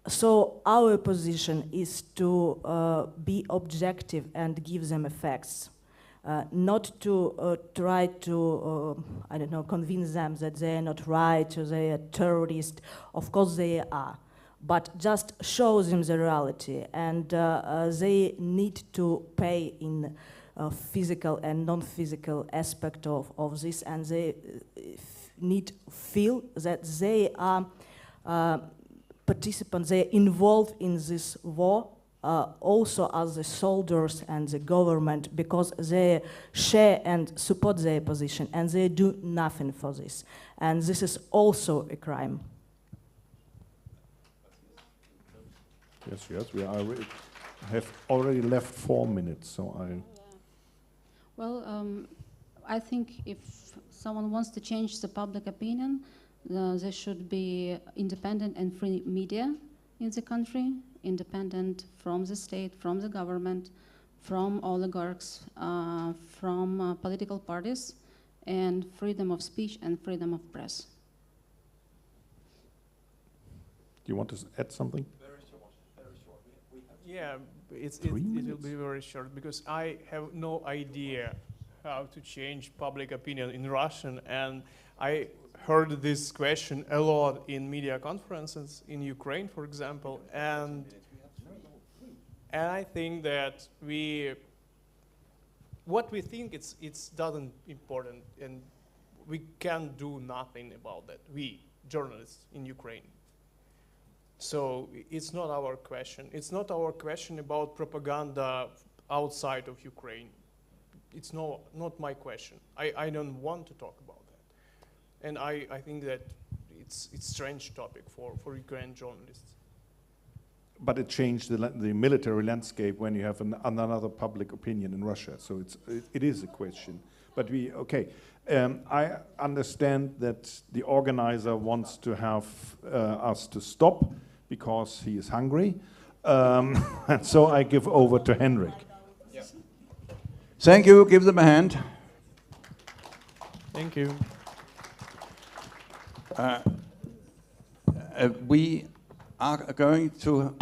so our position is to be objective and give them effects, not to try to, I don't know, convince them that they are not right or they are terrorists. Of course they are, but just show them the reality, and they need to pay in physical and non-physical aspect of this, and they need to feel that they are participants, they are involved in this war also as the soldiers and the government, because they share and support their position and they do nothing for this. And this is also a crime. Yes, we have already left 4 minutes, so I... Well, I think if someone wants to change the public opinion, there should be independent and free media in the country, independent from the state, from the government, from oligarchs, from political parties, and freedom of speech and freedom of press. Do you want to add something? Very short. Yeah, it will be very short, because I have no idea how to change public opinion in Russian, and I heard this question a lot in media conferences in Ukraine, for example, and I think that what we think it's doesn't important, and we can't do nothing about that. We journalists in Ukraine. So it's not our question. It's not our question about propaganda outside of Ukraine. It's not my question. I don't want to talk about that. And I think that it's a strange topic for Ukrainian journalists. But it changed the military landscape when you have another public opinion in Russia. So it is a question. But I understand that the organizer wants to have us to stop because he is hungry. And so I give over to Henrik. Yeah. Thank you. Give them a hand. Thank you. We are going for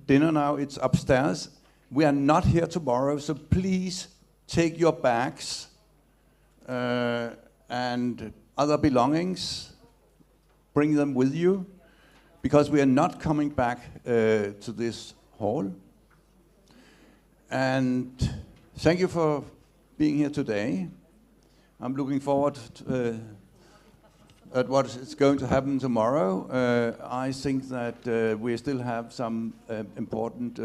dinner now. It's upstairs. We are not here tomorrow, so please take your bags and other belongings. Bring them with you, because we are not coming back to this hall. And thank you for being here today. I'm looking forward to at what is going to happen tomorrow. I think that we still have some important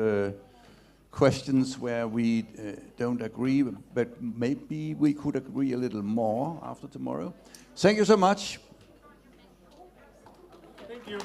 questions where we don't agree, but maybe we could agree a little more after tomorrow. Thank you so much. Thank you.